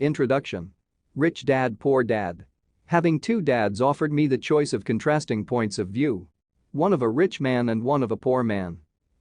Introduction. Rich Dad, Poor Dad. Having two dads offered me the choice of contrasting points of view. One of a rich man and one of a poor man.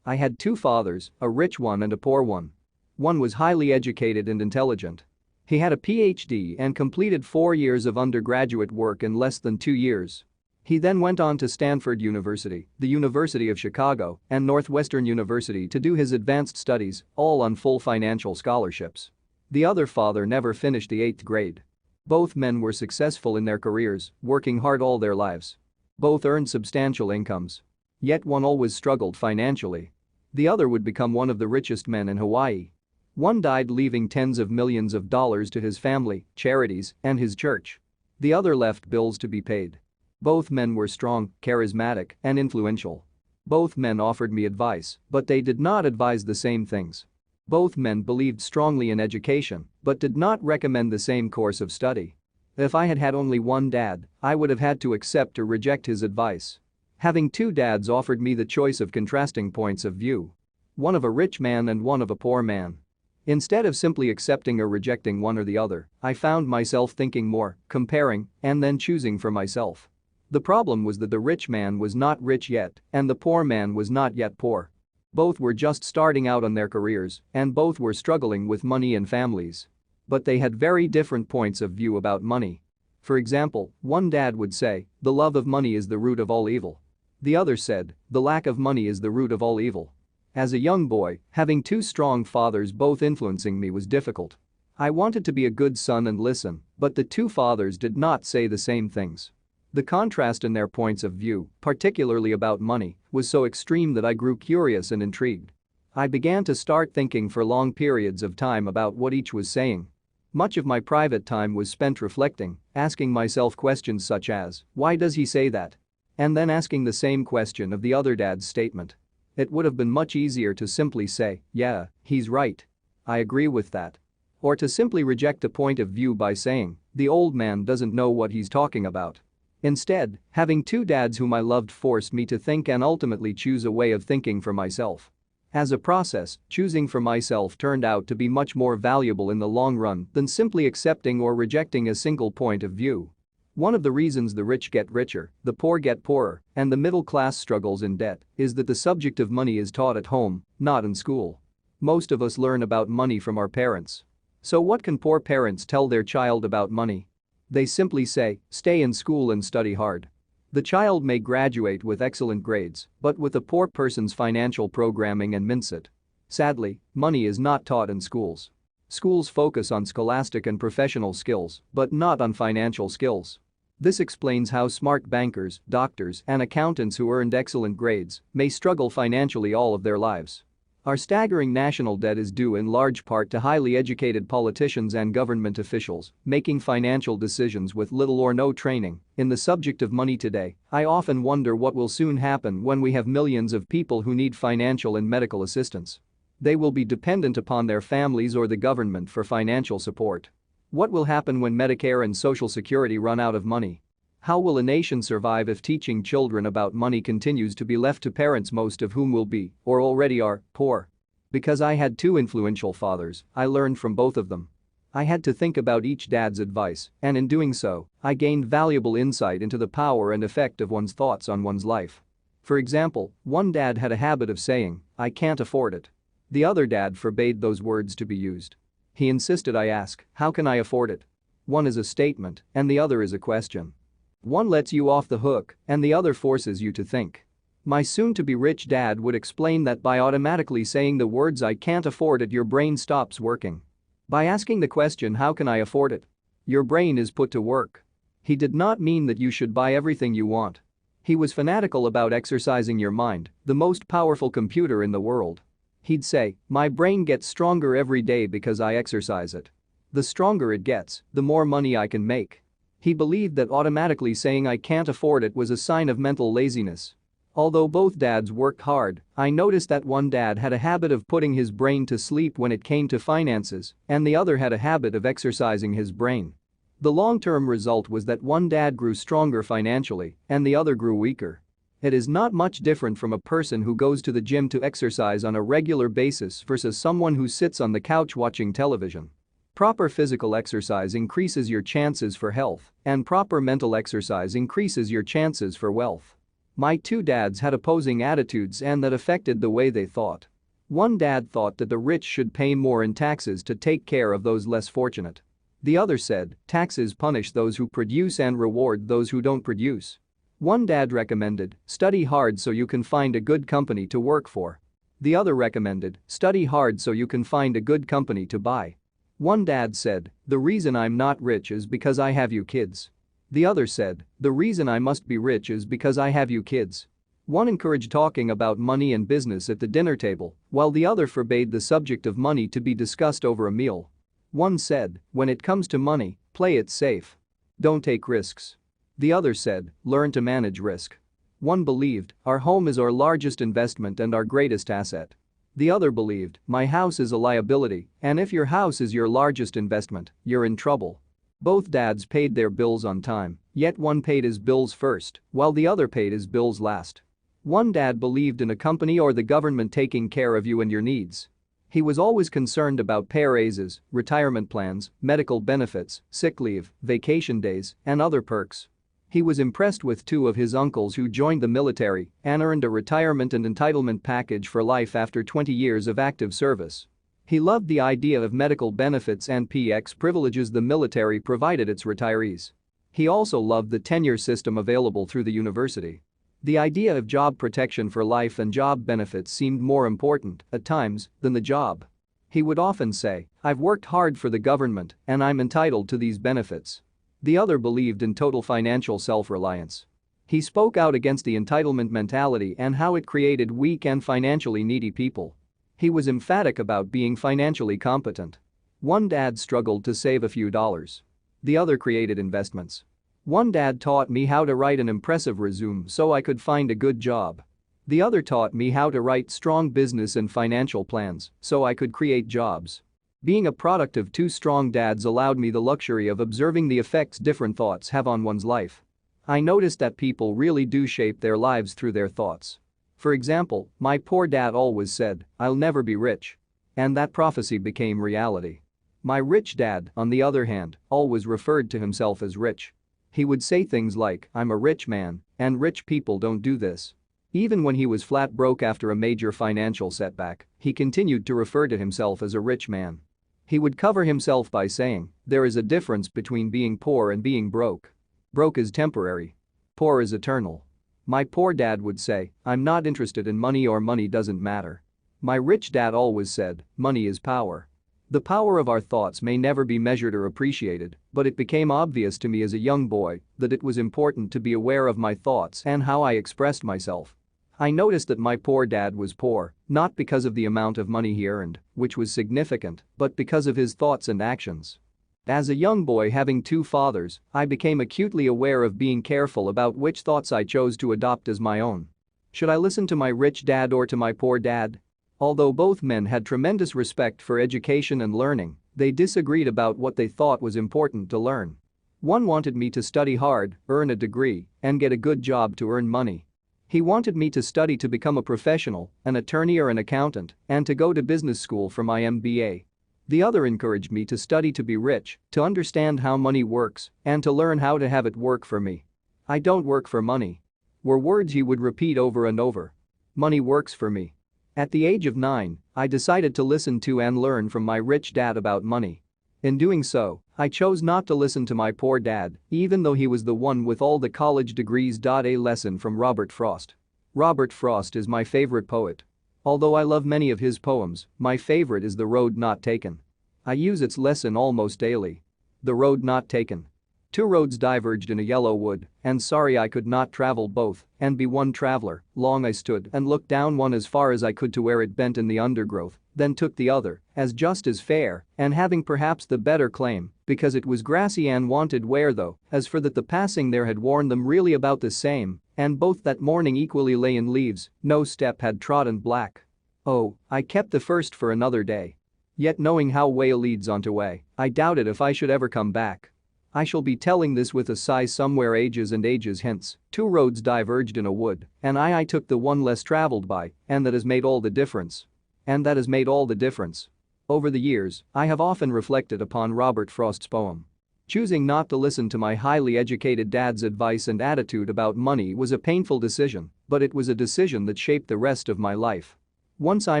I had two fathers, a rich one and a poor one. One was highly educated and intelligent. He had a PhD and completed 4 years of undergraduate work in less than 2 years. He then went on to Stanford University, the University of Chicago, and Northwestern University to do his advanced studies, all on full financial scholarships. The other father never finished the 8th grade. Both men were successful in their careers, working hard all their lives. Both earned substantial incomes. Yet one always struggled financially. The other would become one of the richest men in Hawaii. One died leaving tens of millions of dollars to his family, charities, and his church. The other left bills to be paid. Both men were strong, charismatic, and influential. Both men offered me advice, but they did not advise the same things. Both men believed strongly in education, but did not recommend the same course of study. If I had had only one dad, I would have had to accept or reject his advice. Having two dads offered me the choice of contrasting points of view. One of a rich man and one of a poor man. Instead of simply accepting or rejecting one or the other, I found myself thinking more, comparing, and then choosing for myself. The problem was that the rich man was not rich yet, and the poor man was not yet poor. Both were just starting out on their careers, and both were struggling with money and families. But they had very different points of view about money. For example, one dad would say, "The love of money is the root of all evil." The other said, "The lack of money is the root of all evil." As a young boy, having two strong fathers both influencing me was difficult. I wanted to be a good son and listen, but the two fathers did not say the same things. The contrast in their points of view, particularly about money, was so extreme that I grew curious and intrigued. I began to start thinking for long periods of time about what each was saying. Much of my private time was spent reflecting, asking myself questions such as, "Why does he say that?" And then asking the same question of the other dad's statement. It would have been much easier to simply say, "Yeah, he's right. I agree with that." Or to simply reject a point of view by saying, "The old man doesn't know what he's talking about." Instead, having two dads whom I loved forced me to think and ultimately choose a way of thinking for myself. As a process, choosing for myself turned out to be much more valuable in the long run than simply accepting or rejecting a single point of view. One of the reasons the rich get richer, the poor get poorer, and the middle class struggles in debt is that the subject of money is taught at home, not in school. Most of us learn about money from our parents. So what can poor parents tell their child about money? They simply say, "Stay in school and study hard." The child may graduate with excellent grades, but with a poor person's financial programming and mindset. Sadly, money is not taught in schools. Schools focus on scholastic and professional skills, but not on financial skills. This explains how smart bankers, doctors, and accountants who earned excellent grades may struggle financially all of their lives. Our staggering national debt is due in large part to highly educated politicians and government officials making financial decisions with little or no training in the subject of money today. I often wonder what will soon happen when we have millions of people who need financial and medical assistance. They will be dependent upon their families or the government for financial support. What will happen when Medicare and Social Security run out of money? How will a nation survive if teaching children about money continues to be left to parents, most of whom will be, or already are, poor? Because I had two influential fathers, I learned from both of them. I had to think about each dad's advice, and in doing so, I gained valuable insight into the power and effect of one's thoughts on one's life. For example, one dad had a habit of saying, "I can't afford it." The other dad forbade those words to be used. He insisted I ask, "How can I afford it?" One is a statement, and the other is a question. One lets you off the hook, and the other forces you to think. My soon-to-be rich dad would explain that by automatically saying the words "I can't afford it," your brain stops working. By asking the question "How can I afford it?" your brain is put to work. He did not mean that you should buy everything you want. He was fanatical about exercising your mind, the most powerful computer in the world. He'd say, "My brain gets stronger every day because I exercise it. The stronger it gets, the more money I can make." He believed that automatically saying "I can't afford it" was a sign of mental laziness. Although both dads worked hard, I noticed that one dad had a habit of putting his brain to sleep when it came to finances, and the other had a habit of exercising his brain. The long-term result was that one dad grew stronger financially and the other grew weaker. It is not much different from a person who goes to the gym to exercise on a regular basis versus someone who sits on the couch watching television. Proper physical exercise increases your chances for health, and proper mental exercise increases your chances for wealth. My two dads had opposing attitudes and that affected the way they thought. One dad thought that the rich should pay more in taxes to take care of those less fortunate. The other said, taxes punish those who produce and reward those who don't produce. One dad recommended, study hard so you can find a good company to work for. The other recommended, study hard so you can find a good company to buy. One dad said, the reason I'm not rich is because I have you kids. The other said, the reason I must be rich is because I have you kids. One encouraged talking about money and business at the dinner table, while the other forbade the subject of money to be discussed over a meal. One said, when it comes to money, play it safe. Don't take risks. The other said, learn to manage risk. One believed, our home is our largest investment and our greatest asset. The other believed, my house is a liability, and if your house is your largest investment, you're in trouble. Both dads paid their bills on time, yet one paid his bills first, while the other paid his bills last. One dad believed in a company or the government taking care of you and your needs. He was always concerned about pay raises, retirement plans, medical benefits, sick leave, vacation days, and other perks. He was impressed with two of his uncles who joined the military and earned a retirement and entitlement package for life after 20 years of active service. He loved the idea of medical benefits and PX privileges the military provided its retirees. He also loved the tenure system available through the university. The idea of job protection for life and job benefits seemed more important, at times, than the job. He would often say, I've worked hard for the government and I'm entitled to these benefits. The other believed in total financial self-reliance. He spoke out against the entitlement mentality and how it created weak and financially needy people. He was emphatic about being financially competent. One dad struggled to save a few dollars. The other created investments. One dad taught me how to write an impressive resume so I could find a good job. The other taught me how to write strong business and financial plans so I could create jobs. Being a product of two strong dads allowed me the luxury of observing the effects different thoughts have on one's life. I noticed that people really do shape their lives through their thoughts. For example, my poor dad always said, I'll never be rich. And that prophecy became reality. My rich dad, on the other hand, always referred to himself as rich. He would say things like, I'm a rich man, and rich people don't do this. Even when he was flat broke after a major financial setback, he continued to refer to himself as a rich man. He would cover himself by saying, there is a difference between being poor and being broke. Broke is temporary. Poor is eternal. My poor dad would say, I'm not interested in money or money doesn't matter. My rich dad always said, money is power. The power of our thoughts may never be measured or appreciated, but it became obvious to me as a young boy that it was important to be aware of my thoughts and how I expressed myself. I noticed that my poor dad was poor, not because of the amount of money he earned, which was significant, but because of his thoughts and actions. As a young boy having two fathers, I became acutely aware of being careful about which thoughts I chose to adopt as my own. Should I listen to my rich dad or to my poor dad? Although both men had tremendous respect for education and learning, they disagreed about what they thought was important to learn. One wanted me to study hard, earn a degree, and get a good job to earn money. He wanted me to study to become a professional, an attorney or an accountant, and to go to business school for my MBA. The other encouraged me to study to be rich, to understand how money works, and to learn how to have it work for me. I don't work for money. Were words he would repeat over and over. Money works for me. At the age of 9, I decided to listen to and learn from my rich dad about money. In doing so, I chose not to listen to my poor dad, even though he was the one with all the college degrees. A lesson from Robert Frost. Robert Frost is my favorite poet. Although I love many of his poems, my favorite is The Road Not Taken. I use its lesson almost daily. The road not taken. Two roads diverged in a yellow wood, and sorry I could not travel both, and be one traveler. Long I stood and looked down one as far as I could to where it bent in the undergrowth, then took the other, as just as fair, and having perhaps the better claim, because it was grassy and wanted wear though, as for that the passing there had worn them really about the same, and both that morning equally lay in leaves, no step had trodden black. Oh, I kept the first for another day. Yet knowing how way leads onto way, I doubted if I should ever come back. I shall be telling this with a sigh somewhere ages and ages hence. Two roads diverged in a wood, and I took the one less traveled by, and that has made all the difference. And that has made all the difference. Over the years, I have often reflected upon Robert Frost's poem. Choosing not to listen to my highly educated dad's advice and attitude about money was a painful decision, but it was a decision that shaped the rest of my life. Once I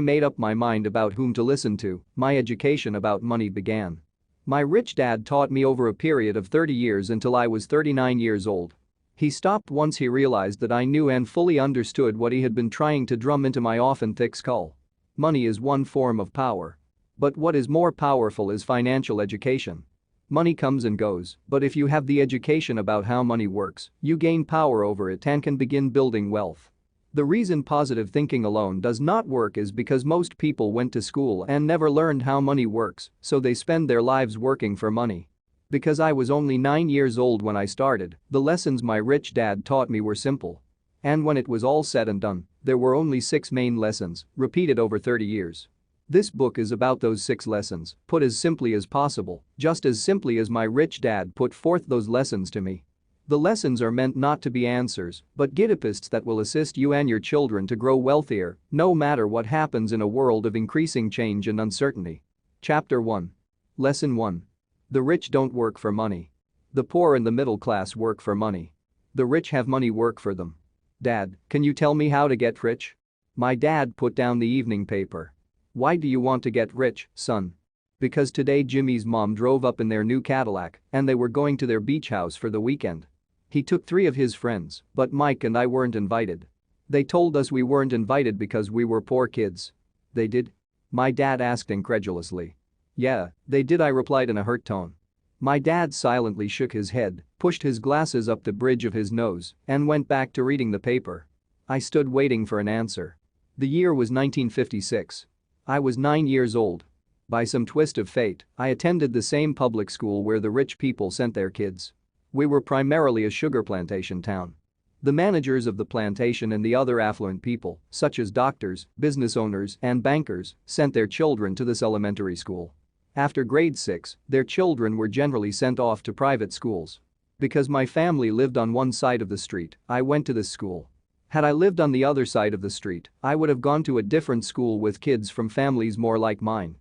made up my mind about whom to listen to, my education about money began. My rich dad taught me over a period of 30 years until I was 39 years old. He stopped once he realized that I knew and fully understood what he had been trying to drum into my often thick skull. Money is one form of power. But what is more powerful is financial education. Money comes and goes, but if you have the education about how money works, you gain power over it and can begin building wealth. The reason positive thinking alone does not work is because most people went to school and never learned how money works, so they spend their lives working for money. Because I was only 9 years old when I started, the lessons my rich dad taught me were simple. And when it was all said and done, there were only 6 main lessons, repeated over 30 years. This book is about those 6 lessons, put as simply as possible, just as simply as my rich dad put forth those lessons to me. The lessons are meant not to be answers, but guideposts that will assist you and your children to grow wealthier, no matter what happens in a world of increasing change and uncertainty. Chapter 1. Lesson 1. The rich don't work for money. The poor and the middle class work for money. The rich have money work for them. Dad, can you tell me how to get rich? My dad put down the evening paper. Why do you want to get rich, son? Because today Jimmy's mom drove up in their new Cadillac and they were going to their beach house for the weekend. He took 3 of his friends, but Mike and I weren't invited. They told us we weren't invited because we were poor kids. They did? My dad asked incredulously. Yeah, they did, I replied in a hurt tone. My dad silently shook his head, pushed his glasses up the bridge of his nose, and went back to reading the paper. I stood waiting for an answer. The year was 1956. I was 9 years old. By some twist of fate, I attended the same public school where the rich people sent their kids. We were primarily a sugar plantation town. The managers of the plantation and the other affluent people, such as doctors, business owners, and bankers, sent their children to this elementary school. After grade 6, their children were generally sent off to private schools. Because my family lived on one side of the street, I went to this school. Had I lived on the other side of the street, I would have gone to a different school with kids from families more like mine.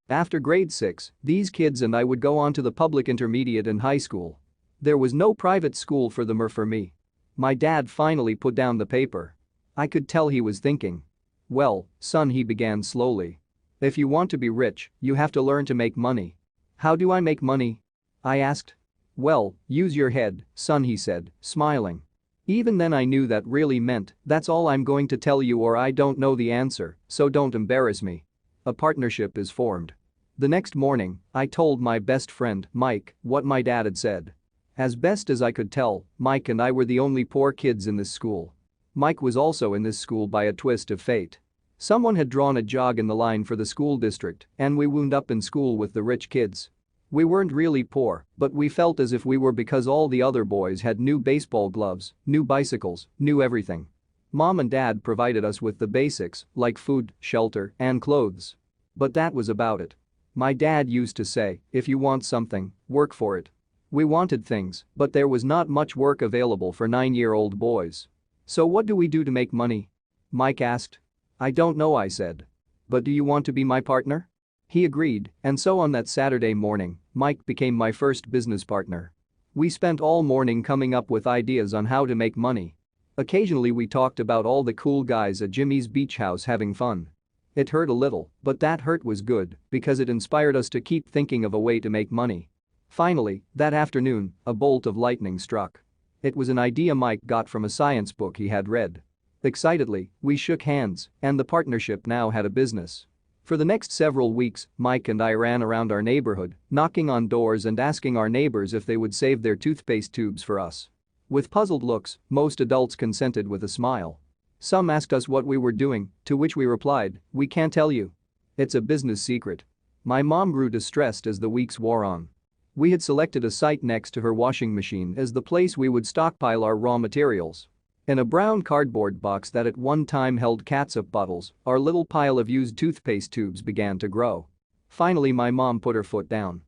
After grade 6, these kids and I would go on to the public intermediate and high school. There was no private school for them or for me. My dad finally put down the paper. I could tell he was thinking. Well, son, he began slowly. If you want to be rich, you have to learn to make money. How do I make money? I asked. Well, use your head, son, he said, smiling. Even then I knew that really meant, that's all I'm going to tell you or I don't know the answer, so don't embarrass me. A partnership is formed. The next morning, I told my best friend, Mike, what my dad had said. As best as I could tell, Mike and I were the only poor kids in this school. Mike was also in this school by a twist of fate. Someone had drawn a jog in the line for the school district and we wound up in school with the rich kids. We weren't really poor, but we felt as if we were because all the other boys had new baseball gloves, new bicycles, new everything. Mom and dad provided us with the basics like food, shelter, and clothes. But that was about it. My dad used to say, if you want something, work for it. We wanted things, but there was not much work available for 9-year-old boys. So what do we do to make money? Mike asked. I don't know, I said. But do you want to be my partner? He agreed, and so on that Saturday morning, Mike became my first business partner. We spent all morning coming up with ideas on how to make money. Occasionally we talked about all the cool guys at Jimmy's beach house having fun. It hurt a little, but that hurt was good because it inspired us to keep thinking of a way to make money. Finally, that afternoon, a bolt of lightning struck. It was an idea Mike got from a science book he had read. Excitedly, we shook hands, and the partnership now had a business. For the next several weeks, Mike and I ran around our neighborhood, knocking on doors and asking our neighbors if they would save their toothpaste tubes for us. With puzzled looks, most adults consented with a smile. Some asked us what we were doing, to which we replied, we can't tell you. It's a business secret. My mom grew distressed as the weeks wore on. We had selected a site next to her washing machine as the place we would stockpile our raw materials. In a brown cardboard box that at one time held catsup bottles, our little pile of used toothpaste tubes began to grow. Finally, my mom put her foot down.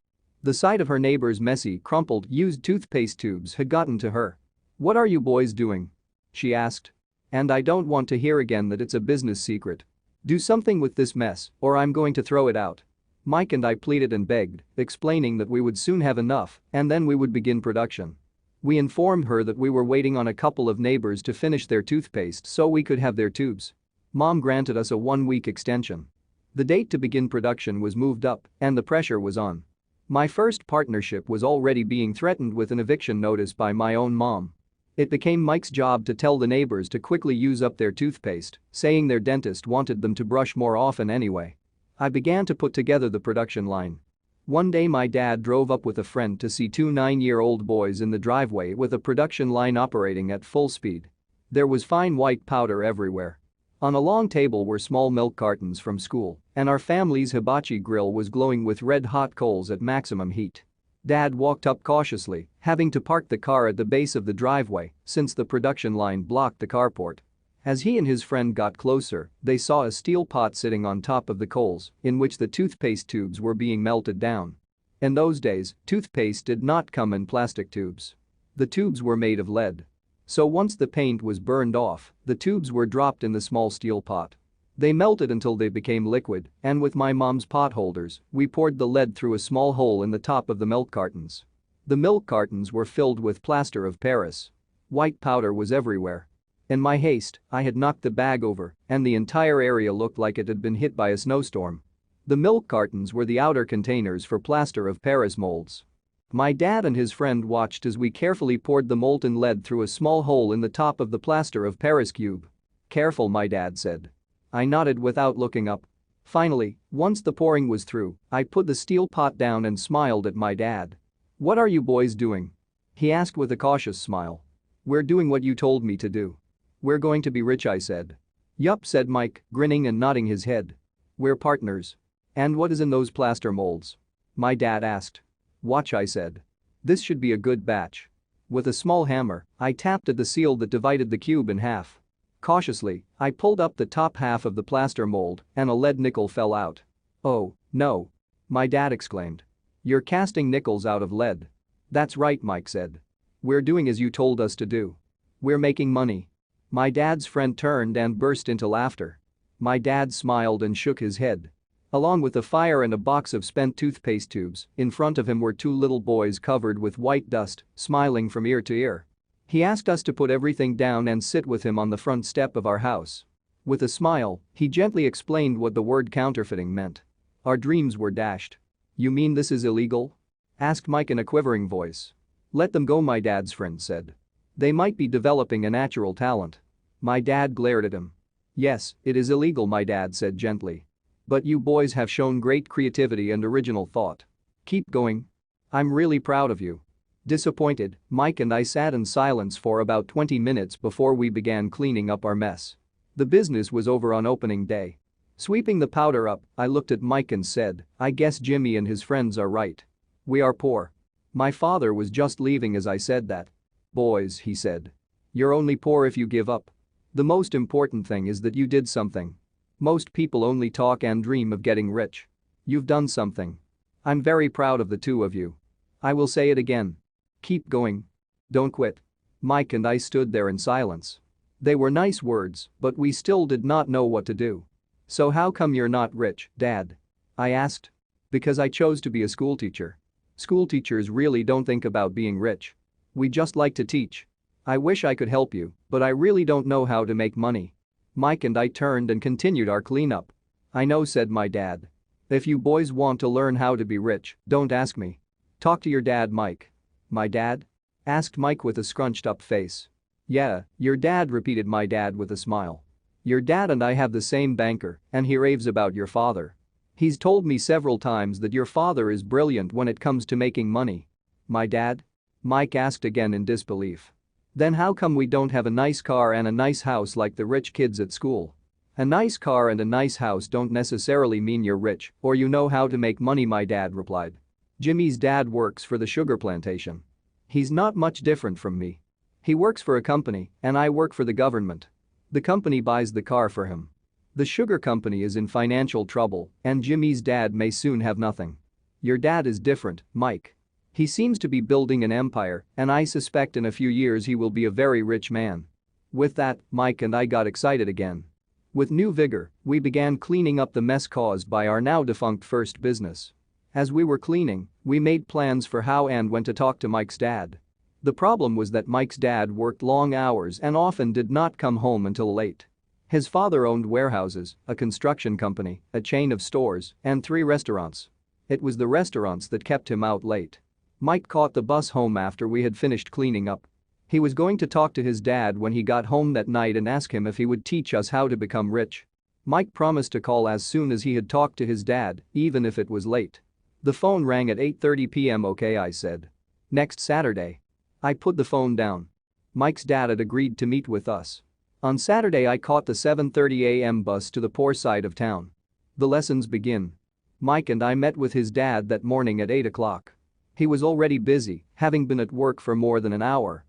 The sight of her neighbor's messy, crumpled, used toothpaste tubes had gotten to her. What are you boys doing? She asked. And I don't want to hear again that it's a business secret. Do something with this mess, or I'm going to throw it out. Mike and I pleaded and begged, explaining that we would soon have enough and then we would begin production. We informed her that we were waiting on a couple of neighbors to finish their toothpaste so we could have their tubes. Mom granted us a 1-week extension. The date to begin production was moved up and the pressure was on. My first partnership was already being threatened with an eviction notice by my own mom. It became Mike's job to tell the neighbors to quickly use up their toothpaste, saying their dentist wanted them to brush more often anyway. I began to put together the production line. One day my dad drove up with a friend to see 2 9-year-old boys in the driveway with a production line operating at full speed. There was fine white powder everywhere. On a long table were small milk cartons from school, and our family's hibachi grill was glowing with red-hot coals at maximum heat. Dad walked up cautiously, having to park the car at the base of the driveway since the production line blocked the carport. As he and his friend got closer, they saw a steel pot sitting on top of the coals in which the toothpaste tubes were being melted down. In those days, toothpaste did not come in plastic tubes. The tubes were made of lead. So once the paint was burned off, the tubes were dropped in the small steel pot. They melted until they became liquid, and with my mom's pot holders, we poured the lead through a small hole in the top of the milk cartons. The milk cartons were filled with plaster of Paris. White powder was everywhere. In my haste, I had knocked the bag over, and the entire area looked like it had been hit by a snowstorm. The milk cartons were the outer containers for plaster of Paris molds. My dad and his friend watched as we carefully poured the molten lead through a small hole in the top of the plaster of Paris cube. "Careful," my dad said. I nodded without looking up. Finally, once the pouring was through, I put the steel pot down and smiled at my dad. "What are you boys doing?" he asked with a cautious smile. "We're doing what you told me to do. We're going to be rich," I said. "Yup," said Mike, grinning and nodding his head. "We're partners." "And what is in those plaster molds?" my dad asked. "Watch," I said. "This should be a good batch." With a small hammer, I tapped at the seal that divided the cube in half. Cautiously, I pulled up the top half of the plaster mold and a lead nickel fell out. "Oh, no," my dad exclaimed. "You're casting nickels out of lead." "That's right," Mike said. "We're doing as you told us to do. We're making money." My dad's friend turned and burst into laughter. My dad smiled and shook his head. Along with the fire and a box of spent toothpaste tubes, in front of him were 2 little boys covered with white dust, smiling from ear to ear. He asked us to put everything down and sit with him on the front step of our house. With a smile, he gently explained what the word counterfeiting meant. Our dreams were dashed. "You mean this is illegal?" asked Mike in a quivering voice. "Let them go," my dad's friend said. "They might be developing a natural talent." My dad glared at him. "Yes, it is illegal," my dad said gently. "But you boys have shown great creativity and original thought. Keep going. I'm really proud of you." Disappointed, Mike and I sat in silence for about 20 minutes before we began cleaning up our mess. The business was over on opening day. Sweeping the powder up, I looked at Mike and said, "I guess Jimmy and his friends are right. We are poor." My father was just leaving as I said that. "Boys," he said. "You're only poor if you give up. The most important thing is that you did something. Most people only talk and dream of getting rich. You've done something. I'm very proud of the 2 of you. I will say it again. Keep going. Don't quit." Mike and I stood there in silence. They were nice words, but we still did not know what to do. "So how come you're not rich, Dad?" I asked. "Because I chose to be a schoolteacher. Schoolteachers really don't think about being rich. We just like to teach. I wish I could help you, but I really don't know how to make money." Mike and I turned and continued our cleanup. "I know," said my dad. "If you boys want to learn how to be rich, don't ask me. Talk to your dad, Mike." "My dad?" asked Mike with a scrunched up face. "Yeah, your dad," repeated my dad with a smile. "Your dad and I have the same banker, and he raves about your father. He's told me several times that your father is brilliant when it comes to making money." "My dad?" Mike asked again in disbelief. "Then how come we don't have a nice car and a nice house like the rich kids at school?" "A nice car and a nice house don't necessarily mean you're rich or you know how to make money," my dad replied. "Jimmy's dad works for the sugar plantation. He's not much different from me. He works for a company and I work for the government. The company buys the car for him. The sugar company is in financial trouble and Jimmy's dad may soon have nothing. Your dad is different, Mike. He seems to be building an empire and I suspect in a few years he will be a very rich man." With that, Mike and I got excited again. With new vigor, we began cleaning up the mess caused by our now defunct first business. As we were cleaning, we made plans for how and when to talk to Mike's dad. The problem was that Mike's dad worked long hours and often did not come home until late. His father owned warehouses, a construction company, a chain of stores, and 3 restaurants. It was the restaurants that kept him out late. Mike caught the bus home after we had finished cleaning up. He was going to talk to his dad when he got home that night and ask him if he would teach us how to become rich. Mike promised to call as soon as he had talked to his dad, even if it was late. The phone rang at 8:30 p.m. "Okay," I said. "Next Saturday." I put the phone down. Mike's dad had agreed to meet with us. On Saturday I caught the 7:30 a.m. bus to the poor side of town. The lessons begin. Mike and I met with his dad that morning at 8 o'clock. He was already busy, having been at work for more than an hour.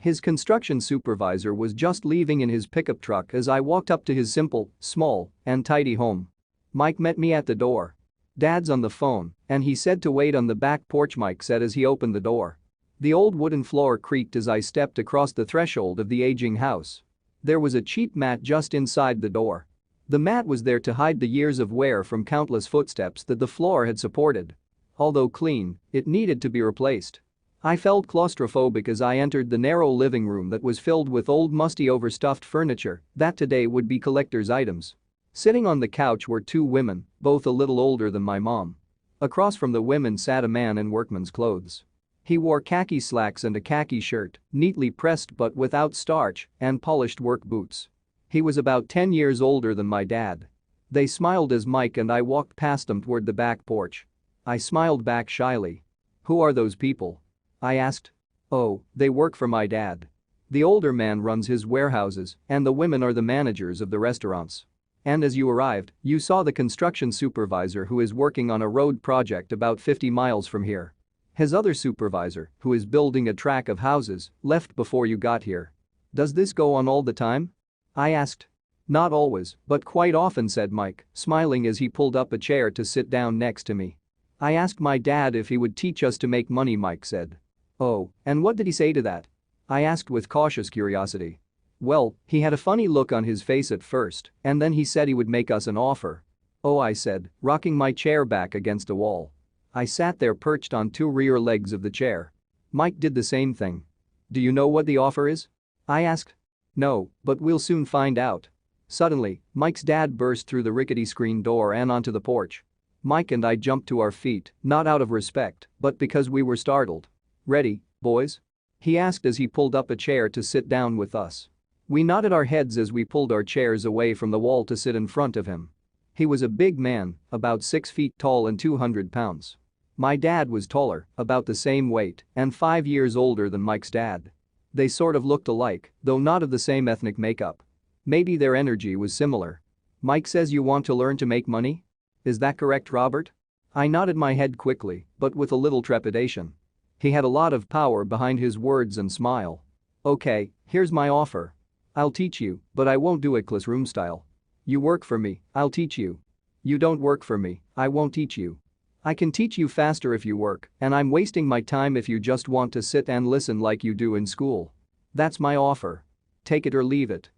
His construction supervisor was just leaving in his pickup truck as I walked up to his simple, small, and tidy home. Mike met me at the door. "Dad's on the phone, and he said to wait on the back porch," Mike said as he opened the door. The old wooden floor creaked as I stepped across the threshold of the aging house. There was a cheap mat just inside the door. The mat was there to hide the years of wear from countless footsteps that the floor had supported. Although clean, it needed to be replaced. I felt claustrophobic as I entered the narrow living room that was filled with old musty overstuffed furniture that today would be collector's items. Sitting on the couch were 2 women, both a little older than my mom. Across from the women sat a man in workman's clothes. He wore khaki slacks and a khaki shirt, neatly pressed but without starch, and polished work boots. He was about 10 years older than my dad. They smiled as Mike and I walked past them toward the back porch. I smiled back shyly. "Who are those people?" I asked. "Oh, they work for my dad. The older man runs his warehouses, and the women are the managers of the restaurants. And as you arrived, you saw the construction supervisor who is working on a road project about 50 miles from here. His other supervisor, who is building a track of houses, left before you got here. Does this go on all the time?" I asked. "Not always, but quite often," said Mike, smiling as he pulled up a chair to sit down next to me. "I asked my dad if he would teach us to make money," Mike said. "Oh, and what did he say to that?" I asked with cautious curiosity. "Well, he had a funny look on his face at first, and then he said he would make us an offer." "Oh," I said, rocking my chair back against a wall. I sat there perched on 2 rear legs of the chair. Mike did the same thing. "Do you know what the offer is?" I asked. "No, but we'll soon find out." Suddenly, Mike's dad burst through the rickety screen door and onto the porch. Mike and I jumped to our feet, not out of respect, but because we were startled. "Ready, boys?" he asked as he pulled up a chair to sit down with us. We nodded our heads as we pulled our chairs away from the wall to sit in front of him. He was a big man, about 6 feet tall and 200 pounds. My dad was taller, about the same weight, and 5 years older than Mike's dad. They sort of looked alike, though not of the same ethnic makeup. Maybe their energy was similar. "Mike says you want to learn to make money? Is that correct, Robert?" I nodded my head quickly, but with a little trepidation. He had a lot of power behind his words and smile. "Okay, here's my offer. I'll teach you, but I won't do it classroom style. You work for me, I'll teach you. You don't work for me, I won't teach you. I can teach you faster if you work, and I'm wasting my time if you just want to sit and listen like you do in school. That's my offer. Take it or leave it."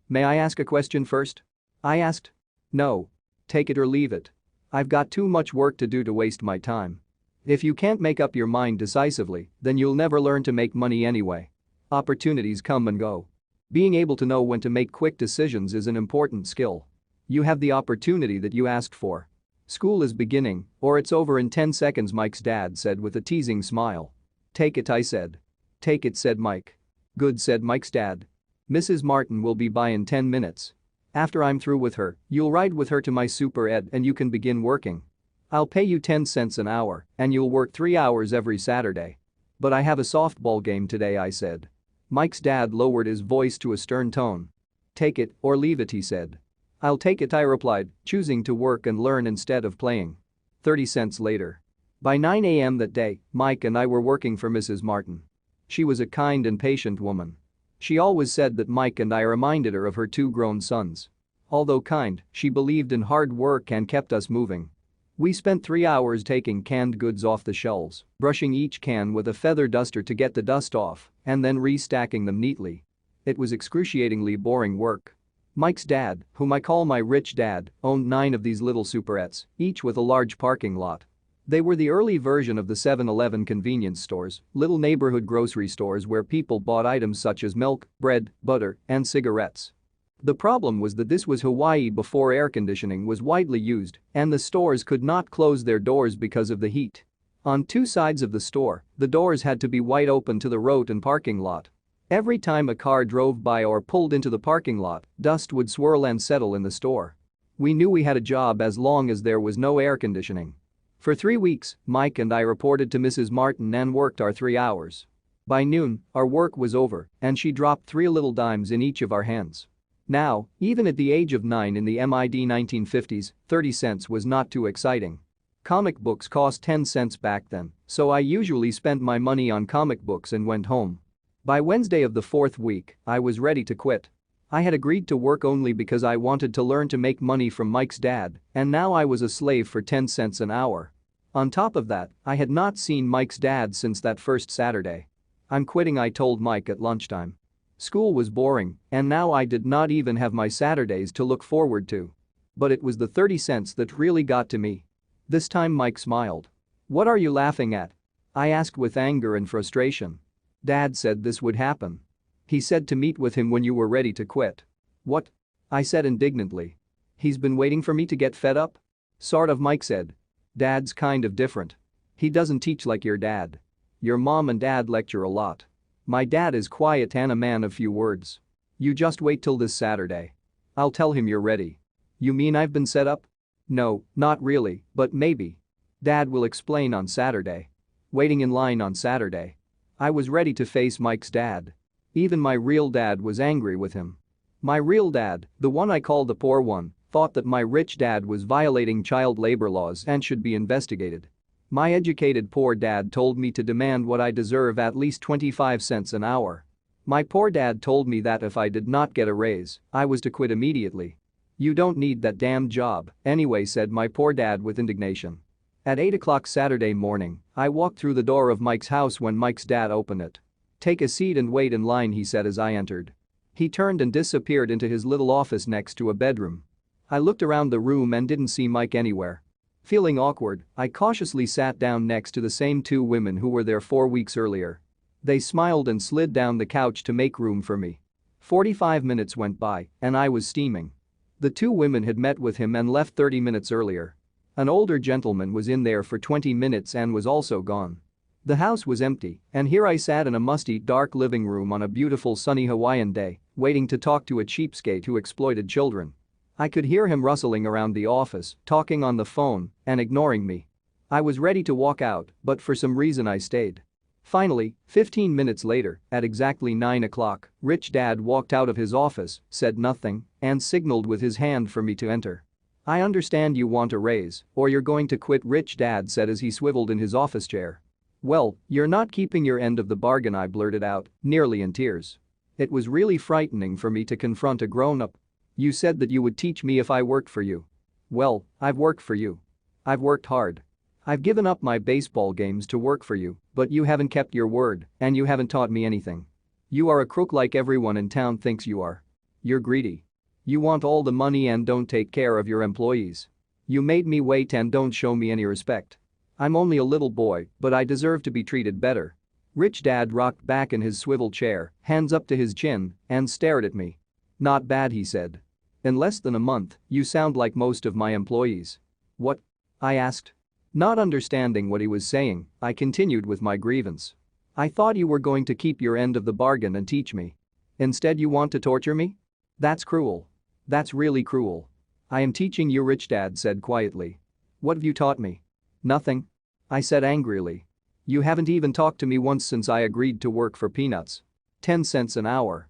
May I ask a question first?" I asked. "No. Take it or leave it. I've got too much work to do to waste my time. If you can't make up your mind decisively, then you'll never learn to make money anyway. Opportunities come and go. Being able to know when to make quick decisions is an important skill. You have the opportunity that you asked for. School is beginning, or it's over in 10 seconds," Mike's dad said with a teasing smile. "Take it," I said. "Take it," said Mike. "Good," said Mike's dad. "Mrs. Martin will be by in 10 minutes. After I'm through with her, you'll ride with her to my super ed and you can begin working. I'll pay you 10 cents an hour and you'll work 3 hours every Saturday. But I have a softball game today," I said. Mike's dad lowered his voice to a stern tone. "Take it or leave it," he said. "I'll take it," I replied, choosing to work and learn instead of playing. 30 cents later. By 9 a.m. that day, Mike and I were working for Mrs. Martin. She was a kind and patient woman. She always said that Mike and I reminded her of her 2 grown sons. Although kind, she believed in hard work and kept us moving. We spent 3 hours taking canned goods off the shelves, brushing each can with a feather duster to get the dust off, and then restacking them neatly. It was excruciatingly boring work. Mike's dad, whom I call my rich dad, owned 9 of these little superettes, each with a large parking lot. They were the early version of the 7-Eleven convenience stores, little neighborhood grocery stores where people bought items such as milk, bread, butter, and cigarettes. The problem was that this was Hawaii before air conditioning was widely used, and the stores could not close their doors because of the heat. On 2 sides of the store, the doors had to be wide open to the road and parking lot. Every time a car drove by or pulled into the parking lot, dust would swirl and settle in the store. We knew we had a job as long as there was no air conditioning. For 3 weeks, Mike and I reported to Mrs. Martin and worked our 3 hours. By noon, our work was over, and she dropped 3 little dimes in each of our hands. Now, even at the age of 9 in the mid-1950s, 30 cents was not too exciting. Comic books cost 10 cents back then, so I usually spent my money on comic books and went home. By Wednesday of the 4th week, I was ready to quit. I had agreed to work only because I wanted to learn to make money from Mike's dad, and now I was a slave for 10 cents an hour. On top of that, I had not seen Mike's dad since that first Saturday. I'm quitting, I told Mike at lunchtime. School was boring, and now I did not even have my Saturdays to look forward to. But it was the 30 cents that really got to me. This time Mike smiled. "What are you laughing at?" I asked with anger and frustration. "Dad said this would happen. He said to meet with him when you were ready to quit." "What?" I said indignantly. "He's been waiting for me to get fed up?" "Sort of," Mike said. "Dad's kind of different. He doesn't teach like your dad. Your mom and dad lecture a lot. My dad is quiet and a man of few words. You just wait till this Saturday. I'll tell him you're ready." "You mean I've been set up?" "No, not really, but maybe. Dad will explain on Saturday." Waiting in line on Saturday. I was ready to face Mike's dad. Even my real dad was angry with him. My real dad, the one I called the poor one, thought that my rich dad was violating child labor laws and should be investigated. My educated poor dad told me to demand what I deserve, at least 25 cents an hour. My poor dad told me that if I did not get a raise, I was to quit immediately. "You don't need that damn job anyway," said my poor dad with indignation. At 8 o'clock Saturday morning, I walked through the door of Mike's house when Mike's dad opened it. "Take a seat and wait in line," he said as I entered. He turned and disappeared into his little office next to a bedroom. I looked around the room and didn't see Mike anywhere. Feeling awkward, I cautiously sat down next to the same 2 women who were there 4 weeks earlier. They smiled and slid down the couch to make room for me. 45 minutes went by, and I was steaming. The 2 women had met with him and left 30 minutes earlier. An older gentleman was in there for 20 minutes and was also gone. The house was empty, and here I sat in a musty, dark living room on a beautiful sunny Hawaiian day, waiting to talk to a cheapskate who exploited children. I could hear him rustling around the office, talking on the phone, and ignoring me. I was ready to walk out, but for some reason I stayed. Finally, 15 minutes later, at exactly 9 o'clock, Rich Dad walked out of his office, said nothing, and signaled with his hand for me to enter. "I understand you want a raise, or you're going to quit," Rich Dad said as he swiveled in his office chair. "Well, you're not keeping your end of the bargain," I blurted out, nearly in tears. It was really frightening for me to confront a grown-up. "You said that you would teach me if I worked for you." "Well, I've worked for you. I've worked hard. I've given up my baseball games to work for you, but you haven't kept your word, and you haven't taught me anything. You are a crook like everyone in town thinks you are. You're greedy. You want all the money and don't take care of your employees. You made me wait and don't show me any respect. I'm only a little boy, but I deserve to be treated better." Rich Dad rocked back in his swivel chair, hands up to his chin, and stared at me. "Not bad," he said. "In less than a month, you sound like most of my employees." "What?" I asked. Not understanding what he was saying, I continued with my grievance. "I thought you were going to keep your end of the bargain and teach me. Instead you want to torture me? That's cruel. That's really cruel." "I am teaching you," Rich Dad said quietly. "What have you taught me?" "Nothing," I said angrily. "You haven't even talked to me once since I agreed to work for peanuts. 10 cents an hour.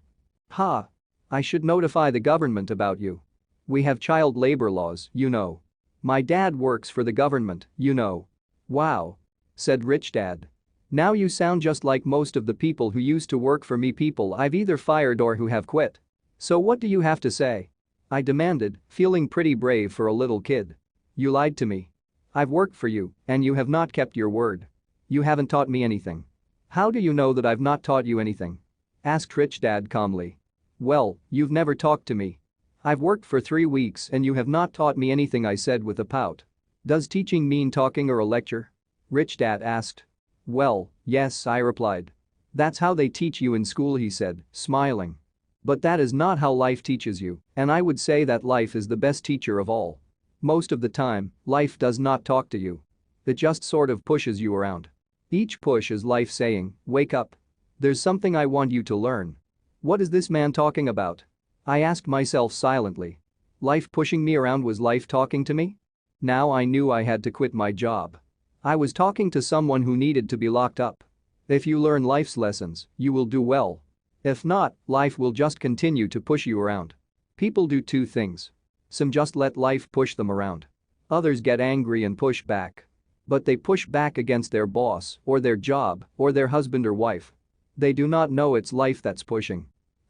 Ha! I should notify the government about you. We have child labor laws, you know. My dad works for the government, you know." "Wow," said Rich Dad. "Now you sound just like most of the people who used to work for me, people I've either fired or who have quit. So what do you have to say?" I demanded, feeling pretty brave for a little kid. "You lied to me. I've worked for you, and you have not kept your word. You haven't taught me anything." "How do you know that I've not taught you anything?" asked Rich Dad calmly. "Well, you've never talked to me." "I've worked for 3 weeks and you have not taught me anything," I said with a pout. "Does teaching mean talking or a lecture?" Rich Dad asked. "Well, yes," I replied. "That's how they teach you in school," he said, smiling. "But that is not how life teaches you, and I would say that life is the best teacher of all. Most of the time, life does not talk to you. It just sort of pushes you around. Each push is life saying, 'Wake up. There's something I want you to learn.'" "What is this man talking about?" I asked myself silently. Life pushing me around, was life talking to me? Now I knew I had to quit my job. I was talking to someone who needed to be locked up. If you learn life's lessons, you will do well. If not, life will just continue to push you around. People do two things. Some just let life push them around. Others get angry and push back. But they push back against their boss or their job or their husband or wife. They do not know it's life that's pushing.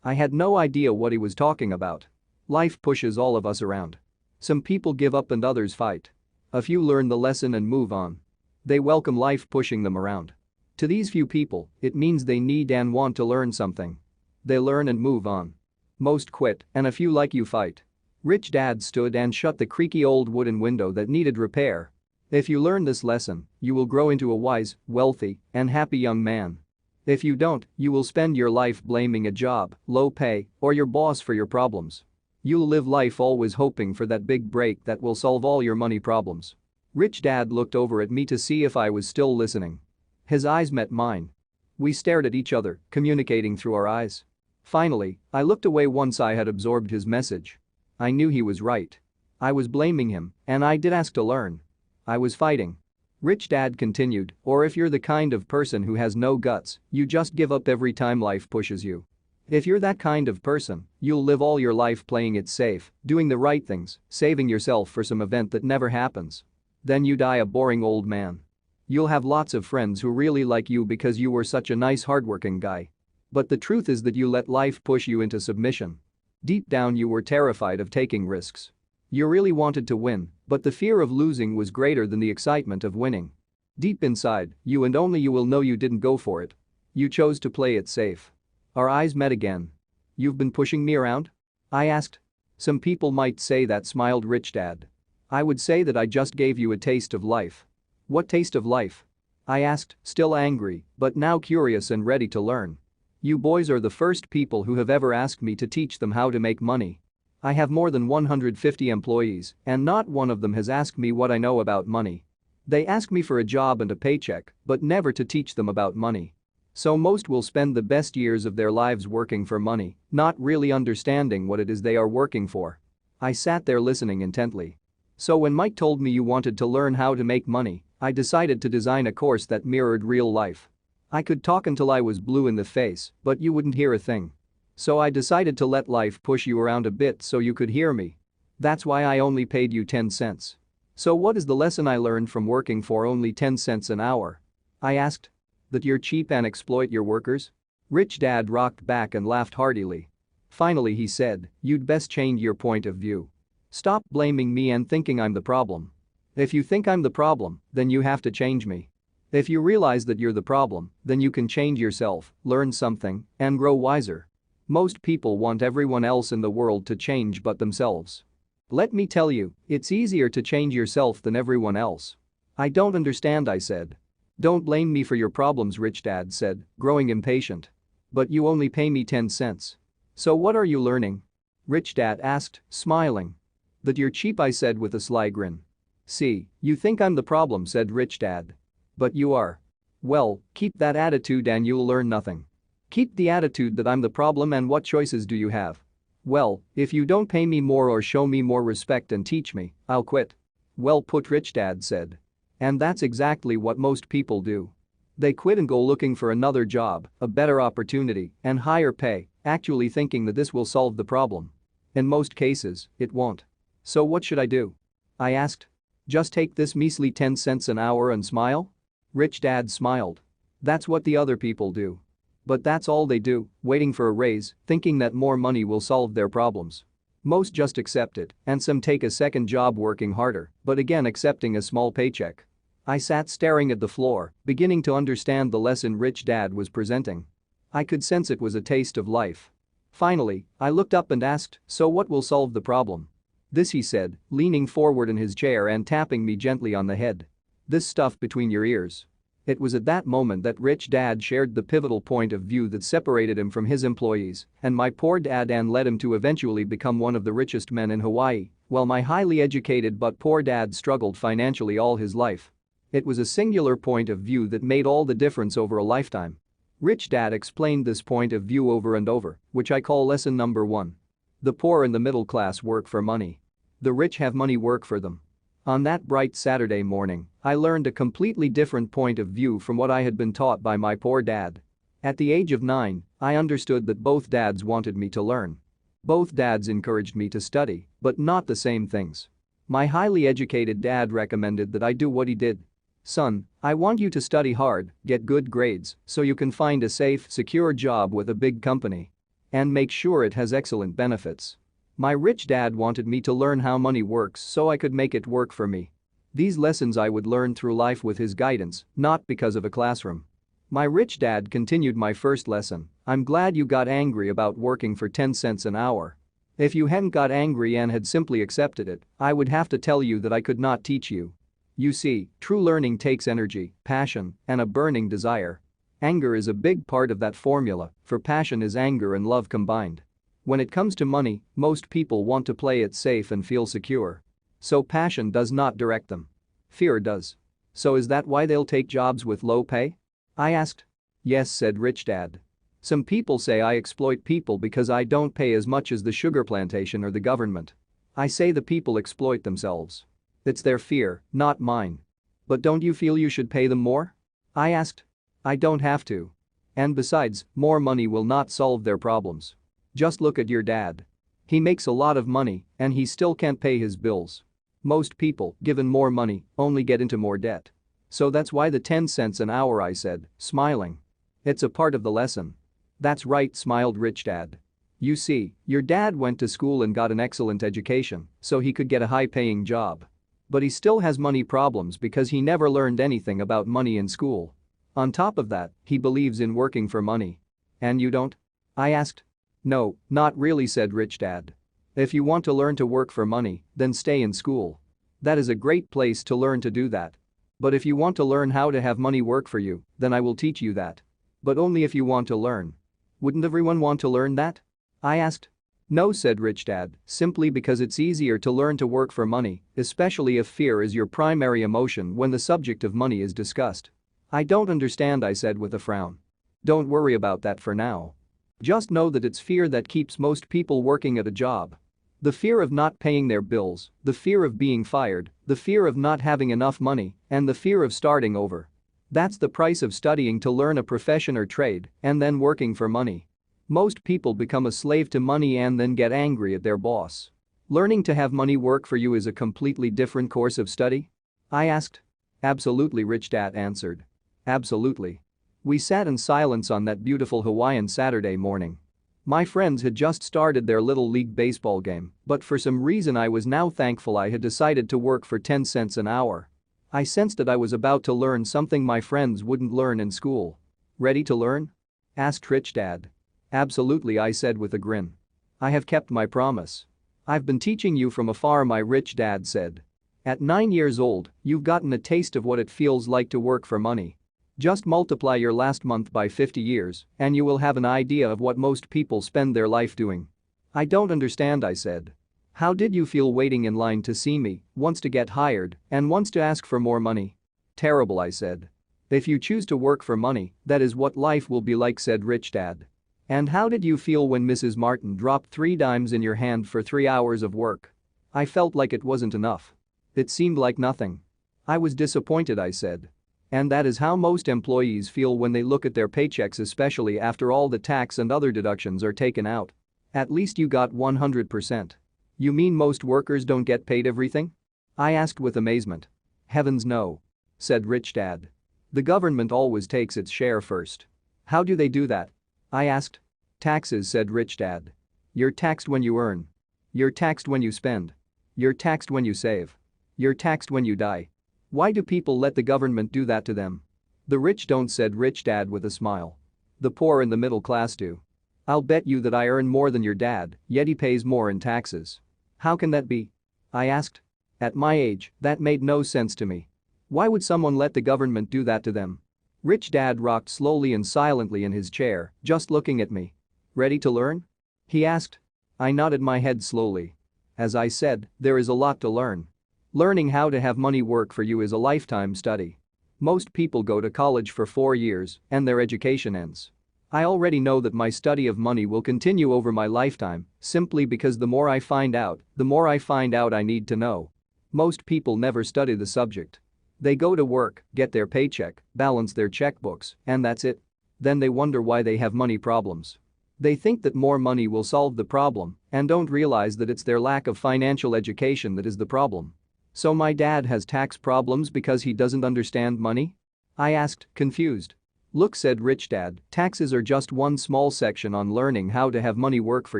I had no idea what he was talking about. Life pushes all of us around. Some people give up and others fight. A few learn the lesson and move on. They welcome life pushing them around. To these few people, it means they need and want to learn something. They learn and move on. Most quit, and a few like you fight. Rich Dad stood and shut the creaky old wooden window that needed repair. If you learn this lesson, you will grow into a wise, wealthy, and happy young man. If you don't, you will spend your life blaming a job, low pay, or your boss for your problems. You'll live life always hoping for that big break that will solve all your money problems. Rich Dad looked over at me to see if I was still listening. His eyes met mine. We stared at each other, communicating through our eyes. Finally, I looked away once I had absorbed his message. I knew he was right. I was blaming him, and I did ask to learn. I was fighting. Rich Dad continued, "Or if you're the kind of person who has no guts, you just give up every time life pushes you. If you're that kind of person, you'll live all your life playing it safe, doing the right things, saving yourself for some event that never happens. Then you die a boring old man. You'll have lots of friends who really like you because you were such a nice hardworking guy. But the truth is that you let life push you into submission. Deep down you were terrified of taking risks. You really wanted to win, but the fear of losing was greater than the excitement of winning. Deep inside, you and only you will know you didn't go for it. You chose to play it safe." Our eyes met again. "You've been pushing me around?" I asked. "Some people might say that," smiled Rich Dad. "I would say that I just gave you a taste of life." "What taste of life?" I asked, still angry, but now curious and ready to learn. "You boys are the first people who have ever asked me to teach them how to make money. I have more than 150 employees, and not one of them has asked me what I know about money. They ask me for a job and a paycheck, but never to teach them about money. So most will spend the best years of their lives working for money, not really understanding what it is they are working for." I sat there listening intently. "So when Mike told me you wanted to learn how to make money, I decided to design a course that mirrored real life. I could talk until I was blue in the face, but you wouldn't hear a thing. So I decided to let life push you around a bit so you could hear me. That's why I only paid you 10 cents. So what is the lesson I learned from working for only 10 cents an hour?" I asked. "That you're cheap and exploit your workers?" Rich Dad rocked back and laughed heartily. Finally he said, "You'd best change your point of view. Stop blaming me and thinking I'm the problem. If you think I'm the problem, then you have to change me. If you realize that you're the problem, then you can change yourself, learn something, and grow wiser. Most people want everyone else in the world to change but themselves. Let me tell you, it's easier to change yourself than everyone else." "I don't understand," I said. "Don't blame me for your problems," Rich Dad said, growing impatient. "But you only pay me 10 cents. So what are you learning?" Rich Dad asked, smiling. "That you're cheap," I said with a sly grin. "See, you think I'm the problem," said Rich Dad. "But you are. Well, keep that attitude and you'll learn nothing. Keep the attitude that I'm the problem, and what choices do you have? Well, if you don't pay me more or show me more respect and teach me, I'll quit." "Well put," Rich Dad said. And that's exactly what most people do. They quit and go looking for another job, a better opportunity, and higher pay, actually thinking that this will solve the problem. In most cases, it won't. "So what should I do?" I asked. "Just take this measly 10 cents an hour and smile?" Rich Dad smiled. "That's what the other people do. But that's all they do, waiting for a raise, thinking that more money will solve their problems. Most just accept it, and some take a second job working harder, but again accepting a small paycheck." I sat staring at the floor, beginning to understand the lesson Rich Dad was presenting. I could sense it was a taste of life. Finally, I looked up and asked, "So what will solve the problem?" "This," he said, leaning forward in his chair and tapping me gently on the head. "This stuff between your ears." It was at that moment that Rich Dad shared the pivotal point of view that separated him from his employees and my poor dad and led him to eventually become one of the richest men in Hawaii, while my highly educated but poor dad struggled financially all his life. It was a singular point of view that made all the difference over a lifetime. Rich Dad explained this point of view over and over, which I call lesson number 1. The poor and the middle class work for money. The rich have money work for them. On that bright Saturday morning, I learned a completely different point of view from what I had been taught by my poor dad. At the age of 9, I understood that both dads wanted me to learn. Both dads encouraged me to study, but not the same things. My highly educated dad recommended that I do what he did. "Son, I want you to study hard, get good grades, so you can find a safe, secure job with a big company. And make sure it has excellent benefits." My rich dad wanted me to learn how money works so I could make it work for me. These lessons I would learn through life with his guidance, not because of a classroom. My rich dad continued my first lesson: "I'm glad you got angry about working for 10 cents an hour. If you hadn't got angry and had simply accepted it, I would have to tell you that I could not teach you. You see, true learning takes energy, passion, and a burning desire. Anger is a big part of that formula, for passion is anger and love combined. When it comes to money, most people want to play it safe and feel secure. So passion does not direct them. Fear does. So is that why they'll take jobs with low pay?" I asked. "Yes," said Rich Dad. "Some people say I exploit people because I don't pay as much as the sugar plantation or the government. I say the people exploit themselves. It's their fear, not mine." "But don't you feel you should pay them more?" I asked. "I don't have to. And besides, more money will not solve their problems. Just look at your dad. He makes a lot of money and he still can't pay his bills. Most people, given more money, only get into more debt. So that's why the 10 cents an hour," I said, smiling. "It's a part of the lesson." "That's right," smiled Rich Dad. "You see, your dad went to school and got an excellent education so he could get a high-paying job. But he still has money problems because he never learned anything about money in school. On top of that, he believes in working for money. And you don't?" I asked. "No, not really," said Rich Dad. "If you want to learn to work for money, then stay in school. That is a great place to learn to do that. But if you want to learn how to have money work for you, then I will teach you that. But only if you want to learn." "Wouldn't everyone want to learn that?" I asked. "No," said Rich Dad, "simply because it's easier to learn to work for money, especially if fear is your primary emotion when the subject of money is discussed." "I don't understand," I said with a frown. "Don't worry about that for now. Just know that it's fear that keeps most people working at a job. The fear of not paying their bills, the fear of being fired, the fear of not having enough money, and the fear of starting over. That's the price of studying to learn a profession or trade and then working for money. Most people become a slave to money and then get angry at their boss. Learning to have money work for you is a completely different course of study?" I asked. "Absolutely," Rich Dad answered. "Absolutely." We sat in silence on that beautiful Hawaiian Saturday morning. My friends had just started their little league baseball game, but for some reason I was now thankful I had decided to work for 10 cents an hour. I sensed that I was about to learn something my friends wouldn't learn in school. "Ready to learn?" asked Rich Dad. "Absolutely," I said with a grin. "I have kept my promise. I've been teaching you from afar," my Rich Dad said. "At 9 years old, you've gotten a taste of what it feels like to work for money. Just multiply your last month by 50 years and you will have an idea of what most people spend their life doing." "I don't understand," I said. "How did you feel waiting in line to see me, once to get hired and once to ask for more money?" "Terrible," I said. "If you choose to work for money, that is what life will be like," said Rich Dad. "And how did you feel when Mrs. Martin dropped 3 dimes in your hand for 3 hours of work?" "I felt like it wasn't enough. It seemed like nothing. I was disappointed," I said. "And that is how most employees feel when they look at their paychecks, especially after all the tax and other deductions are taken out. At least you got 100%. "You mean most workers don't get paid everything?" I asked with amazement. "Heavens no," said Rich Dad. "The government always takes its share first." "How do they do that?" I asked. "Taxes," said Rich Dad. "You're taxed when you earn. You're taxed when you spend. You're taxed when you save. You're taxed when you die. Why do people let the government do that to them?" "The rich don't," said Rich Dad with a smile. "The poor and the middle class do." I'll bet you that I earn more than your dad, yet he pays more in taxes. How can that be? I asked. At my age, that made no sense to me. Why would someone let the government do that to them? Rich Dad rocked slowly and silently in his chair, just looking at me. Ready to learn? He asked. I nodded my head slowly. As I said, there is a lot to learn. Learning how to have money work for you is a lifetime study. Most people go to college for 4 years and their education ends. I already know that my study of money will continue over my lifetime simply because the more I find out, the more I find out I need to know. Most people never study the subject. They go to work, get their paycheck, balance their checkbooks, and that's it. Then they wonder why they have money problems. They think that more money will solve the problem and don't realize that it's their lack of financial education that is the problem. So my dad has tax problems because he doesn't understand money? I asked, confused. Look, said Rich Dad, taxes are just one small section on learning how to have money work for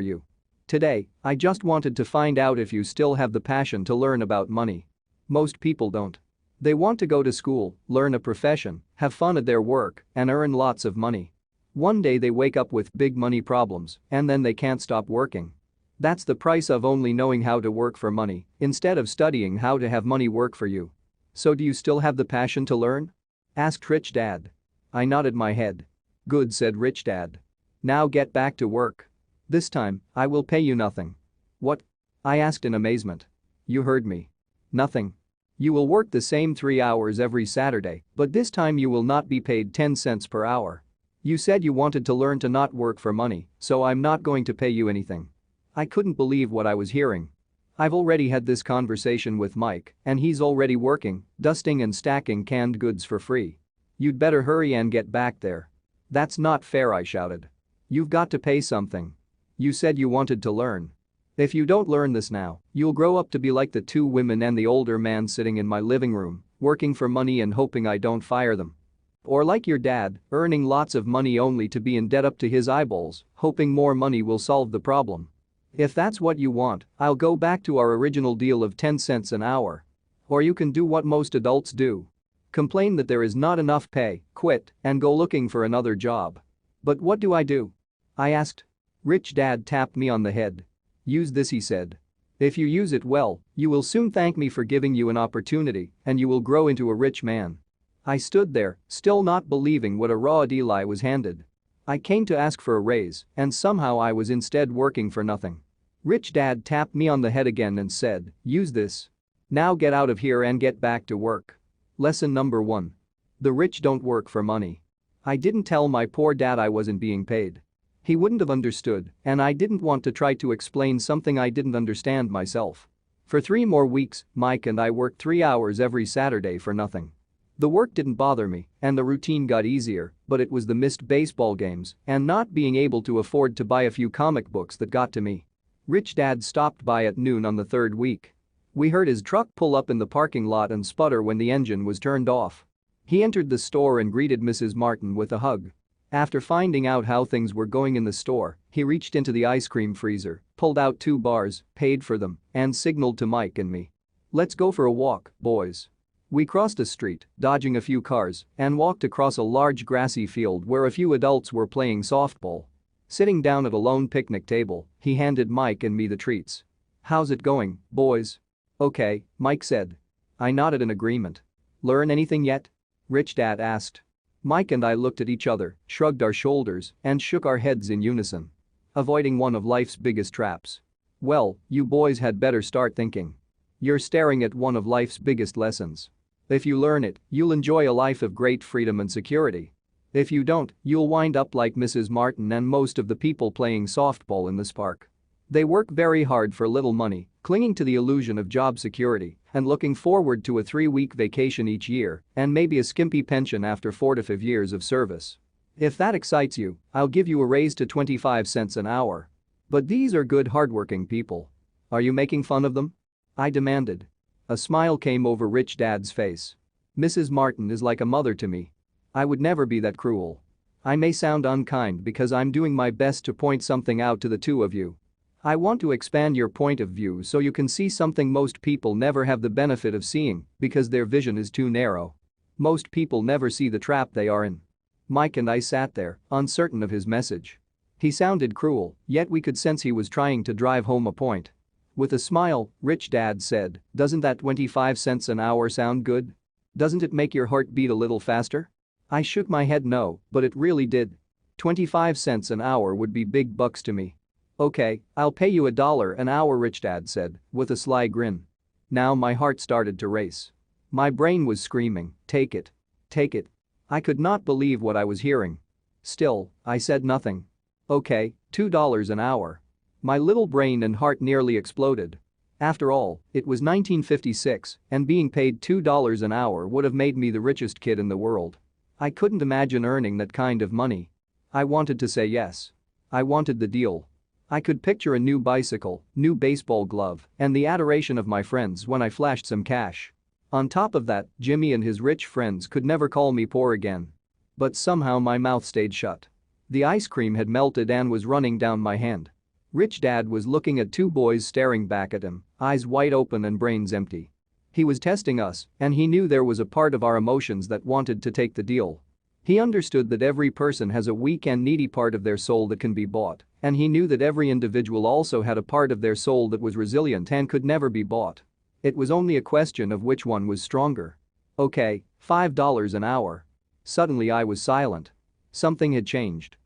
you. Today, I just wanted to find out if you still have the passion to learn about money. Most people don't. They want to go to school, learn a profession, have fun at their work, and earn lots of money. One day they wake up with big money problems, and then they can't stop working. That's the price of only knowing how to work for money instead of studying how to have money work for you. So do you still have the passion to learn? Asked Rich Dad. I nodded my head. Good, said Rich Dad. Now get back to work. This time, I will pay you nothing. What? I asked in amazement. You heard me. Nothing. You will work the same 3 hours every Saturday, but this time you will not be paid 10 cents per hour. You said you wanted to learn to not work for money, so I'm not going to pay you anything. I couldn't believe what I was hearing. I've already had this conversation with Mike, and he's already working, dusting and stacking canned goods for free. You'd better hurry and get back there. That's not fair, I shouted. You've got to pay something. You said you wanted to learn. If you don't learn this now, you'll grow up to be like the 2 women and the older man sitting in my living room, working for money and hoping I don't fire them. Or like your dad, earning lots of money only to be in debt up to his eyeballs, hoping more money will solve the problem. If that's what you want, I'll go back to our original deal of 10 cents an hour. Or you can do what most adults do. Complain that there is not enough pay, quit, and go looking for another job. But what do? I asked. Rich Dad tapped me on the head. Use this, he said. If you use it well, you will soon thank me for giving you an opportunity, and you will grow into a rich man. I stood there, still not believing what a raw deal I was handed. I came to ask for a raise, and somehow I was instead working for nothing. Rich Dad tapped me on the head again and said, use this. Now get out of here and get back to work. Lesson number 1. The rich don't work for money. I didn't tell my poor dad I wasn't being paid. He wouldn't have understood, and I didn't want to try to explain something I didn't understand myself. For 3 more weeks, Mike and I worked 3 hours every Saturday for nothing. The work didn't bother me, and the routine got easier, but it was the missed baseball games and not being able to afford to buy a few comic books that got to me. Rich Dad stopped by at noon on the 3rd week. We heard his truck pull up in the parking lot and sputter when the engine was turned off. He entered the store and greeted Mrs. Martin with a hug. After finding out how things were going in the store, he reached into the ice cream freezer, pulled out 2 bars, paid for them, and signaled to Mike and me. Let's go for a walk, boys. We crossed a street, dodging a few cars, and walked across a large grassy field where a few adults were playing softball. Sitting down at a lone picnic table, he handed Mike and me the treats. How's it going, boys? Okay, Mike said. I nodded in agreement. Learn anything yet? Rich Dad asked. Mike and I looked at each other, shrugged our shoulders, and shook our heads in unison. Avoiding one of life's biggest traps. Well, you boys had better start thinking. You're staring at one of life's biggest lessons. If you learn it, you'll enjoy a life of great freedom and security. If you don't, you'll wind up like Mrs. Martin and most of the people playing softball in this park. They work very hard for little money, clinging to the illusion of job security and looking forward to a 3-week vacation each year and maybe a skimpy pension after 4 to 5 years of service. If that excites you, I'll give you a raise to 25 cents an hour. But these are good hardworking people. Are you making fun of them? I demanded. A smile came over Rich Dad's face. Mrs. Martin is like a mother to me. I would never be that cruel. I may sound unkind because I'm doing my best to point something out to the 2 of you. I want to expand your point of view so you can see something most people never have the benefit of seeing because their vision is too narrow. Most people never see the trap they are in. Mike and I sat there, uncertain of his message. He sounded cruel, yet we could sense he was trying to drive home a point. With a smile, Rich Dad said, "Doesn't that 25 cents an hour sound good? Doesn't it make your heart beat a little faster?" I shook my head no, but it really did. 25 cents an hour would be big bucks to me. "Okay, I'll pay you $1 an hour," Rich Dad said, with a sly grin. Now my heart started to race. My brain was screaming, "Take it. Take it." I could not believe what I was hearing. Still, I said nothing. "Okay, $2 an hour." My little brain and heart nearly exploded. After all, it was 1956, and being paid $2 an hour would have made me the richest kid in the world. I couldn't imagine earning that kind of money. I wanted to say yes. I wanted the deal. I could picture a new bicycle, new baseball glove, and the adoration of my friends when I flashed some cash. On top of that, Jimmy and his rich friends could never call me poor again. But somehow my mouth stayed shut. The ice cream had melted and was running down my hand. Rich Dad was looking at two boys staring back at him, eyes wide open and brains empty. He was testing us, and he knew there was a part of our emotions that wanted to take the deal. He understood that every person has a weak and needy part of their soul that can be bought, and he knew that every individual also had a part of their soul that was resilient and could never be bought. It was only a question of which one was stronger. "Okay, $5 an hour." Suddenly I was silent. Something had changed.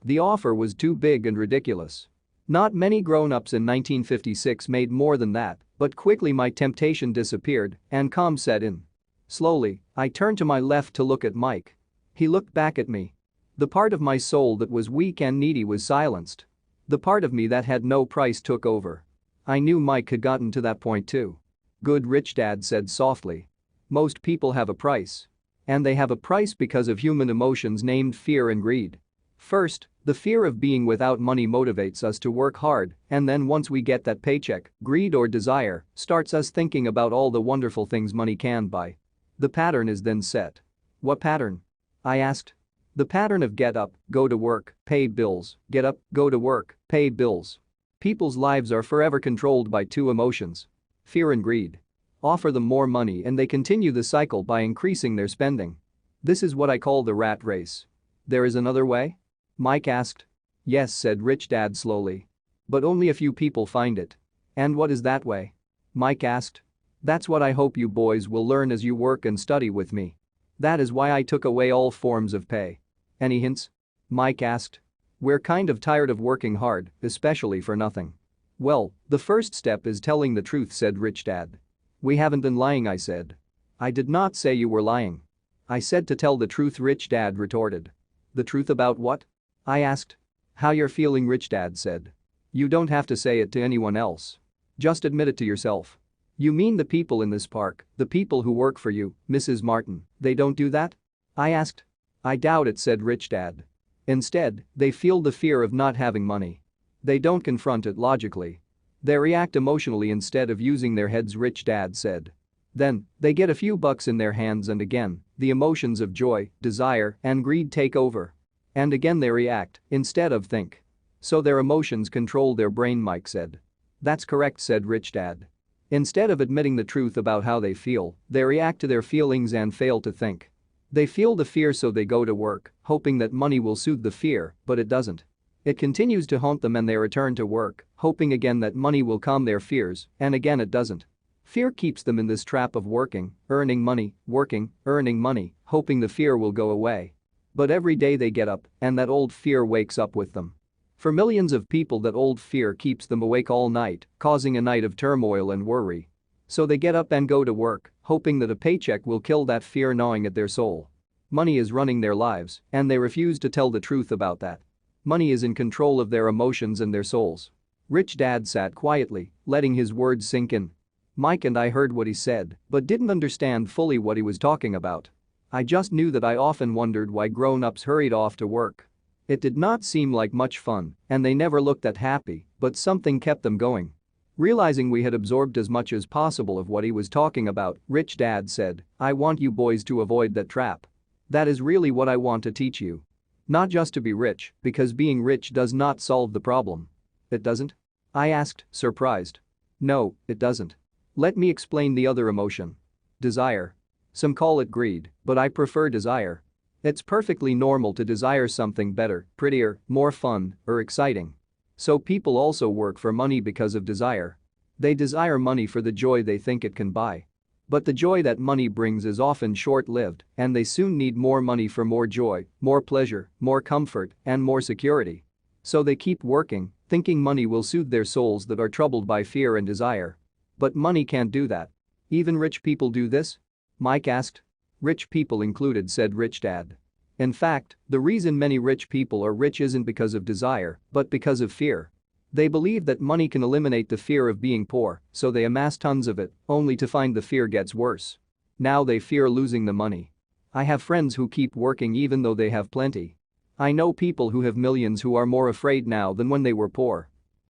The offer was too big and ridiculous. Not many grown-ups in 1956 made more than that, but quickly my temptation disappeared and calm set in. Slowly, I turned to my left to look at Mike. He looked back at me. The part of my soul that was weak and needy was silenced. The part of me that had no price took over. I knew Mike had gotten to that point too. "Good," Rich Dad said softly. "Most people have a price. And they have a price because of human emotions named fear and greed. First, the fear of being without money motivates us to work hard, and then once we get that paycheck, greed or desire starts us thinking about all the wonderful things money can buy. The pattern is then set." "What pattern?" I asked. "The pattern of get up, go to work, pay bills, get up, go to work, pay bills." People's lives are forever controlled by two emotions. Fear and greed. Offer them more money and they continue the cycle by increasing their spending. This is what I call the rat race. "There is another way?" Mike asked. "Yes," said Rich Dad slowly. "But only a few people find it." "And what is that way?" Mike asked. "That's what I hope you boys will learn as you work and study with me. That is why I took away all forms of pay." "Any hints?" Mike asked. "We're kind of tired of working hard, especially for nothing." "Well, the first step is telling the truth," said Rich Dad. "We haven't been lying," I said. "I did not say you were lying. I said to tell the truth," Rich Dad retorted. "The truth about what?" I asked. "How you're feeling," Rich Dad said. "You don't have to say it to anyone else. Just admit it to yourself." "You mean the people in this park, the people who work for you, Mrs. Martin, they don't do that?" I asked. "I doubt it," said Rich Dad. "Instead, they feel the fear of not having money. They don't confront it logically. They react emotionally instead of using their heads," Rich Dad said. "Then, they get a few bucks in their hands and again, the emotions of joy, desire, and greed take over. And again they react instead of think. So their emotions control their brain," Mike said. "That's correct," said Rich Dad. "Instead of admitting the truth about how they feel, they react to their feelings and fail to think. They feel the fear so they go to work, hoping that money will soothe the fear, but it doesn't. It continues to haunt them and they return to work, hoping again that money will calm their fears, and again it doesn't. Fear keeps them in this trap of working, earning money, working, earning money, hoping the fear will go away. But every day they get up, and that old fear wakes up with them. For millions of people that old fear keeps them awake all night, causing a night of turmoil and worry. So they get up and go to work, hoping that a paycheck will kill that fear gnawing at their soul. Money is running their lives, and they refuse to tell the truth about that. Money is in control of their emotions and their souls." Rich Dad sat quietly, letting his words sink in. Mike and I heard what he said, but didn't understand fully what he was talking about. I just knew that I often wondered why grown-ups hurried off to work. It did not seem like much fun, and they never looked that happy, but something kept them going. Realizing we had absorbed as much as possible of what he was talking about, Rich Dad said, "I want you boys to avoid that trap. That is really what I want to teach you. Not just to be rich, because being rich does not solve the problem." "It doesn't?" I asked, surprised. "No, it doesn't. Let me explain the other emotion. Desire. Some call it greed, but I prefer desire. It's perfectly normal to desire something better, prettier, more fun, or exciting. So people also work for money because of desire. They desire money for the joy they think it can buy. But the joy that money brings is often short-lived, and they soon need more money for more joy, more pleasure, more comfort, and more security. So they keep working, thinking money will soothe their souls that are troubled by fear and desire. But money can't do that. Even rich people do this? Mike asked. Rich people included, said Rich Dad. In fact, the reason many rich people are rich isn't because of desire, but because of fear. They believe that money can eliminate the fear of being poor, so they amass tons of it, only to find the fear gets worse. Now they fear losing the money. I have friends who keep working even though they have plenty. I know people who have millions who are more afraid now than when they were poor.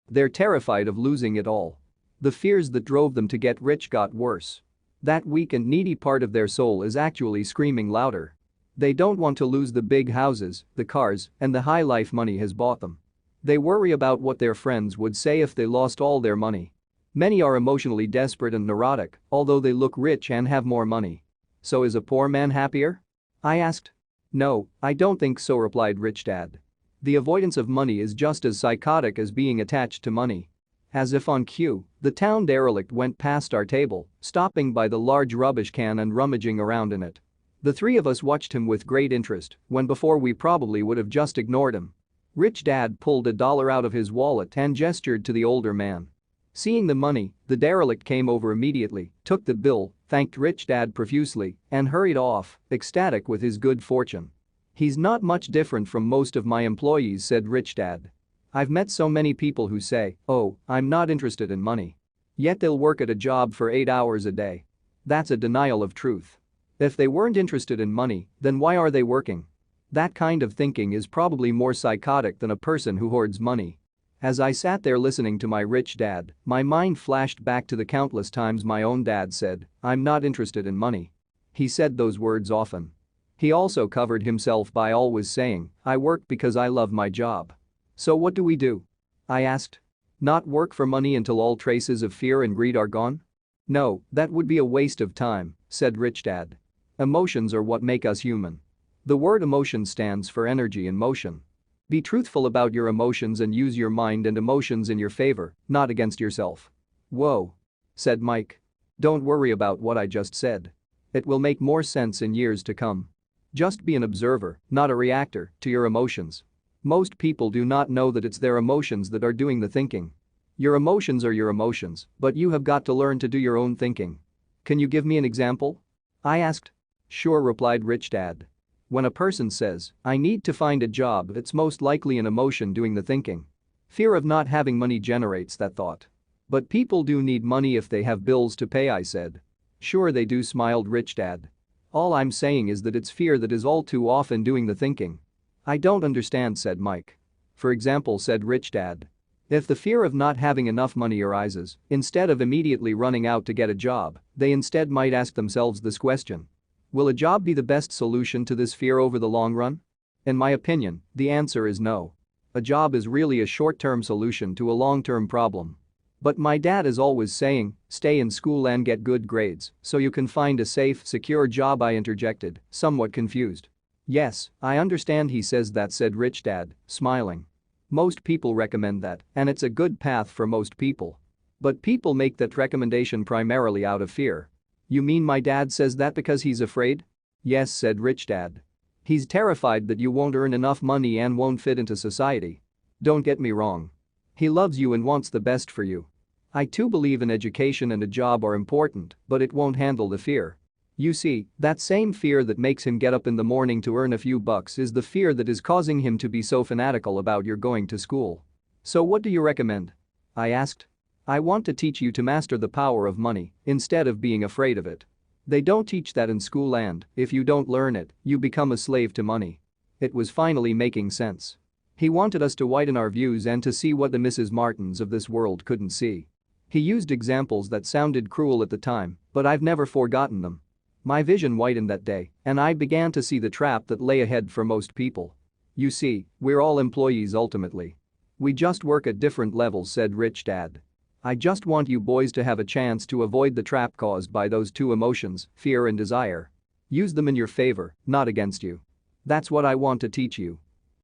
They're terrified of losing it all. The fears that drove them to get rich got worse. That weak and needy part of their soul is actually screaming louder. They don't want to lose the big houses, the cars, and the high life money has bought them. They worry about what their friends would say if they lost all their money. Many are emotionally desperate and neurotic, although they look rich and have more money. So is a poor man happier? I asked. No, I don't think so, replied Rich Dad. The avoidance of money is just as psychotic as being attached to money. As if on cue, the town derelict went past our table, stopping by the large rubbish can and rummaging around in it. The three of us watched him with great interest, when before we probably would have just ignored him. Rich Dad pulled $1 out of his wallet and gestured to the older man. Seeing the money, the derelict came over immediately, took the bill, thanked Rich Dad profusely, and hurried off, ecstatic with his good fortune. He's not much different from most of my employees, said Rich Dad. I've met so many people who say, oh, I'm not interested in money. Yet they'll work at a job for 8 hours a day. That's a denial of truth. If they weren't interested in money, then why are they working? That kind of thinking is probably more psychotic than a person who hoards money. As I sat there listening to my Rich Dad, my mind flashed back to the countless times my own dad said, I'm not interested in money. He said those words often. He also covered himself by always saying, I work because I love my job. So what do we do? I asked. Not work for money until all traces of fear and greed are gone? No, that would be a waste of time, said Rich Dad. Emotions are what make us human. The word emotion stands for energy in motion. Be truthful about your emotions and use your mind and emotions in your favor, not against yourself. Whoa. Said Mike. Don't worry about what I just said. It will make more sense in years to come. Just be an observer, not a reactor, to your emotions. Most people do not know that it's their emotions that are doing the thinking. Your emotions are your emotions, but you have got to learn to do your own thinking. Can you give me an example? I asked. Sure, replied Rich Dad. When a person says, I need to find a job, it's most likely an emotion doing the thinking. Fear of not having money generates that thought. But people do need money if they have bills to pay, I said. Sure they do, smiled Rich Dad. All I'm saying is that it's fear that is all too often doing the thinking. I don't understand, said Mike. For example, said Rich Dad. If the fear of not having enough money arises, instead of immediately running out to get a job, they instead might ask themselves this question. Will a job be the best solution to this fear over the long run? In my opinion, the answer is no. A job is really a short-term solution to a long-term problem. But my dad is always saying, stay in school and get good grades so you can find a safe, secure job, I interjected, somewhat confused. Yes, I understand he says that, said Rich Dad, smiling. Most people recommend that, and it's a good path for most people. But people make that recommendation primarily out of fear. You mean my dad says that because he's afraid? Yes, said Rich Dad. He's terrified that you won't earn enough money and won't fit into society. Don't get me wrong. He loves you and wants the best for you. I too believe an education and a job are important, but it won't handle the fear. You see, that same fear that makes him get up in the morning to earn a few bucks is the fear that is causing him to be so fanatical about your going to school. So what do you recommend? I asked. I want to teach you to master the power of money instead of being afraid of it. They don't teach that in school, and if you don't learn it, you become a slave to money. It was finally making sense. He wanted us to widen our views and to see what the Mrs. Martins of this world couldn't see. He used examples that sounded cruel at the time, but I've never forgotten them. My vision widened that day, and I began to see the trap that lay ahead for most people. You see, we're all employees ultimately. We just work at different levels, said Rich Dad. I just want you boys to have a chance to avoid the trap caused by those two emotions, fear and desire. Use them in your favor, not against you. That's what I want to teach you.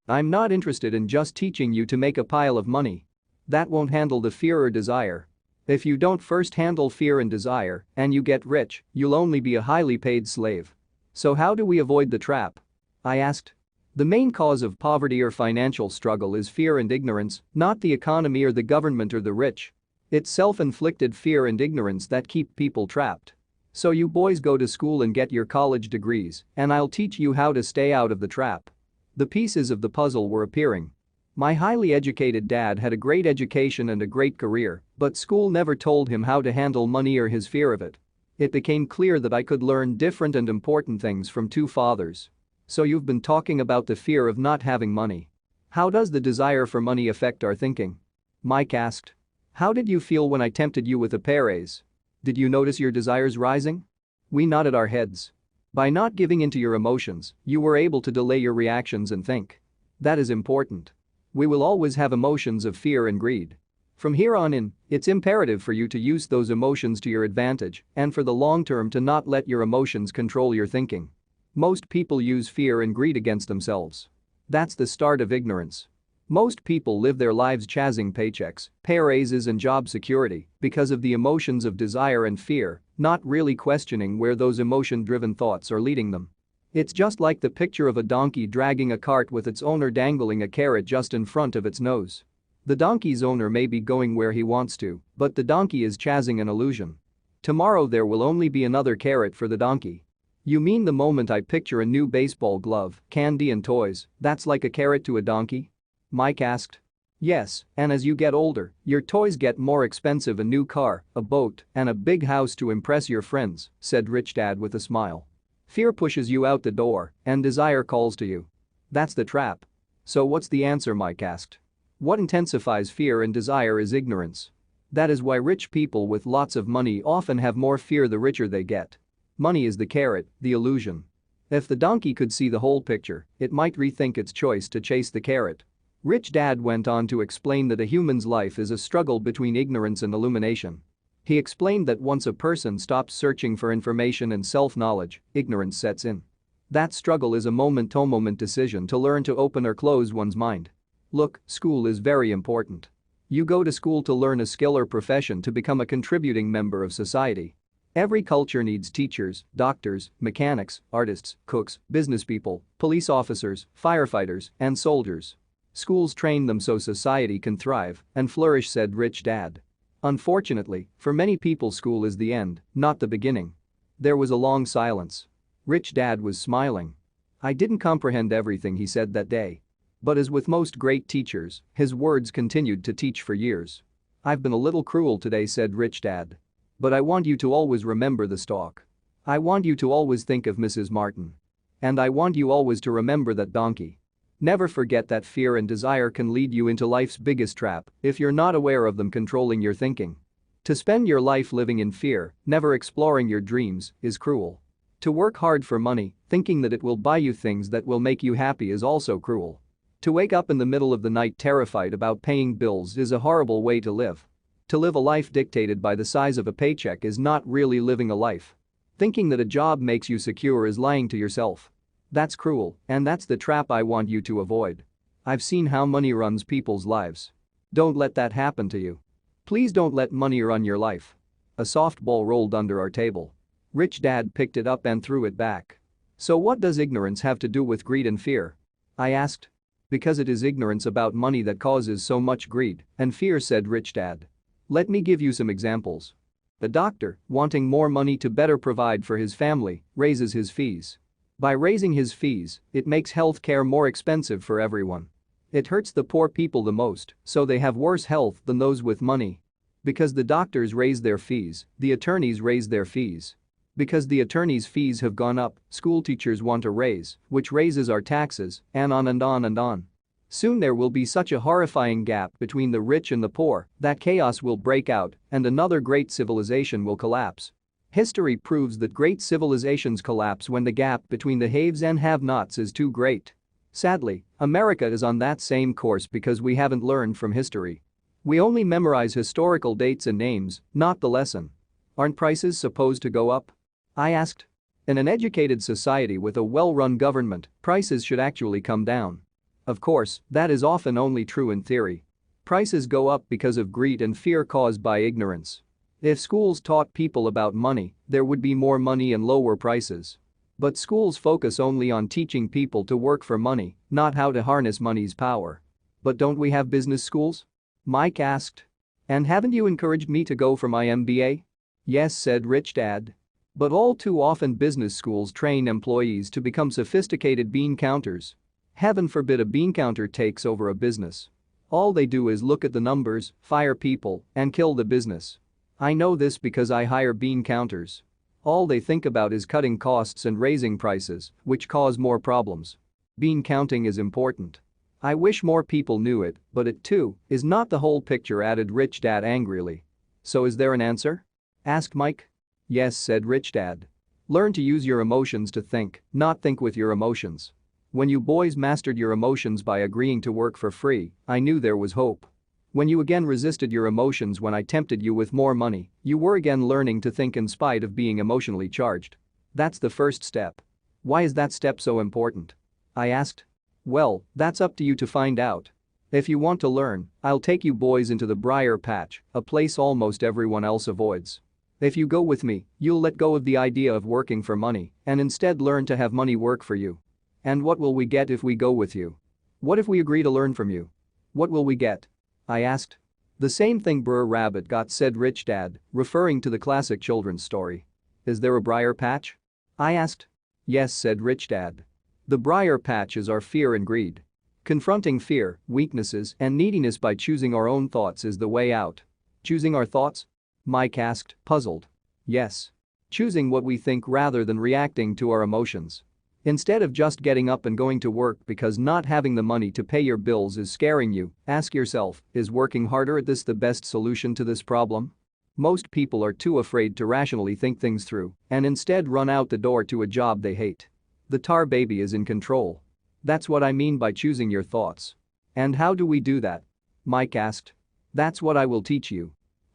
I'm not interested in just teaching you to make a pile of money. That won't handle the fear or desire. If you don't first handle fear and desire, and you get rich, you'll only be a highly paid slave. So how do we avoid the trap? I asked. The main cause of poverty or financial struggle is fear and ignorance, not the economy or the government or the rich. It's self-inflicted fear and ignorance that keep people trapped. So you boys go to school and get your college degrees, and I'll teach you how to stay out of the trap. The pieces of the puzzle were appearing. My highly educated dad had a great education and a great career, but school never told him how to handle money or his fear of it. It became clear that I could learn different and important things from two fathers. So you've been talking about the fear of not having money. How does the desire for money affect our thinking? Mike asked. How did you feel when I tempted you with a pay raise? Did you notice your desires rising? We nodded our heads. By not giving into your emotions, you were able to delay your reactions and think. That is important. We will always have emotions of fear and greed. From here on in, it's imperative for you to use those emotions to your advantage and for the long term to not let your emotions control your thinking. Most people use fear and greed against themselves. That's the start of ignorance. Most people live their lives chasing paychecks, pay raises and job security because of the emotions of desire and fear, not really questioning where those emotion-driven thoughts are leading them. It's just like the picture of a donkey dragging a cart with its owner dangling a carrot just in front of its nose. The donkey's owner may be going where he wants to, but the donkey is chasing an illusion. Tomorrow there will only be another carrot for the donkey. You mean the moment I picture a new baseball glove, candy and toys, that's like a carrot to a donkey? Mike asked. Yes, and as you get older, your toys get more expensive: a new car, a boat, and a big house to impress your friends, said Rich Dad with a smile. Fear pushes you out the door, and desire calls to you. That's the trap. So what's the answer? Mike asked. What intensifies fear and desire is ignorance. That is why rich people with lots of money often have more fear the richer they get. Money is the carrot, the illusion. If the donkey could see the whole picture, it might rethink its choice to chase the carrot. Rich Dad went on to explain that a human's life is a struggle between ignorance and illumination. He explained that once a person stops searching for information and self-knowledge, ignorance sets in. That struggle is a moment-to-moment decision to learn to open or close one's mind. Look, school is very important. You go to school to learn a skill or profession to become a contributing member of society. Every culture needs teachers, doctors, mechanics, artists, cooks, businesspeople, police officers, firefighters, and soldiers. Schools train them so society can thrive and flourish, said Rich Dad. Unfortunately, for many people school is the end, not the beginning. There was a long silence. Rich Dad was smiling. I didn't comprehend everything he said that day. But as with most great teachers, his words continued to teach for years. I've been a little cruel today, said Rich Dad. But I want you to always remember the stock. I want you to always think of Mrs. Martin. And I want you always to remember that donkey. Never forget that fear and desire can lead you into life's biggest trap if you're not aware of them controlling your thinking. To spend your life living in fear, never exploring your dreams, is cruel. To work hard for money, thinking that it will buy you things that will make you happy, is also cruel. To wake up in the middle of the night terrified about paying bills is a horrible way to live. To live a life dictated by the size of a paycheck is not really living a life. Thinking that a job makes you secure is lying to yourself. That's cruel, and that's the trap I want you to avoid. I've seen how money runs people's lives. Don't let that happen to you. Please don't let money run your life. A softball rolled under our table. Rich Dad picked it up and threw it back. So what does ignorance have to do with greed and fear? I asked. Because it is ignorance about money that causes so much greed and fear, said Rich Dad. Let me give you some examples. The doctor, wanting more money to better provide for his family, raises his fees. By raising his fees, it makes health care more expensive for everyone. It hurts the poor people the most, so they have worse health than those with money. Because the doctors raise their fees, the attorneys raise their fees. Because the attorneys' fees have gone up, school teachers want a raise, which raises our taxes, and on and on and on. Soon there will be such a horrifying gap between the rich and the poor that chaos will break out and another great civilization will collapse. History proves that great civilizations collapse when the gap between the haves and have-nots is too great. Sadly, America is on that same course because we haven't learned from history. We only memorize historical dates and names, not the lesson. Aren't prices supposed to go up? I asked. In an educated society with a well-run government, prices should actually come down. Of course, that is often only true in theory. Prices go up because of greed and fear caused by ignorance. If schools taught people about money, there would be more money and lower prices. But schools focus only on teaching people to work for money, not how to harness money's power. But don't we have business schools? Mike asked. And haven't you encouraged me to go for my MBA? Yes, said Rich Dad. But all too often business schools train employees to become sophisticated bean counters. Heaven forbid a bean counter takes over a business. All they do is look at the numbers, fire people, and kill the business. I know this because I hire bean counters. All they think about is cutting costs and raising prices, which cause more problems. Bean counting is important. I wish more people knew it, but it too is not the whole picture, added Rich Dad angrily. So is there an answer? Asked Mike. Yes, said Rich Dad. Learn to use your emotions to think, not think with your emotions. When you boys mastered your emotions by agreeing to work for free, I knew there was hope. When you again resisted your emotions when I tempted you with more money, you were again learning to think in spite of being emotionally charged. That's the first step. Why is that step so important? I asked. Well, that's up to you to find out. If you want to learn, I'll take you boys into the briar patch, a place almost everyone else avoids. If you go with me, you'll let go of the idea of working for money and instead learn to have money work for you. And what will we get if we go with you? What if we agree to learn from you? What will we get? I asked. The same thing Br'er Rabbit got, said Rich Dad, referring to the classic children's story. Is there a briar patch? I asked. Yes, said Rich Dad. The briar patch is our fear and greed. Confronting fear, weaknesses, and neediness by choosing our own thoughts is the way out. Choosing our thoughts? Mike asked, puzzled. Yes. Choosing what we think rather than reacting to our emotions. Instead of just getting up and going to work because not having the money to pay your bills is scaring you, ask yourself, is working harder at this the best solution to this problem? Most people are too afraid to rationally think things through and instead run out the door to a job they hate. The tar baby is in control. That's what I mean by choosing your thoughts. And how do we do that? Mike asked. That's what I will teach you.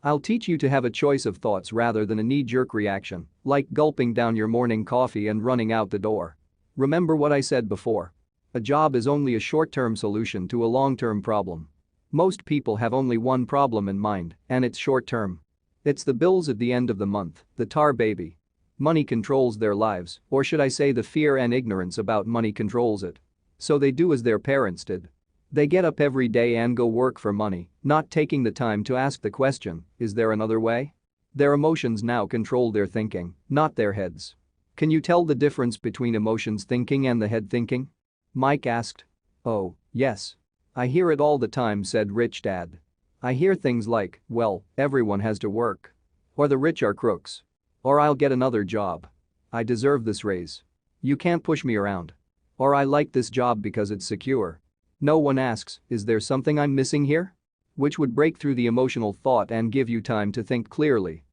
I'll teach you to have a choice of thoughts rather than a knee-jerk reaction, like gulping down your morning coffee and running out the door. Remember what I said before. A job is only a short-term solution to a long-term problem. Most people have only one problem in mind, and it's short-term. It's the bills at the end of the month, the tar baby. Money controls their lives, or should I say the fear and ignorance about money controls it. So they do as their parents did. They get up every day and go work for money, not taking the time to ask the question, is there another way? Their emotions now control their thinking, not their heads. Can you tell the difference between emotions thinking and the head thinking? Mike asked. Oh, yes. I hear it all the time, said Rich Dad. I hear things like, well, everyone has to work. Or the rich are crooks. Or I'll get another job. I deserve this raise. You can't push me around. Or I like this job because it's secure. No one asks, is there something I'm missing here? Which would break through the emotional thought and give you time to think clearly.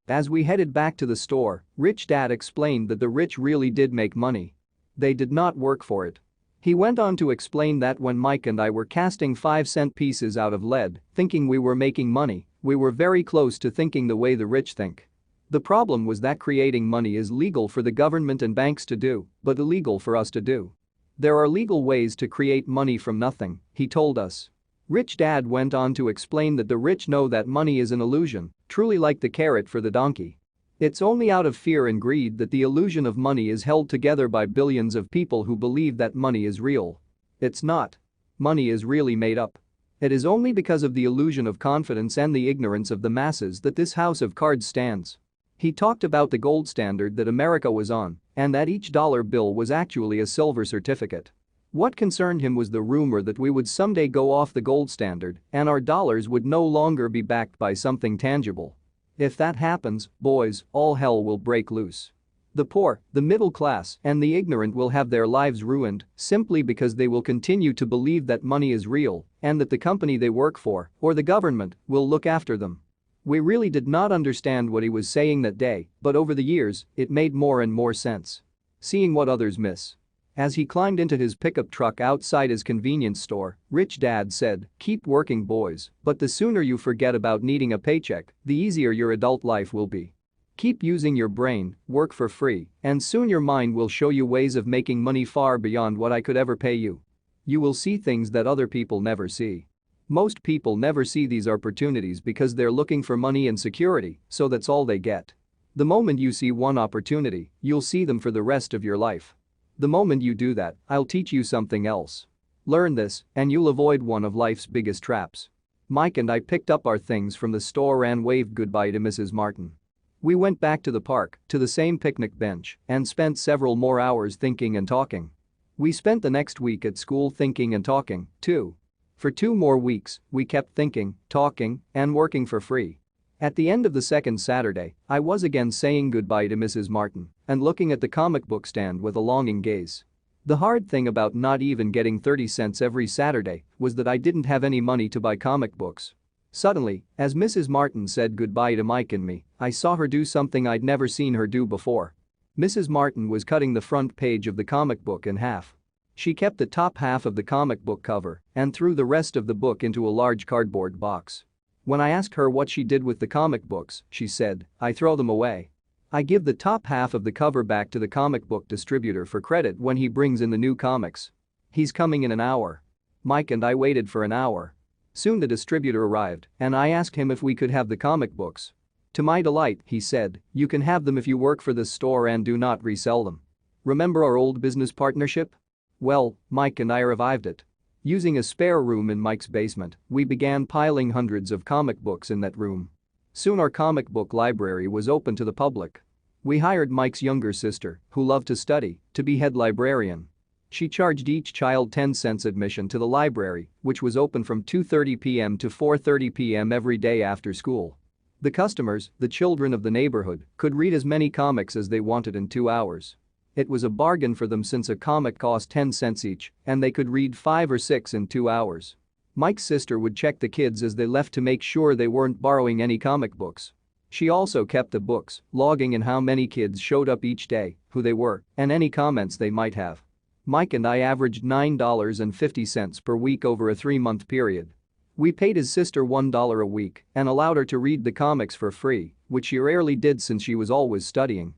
As we headed back to the store, Rich Dad explained that the rich really did make money. They did not work for it. He went on to explain that when Mike and I were casting 5-cent pieces out of lead, thinking we were making money, we were very close to thinking the way the rich think. The problem was that creating money is legal for the government and banks to do, but illegal for us to do. There are legal ways to create money from nothing, he told us. Rich Dad went on to explain that the rich know that money is an illusion, truly like the carrot for the donkey. It's only out of fear and greed that the illusion of money is held together by billions of people who believe that money is real. It's not. Money is really made up. It is only because of the illusion of confidence and the ignorance of the masses that this house of cards stands. He talked about the gold standard that America was on and that each dollar bill was actually a silver certificate. What concerned him was the rumor that we would someday go off the gold standard and our dollars would no longer be backed by something tangible. If that happens, boys, all hell will break loose. The poor, the middle class, and the ignorant will have their lives ruined simply because they will continue to believe that money is real and that the company they work for, or the government, will look after them. We really did not understand what he was saying that day, but over the years, it made more and more sense. Seeing what others miss. As he climbed into his pickup truck outside his convenience store, Rich Dad said, keep working boys, but the sooner you forget about needing a paycheck, the easier your adult life will be. Keep using your brain, work for free, and soon your mind will show you ways of making money far beyond what I could ever pay you. You will see things that other people never see. Most people never see these opportunities because they're looking for money and security, so that's all they get. The moment you see one opportunity, you'll see them for the rest of your life. The moment you do that, I'll teach you something else. Learn this, and you'll avoid one of life's biggest traps. Mike and I picked up our things from the store and waved goodbye to Mrs. Martin. We went back to the park, to the same picnic bench, and spent several more hours thinking and talking. We spent the next week at school thinking and talking, too. For 2 more weeks, we kept thinking, talking, and working for free. At the end of the second Saturday, I was again saying goodbye to Mrs. Martin and looking at the comic book stand with a longing gaze. The hard thing about not even getting 30 cents every Saturday was that I didn't have any money to buy comic books. Suddenly, as Mrs. Martin said goodbye to Mike and me, I saw her do something I'd never seen her do before. Mrs. Martin was cutting the front page of the comic book in half. She kept the top half of the comic book cover and threw the rest of the book into a large cardboard box. When I asked her what she did with the comic books, she said, "I throw them away. I give the top half of the cover back to the comic book distributor for credit when he brings in the new comics. He's coming in an hour." Mike and I waited for an hour. Soon the distributor arrived, and I asked him if we could have the comic books. To my delight, he said, "You can have them if you work for this store and do not resell them." Remember our old business partnership? Well, Mike and I revived it. Using a spare room in Mike's basement, we began piling hundreds of comic books in that room. Soon our comic book library was open to the public. We hired Mike's younger sister, who loved to study, to be head librarian. She charged each child 10 cents admission to the library, which was open from 2:30 p.m. to 4:30 p.m. every day after school. The customers, the children of the neighborhood, could read as many comics as they wanted in 2 hours. It was a bargain for them since a comic cost 10 cents each, and they could read 5 or 6 in 2 hours. Mike's sister would check the kids as they left to make sure they weren't borrowing any comic books. She also kept the books, logging in how many kids showed up each day, who they were, and any comments they might have. Mike and I averaged $9.50 per week over a 3-month period. We paid his sister $1 a week and allowed her to read the comics for free, which she rarely did since she was always studying.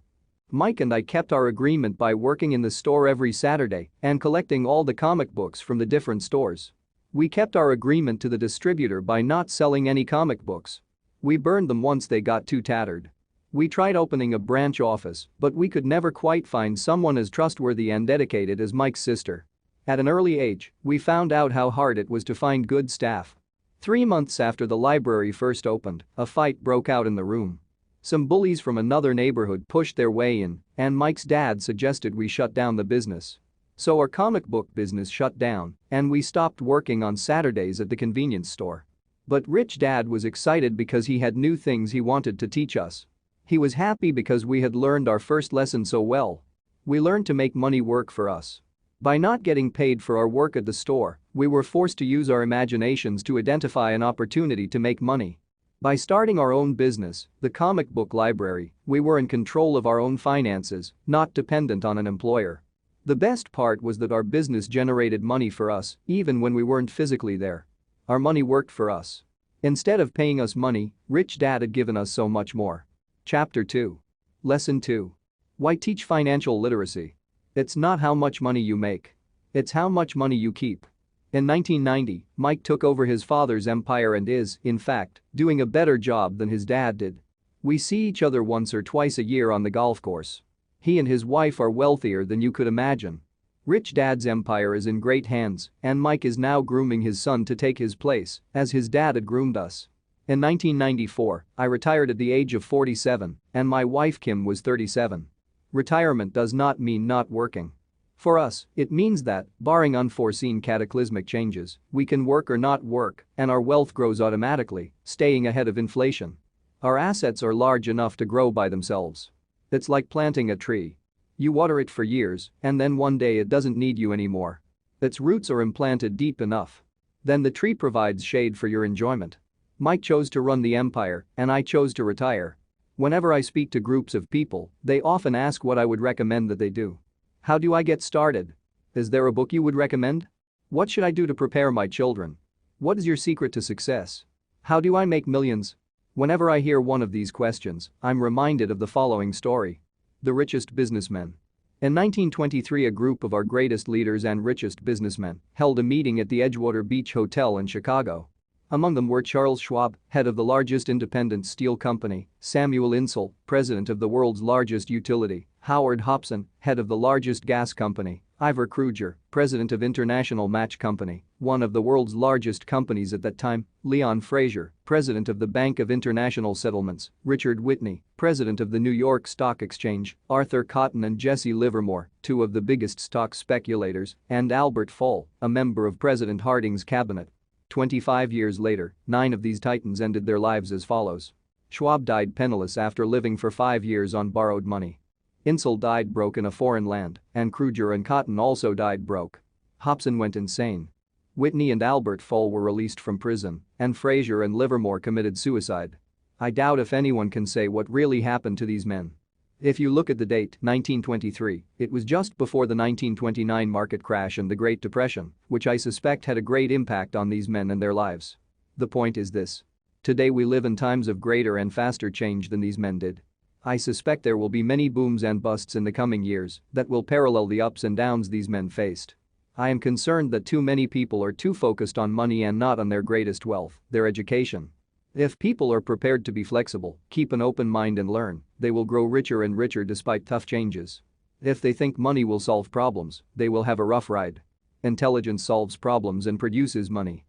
Mike and I kept our agreement by working in the store every Saturday and collecting all the comic books from the different stores. We kept our agreement to the distributor by not selling any comic books. We burned them once they got too tattered. We tried opening a branch office, but we could never quite find someone as trustworthy and dedicated as Mike's sister. At an early age, we found out how hard it was to find good staff. 3 months after the library first opened, a fight broke out in the room. Some bullies from another neighborhood pushed their way in, and Mike's dad suggested we shut down the business. So our comic book business shut down, and we stopped working on Saturdays at the convenience store. But Rich Dad was excited because he had new things he wanted to teach us. He was happy because we had learned our first lesson so well. We learned to make money work for us. By not getting paid for our work at the store, we were forced to use our imaginations to identify an opportunity to make money. By starting our own business, the comic book library, we were in control of our own finances, not dependent on an employer. The best part was that our business generated money for us, even when we weren't physically there. Our money worked for us. Instead of paying us money, Rich Dad had given us so much more. Chapter 2. Lesson 2. Why teach financial literacy? It's not how much money you make. It's how much money you keep. In 1990, Mike took over his father's empire and is, in fact, doing a better job than his dad did. We see each other once or twice a year on the golf course. He and his wife are wealthier than you could imagine. Rich Dad's empire is in great hands, and Mike is now grooming his son to take his place, as his dad had groomed us. In 1994, I retired at the age of 47, and my wife Kim was 37. Retirement does not mean not working. For us, it means that, barring unforeseen cataclysmic changes, we can work or not work, and our wealth grows automatically, staying ahead of inflation. Our assets are large enough to grow by themselves. It's like planting a tree. You water it for years, and then one day it doesn't need you anymore. Its roots are implanted deep enough. Then the tree provides shade for your enjoyment. Mike chose to run the empire, and I chose to retire. Whenever I speak to groups of people, they often ask what I would recommend that they do. How do I get started? Is there a book you would recommend? What should I do to prepare my children? What is your secret to success? How do I make millions? Whenever I hear one of these questions, I'm reminded of the following story. The richest businessmen. In 1923, a group of our greatest leaders and richest businessmen held a meeting at the Edgewater Beach Hotel in Chicago. Among them were Charles Schwab, head of the largest independent steel company, Samuel Insull, president of the world's largest utility, Howard Hobson, head of the largest gas company, Ivor Kruger, president of International Match Company, one of the world's largest companies at that time, Leon Fraser, president of the Bank of International Settlements, Richard Whitney, president of the New York Stock Exchange, Arthur Cotton and Jesse Livermore, two of the biggest stock speculators, and Albert Fall, a member of President Harding's cabinet. 25 years later, 9 of these titans ended their lives as follows. Schwab died penniless after living for 5 years on borrowed money. Insull died broke in a foreign land, and Kruger and Cotton also died broke. Hobson went insane. Whitney and Albert Fall were released from prison, and Fraser and Livermore committed suicide. I doubt if anyone can say what really happened to these men. If you look at the date, 1923, it was just before the 1929 market crash and the Great Depression, which I suspect had a great impact on these men and their lives. The point is this. Today we live in times of greater and faster change than these men did. I suspect there will be many booms and busts in the coming years that will parallel the ups and downs these men faced. I am concerned that too many people are too focused on money and not on their greatest wealth, their education. If people are prepared to be flexible, keep an open mind and learn, they will grow richer and richer despite tough changes. If they think money will solve problems, they will have a rough ride. Intelligence solves problems and produces money.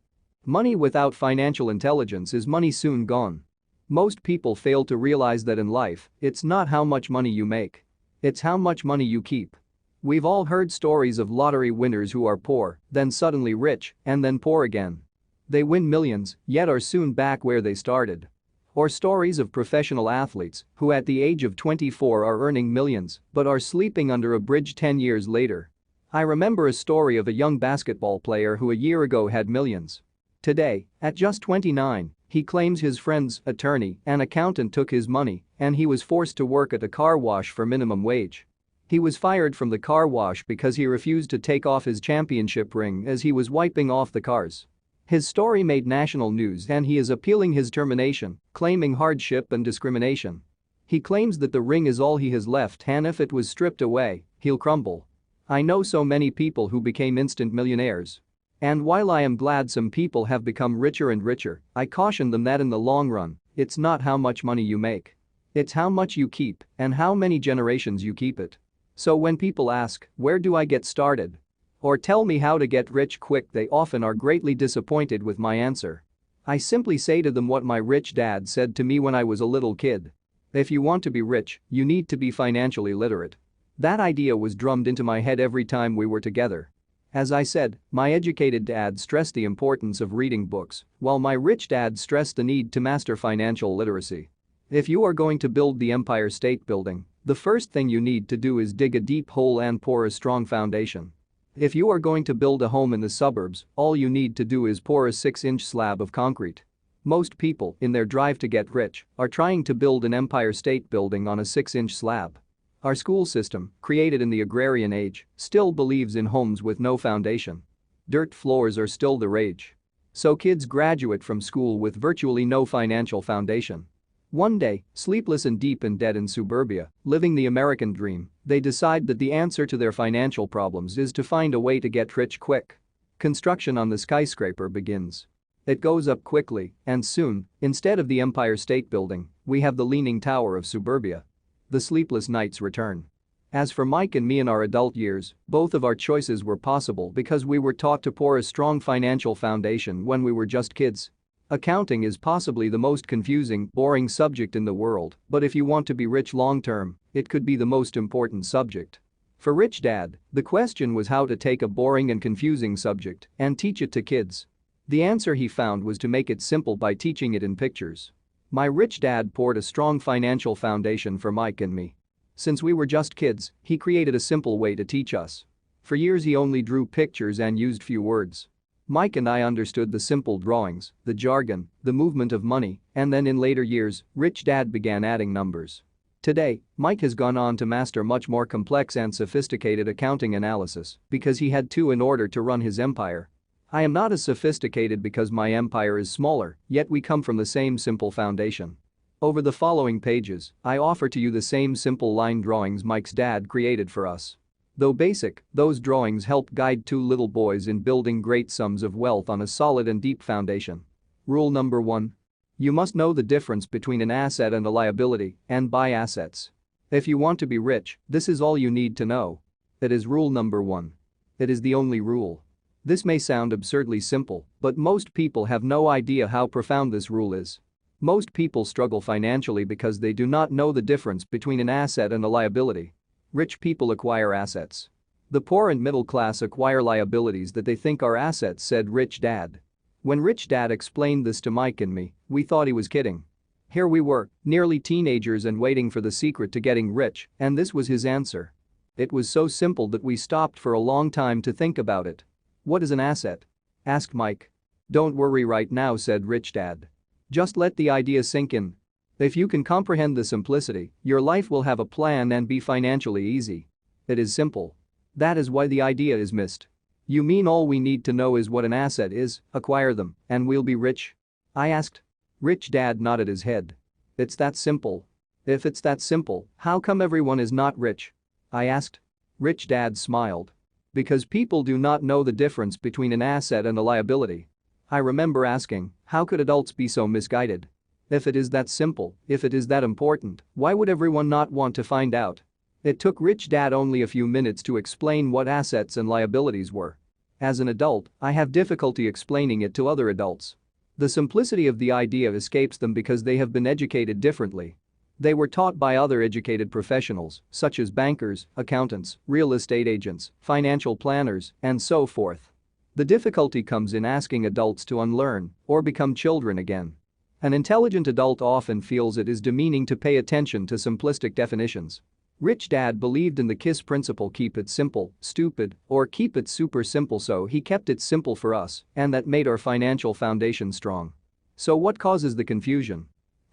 Money without financial intelligence is money soon gone. Most people fail to realize that in life, it's not how much money you make. It's how much money you keep. We've all heard stories of lottery winners who are poor, then suddenly rich, and then poor again. They win millions, yet are soon back where they started. Or stories of professional athletes who at the age of 24 are earning millions but are sleeping under a bridge 10 years later. I remember a story of a young basketball player who a year ago had millions. Today, at just 29, he claims his friend's attorney and accountant took his money and he was forced to work at a car wash for minimum wage. He was fired from the car wash because he refused to take off his championship ring as he was wiping off the cars. His story made national news and he is appealing his termination, claiming hardship and discrimination. He claims that the ring is all he has left and if it was stripped away, he'll crumble. I know so many people who became instant millionaires. And while I am glad some people have become richer and richer, I caution them that in the long run, it's not how much money you make. It's how much you keep and how many generations you keep it. So when people ask, where do I get started? Or tell me how to get rich quick, they often are greatly disappointed with my answer. I simply say to them what my rich dad said to me when I was a little kid. If you want to be rich, you need to be financially literate. That idea was drummed into my head every time we were together. As I said, my educated dad stressed the importance of reading books, while my rich dad stressed the need to master financial literacy. If you are going to build the Empire State Building, the first thing you need to do is dig a deep hole and pour a strong foundation. If you are going to build a home in the suburbs, all you need to do is pour a 6-inch slab of concrete. Most people, in their drive to get rich, are trying to build an Empire State Building on a 6-inch slab. Our school system, created in the agrarian age, still believes in homes with no foundation. Dirt floors are still the rage. So kids graduate from school with virtually no financial foundation. One day, sleepless and deep in debt in suburbia, living the American dream, they decide that the answer to their financial problems is to find a way to get rich quick. Construction on the skyscraper begins. It goes up quickly, and soon, instead of the Empire State Building, we have the Leaning Tower of suburbia. The sleepless nights return. As for Mike and me in our adult years, both of our choices were possible because we were taught to pour a strong financial foundation when we were just kids. Accounting is possibly the most confusing, boring subject in the world, but if you want to be rich long-term, it could be the most important subject. For Rich Dad, the question was how to take a boring and confusing subject and teach it to kids. The answer he found was to make it simple by teaching it in pictures. My rich dad poured a strong financial foundation for Mike and me. Since we were just kids, he created a simple way to teach us. For years he only drew pictures and used few words. Mike and I understood the simple drawings, the jargon, the movement of money, and then in later years, Rich Dad began adding numbers. Today, Mike has gone on to master much more complex and sophisticated accounting analysis because he had to in order to run his empire. I am not as sophisticated because my empire is smaller, yet we come from the same simple foundation. Over the following pages, I offer to you the same simple line drawings Mike's dad created for us. Though basic, those drawings help guide two little boys in building great sums of wealth on a solid and deep foundation. Rule number 1. You must know the difference between an asset and a liability and buy assets. If you want to be rich, this is all you need to know. It is rule number 1. It is the only rule. This may sound absurdly simple, but most people have no idea how profound this rule is. Most people struggle financially because they do not know the difference between an asset and a liability. Rich people acquire assets. The poor and middle class acquire liabilities that they think are assets, said Rich Dad. When Rich Dad explained this to Mike and me, we thought he was kidding. Here we were, nearly teenagers and waiting for the secret to getting rich, and this was his answer. It was so simple that we stopped for a long time to think about it. What is an asset? Asked Mike. Don't worry right now, said Rich Dad. Just let the idea sink in. If you can comprehend the simplicity, your life will have a plan and be financially easy. It is simple. That is why the idea is missed. You mean all we need to know is what an asset is, acquire them, and we'll be rich? I asked. Rich Dad nodded his head. It's that simple. If it's that simple, how come everyone is not rich? I asked. Rich Dad smiled. Because people do not know the difference between an asset and a liability. I remember asking, how could adults be so misguided? If it is that simple, if it is that important, why would everyone not want to find out? It took Rich Dad only a few minutes to explain what assets and liabilities were. As an adult, I have difficulty explaining it to other adults. The simplicity of the idea escapes them because they have been educated differently. They were taught by other educated professionals, such as bankers, accountants, real estate agents, financial planners, and so forth. The difficulty comes in asking adults to unlearn or become children again. An intelligent adult often feels it is demeaning to pay attention to simplistic definitions. Rich Dad believed in the KISS principle: keep it simple, stupid, or keep it super simple, so he kept it simple for us, and that made our financial foundation strong. So what causes the confusion?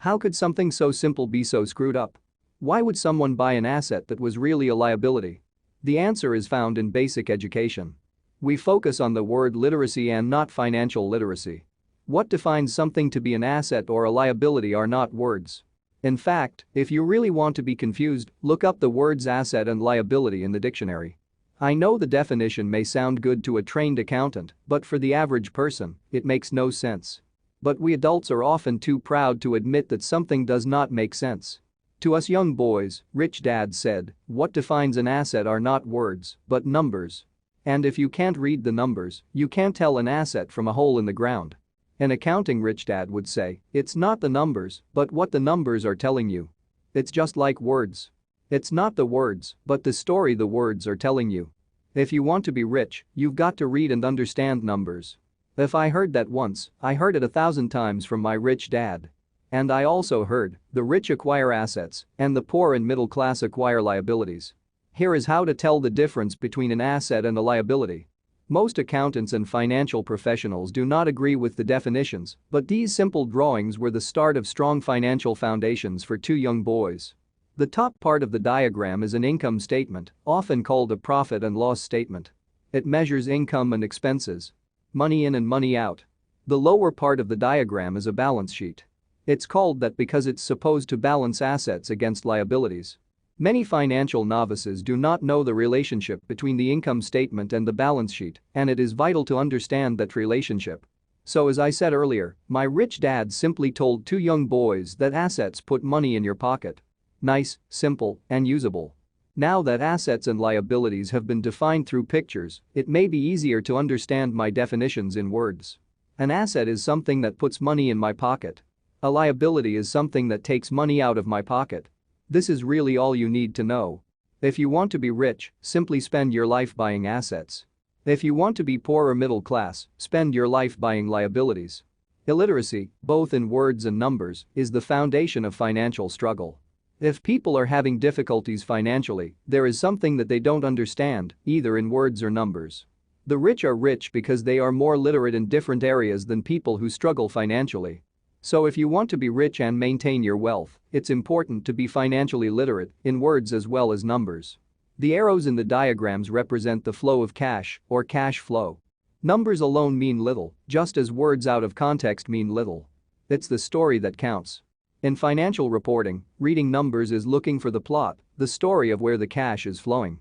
How could something so simple be so screwed up? Why would someone buy an asset that was really a liability? The answer is found in basic education. We focus on the word literacy and not financial literacy. What defines something to be an asset or a liability are not words. In fact, if you really want to be confused, look up the words asset and liability in the dictionary. I know the definition may sound good to a trained accountant, but for the average person, it makes no sense. But we adults are often too proud to admit that something does not make sense. To us young boys, Rich Dad said, what defines an asset are not words, but numbers. And if you can't read the numbers, you can't tell an asset from a hole in the ground. In accounting, Rich Dad would say, it's not the numbers, but what the numbers are telling you. It's just like words. It's not the words, but the story the words are telling you. If you want to be rich, you've got to read and understand numbers. If I heard that once, I heard it 1,000 times from my rich dad. And I also heard, the rich acquire assets, and the poor and middle class acquire liabilities. Here is how to tell the difference between an asset and a liability. Most accountants and financial professionals do not agree with the definitions, but these simple drawings were the start of strong financial foundations for two young boys. The top part of the diagram is an income statement, often called a profit and loss statement. It measures income and expenses. Money in and money out. The lower part of the diagram is a balance sheet. It's called that because it's supposed to balance assets against liabilities. Many financial novices do not know the relationship between the income statement and the balance sheet, and it is vital to understand that relationship. So as I said earlier, my rich dad simply told two young boys that assets put money in your pocket. Nice, simple, and usable. Now that assets and liabilities have been defined through pictures, it may be easier to understand my definitions in words. An asset is something that puts money in my pocket. A liability is something that takes money out of my pocket. This is really all you need to know. If you want to be rich, simply spend your life buying assets. If you want to be poor or middle class, spend your life buying liabilities. Illiteracy, both in words and numbers, is the foundation of financial struggle. If people are having difficulties financially, there is something that they don't understand, either in words or numbers. The rich are rich because they are more literate in different areas than people who struggle financially. So if you want to be rich and maintain your wealth, it's important to be financially literate in words as well as numbers. The arrows in the diagrams represent the flow of cash or cash flow. Numbers alone mean little, just as words out of context mean little. It's the story that counts. In financial reporting, reading numbers is looking for the plot, the story of where the cash is flowing.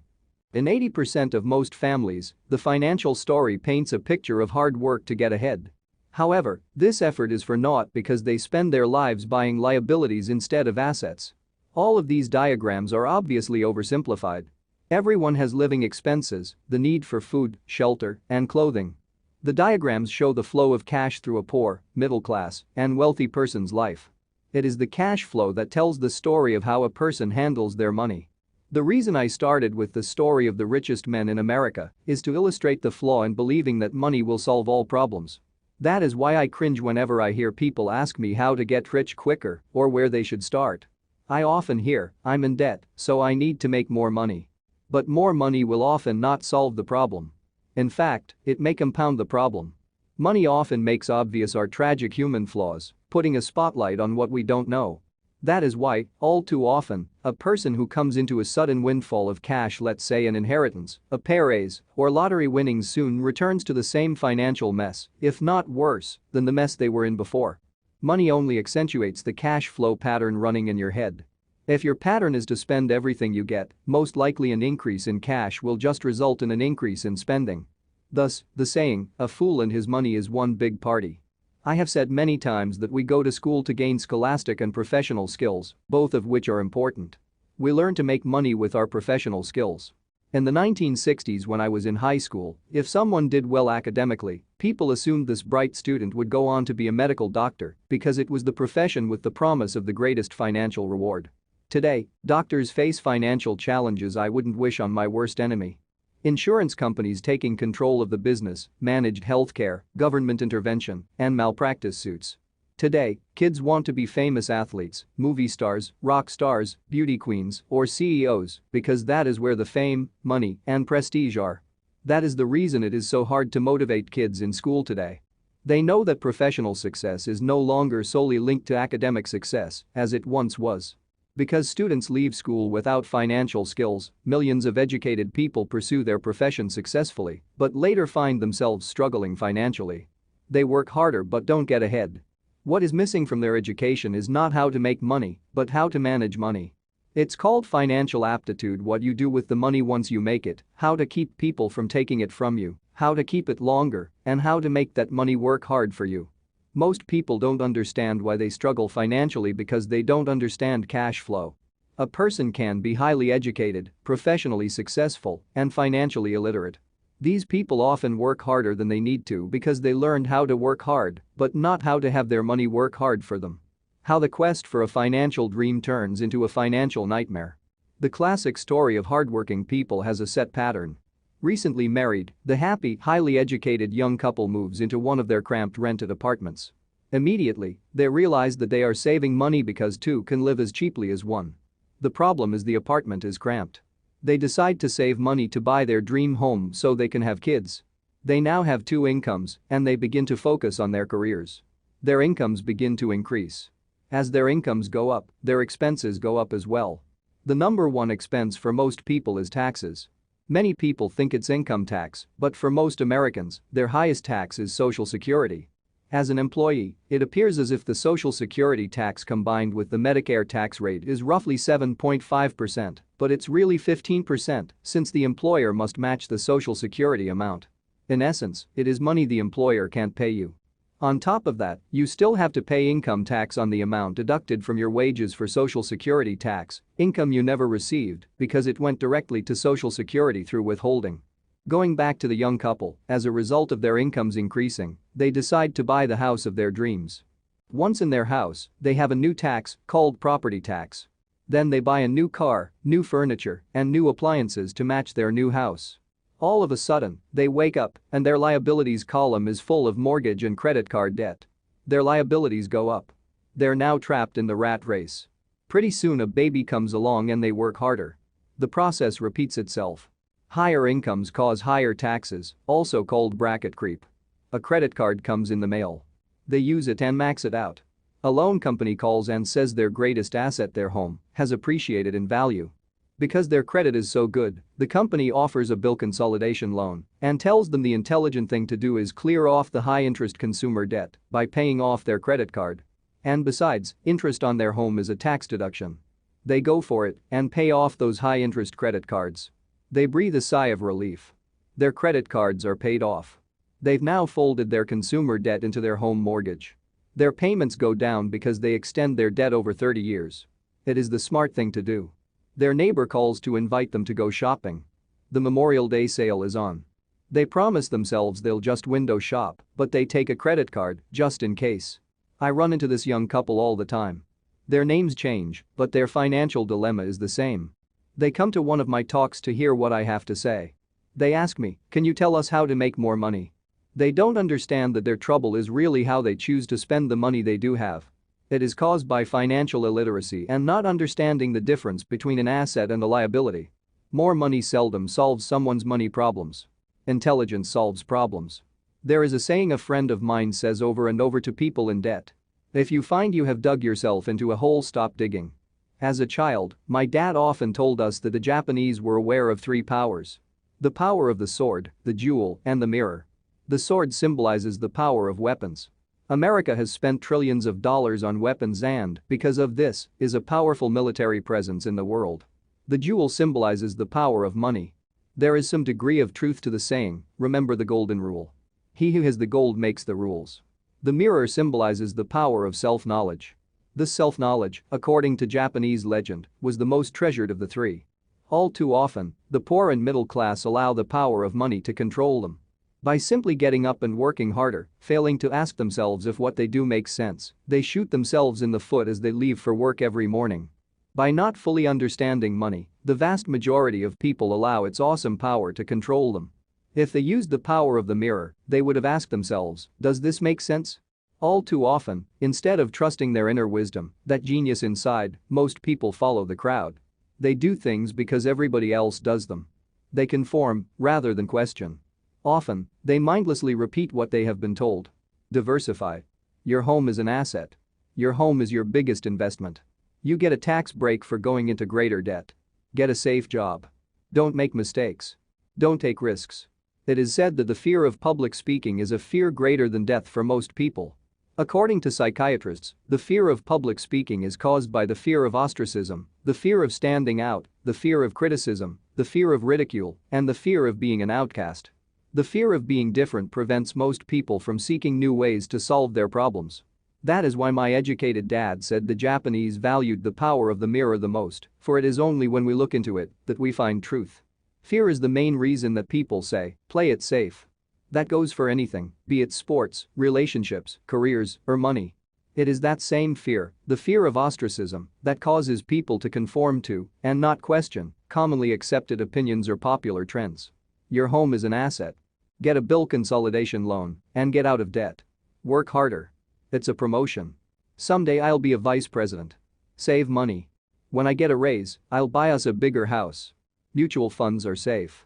In 80% of most families, the financial story paints a picture of hard work to get ahead. However, this effort is for naught because they spend their lives buying liabilities instead of assets. All of these diagrams are obviously oversimplified. Everyone has living expenses, the need for food, shelter, and clothing. The diagrams show the flow of cash through a poor, middle class, and wealthy person's life. It is the cash flow that tells the story of how a person handles their money. The reason I started with the story of the richest men in America is to illustrate the flaw in believing that money will solve all problems. That is why I cringe whenever I hear people ask me how to get rich quicker or where they should start. I often hear, "I'm in debt, so I need to make more money." But more money will often not solve the problem. In fact, it may compound the problem. Money often makes obvious our tragic human flaws, putting a spotlight on what we don't know. That is why, all too often, a person who comes into a sudden windfall of cash, let's say an inheritance, a pay raise, or lottery winnings, soon returns to the same financial mess, if not worse, than the mess they were in before. Money only accentuates the cash flow pattern running in your head. If your pattern is to spend everything you get, most likely an increase in cash will just result in an increase in spending. Thus, the saying, "a fool and his money is one big party." I have said many times that we go to school to gain scholastic and professional skills, both of which are important. We learn to make money with our professional skills. In the 1960s, when I was in high school, if someone did well academically, people assumed this bright student would go on to be a medical doctor because it was the profession with the promise of the greatest financial reward. Today, doctors face financial challenges I wouldn't wish on my worst enemy. Insurance companies taking control of the business, managed healthcare, government intervention, and malpractice suits. Today, kids want to be famous athletes, movie stars, rock stars, beauty queens, or CEOs because that is where the fame, money, and prestige are. That is the reason it is so hard to motivate kids in school today. They know that professional success is no longer solely linked to academic success, as it once was. Because students leave school without financial skills, millions of educated people pursue their profession successfully, but later find themselves struggling financially. They work harder but don't get ahead. What is missing from their education is not how to make money, but how to manage money. It's called financial aptitude: what you do with the money once you make it, how to keep people from taking it from you, how to keep it longer, and how to make that money work hard for you. Most people don't understand why they struggle financially because they don't understand cash flow. A person can be highly educated, professionally successful, and financially illiterate. These people often work harder than they need to because they learned how to work hard, but not how to have their money work hard for them. How the quest for a financial dream turns into a financial nightmare. The classic story of hardworking people has a set pattern. Recently married, the happy, highly educated young couple moves into one of their cramped rented apartments. Immediately, they realize that they are saving money because two can live as cheaply as one. The problem is the apartment is cramped. They decide to save money to buy their dream home so they can have kids. They now have two incomes and they begin to focus on their careers. Their incomes begin to increase. As their incomes go up, their expenses go up as well. The number one expense for most people is taxes. Many people think it's income tax, but for most Americans, their highest tax is Social Security. As an employee, it appears as if the Social Security tax combined with the Medicare tax rate is roughly 7.5%, but it's really 15% since the employer must match the Social Security amount. In essence, it is money the employer can't pay you. On top of that, you still have to pay income tax on the amount deducted from your wages for Social Security tax, income you never received because it went directly to Social Security through withholding. Going back to the young couple, as a result of their incomes increasing, they decide to buy the house of their dreams. Once in their house, they have a new tax called property tax. Then they buy a new car, new furniture, and new appliances to match their new house. All of a sudden, they wake up and their liabilities column is full of mortgage and credit card debt. Their liabilities go up. They're now trapped in the rat race. Pretty soon a baby comes along and they work harder. The process repeats itself. Higher incomes cause higher taxes, also called bracket creep. A credit card comes in the mail. They use it and max it out. A loan company calls and says their greatest asset, their home, has appreciated in value. Because their credit is so good, the company offers a bill consolidation loan and tells them the intelligent thing to do is clear off the high-interest consumer debt by paying off their credit card. And besides, interest on their home is a tax deduction. They go for it and pay off those high-interest credit cards. They breathe a sigh of relief. Their credit cards are paid off. They've now folded their consumer debt into their home mortgage. Their payments go down because they extend their debt over 30 years. It is the smart thing to do. Their neighbor calls to invite them to go shopping. The Memorial Day sale is on. They promise themselves they'll just window shop, but they take a credit card just in case. I run into this young couple all the time. Their names change, but their financial dilemma is the same. They come to one of my talks to hear what I have to say. They ask me, "Can you tell us how to make more money?" They don't understand that their trouble is really how they choose to spend the money they do have. It is caused by financial illiteracy and not understanding the difference between an asset and a liability. More money seldom solves someone's money problems. Intelligence solves problems. There is a saying a friend of mine says over and over to people in debt. If you find you have dug yourself into a hole, stop digging. As a child, my dad often told us that the Japanese were aware of three powers. The power of the sword, the jewel, and the mirror. The sword symbolizes the power of weapons. America has spent trillions of dollars on weapons and, because of this, is a powerful military presence in the world. The jewel symbolizes the power of money. There is some degree of truth to the saying, remember the golden rule. He who has the gold makes the rules. The mirror symbolizes the power of self-knowledge. This self-knowledge, according to Japanese legend, was the most treasured of the three. All too often, the poor and middle class allow the power of money to control them. By simply getting up and working harder, failing to ask themselves if what they do makes sense, they shoot themselves in the foot as they leave for work every morning. By not fully understanding money, the vast majority of people allow its awesome power to control them. If they used the power of the mirror, they would have asked themselves, does this make sense? All too often, instead of trusting their inner wisdom, that genius inside, most people follow the crowd. They do things because everybody else does them. They conform rather than question. Often, they mindlessly repeat what they have been told. Diversify. Your home is an asset. Your home is your biggest investment. You get a tax break for going into greater debt. Get a safe job. Don't make mistakes. Don't take risks. It is said that the fear of public speaking is a fear greater than death for most people. According to psychiatrists, the fear of public speaking is caused by the fear of ostracism, the fear of standing out, the fear of criticism, the fear of ridicule, and the fear of being an outcast. The fear of being different prevents most people from seeking new ways to solve their problems. That is why my educated dad said the Japanese valued the power of the mirror the most, for it is only when we look into it that we find truth. Fear is the main reason that people say, play it safe. That goes for anything, be it sports, relationships, careers, or money. It is that same fear, the fear of ostracism, that causes people to conform to, and not question, commonly accepted opinions or popular trends. Your home is an asset. Get a bill consolidation loan and get out of debt. Work harder. It's a promotion. Someday I'll be a vice president. Save money. When I get a raise, I'll buy us a bigger house. Mutual funds are safe.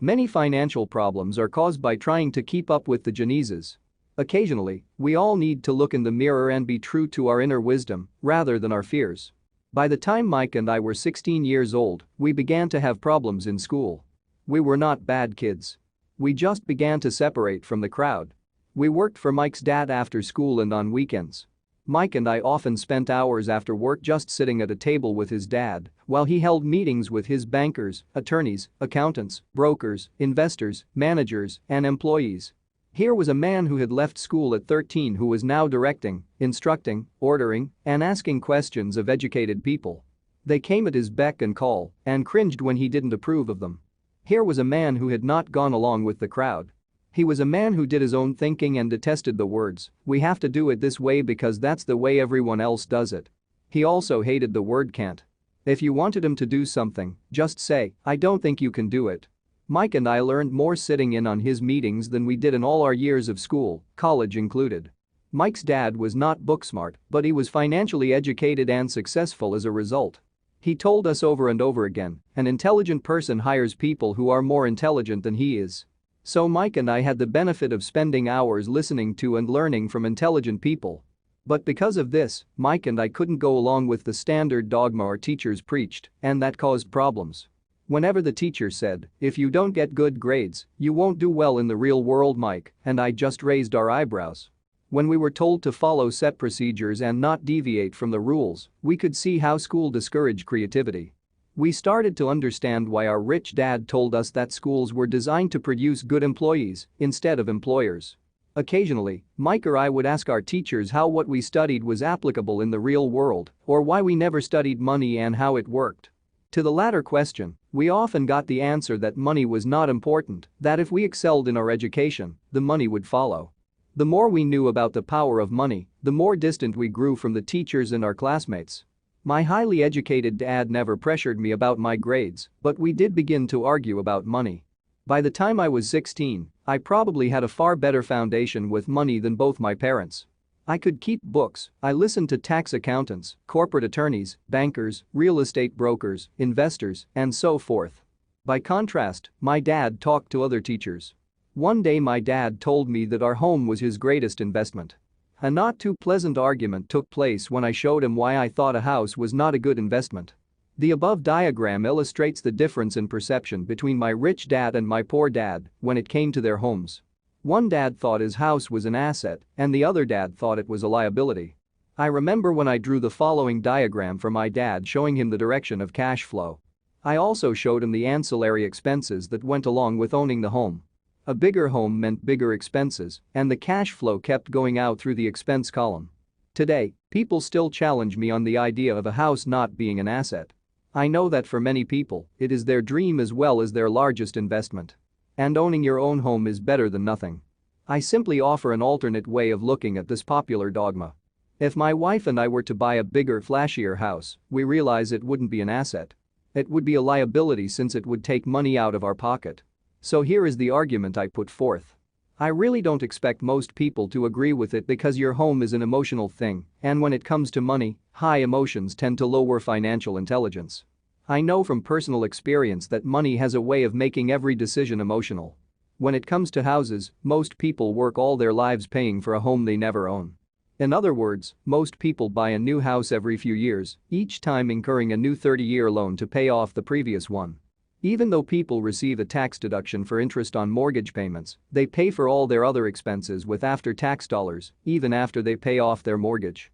Many financial problems are caused by trying to keep up with the Joneses. Occasionally, we all need to look in the mirror and be true to our inner wisdom rather than our fears. By the time Mike and I were 16 years old, we began to have problems in school. We were not bad kids. We just began to separate from the crowd. We worked for Mike's dad after school and on weekends. Mike and I often spent hours after work just sitting at a table with his dad while he held meetings with his bankers, attorneys, accountants, brokers, investors, managers, and employees. Here was a man who had left school at 13 who was now directing, instructing, ordering, and asking questions of educated people. They came at his beck and call and cringed when he didn't approve of them. Here was a man who had not gone along with the crowd. He was a man who did his own thinking and detested the words, "We have to do it this way because that's the way everyone else does it." He also hated the word can't. If you wanted him to do something, just say, "I don't think you can do it." Mike and I learned more sitting in on his meetings than we did in all our years of school, college included. Mike's dad was not book smart, but he was financially educated and successful as a result. He told us over and over again, an intelligent person hires people who are more intelligent than he is. So Mike and I had the benefit of spending hours listening to and learning from intelligent people. But because of this, Mike and I couldn't go along with the standard dogma our teachers preached, and that caused problems. Whenever the teacher said, "If you don't get good grades, you won't do well in the real world," Mike and I just raised our eyebrows. When we were told to follow set procedures and not deviate from the rules, we could see how school discouraged creativity. We started to understand why our rich dad told us that schools were designed to produce good employees instead of employers. Occasionally, Mike or I would ask our teachers how what we studied was applicable in the real world, or why we never studied money and how it worked. To the latter question, we often got the answer that money was not important, that if we excelled in our education, the money would follow. The more we knew about the power of money, the more distant we grew from the teachers and our classmates. My highly educated dad never pressured me about my grades, but we did begin to argue about money. By the time I was 16, I probably had a far better foundation with money than both my parents. I could keep books, I listened to tax accountants, corporate attorneys, bankers, real estate brokers, investors, and so forth. By contrast, my dad talked to other teachers. One day my dad told me that our home was his greatest investment. A not too pleasant argument took place when I showed him why I thought a house was not a good investment. The above diagram illustrates the difference in perception between my rich dad and my poor dad when it came to their homes. One dad thought his house was an asset and the other dad thought it was a liability. I remember when I drew the following diagram for my dad showing him the direction of cash flow. I also showed him the ancillary expenses that went along with owning the home. A bigger home meant bigger expenses, and the cash flow kept going out through the expense column. Today, people still challenge me on the idea of a house not being an asset. I know that for many people, it is their dream as well as their largest investment. And owning your own home is better than nothing. I simply offer an alternate way of looking at this popular dogma. If my wife and I were to buy a bigger, flashier house, we realize it wouldn't be an asset. It would be a liability since it would take money out of our pocket. So here is the argument I put forth. I really don't expect most people to agree with it because your home is an emotional thing, and when it comes to money, high emotions tend to lower financial intelligence. I know from personal experience that money has a way of making every decision emotional. When it comes to houses, most people work all their lives paying for a home they never own. In other words, most people buy a new house every few years, each time incurring a new 30-year loan to pay off the previous one. Even though people receive a tax deduction for interest on mortgage payments, they pay for all their other expenses with after-tax dollars, even after they pay off their mortgage.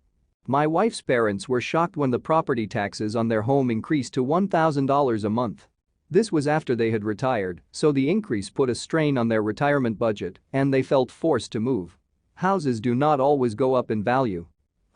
My wife's parents were shocked when the property taxes on their home increased to $1,000 a month. This was after they had retired, so the increase put a strain on their retirement budget and they felt forced to move. Houses do not always go up in value.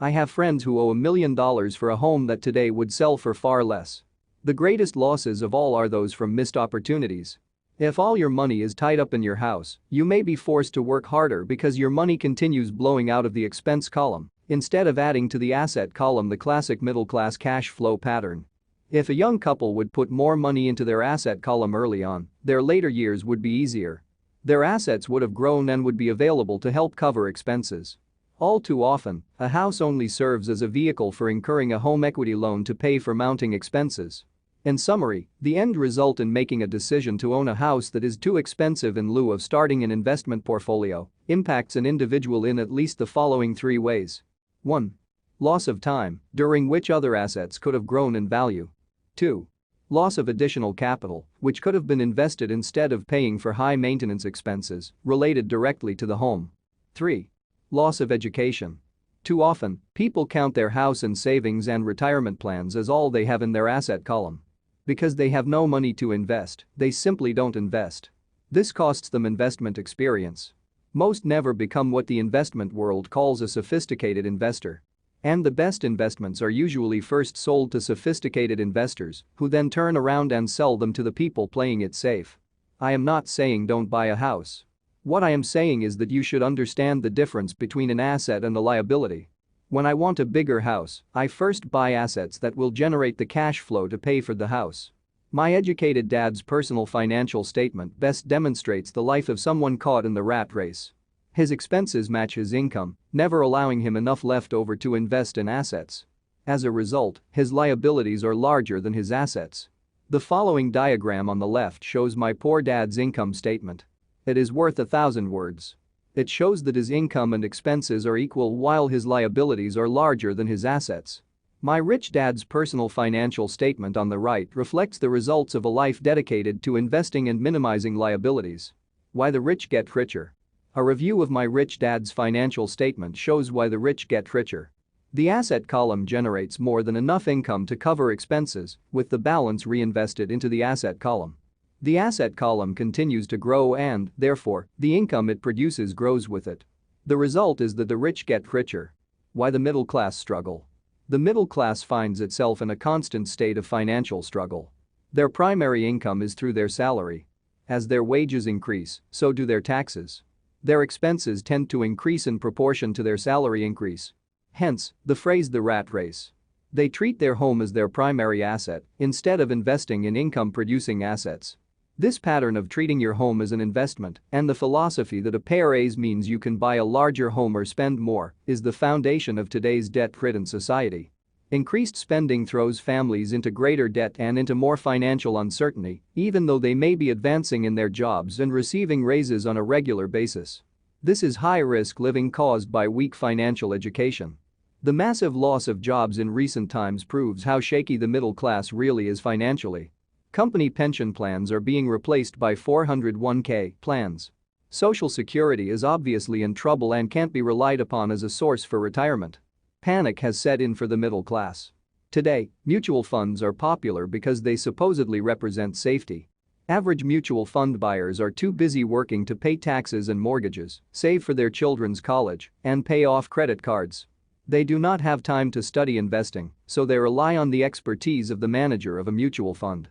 I have friends who owe $1 million for a home that today would sell for far less. The greatest losses of all are those from missed opportunities. If all your money is tied up in your house, you may be forced to work harder because your money continues blowing out of the expense column instead of adding to the asset column, the classic middle-class cash flow pattern. If a young couple would put more money into their asset column early on, their later years would be easier. Their assets would have grown and would be available to help cover expenses. All too often, a house only serves as a vehicle for incurring a home equity loan to pay for mounting expenses. In summary, the end result in making a decision to own a house that is too expensive in lieu of starting an investment portfolio impacts an individual in at least the following 3 ways. 1. Loss of time, during which other assets could have grown in value. 2. Loss of additional capital, which could have been invested instead of paying for high maintenance expenses related directly to the home. 3. Loss of education. Too often, people count their house and savings and retirement plans as all they have in their asset column. Because they have no money to invest, they simply don't invest. This costs them investment experience. Most never become what the investment world calls a sophisticated investor. And the best investments are usually first sold to sophisticated investors who then turn around and sell them to the people playing it safe. I am not saying don't buy a house. What I am saying is that you should understand the difference between an asset and a liability. When I want a bigger house, I first buy assets that will generate the cash flow to pay for the house. My educated dad's personal financial statement best demonstrates the life of someone caught in the rat race. His expenses match his income, never allowing him enough left over to invest in assets. As a result, his liabilities are larger than his assets. The following diagram on the left shows my poor dad's income statement. It is worth 1,000 words. It shows that his income and expenses are equal while his liabilities are larger than his assets. My rich dad's personal financial statement on the right reflects the results of a life dedicated to investing and minimizing liabilities. Why the rich get richer. A review of my rich dad's financial statement shows why the rich get richer. The asset column generates more than enough income to cover expenses, with the balance reinvested into the asset column. The asset column continues to grow and, therefore, the income it produces grows with it. The result is that the rich get richer. Why the middle class struggle. The middle class finds itself in a constant state of financial struggle. Their primary income is through their salary. As their wages increase, so do their taxes. Their expenses tend to increase in proportion to their salary increase. Hence, the phrase the rat race. They treat their home as their primary asset instead of investing in income-producing assets. This pattern of treating your home as an investment and the philosophy that a pair A's means you can buy a larger home or spend more is the foundation of today's debt-ridden society. Increased spending throws families into greater debt and into more financial uncertainty, even though they may be advancing in their jobs and receiving raises on a regular basis. This is high-risk living caused by weak financial education. The massive loss of jobs in recent times proves how shaky the middle class really is financially. Company pension plans are being replaced by 401k plans. Social Security is obviously in trouble and can't be relied upon as a source for retirement. Panic has set in for the middle class. Today, mutual funds are popular because they supposedly represent safety. Average mutual fund buyers are too busy working to pay taxes and mortgages, save for their children's college, and pay off credit cards. They do not have time to study investing, so they rely on the expertise of the manager of a mutual fund.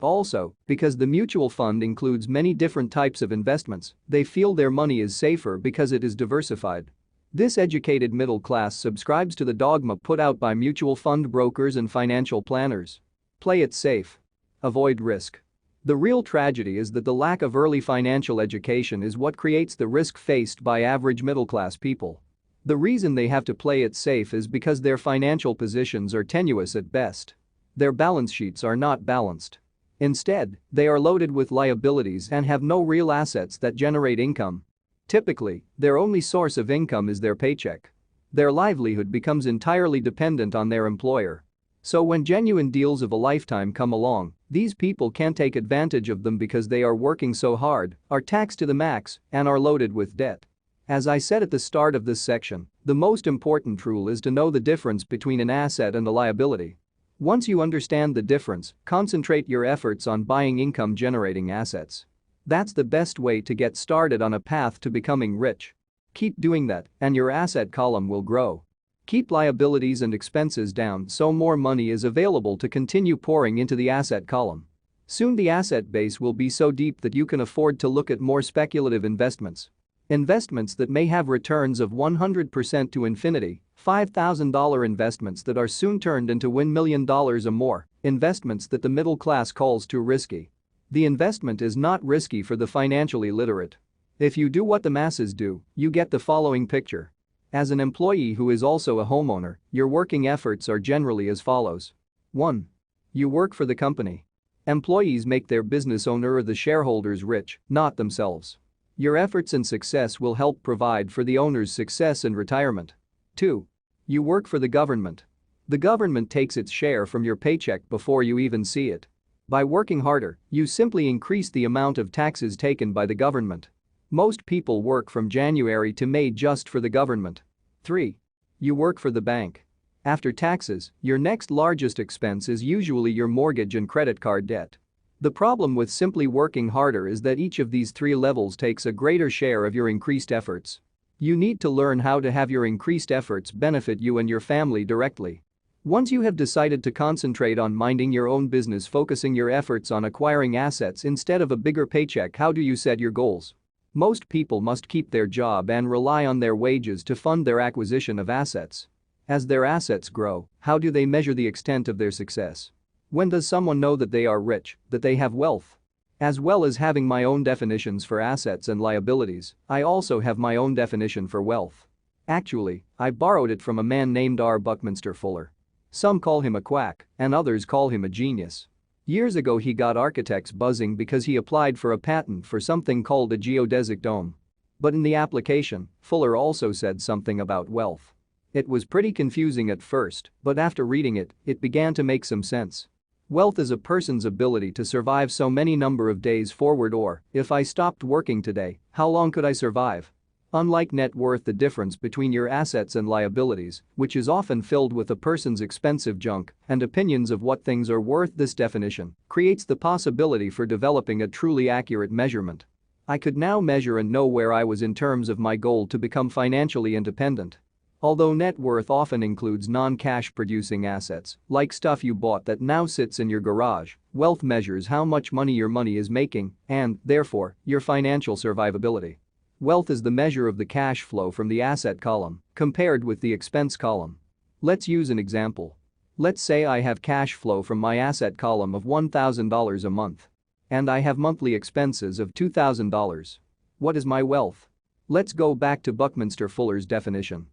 Also, because the mutual fund includes many different types of investments, they feel their money is safer because it is diversified. This educated middle class subscribes to the dogma put out by mutual fund brokers and financial planners. Play it safe. Avoid risk. The real tragedy is that the lack of early financial education is what creates the risk faced by average middle class people. The reason they have to play it safe is because their financial positions are tenuous at best. Their balance sheets are not balanced. Instead, they are loaded with liabilities and have no real assets that generate income. Typically, their only source of income is their paycheck. Their livelihood becomes entirely dependent on their employer. So when genuine deals of a lifetime come along, these people can't take advantage of them because they are working so hard, are taxed to the max, and are loaded with debt. As I said at the start of this section, the most important rule is to know the difference between an asset and a liability. Once you understand the difference, concentrate your efforts on buying income-generating assets. That's the best way to get started on a path to becoming rich. Keep doing that, and your asset column will grow. Keep liabilities and expenses down so more money is available to continue pouring into the asset column. Soon the asset base will be so deep that you can afford to look at more speculative investments. Investments that may have returns of 100% to infinity, $5,000 investments that are soon turned into $1 million or more, investments that the middle class calls too risky. The investment is not risky for the financially literate. If you do what the masses do, you get the following picture. As an employee who is also a homeowner, your working efforts are generally as follows. 1. You work for the company. Employees make their business owner or the shareholders rich, not themselves. Your efforts and success will help provide for the owner's success and retirement. 2. You work for the government. The government takes its share from your paycheck before you even see it. By working harder, you simply increase the amount of taxes taken by the government. Most people work from January to May just for the government. 3. You work for the bank. After taxes, your next largest expense is usually your mortgage and credit card debt. The problem with simply working harder is that each of these three levels takes a greater share of your increased efforts. You need to learn how to have your increased efforts benefit you and your family directly. Once you have decided to concentrate on minding your own business, focusing your efforts on acquiring assets instead of a bigger paycheck, how do you set your goals? Most people must keep their job and rely on their wages to fund their acquisition of assets. As their assets grow, how do they measure the extent of their success? When does someone know that they are rich, that they have wealth? As well as having my own definitions for assets and liabilities, I also have my own definition for wealth. Actually, I borrowed it from a man named R. Buckminster Fuller. Some call him a quack, and others call him a genius. Years ago he got architects buzzing because he applied for a patent for something called a geodesic dome. But in the application, Fuller also said something about wealth. It was pretty confusing at first, but after reading it, it began to make some sense. Wealth is a person's ability to survive so many number of days forward, or, if I stopped working today, how long could I survive? Unlike net worth, the difference between your assets and liabilities, which is often filled with a person's expensive junk and opinions of what things are worth, this definition creates the possibility for developing a truly accurate measurement. I could now measure and know where I was in terms of my goal to become financially independent. Although net worth often includes non-cash producing assets, like stuff you bought that now sits in your garage, wealth measures how much money your money is making and, therefore, your financial survivability. Wealth is the measure of the cash flow from the asset column compared with the expense column. Let's use an example. Let's say I have cash flow from my asset column of $1,000 a month. And I have monthly expenses of $2,000. What is my wealth? Let's go back to Buckminster Fuller's definition.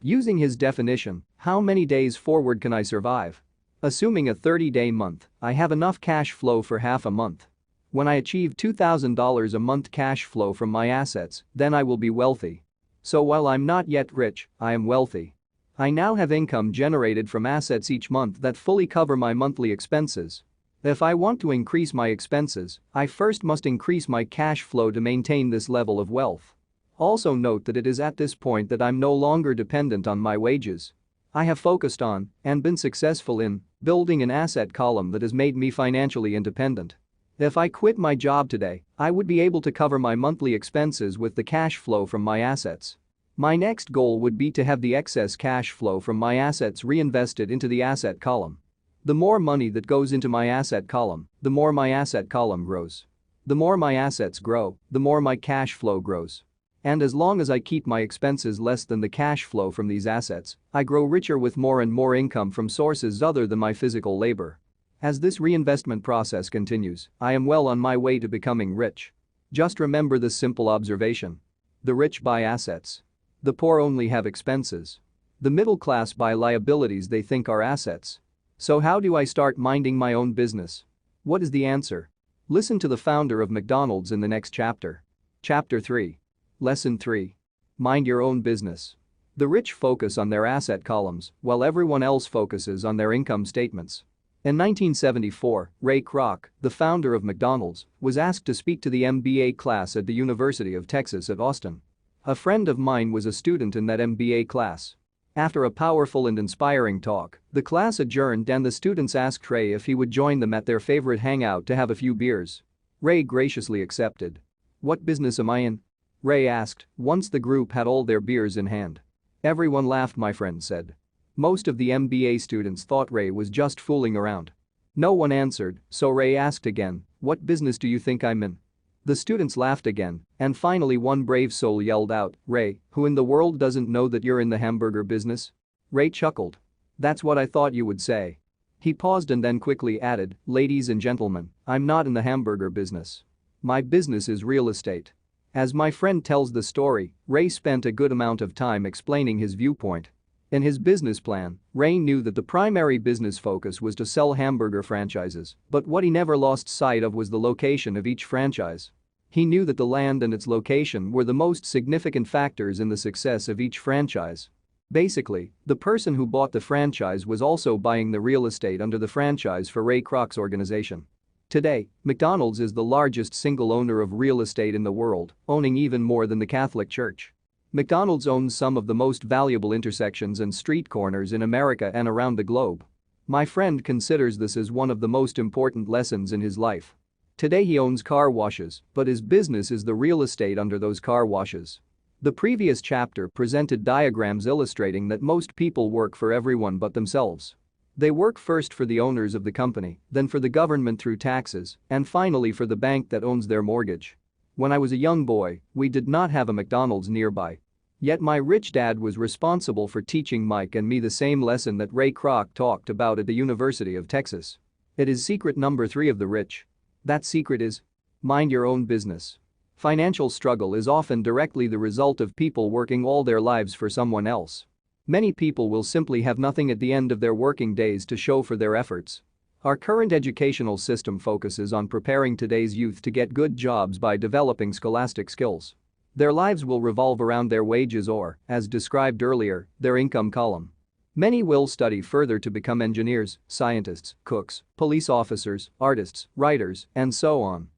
Using his definition, how many days forward can I survive? Assuming a 30-day month, I have enough cash flow for half a month. When I achieve $2,000 a month cash flow from my assets, then I will be wealthy. So while I'm not yet rich, I am wealthy. I now have income generated from assets each month that fully cover my monthly expenses. If I want to increase my expenses, I first must increase my cash flow to maintain this level of wealth. Also note that it is at this point that I'm no longer dependent on my wages. I have focused on, and been successful in, building an asset column that has made me financially independent. If I quit my job today, I would be able to cover my monthly expenses with the cash flow from my assets. My next goal would be to have the excess cash flow from my assets reinvested into the asset column. The more money that goes into my asset column, the more my asset column grows. The more my assets grow, the more my cash flow grows. And as long as I keep my expenses less than the cash flow from these assets, I grow richer with more and more income from sources other than my physical labor. As this reinvestment process continues, I am well on my way to becoming rich. Just remember this simple observation. The rich buy assets. The poor only have expenses. The middle class buy liabilities they think are assets. So how do I start minding my own business? What is the answer? Listen to the founder of McDonald's in the next chapter. Chapter 3. Lesson 3. Mind your own business. The rich focus on their asset columns while everyone else focuses on their income statements. In 1974, Ray Kroc, the founder of McDonald's, was asked to speak to the MBA class at the University of Texas at Austin. A friend of mine was a student in that MBA class. After a powerful and inspiring talk, the class adjourned and the students asked Ray if he would join them at their favorite hangout to have a few beers. Ray graciously accepted. "What business am I in?" Ray asked once the group had all their beers in hand. Everyone laughed, my friend said. Most of the MBA students thought Ray was just fooling around. No one answered, so Ray asked again, "What business do you think I'm in?" The students laughed again, and finally one brave soul yelled out, "Ray, who in the world doesn't know that you're in the hamburger business?" Ray chuckled. "That's what I thought you would say." He paused and then quickly added, "Ladies and gentlemen, I'm not in the hamburger business. My business is real estate." As my friend tells the story, Ray spent a good amount of time explaining his viewpoint. In his business plan, Ray knew that the primary business focus was to sell hamburger franchises, but what he never lost sight of was the location of each franchise. He knew that the land and its location were the most significant factors in the success of each franchise. Basically, the person who bought the franchise was also buying the real estate under the franchise for Ray Kroc's organization. Today, McDonald's is the largest single owner of real estate in the world, owning even more than the Catholic Church. McDonald's owns some of the most valuable intersections and street corners in America and around the globe. My friend considers this as one of the most important lessons in his life. Today he owns car washes, but his business is the real estate under those car washes. The previous chapter presented diagrams illustrating that most people work for everyone but themselves. They work first for the owners of the company, then for the government through taxes, and finally for the bank that owns their mortgage. When I was a young boy, we did not have a McDonald's nearby. Yet my rich dad was responsible for teaching Mike and me the same lesson that Ray Kroc talked about at the University of Texas. It is secret number 3 of the rich. That secret is: mind your own business. Financial struggle is often directly the result of people working all their lives for someone else. Many people will simply have nothing at the end of their working days to show for their efforts. Our current educational system focuses on preparing today's youth to get good jobs by developing scholastic skills. Their lives will revolve around their wages or, as described earlier, their income column. Many will study further to become engineers, scientists, cooks, police officers, artists, writers, and so on.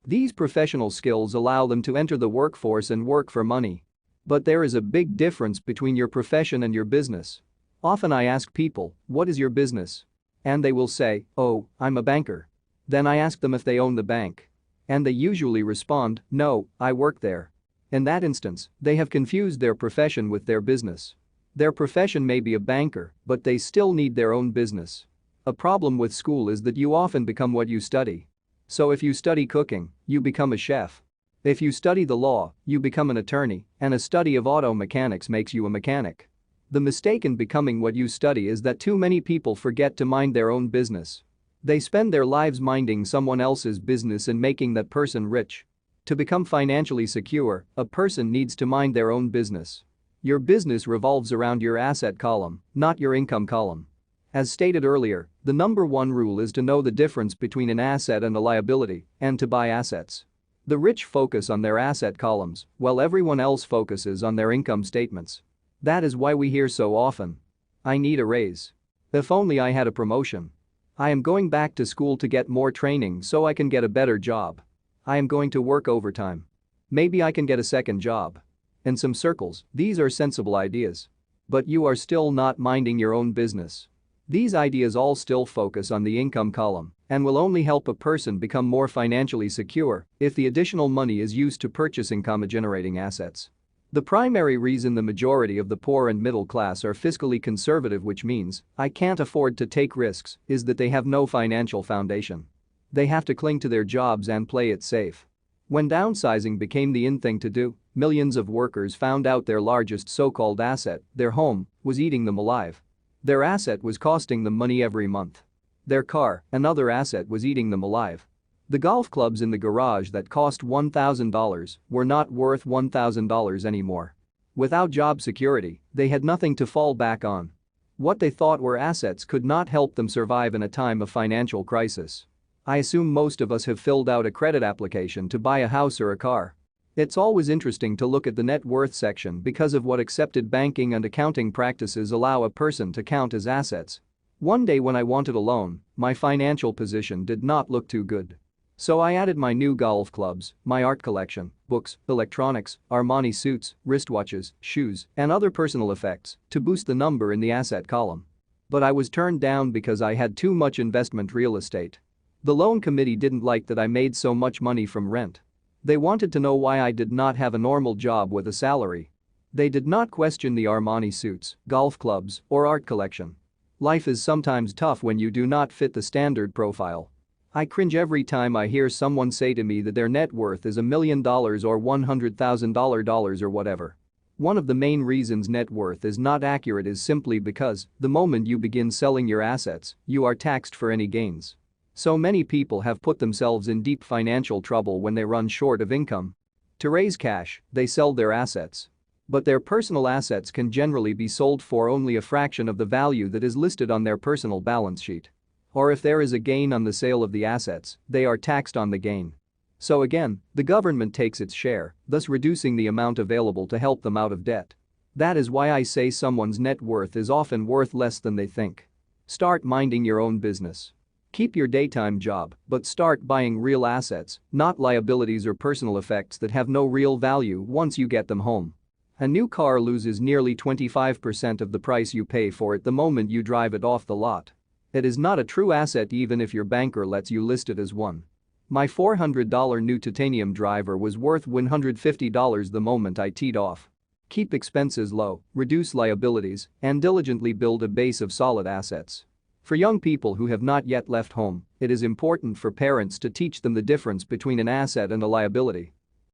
These professional skills allow them to enter the workforce and work for money. But there is a big difference between your profession and your business. Often I ask people, "What is your business?" And they will say, "Oh, I'm a banker." Then I ask them if they own the bank. And they usually respond, "No, I work there." In that instance, they have confused their profession with their business. Their profession may be a banker, but they still need their own business. A problem with school is that you often become what you study. So if you study cooking, you become a chef. If you study the law, you become an attorney, and a study of auto mechanics makes you a mechanic. The mistake in becoming what you study is that too many people forget to mind their own business. They spend their lives minding someone else's business and making that person rich. To become financially secure, a person needs to mind their own business. Your business revolves around your asset column, not your income column. As stated earlier, the number one rule is to know the difference between an asset and a liability and to buy assets. The rich focus on their asset columns, while everyone else focuses on their income statements. That is why we hear so often, "I need a raise. If only I had a promotion. I am going back to school to get more training so I can get a better job. I am going to work overtime. Maybe I can get a second job." In some circles, these are sensible ideas. But you are still not minding your own business. These ideas all still focus on the income column and will only help a person become more financially secure if the additional money is used to purchase income-generating assets. The primary reason the majority of the poor and middle class are fiscally conservative, which means I can't afford to take risks, is that they have no financial foundation. They have to cling to their jobs and play it safe. When downsizing became the in thing to do, millions of workers found out their largest so-called asset, their home, was eating them alive. Their asset was costing them money every month. Their car, another asset, was eating them alive. The golf clubs in the garage that cost $1,000 were not worth $1,000 anymore. Without job security, they had nothing to fall back on. What they thought were assets could not help them survive in a time of financial crisis. I assume most of us have filled out a credit application to buy a house or a car. It's always interesting to look at the net worth section because of what accepted banking and accounting practices allow a person to count as assets. One day when I wanted a loan, my financial position did not look too good. So I added my new golf clubs, my art collection, books, electronics, Armani suits, wristwatches, shoes, and other personal effects to boost the number in the asset column. But I was turned down because I had too much investment real estate. The loan committee didn't like that I made so much money from rent. They wanted to know why I did not have a normal job with a salary. They did not question the Armani suits, golf clubs, or art collection. Life is sometimes tough when you do not fit the standard profile. I cringe every time I hear someone say to me that their net worth is $1 million or $100,000 or whatever. One of the main reasons net worth is not accurate is simply because the moment you begin selling your assets, you are taxed for any gains. So many people have put themselves in deep financial trouble when they run short of income. To raise cash, they sell their assets. But their personal assets can generally be sold for only a fraction of the value that is listed on their personal balance sheet. Or if there is a gain on the sale of the assets, they are taxed on the gain. So again, the government takes its share, thus reducing the amount available to help them out of debt. That is why I say someone's net worth is often worth less than they think. Start minding your own business. Keep your daytime job, but start buying real assets, not liabilities or personal effects that have no real value once you get them home. A new car loses nearly 25% of the price you pay for it the moment you drive it off the lot. It is not a true asset even if your banker lets you list it as one. My $400 new titanium driver was worth $150 the moment I teed off. Keep expenses low, reduce liabilities, and diligently build a base of solid assets. For young people who have not yet left home, it is important for parents to teach them the difference between an asset and a liability.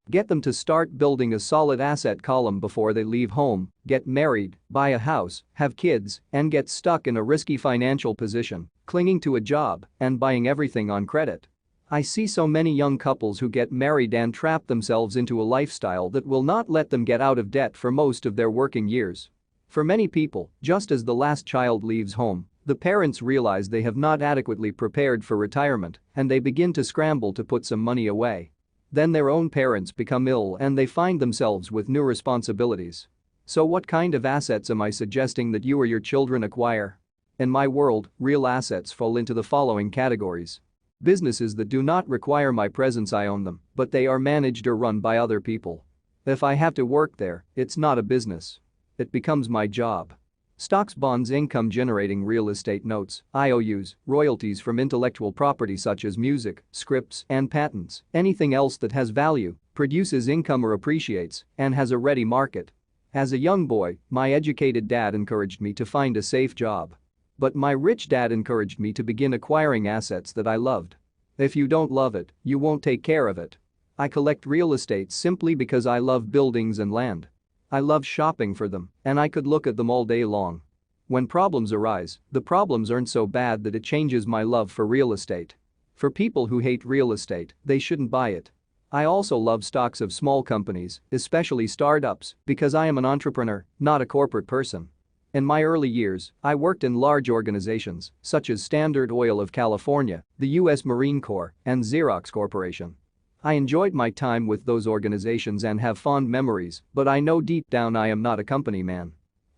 Get them to start building a solid asset column before they leave home, get married, buy a house, have kids, and get stuck in a risky financial position, clinging to a job and buying everything on credit. I see so many young couples who get married and trap themselves into a lifestyle that will not let them get out of debt for most of their working years. For many people, just as the last child leaves home, the parents realize they have not adequately prepared for retirement and they begin to scramble to put some money away. Then their own parents become ill and they find themselves with new responsibilities. So what kind of assets am I suggesting that you or your children acquire? In my world, real assets fall into the following categories. Businesses that do not require my presence, I own them, but they are managed or run by other people. If I have to work there, it's not a business. It becomes my job. Stocks, bonds, income-generating real estate notes, IOUs, royalties from intellectual property such as music, scripts, and patents, anything else that has value, produces income or appreciates, and has a ready market. As a young boy, my educated dad encouraged me to find a safe job. But my rich dad encouraged me to begin acquiring assets that I loved. If you don't love it, you won't take care of it. I collect real estate simply because I love buildings and land. I love shopping for them, and I could look at them all day long. When problems arise, the problems aren't so bad that it changes my love for real estate. For people who hate real estate, they shouldn't buy it. I also love stocks of small companies, especially startups, because I am an entrepreneur, not a corporate person. In my early years, I worked in large organizations such as Standard Oil of California, the U.S. Marine Corps, and Xerox Corporation. I enjoyed my time with those organizations and have fond memories, but I know deep down I am not a company man.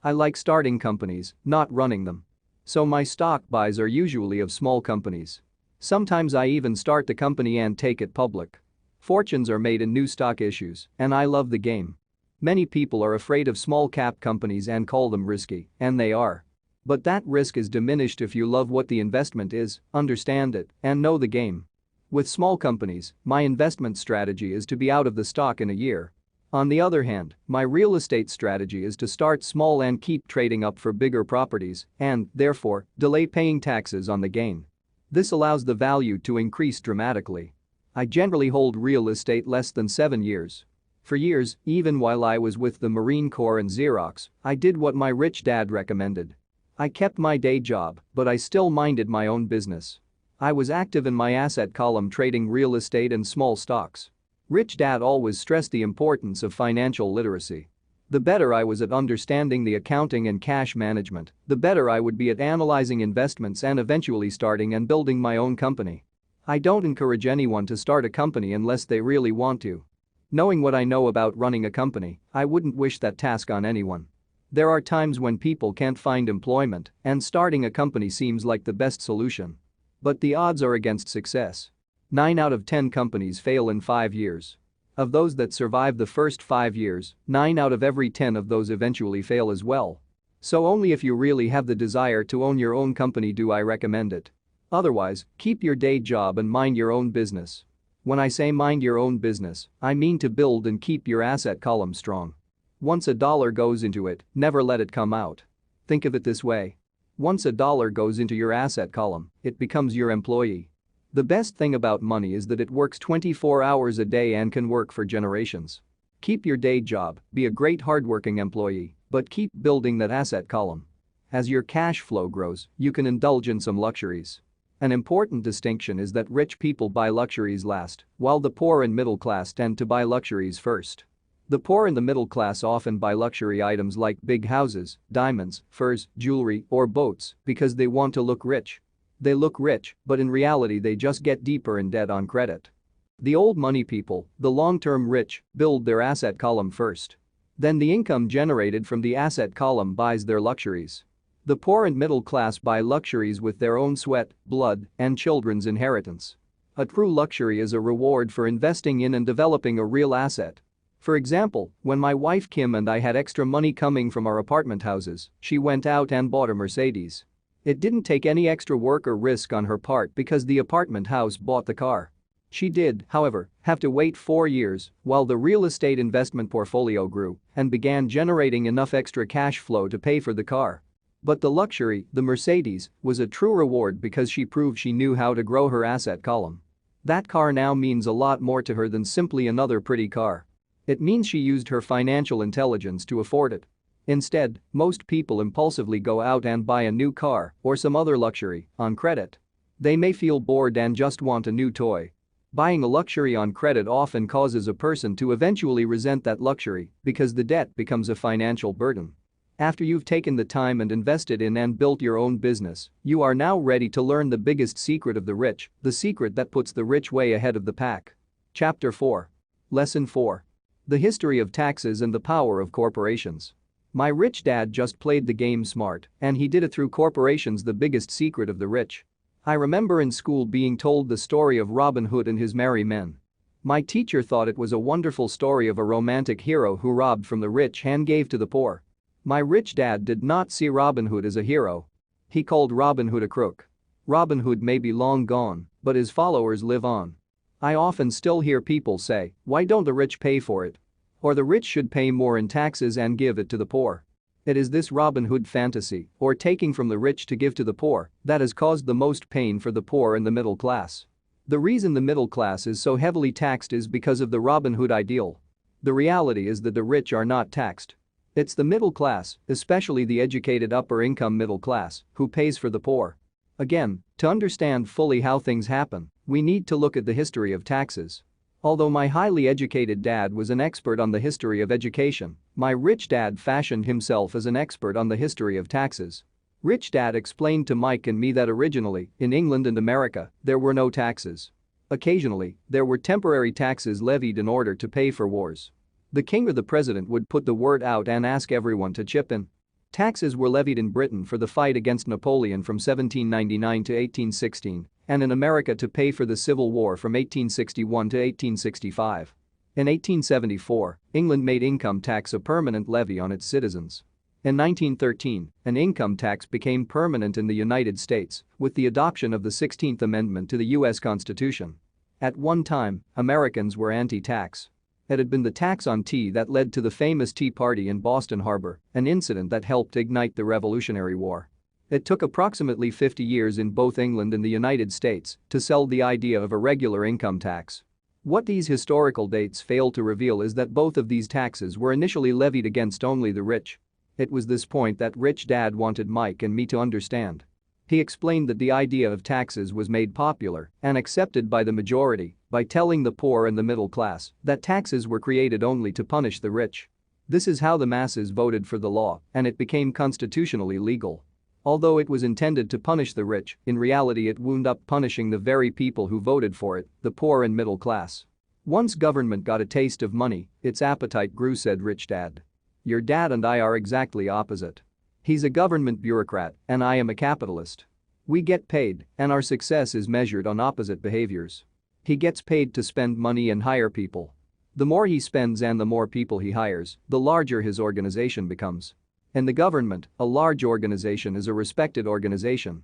I like starting companies, not running them. So my stock buys are usually of small companies. Sometimes I even start the company and take it public. Fortunes are made in new stock issues, and I love the game. Many people are afraid of small-cap companies and call them risky, and they are. But that risk is diminished if you love what the investment is, understand it, and know the game. With small companies, my investment strategy is to be out of the stock in a year. On the other hand, my real estate strategy is to start small and keep trading up for bigger properties and, therefore, delay paying taxes on the gain. This allows the value to increase dramatically. I generally hold real estate less than 7 years. For years, even while I was with the Marine Corps and Xerox, I did what my rich dad recommended. I kept my day job, but I still minded my own business. I was active in my asset column trading real estate and small stocks. Rich dad always stressed the importance of financial literacy. The better I was at understanding the accounting and cash management, the better I would be at analyzing investments and eventually starting and building my own company. I don't encourage anyone to start a company unless they really want to. Knowing what I know about running a company, I wouldn't wish that task on anyone. There are times when people can't find employment, and starting a company seems like the best solution. But the odds are against success. 9 out of 10 companies fail in 5 years. Of those that survive the first 5 years, 9 out of every 10 of those eventually fail as well. So only if you really have the desire to own your own company do I recommend it. Otherwise, keep your day job and mind your own business. When I say mind your own business, I mean to build and keep your asset column strong. Once a dollar goes into it, never let it come out. Think of it this way. Once a dollar goes into your asset column, it becomes your employee. The best thing about money is that it works 24 hours a day and can work for generations. Keep your day job, be a great hardworking employee, but keep building that asset column. As your cash flow grows, you can indulge in some luxuries. An important distinction is that rich people buy luxuries last, while the poor and middle class tend to buy luxuries first. The poor and the middle class often buy luxury items like big houses, diamonds, furs, jewelry, or boats because they want to look rich. They look rich, but in reality they just get deeper in debt on credit. The old money people, the long-term rich, build their asset column first. Then the income generated from the asset column buys their luxuries. The poor and middle class buy luxuries with their own sweat, blood, and children's inheritance. A true luxury is a reward for investing in and developing a real asset. For example, when my wife Kim and I had extra money coming from our apartment houses, she went out and bought a Mercedes. It didn't take any extra work or risk on her part because the apartment house bought the car. She did, however, have to wait 4 years while the real estate investment portfolio grew and began generating enough extra cash flow to pay for the car. But the luxury, the Mercedes, was a true reward because she proved she knew how to grow her asset column. That car now means a lot more to her than simply another pretty car. It means she used her financial intelligence to afford it. Instead, most people impulsively go out and buy a new car or some other luxury on credit. They may feel bored and just want a new toy. Buying a luxury on credit often causes a person to eventually resent that luxury because the debt becomes a financial burden. After you've taken the time and invested in and built your own business, you are now ready to learn the biggest secret of the rich, the secret that puts the rich way ahead of the pack. Chapter 4. Lesson 4. The history of taxes and the power of corporations. My rich dad just played the game smart, and he did it through corporations, the biggest secret of the rich. I remember in school being told the story of Robin Hood and his merry men. My teacher thought it was a wonderful story of a romantic hero who robbed from the rich and gave to the poor. My rich dad did not see Robin Hood as a hero. He called Robin Hood a crook. Robin Hood may be long gone, but his followers live on. I often still hear people say, "Why don't the rich pay for it?" Or "the rich should pay more in taxes and give it to the poor." It is this Robin Hood fantasy, or taking from the rich to give to the poor, that has caused the most pain for the poor and the middle class. The reason the middle class is so heavily taxed is because of the Robin Hood ideal. The reality is that the rich are not taxed. It's the middle class, especially the educated upper-income middle class, who pays for the poor. Again, to understand fully how things happen, we need to look at the history of taxes. Although my highly educated dad was an expert on the history of education, my rich dad fashioned himself as an expert on the history of taxes. Rich Dad explained to Mike and me that originally, in England and America, there were no taxes. Occasionally, there were temporary taxes levied in order to pay for wars. The king or the president would put the word out and ask everyone to chip in. Taxes were levied in Britain for the fight against Napoleon from 1799 to 1816, and in America to pay for the Civil War from 1861 to 1865. In 1874, England made income tax a permanent levy on its citizens. In 1913, an income tax became permanent in the United States with the adoption of the 16th Amendment to the U.S. Constitution. At one time, Americans were anti-tax. It had been the tax on tea that led to the famous Tea Party in Boston Harbor, an incident that helped ignite the Revolutionary War. It took approximately 50 years in both England and the United States to sell the idea of a regular income tax. What these historical dates fail to reveal is that both of these taxes were initially levied against only the rich. It was this point that Rich Dad wanted Mike and me to understand. He explained that the idea of taxes was made popular and accepted by the majority by telling the poor and the middle class that taxes were created only to punish the rich. This is how the masses voted for the law, and it became constitutionally legal. Although it was intended to punish the rich, in reality it wound up punishing the very people who voted for it, the poor and middle class. Once government got a taste of money, its appetite grew, said Rich Dad. Your dad and I are exactly opposite. He's a government bureaucrat and I am a capitalist. We get paid and our success is measured on opposite behaviors. He gets paid to spend money and hire people. The more he spends and the more people he hires, the larger his organization becomes. In the government, a large organization is a respected organization.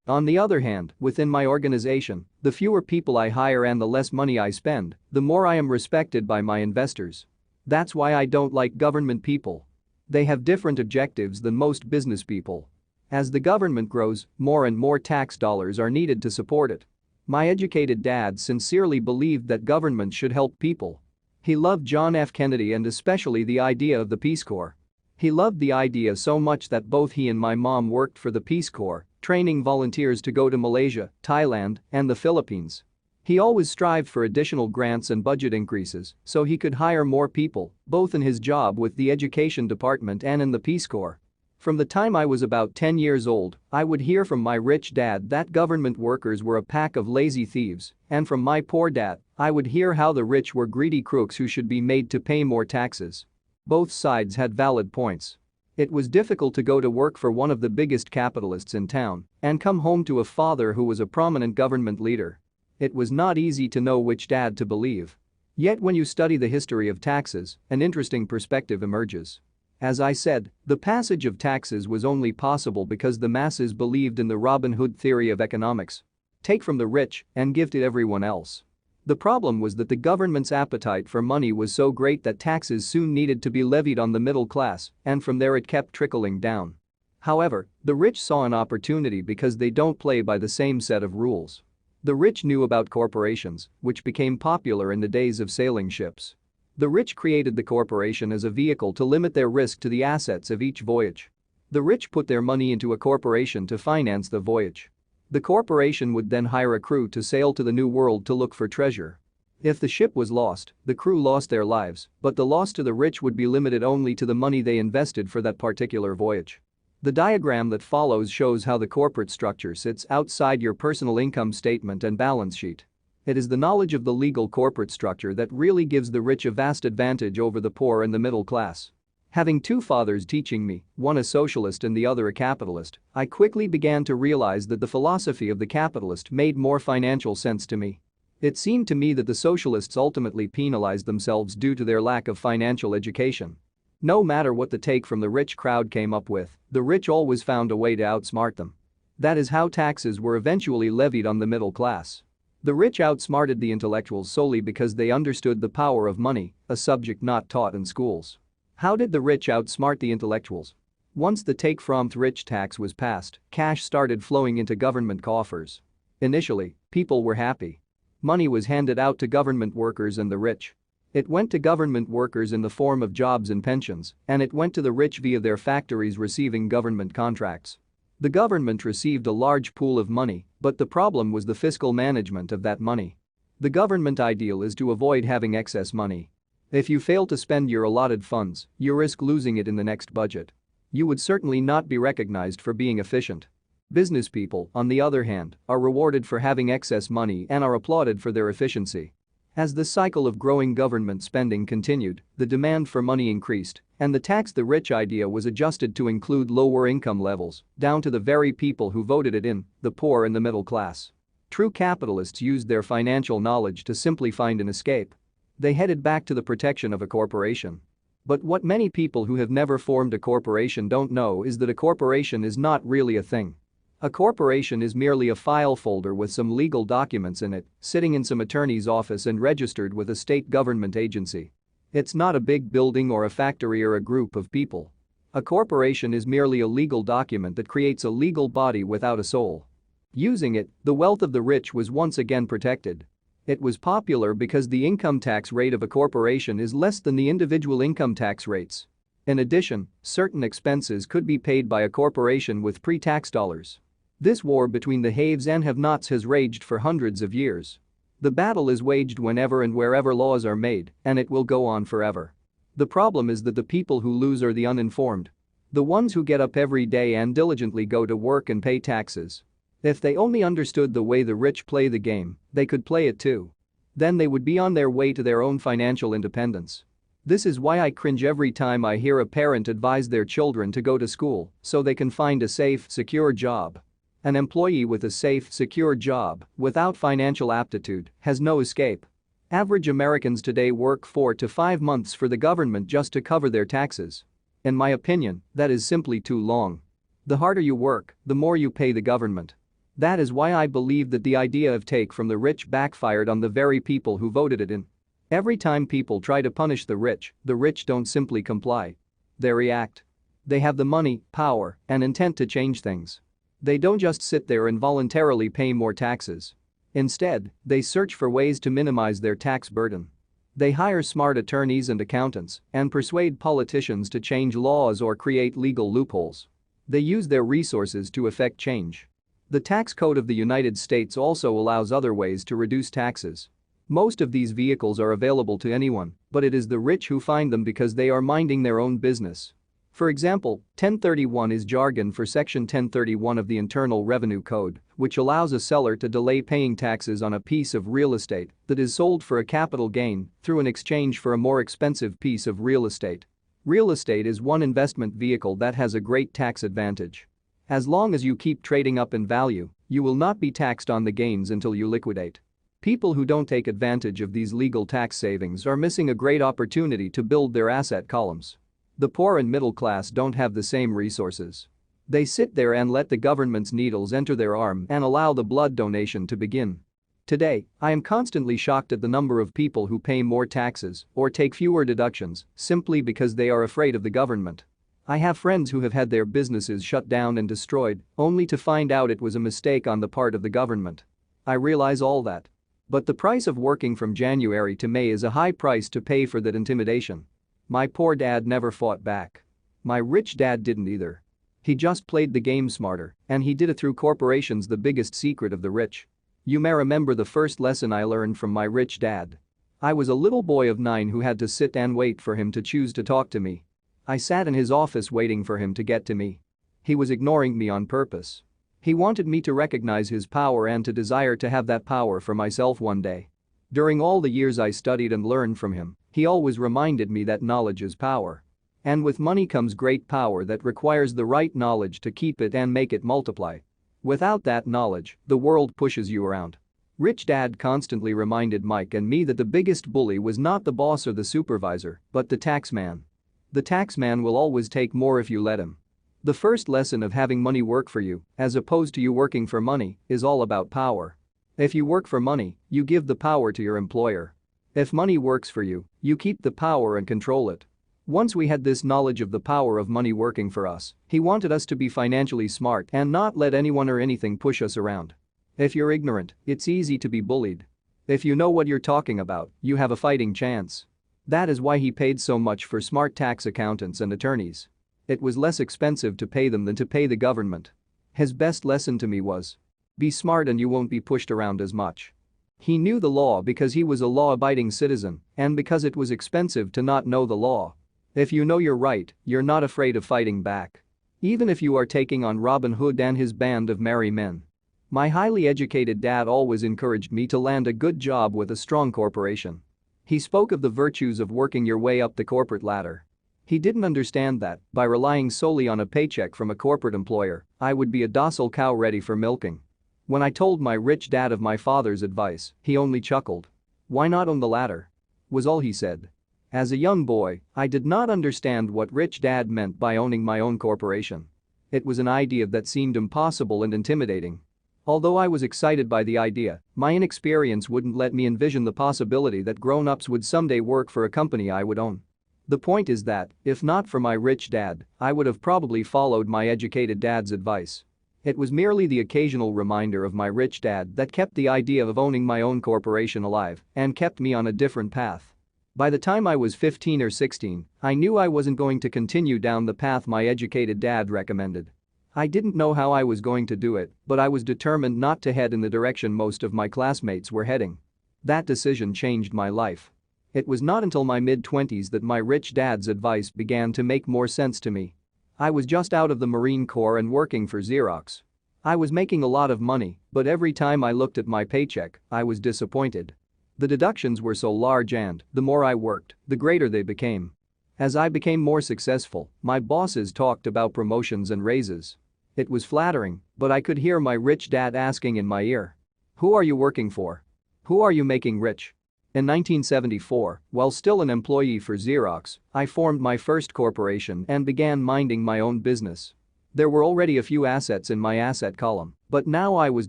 On the other hand, within my organization, the fewer people I hire and the less money I spend, the more I am respected by my investors. That's why I don't like government people. They have different objectives than most business people. As the government grows, more and more tax dollars are needed to support it. My educated dad sincerely believed that government should help people. He loved John F. Kennedy and especially the idea of the Peace Corps. He loved the idea so much that both he and my mom worked for the Peace Corps, training volunteers to go to Malaysia, Thailand, and the Philippines. He always strived for additional grants and budget increases so he could hire more people, both in his job with the Education Department and in the Peace Corps. From the time I was about 10 years old, I would hear from my rich dad that government workers were a pack of lazy thieves, and from my poor dad, I would hear how the rich were greedy crooks who should be made to pay more taxes. Both sides had valid points. It was difficult to go to work for one of the biggest capitalists in town and come home to a father who was a prominent government leader. It was not easy to know which dad to believe. Yet when you study the history of taxes, an interesting perspective emerges. As I said, the passage of taxes was only possible because the masses believed in the Robin Hood theory of economics. Take from the rich and give to everyone else. The problem was that the government's appetite for money was so great that taxes soon needed to be levied on the middle class, and from there it kept trickling down. However, the rich saw an opportunity because they don't play by the same set of rules. The rich knew about corporations, which became popular in the days of sailing ships. The rich created the corporation as a vehicle to limit their risk to the assets of each voyage. The rich put their money into a corporation to finance the voyage. The corporation would then hire a crew to sail to the New World to look for treasure. If the ship was lost, the crew lost their lives, but the loss to the rich would be limited only to the money they invested for that particular voyage. The diagram that follows shows how the corporate structure sits outside your personal income statement and balance sheet. It is the knowledge of the legal corporate structure that really gives the rich a vast advantage over the poor and the middle class. Having two fathers teaching me, one a socialist and the other a capitalist, I quickly began to realize that the philosophy of the capitalist made more financial sense to me. It seemed to me that the socialists ultimately penalized themselves due to their lack of financial education. No matter what the take from the rich crowd came up with, the rich always found a way to outsmart them. That is how taxes were eventually levied on the middle class. The rich outsmarted the intellectuals solely because they understood the power of money, a subject not taught in schools. How did the rich outsmart the intellectuals? Once the take-from-rich tax was passed, cash started flowing into government coffers. Initially, people were happy. Money was handed out to government workers and the rich. It went to government workers in the form of jobs and pensions, and it went to the rich via their factories receiving government contracts. The government received a large pool of money, but the problem was the fiscal management of that money. The government ideal is to avoid having excess money. If you fail to spend your allotted funds, you risk losing it in the next budget. You would certainly not be recognized for being efficient. Business people, on the other hand, are rewarded for having excess money and are applauded for their efficiency. As the cycle of growing government spending continued, the demand for money increased, and the tax the rich idea was adjusted to include lower income levels, down to the very people who voted it in, the poor and the middle class. True capitalists used their financial knowledge to simply find an escape. They headed back to the protection of a corporation. But what many people who have never formed a corporation don't know is that a corporation is not really a thing. A corporation is merely a file folder with some legal documents in it, sitting in some attorney's office and registered with a state government agency. It's not a big building or a factory or a group of people. A corporation is merely a legal document that creates a legal body without a soul. Using it, the wealth of the rich was once again protected. It was popular because the income tax rate of a corporation is less than the individual income tax rates. In addition, certain expenses could be paid by a corporation with pre-tax dollars. This war between the haves and have-nots has raged for hundreds of years. The battle is waged whenever and wherever laws are made, and it will go on forever. The problem is that the people who lose are the uninformed. The ones who get up every day and diligently go to work and pay taxes. If they only understood the way the rich play the game, they could play it too. Then they would be on their way to their own financial independence. This is why I cringe every time I hear a parent advise their children to go to school so they can find a safe, secure job. An employee with a safe, secure job, without financial aptitude, has no escape. Average Americans today work 4 to 5 months for the government just to cover their taxes. In my opinion, that is simply too long. The harder you work, the more you pay the government. That is why I believe that the idea of take from the rich backfired on the very people who voted it in. Every time people try to punish the rich don't simply comply. They react. They have the money, power, and intent to change things. They don't just sit there and voluntarily pay more taxes. Instead, they search for ways to minimize their tax burden. They hire smart attorneys and accountants and persuade politicians to change laws or create legal loopholes. They use their resources to effect change. The tax code of the United States also allows other ways to reduce taxes. Most of these vehicles are available to anyone, but it is the rich who find them because they are minding their own business. For example, 1031 is jargon for Section 1031 of the Internal Revenue Code, which allows a seller to delay paying taxes on a piece of real estate that is sold for a capital gain through an exchange for a more expensive piece of real estate. Real estate is one investment vehicle that has a great tax advantage. As long as you keep trading up in value, you will not be taxed on the gains until you liquidate. People who don't take advantage of these legal tax savings are missing a great opportunity to build their asset columns. The poor and middle class don't have the same resources. They sit there and let the government's needles enter their arm and allow the blood donation to begin. Today, I am constantly shocked at the number of people who pay more taxes or take fewer deductions simply because they are afraid of the government. I have friends who have had their businesses shut down and destroyed only to find out it was a mistake on the part of the government. I realize all that. But the price of working from January to May is a high price to pay for that intimidation. My poor dad never fought back. My rich dad didn't either. He just played the game smarter, and he did it through corporations, the biggest secret of the rich. You may remember the first lesson I learned from my rich dad. I was a little boy of 9 who had to sit and wait for him to choose to talk to me. I sat in his office waiting for him to get to me. He was ignoring me on purpose. He wanted me to recognize his power and to desire to have that power for myself one day. During all the years I studied and learned from him, he always reminded me that knowledge is power. And with money comes great power that requires the right knowledge to keep it and make it multiply. Without that knowledge, the world pushes you around. Rich Dad constantly reminded Mike and me that the biggest bully was not the boss or the supervisor, but the tax man. The tax man will always take more if you let him. The first lesson of having money work for you, as opposed to you working for money, is all about power. If you work for money, you give the power to your employer. If money works for you, you keep the power and control it. Once we had this knowledge of the power of money working for us, he wanted us to be financially smart and not let anyone or anything push us around. If you're ignorant, it's easy to be bullied. If you know what you're talking about, you have a fighting chance. That is why he paid so much for smart tax accountants and attorneys. It was less expensive to pay them than to pay the government. His best lesson to me was, be smart and you won't be pushed around as much. He knew the law because he was a law-abiding citizen and because it was expensive to not know the law. If you know you're right, you're not afraid of fighting back. Even if you are taking on Robin Hood and his band of merry men. My highly educated dad always encouraged me to land a good job with a strong corporation. He spoke of the virtues of working your way up the corporate ladder. He didn't understand that, by relying solely on a paycheck from a corporate employer, I would be a docile cow ready for milking. When I told my rich dad of my father's advice, he only chuckled. "Why not own the ladder?" was all he said. As a young boy, I did not understand what Rich Dad meant by owning my own corporation. It was an idea that seemed impossible and intimidating. Although I was excited by the idea, my inexperience wouldn't let me envision the possibility that grown-ups would someday work for a company I would own. The point is that, if not for my rich dad, I would have probably followed my educated dad's advice. It was merely the occasional reminder of my rich dad that kept the idea of owning my own corporation alive and kept me on a different path. By the time I was 15 or 16, I knew I wasn't going to continue down the path my educated dad recommended. I didn't know how I was going to do it, but I was determined not to head in the direction most of my classmates were heading. That decision changed my life. It was not until my mid-20s that my rich dad's advice began to make more sense to me. I was just out of the Marine Corps and working for Xerox. I was making a lot of money, but every time I looked at my paycheck, I was disappointed. The deductions were so large and, the more I worked, the greater they became. As I became more successful, my bosses talked about promotions and raises. It was flattering, but I could hear my rich dad asking in my ear, "Who are you working for? Who are you making rich?" In 1974, while still an employee for Xerox, I formed my first corporation and began minding my own business. There were already a few assets in my asset column, but now I was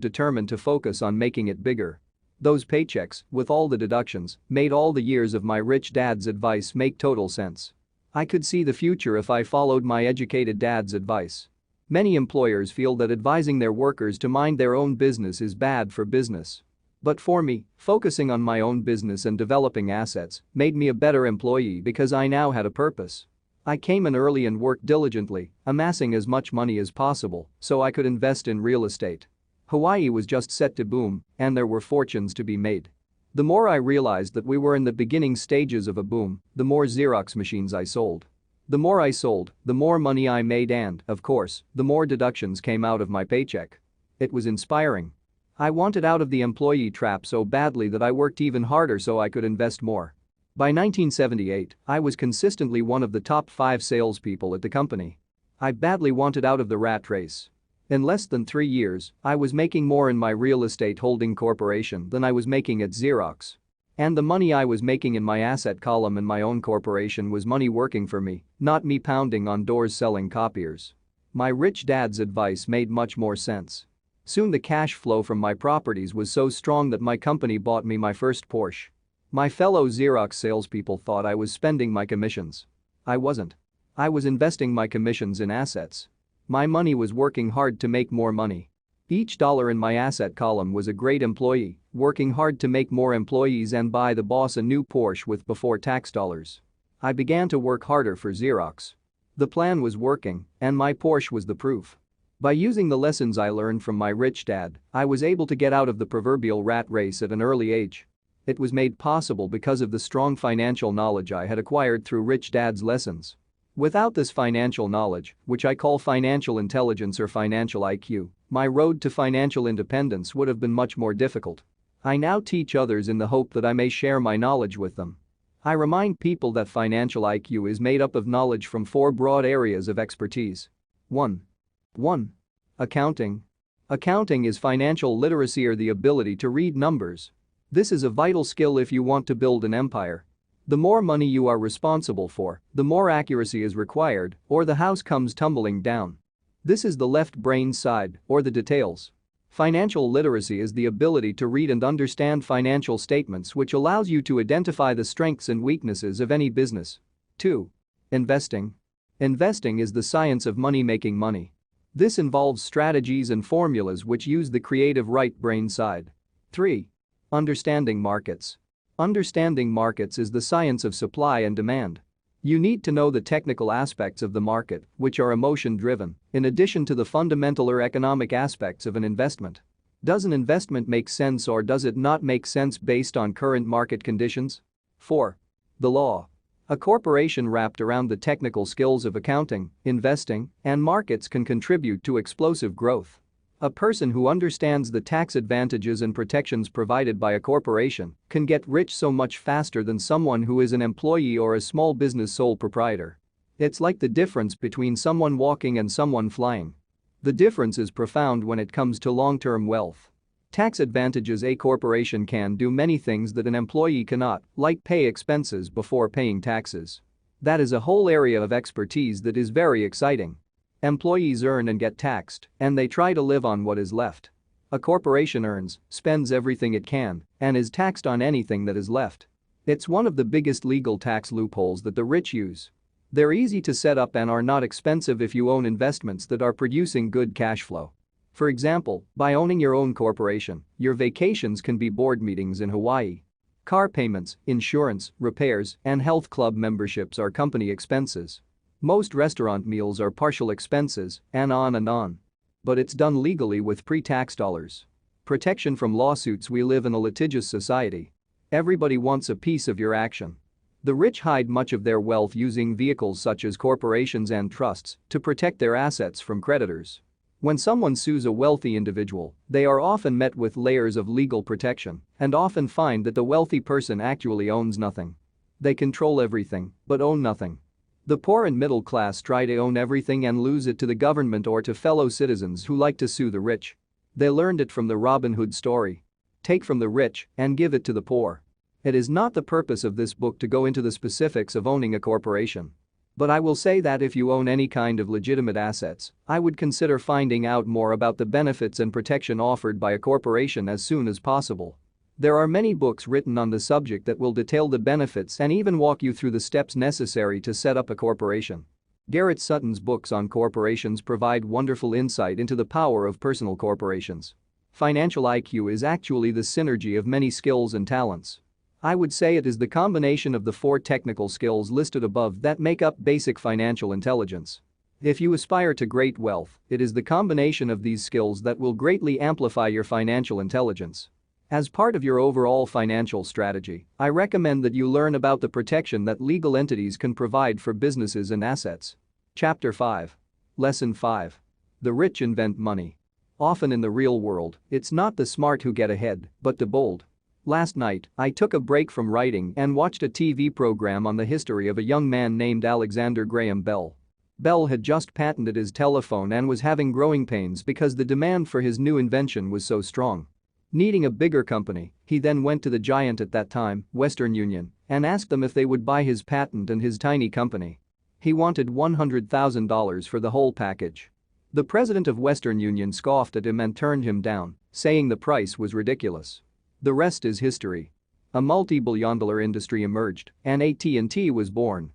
determined to focus on making it bigger. Those paychecks, with all the deductions, made all the years of my rich dad's advice make total sense. I could see the future if I followed my educated dad's advice. Many employers feel that advising their workers to mind their own business is bad for business. But for me, focusing on my own business and developing assets made me a better employee because I now had a purpose. I came in early and worked diligently, amassing as much money as possible so I could invest in real estate. Hawaii was just set to boom, and there were fortunes to be made. The more I realized that we were in the beginning stages of a boom, the more Xerox machines I sold. The more I sold, the more money I made and, of course, the more deductions came out of my paycheck. It was inspiring. I wanted out of the employee trap so badly that I worked even harder so I could invest more. By 1978, I was consistently one of the top 5 salespeople at the company. I badly wanted out of the rat race. In less than 3 years, I was making more in my real estate holding corporation than I was making at Xerox. And the money I was making in my asset column in my own corporation was money working for me, not me pounding on doors selling copiers. My rich dad's advice made much more sense. Soon the cash flow from my properties was so strong that my company bought me my first Porsche. My fellow Xerox salespeople thought I was spending my commissions. I wasn't. I was investing my commissions in assets. My money was working hard to make more money. Each dollar in my asset column was a great employee, working hard to make more employees and buy the boss a new Porsche with before-tax dollars. I began to work harder for Xerox. The plan was working, and my Porsche was the proof. By using the lessons I learned from my rich dad, I was able to get out of the proverbial rat race at an early age. It was made possible because of the strong financial knowledge I had acquired through rich dad's lessons. Without this financial knowledge, which I call financial intelligence or financial IQ, my road to financial independence would have been much more difficult. I now teach others in the hope that I may share my knowledge with them. I remind people that financial IQ is made up of knowledge from 4 broad areas of expertise. 1. 1. Accounting. Accounting is financial literacy, or the ability to read numbers. This is a vital skill if you want to build an empire. The more money you are responsible for, the more accuracy is required, or the house comes tumbling down. This is the left brain side, or the details. Financial literacy is the ability to read and understand financial statements, which allows you to identify the strengths and weaknesses of any business. 2. Investing. Investing is the science of making money. This involves strategies and formulas which use the creative right brain side. 3. Understanding markets. Understanding markets is the science of supply and demand. You need to know the technical aspects of the market, which are emotion-driven, in addition to the fundamental or economic aspects of an investment. Does an investment make sense, or does it not make sense based on current market conditions? 4. The law. A corporation wrapped around the technical skills of accounting, investing, and markets can contribute to explosive growth. A person who understands the tax advantages and protections provided by a corporation can get rich so much faster than someone who is an employee or a small business sole proprietor. It's like the difference between someone walking and someone flying. The difference is profound when it comes to long-term wealth. Tax advantages. A corporation can do many things that an employee cannot, like pay expenses before paying taxes. That is a whole area of expertise that is very exciting. Employees earn and get taxed, and they try to live on what is left. A corporation earns, spends everything it can, and is taxed on anything that is left. It's one of the biggest legal tax loopholes that the rich use. They're easy to set up and are not expensive if you own investments that are producing good cash flow. For example, by owning your own corporation, your vacations can be board meetings in Hawaii. Car payments, insurance, repairs, and health club memberships are company expenses. Most restaurant meals are partial expenses, and on and on. But it's done legally with pre-tax dollars. Protection from lawsuits. We live in a litigious society. Everybody wants a piece of your action. The rich hide much of their wealth using vehicles such as corporations and trusts to protect their assets from creditors. When someone sues a wealthy individual, they are often met with layers of legal protection and often find that the wealthy person actually owns nothing. They control everything, but own nothing. The poor and middle class try to own everything and lose it to the government or to fellow citizens who like to sue the rich. They learned it from the Robin Hood story. Take from the rich and give it to the poor. It is not the purpose of this book to go into the specifics of owning a corporation. But I will say that if you own any kind of legitimate assets, I would consider finding out more about the benefits and protection offered by a corporation as soon as possible. There are many books written on the subject that will detail the benefits and even walk you through the steps necessary to set up a corporation. Garrett Sutton's books on corporations provide wonderful insight into the power of personal corporations. Financial IQ is actually the synergy of many skills and talents. I would say it is the combination of the 4 technical skills listed above that make up basic financial intelligence. If you aspire to great wealth, it is the combination of these skills that will greatly amplify your financial intelligence. As part of your overall financial strategy, I recommend that you learn about the protection that legal entities can provide for businesses and assets. Chapter 5. Lesson 5. The rich invent money. Often in the real world, it's not the smart who get ahead, but the bold. Last night, I took a break from writing and watched a TV program on the history of a young man named Alexander Graham Bell. Bell had just patented his telephone and was having growing pains because the demand for his new invention was so strong. Needing a bigger company, he then went to the giant at that time, Western Union, and asked them if they would buy his patent and his tiny company. He wanted $100,000 for the whole package. The president of Western Union scoffed at him and turned him down, saying the price was ridiculous. The rest is history. A multi-billion-dollar industry emerged, and AT&T was born.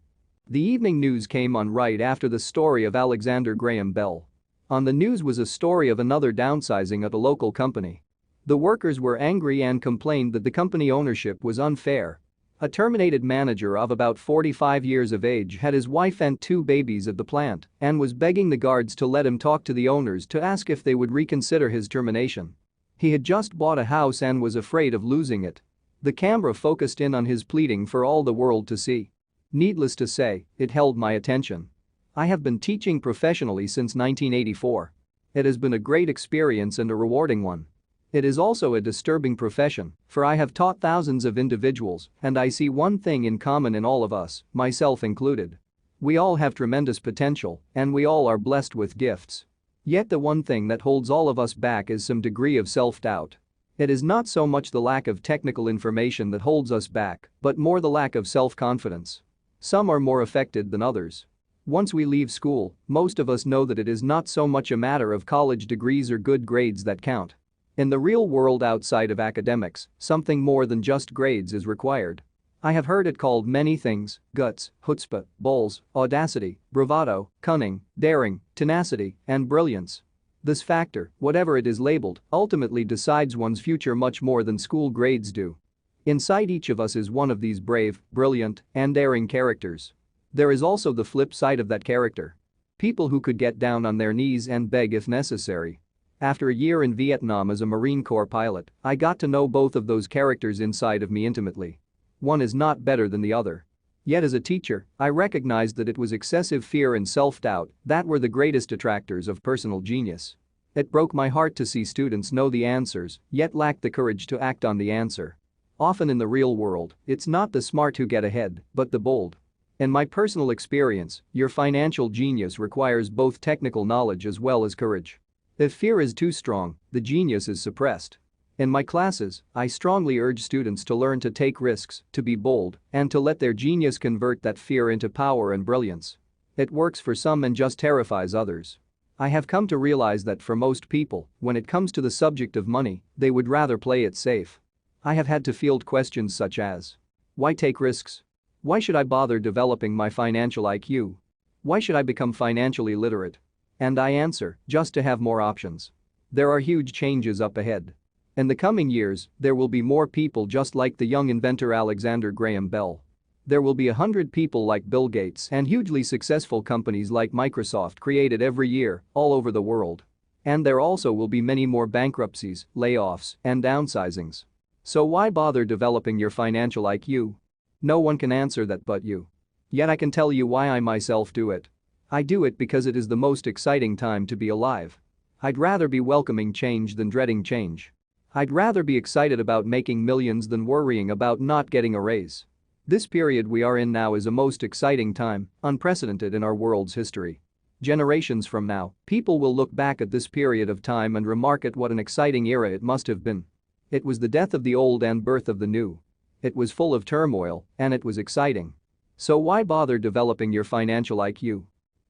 The evening news came on right after the story of Alexander Graham Bell. On the news was a story of another downsizing at a local company. The workers were angry and complained that the company ownership was unfair. A terminated manager of about 45 years of age had his wife and 2 babies at the plant and was begging the guards to let him talk to the owners to ask if they would reconsider his termination. He had just bought a house and was afraid of losing it. The camera focused in on his pleading for all the world to see. Needless to say, it held my attention. I have been teaching professionally since 1984. It has been a great experience and a rewarding one. It is also a disturbing profession, for I have taught thousands of individuals and I see one thing in common in all of us, myself included. We all have tremendous potential and we all are blessed with gifts. Yet the one thing that holds all of us back is some degree of self-doubt. It is not so much the lack of technical information that holds us back, but more the lack of self-confidence. Some are more affected than others. Once we leave school, most of us know that it is not so much a matter of college degrees or good grades that count. In the real world outside of academics, something more than just grades is required. I have heard it called many things: guts, chutzpah, balls, audacity, bravado, cunning, daring, tenacity, and brilliance. This factor, whatever it is labeled, ultimately decides one's future much more than school grades do. Inside each of us is one of these brave, brilliant, and daring characters. There is also the flip side of that character. People who could get down on their knees and beg if necessary. After a year in Vietnam as a Marine Corps pilot, I got to know both of those characters inside of me intimately. One is not better than the other. Yet as a teacher, I recognized that it was excessive fear and self-doubt that were the greatest detractors of personal genius. It broke my heart to see students know the answers, yet lack the courage to act on the answer. Often in the real world, it's not the smart who get ahead, but the bold. In my personal experience, your financial genius requires both technical knowledge as well as courage. If fear is too strong, the genius is suppressed. In my classes, I strongly urge students to learn to take risks, to be bold, and to let their genius convert that fear into power and brilliance. It works for some and just terrifies others. I have come to realize that for most people, when it comes to the subject of money, they would rather play it safe. I have had to field questions such as, why take risks? Why should I bother developing my financial IQ? Why should I become financially literate? And I answer, just to have more options. There are huge changes up ahead. In the coming years, there will be more people just like the young inventor Alexander Graham Bell. There will be 100 people like Bill Gates and hugely successful companies like Microsoft created every year, all over the world. And there also will be many more bankruptcies, layoffs, and downsizings. So why bother developing your financial IQ? No one can answer that but you. Yet I can tell you why I myself do it. I do it because it is the most exciting time to be alive. I'd rather be welcoming change than dreading change. I'd rather be excited about making millions than worrying about not getting a raise. This period we are in now is a most exciting time, unprecedented in our world's history. Generations from now, people will look back at this period of time and remark at what an exciting era it must have been. It was the death of the old and birth of the new. It was full of turmoil, and it was exciting. So why bother developing your financial IQ?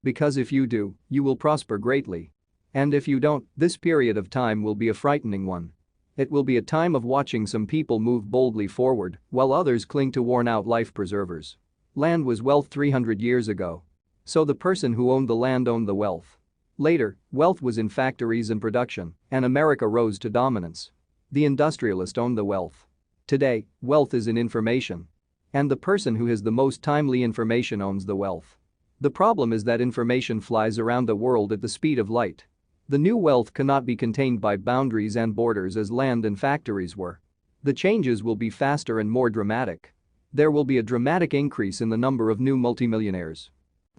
Because if you do, you will prosper greatly. And if you don't, this period of time will be a frightening one. It will be a time of watching some people move boldly forward while others cling to worn-out life preservers. Land was wealth 300 years ago. So the person who owned the land owned the wealth. Later, wealth was in factories and production, and America rose to dominance. The industrialist owned the wealth. Today, wealth is in information. And the person who has the most timely information owns the wealth. The problem is that information flies around the world at the speed of light. The new wealth cannot be contained by boundaries and borders as land and factories were. The changes will be faster and more dramatic. There will be a dramatic increase in the number of new multimillionaires.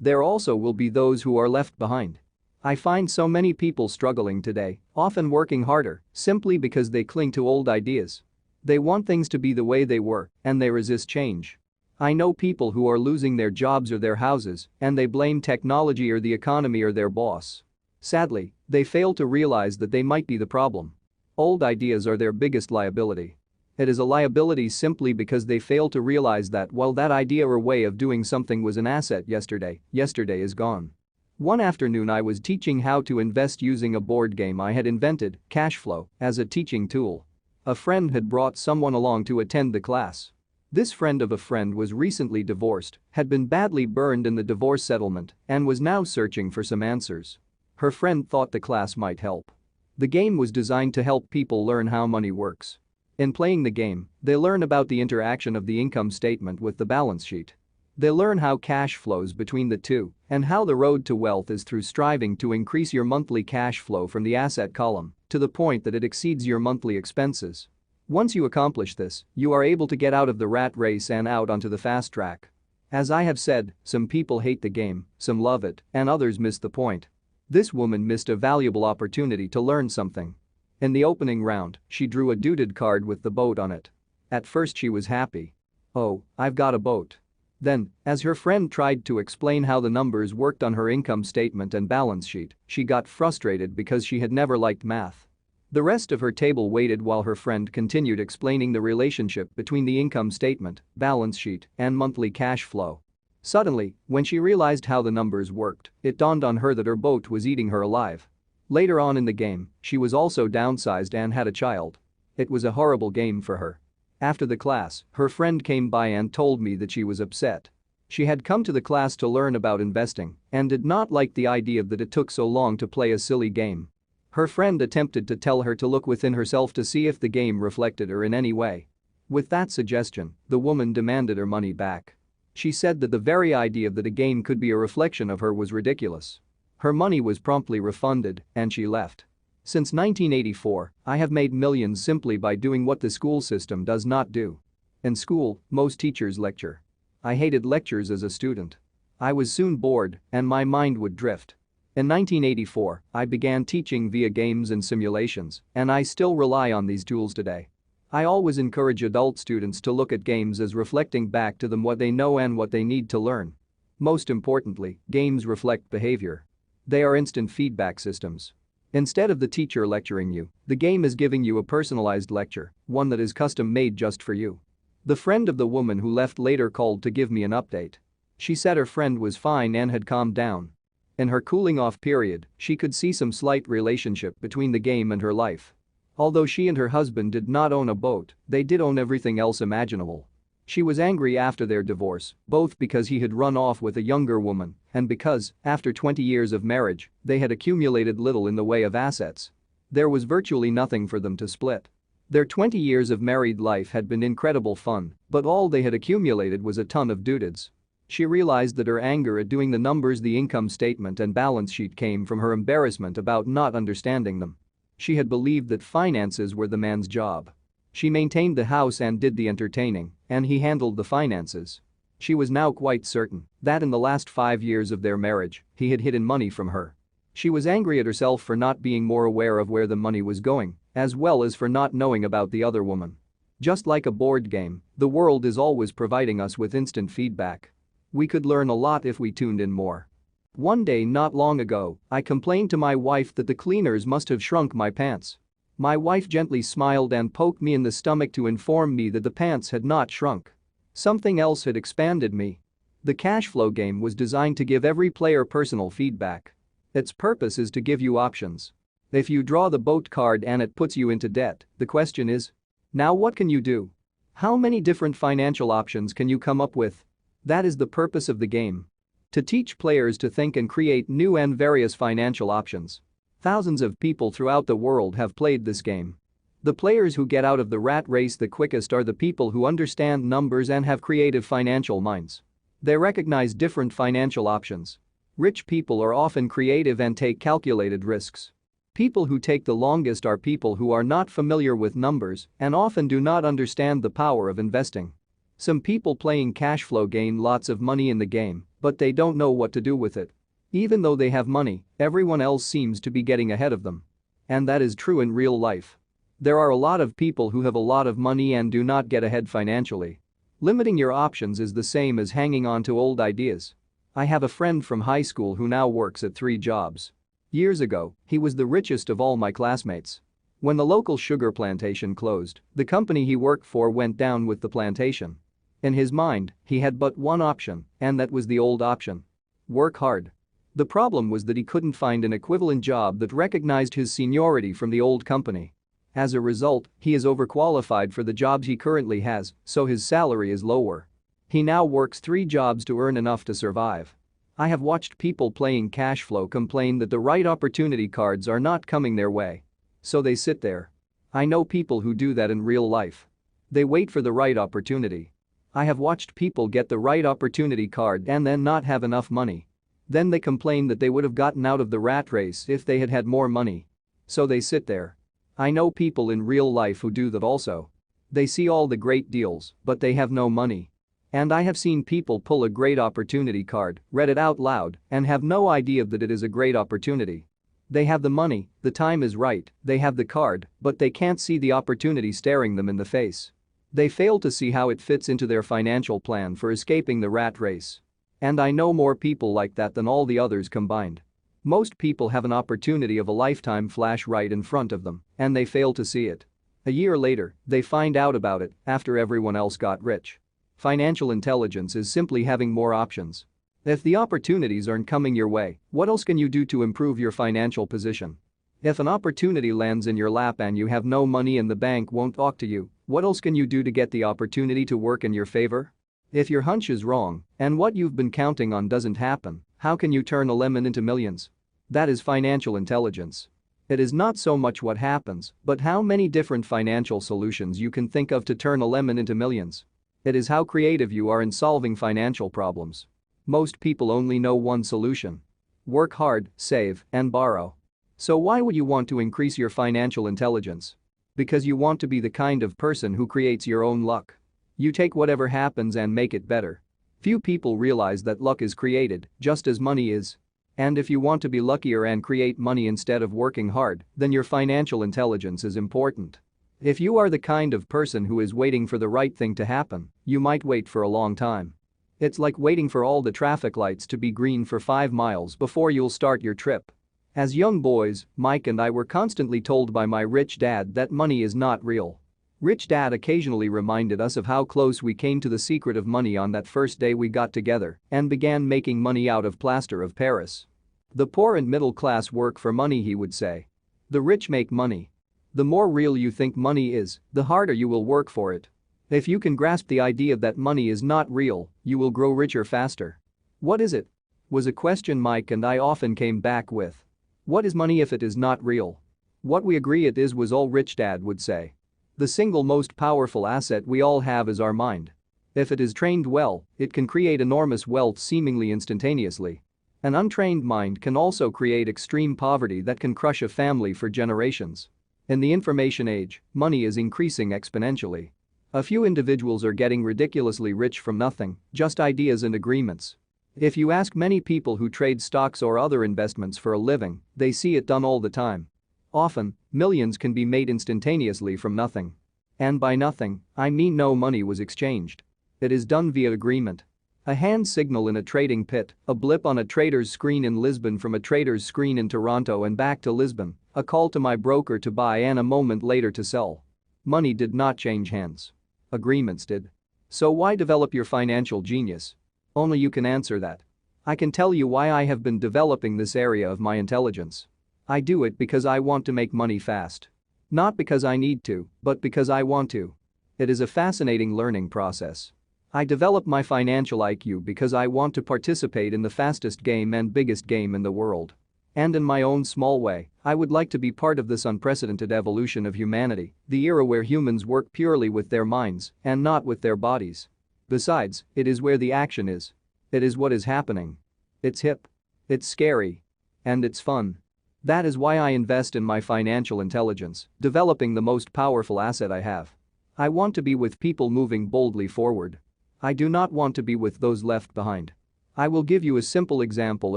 There also will be those who are left behind. I find so many people struggling today, often working harder, simply because they cling to old ideas. They want things to be the way they were, and they resist change. I know people who are losing their jobs or their houses, and they blame technology or the economy or their boss. Sadly, they fail to realize that they might be the problem. Old ideas are their biggest liability. It is a liability simply because they fail to realize that while that idea or way of doing something was an asset yesterday is gone. One afternoon I was teaching how to invest using a board game I had invented, Cashflow, as a teaching tool. A friend had brought someone along to attend the class. This friend of a friend was recently divorced, had been badly burned in the divorce settlement, and was now searching for some answers. Her friend thought the class might help. The game was designed to help people learn how money works. In playing the game, they learn about the interaction of the income statement with the balance sheet. They learn how cash flows between the two and how the road to wealth is through striving to increase your monthly cash flow from the asset column to the point that it exceeds your monthly expenses. Once you accomplish this, you are able to get out of the rat race and out onto the fast track. As I have said, some people hate the game, some love it, and others miss the point. This woman missed a valuable opportunity to learn something. In the opening round, she drew a dooted card with the boat on it. At first she was happy. "Oh, I've got a boat." Then, as her friend tried to explain how the numbers worked on her income statement and balance sheet, she got frustrated because she had never liked math. The rest of her table waited while her friend continued explaining the relationship between the income statement, balance sheet, and monthly cash flow. Suddenly, when she realized how the numbers worked, it dawned on her that her boat was eating her alive. Later on in the game, she was also downsized and had a child. It was a horrible game for her. After the class, her friend came by and told me that she was upset. She had come to the class to learn about investing and did not like the idea that it took so long to play a silly game. Her friend attempted to tell her to look within herself to see if the game reflected her in any way. With that suggestion, the woman demanded her money back. She said that the very idea that a game could be a reflection of her was ridiculous. Her money was promptly refunded and she left. Since 1984, I have made millions simply by doing what the school system does not do. In school, most teachers lecture. I hated lectures as a student. I was soon bored and my mind would drift. In 1984, I began teaching via games and simulations, and I still rely on these tools today. I always encourage adult students to look at games as reflecting back to them what they know and what they need to learn. Most importantly, games reflect behavior. They are instant feedback systems. Instead of the teacher lecturing you, the game is giving you a personalized lecture, one that is custom-made just for you. The friend of the woman who left later called to give me an update. She said her friend was fine and had calmed down. In her cooling-off period, she could see some slight relationship between the game and her life. Although she and her husband did not own a boat, they did own everything else imaginable. She was angry after their divorce, both because he had run off with a younger woman and because, after 20 years of marriage, they had accumulated little in the way of assets. There was virtually nothing for them to split. Their 20 years of married life had been incredible fun, but all they had accumulated was a ton of doodades. She realized that her anger at doing the numbers, the income statement and balance sheet came from her embarrassment about not understanding them. She had believed that finances were the man's job. She maintained the house and did the entertaining, and he handled the finances. She was now quite certain that in the last 5 years of their marriage, he had hidden money from her. She was angry at herself for not being more aware of where the money was going, as well as for not knowing about the other woman. Just like a board game, the world is always providing us with instant feedback. We could learn a lot if we tuned in more. One day not long ago, I complained to my wife that the cleaners must have shrunk my pants. My wife gently smiled and poked me in the stomach to inform me that the pants had not shrunk. Something else had expanded me. The cash flow game was designed to give every player personal feedback. Its purpose is to give you options. If you draw the boat card and it puts you into debt, the question is, now what can you do? How many different financial options can you come up with? That is the purpose of the game. To teach players to think and create new and various financial options. Thousands of people throughout the world have played this game. The players who get out of the rat race the quickest are the people who understand numbers and have creative financial minds. They recognize different financial options. Rich people are often creative and take calculated risks. People who take the longest are people who are not familiar with numbers and often do not understand the power of investing. Some people playing cash flow gain lots of money in the game, but they don't know what to do with it. Even though they have money, everyone else seems to be getting ahead of them. And that is true in real life. There are a lot of people who have a lot of money and do not get ahead financially. Limiting your options is the same as hanging on to old ideas. I have a friend from high school who now works at 3 jobs. Years ago, he was the richest of all my classmates. When the local sugar plantation closed, the company he worked for went down with the plantation. In his mind, he had but one option, and that was the old option. Work hard. The problem was that he couldn't find an equivalent job that recognized his seniority from the old company. As a result, he is overqualified for the jobs he currently has, so his salary is lower. He now works 3 jobs to earn enough to survive. I have watched people playing cash flow complain that the right opportunity cards are not coming their way. So they sit there. I know people who do that in real life. They wait for the right opportunity. I have watched people get the right opportunity card and then not have enough money. Then they complain that they would have gotten out of the rat race if they had had more money. So they sit there. I know people in real life who do that also. They see all the great deals, but they have no money. And I have seen people pull a great opportunity card, read it out loud, and have no idea that it is a great opportunity. They have the money, the time is right, they have the card, but they can't see the opportunity staring them in the face. They fail to see how it fits into their financial plan for escaping the rat race. And I know more people like that than all the others combined. Most people have an opportunity of a lifetime flash right in front of them, and they fail to see it. A year later, they find out about it after everyone else got rich. Financial intelligence is simply having more options. If the opportunities aren't coming your way, what else can you do to improve your financial position? If an opportunity lands in your lap and you have no money and the bank won't talk to you, what else can you do to get the opportunity to work in your favor? If your hunch is wrong and what you've been counting on doesn't happen, how can you turn a lemon into millions? That is financial intelligence. It is not so much what happens, but how many different financial solutions you can think of to turn a lemon into millions. It is how creative you are in solving financial problems. Most people only know one solution: work hard, save, and borrow. So why would you want to increase your financial intelligence? Because you want to be the kind of person who creates your own luck. You take whatever happens and make it better. Few people realize that luck is created, just as money is. And if you want to be luckier and create money instead of working hard, then your financial intelligence is important. If you are the kind of person who is waiting for the right thing to happen, you might wait for a long time. It's like waiting for all the traffic lights to be green for 5 miles before you'll start your trip. As young boys, Mike and I were constantly told by my rich dad that money is not real. Rich Dad occasionally reminded us of how close we came to the secret of money on that first day we got together and began making money out of plaster of Paris. The poor and middle class work for money, he would say. The rich make money. The more real you think money is, the harder you will work for it. If you can grasp the idea that money is not real, you will grow richer faster. What is it? Was a question Mike and I often came back with. What is money if it is not real? What we agree it is, was all Rich Dad would say. The single most powerful asset we all have is our mind. If it is trained well, it can create enormous wealth seemingly instantaneously. An untrained mind can also create extreme poverty that can crush a family for generations. In the information age, money is increasing exponentially. A few individuals are getting ridiculously rich from nothing, just ideas and agreements. If you ask many people who trade stocks or other investments for a living, they see it done all the time. Often, millions can be made instantaneously from nothing. And by nothing, I mean no money was exchanged. It is done via agreement. A hand signal in a trading pit, a blip on a trader's screen in Lisbon from a trader's screen in Toronto and back to Lisbon, a call to my broker to buy and a moment later to sell. Money did not change hands. Agreements did. So why develop your financial genius? Only you can answer that. I can tell you why I have been developing this area of my intelligence. I do it because I want to make money fast. Not because I need to, but because I want to. It is a fascinating learning process. I develop my financial IQ because I want to participate in the fastest game and biggest game in the world. And in my own small way, I would like to be part of this unprecedented evolution of humanity, the era where humans work purely with their minds and not with their bodies. Besides, it is where the action is. It is what is happening. It's hip. It's scary. And it's fun. That is why I invest in my financial intelligence, developing the most powerful asset I have. I want to be with people moving boldly forward. I do not want to be with those left behind. I will give you a simple example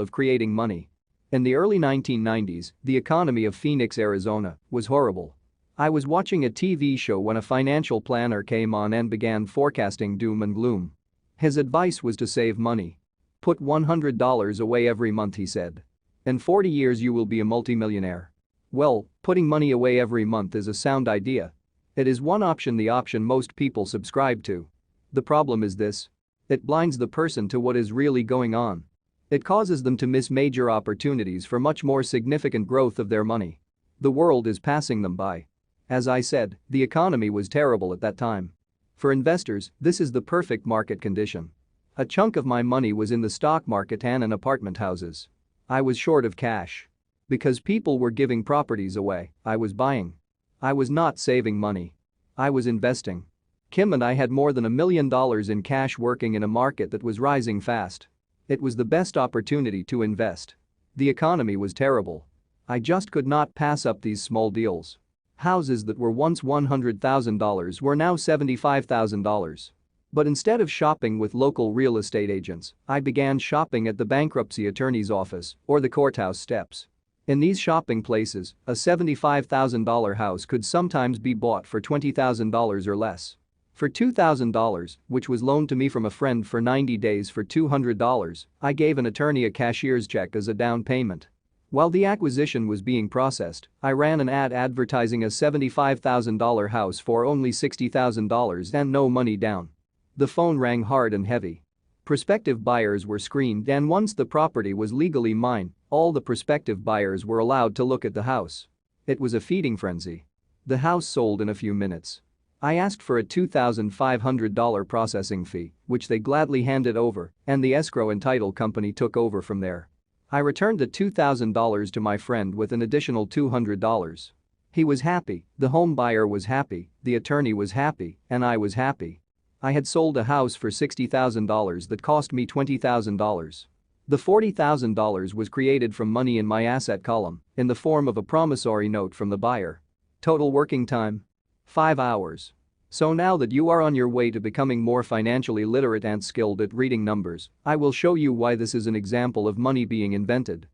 of creating money. In the early 1990s, the economy of Phoenix, Arizona, was horrible. I was watching a TV show when a financial planner came on and began forecasting doom and gloom. His advice was to save money. Put $100 away every month, he said. In 40 years you will be a multimillionaire. Well, putting money away every month is a sound idea. It is one option, the option most people subscribe to. The problem is this. It blinds the person to what is really going on. It causes them to miss major opportunities for much more significant growth of their money. The world is passing them by. As I said, the economy was terrible at that time. For investors, this is the perfect market condition. A chunk of my money was in the stock market and in apartment houses. I was short of cash. Because people were giving properties away, I was buying. I was not saving money. I was investing. Kim and I had more than $1 million in cash working in a market that was rising fast. It was the best opportunity to invest. The economy was terrible. I just could not pass up these small deals. Houses that were once $100,000 were now $75,000. But instead of shopping with local real estate agents, I began shopping at the bankruptcy attorney's office or the courthouse steps. In these shopping places, a $75,000 house could sometimes be bought for $20,000 or less. For $2,000, which was loaned to me from a friend for 90 days for $200, I gave an attorney a cashier's check as a down payment. While the acquisition was being processed, I ran an ad advertising a $75,000 house for only $60,000 and no money down. The phone rang hard and heavy. Prospective buyers were screened, and once the property was legally mine, all the prospective buyers were allowed to look at the house. It was a feeding frenzy. The house sold in a few minutes. I asked for a $2,500 processing fee, which they gladly handed over, and the escrow and title company took over from there. I returned the $2,000 to my friend with an additional $200. He was happy, the home buyer was happy, the attorney was happy, and I was happy. I had sold a house for $60,000 that cost me $20,000. The $40,000 was created from money in my asset column in the form of a promissory note from the buyer. Total working time? 5 hours. So now that you are on your way to becoming more financially literate and skilled at reading numbers, I will show you why this is an example of money being invented.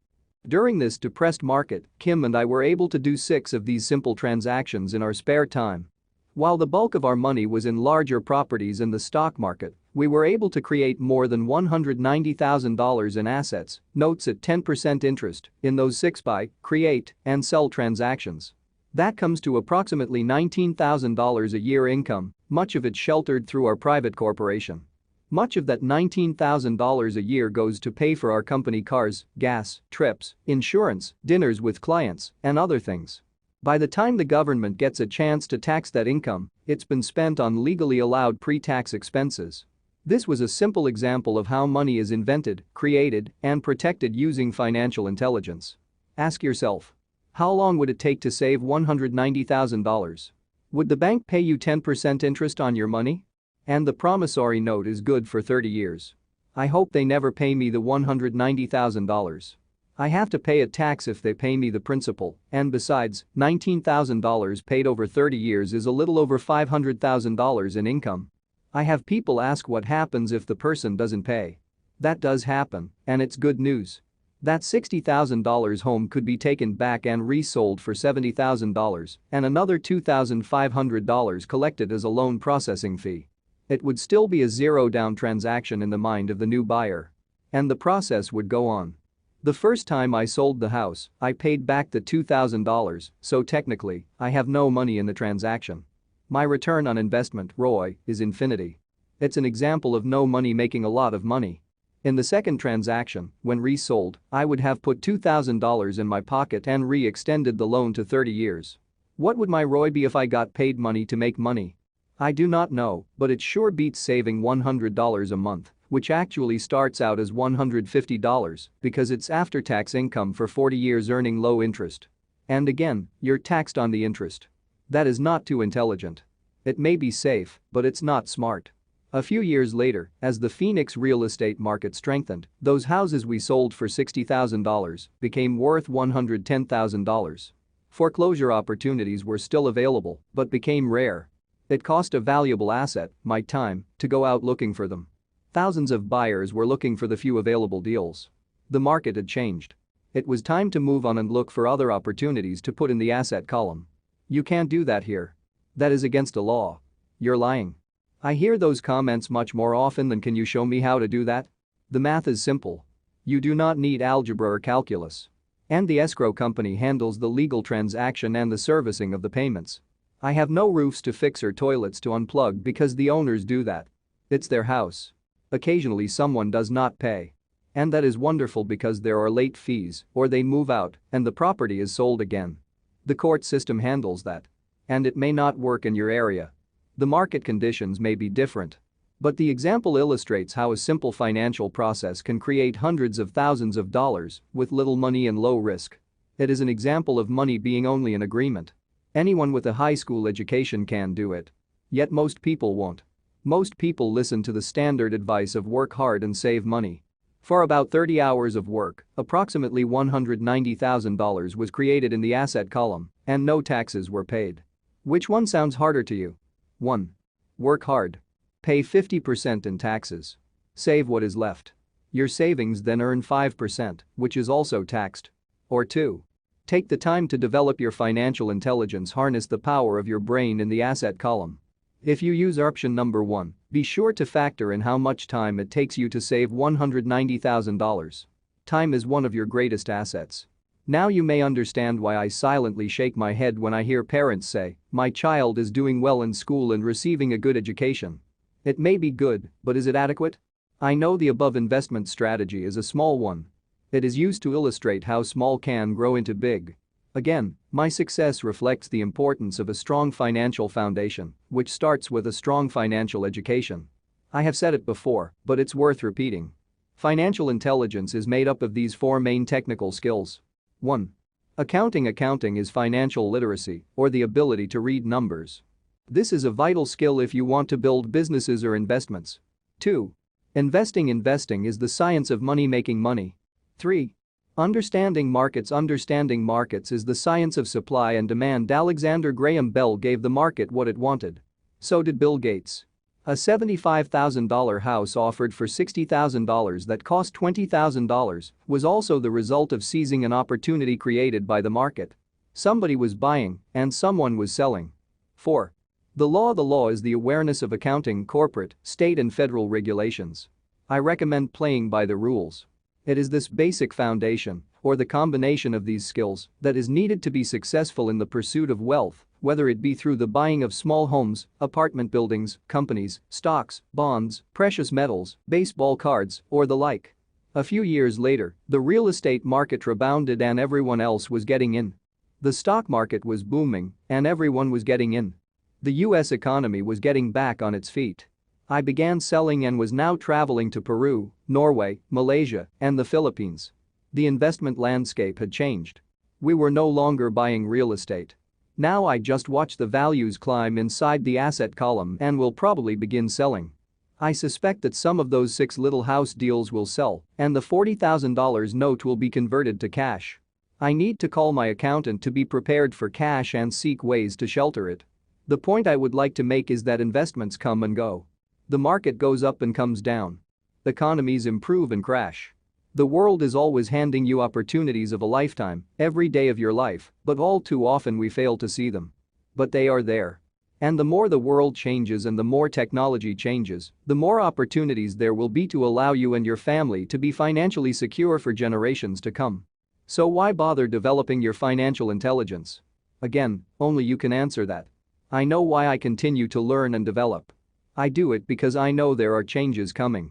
During this depressed market, Kim and I were able to do 6 of these simple transactions in our spare time. While the bulk of our money was in larger properties in the stock market, we were able to create more than $190,000 in assets, notes at 10% interest, in those 6 buy, create, and sell transactions. That comes to approximately $19,000 a year income, much of it sheltered through our private corporation. Much of that $19,000 a year goes to pay for our company cars, gas, trips, insurance, dinners with clients, and other things. By the time the government gets a chance to tax that income, it's been spent on legally allowed pre-tax expenses. This was a simple example of how money is invented, created, and protected using financial intelligence. Ask yourself, how long would it take to save $190,000? Would the bank pay you 10% interest on your money? And the promissory note is good for 30 years. I hope they never pay me the $190,000. I have to pay a tax if they pay me the principal, and besides, $19,000 paid over 30 years is a little over $500,000 in income. I have people ask what happens if the person doesn't pay. That does happen, and it's good news. That $60,000 home could be taken back and resold for $70,000 and another $2,500 collected as a loan processing fee. It would still be a zero-down transaction in the mind of the new buyer. And the process would go on. The first time I sold the house, I paid back the $2,000, so technically, I have no money in the transaction. My return on investment, ROI, is infinity. It's an example of no money making a lot of money. In the second transaction, when resold, I would have put $2,000 in my pocket and re-extended the loan to 30 years. What would my ROI be if I got paid money to make money? I do not know, but it sure beats saving $100 a month, which actually starts out as $150 because it's after-tax income for 40 years earning low interest. And again, you're taxed on the interest. That is not too intelligent. It may be safe, but it's not smart. A few years later, as the Phoenix real estate market strengthened, those houses we sold for $60,000 became worth $110,000. Foreclosure opportunities were still available but became rare. It cost a valuable asset, my time, to go out looking for them. Thousands of buyers were looking for the few available deals. The market had changed. It was time to move on and look for other opportunities to put in the asset column. You can't do that here. That is against the law. You're lying. I hear those comments much more often than "can you show me how to do that?" The math is simple. You do not need algebra or calculus. And the escrow company handles the legal transaction and the servicing of the payments. I have no roofs to fix or toilets to unplug because the owners do that. It's their house. Occasionally someone does not pay. And that is wonderful because there are late fees or they move out and the property is sold again. The court system handles that. And it may not work in your area. The market conditions may be different. But the example illustrates how a simple financial process can create hundreds of thousands of dollars with little money and low risk. It is an example of money being only an agreement. Anyone with a high school education can do it. Yet most people won't. Most people listen to the standard advice of work hard and save money. For about 30 hours of work, approximately $190,000 was created in the asset column, and no taxes were paid. Which one sounds harder to you? 1. Work hard. Pay 50% in taxes. Save what is left. Your savings then earn 5%, which is also taxed. Or 2. Take the time to develop your financial intelligence. Harness the power of your brain in the asset column. If you use option number 1, be sure to factor in how much time it takes you to save $190,000. Time is one of your greatest assets. Now you may understand why I silently shake my head when I hear parents say, "My child is doing well in school and receiving a good education." It may be good, but is it adequate? I know the above investment strategy is a small one. It is used to illustrate how small can grow into big. Again, my success reflects the importance of a strong financial foundation, which starts with a strong financial education. I have said it before, but it's worth repeating. Financial intelligence is made up of these 4 main technical skills. 1. Accounting. Accounting is financial literacy, or the ability to read numbers. This is a vital skill if you want to build businesses or investments. 2. Investing. Investing is the science of money making money. 3. Understanding markets. Understanding markets is the science of supply and demand. Alexander Graham Bell gave the market what it wanted. So did Bill Gates. A $75,000 house offered for $60,000 that cost $20,000 was also the result of seizing an opportunity created by the market. Somebody was buying and someone was selling. 4. The law. The law is the awareness of accounting, corporate, state and federal regulations. I recommend playing by the rules. It is this basic foundation, or the combination of these skills, that is needed to be successful in the pursuit of wealth, whether it be through the buying of small homes, apartment buildings, companies, stocks, bonds, precious metals, baseball cards, or the like. A few years later, the real estate market rebounded and everyone else was getting in. The stock market was booming and everyone was getting in. The US economy was getting back on its feet. I began selling and was now traveling to Peru, Norway, Malaysia, and the Philippines. The investment landscape had changed. We were no longer buying real estate. Now I just watch the values climb inside the asset column and will probably begin selling. I suspect that some of those 6 little house deals will sell and the $40,000 note will be converted to cash. I need to call my accountant to be prepared for cash and seek ways to shelter it. The point I would like to make is that investments come and go. The market goes up and comes down. Economies improve and crash. The world is always handing you opportunities of a lifetime, every day of your life, but all too often we fail to see them. But they are there. And the more the world changes and the more technology changes, the more opportunities there will be to allow you and your family to be financially secure for generations to come. So why bother developing your financial intelligence? Again, only you can answer that. I know why I continue to learn and develop. I do it because I know there are changes coming.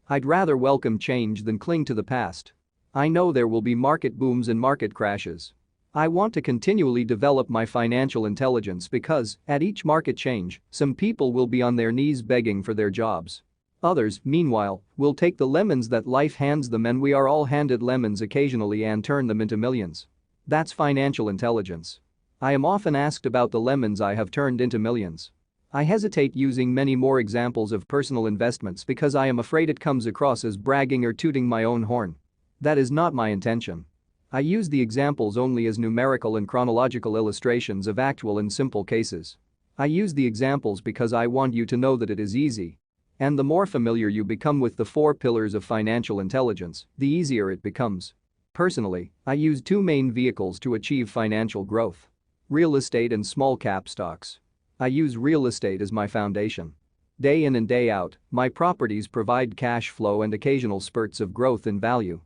I'd rather welcome change than cling to the past. I know there will be market booms and market crashes. I want to continually develop my financial intelligence because, at each market change, some people will be on their knees begging for their jobs. Others, meanwhile, will take the lemons that life hands them, and we are all handed lemons occasionally, and turn them into millions. That's financial intelligence. I am often asked about the lemons I have turned into millions. I hesitate using many more examples of personal investments because I am afraid it comes across as bragging or tooting my own horn. That is not my intention. I use the examples only as numerical and chronological illustrations of actual and simple cases. I use the examples because I want you to know that it is easy. And the more familiar you become with the 4 pillars of financial intelligence, the easier it becomes. Personally, I use 2 main vehicles to achieve financial growth: real estate and small cap stocks. I use real estate as my foundation. Day in and day out, my properties provide cash flow and occasional spurts of growth in value.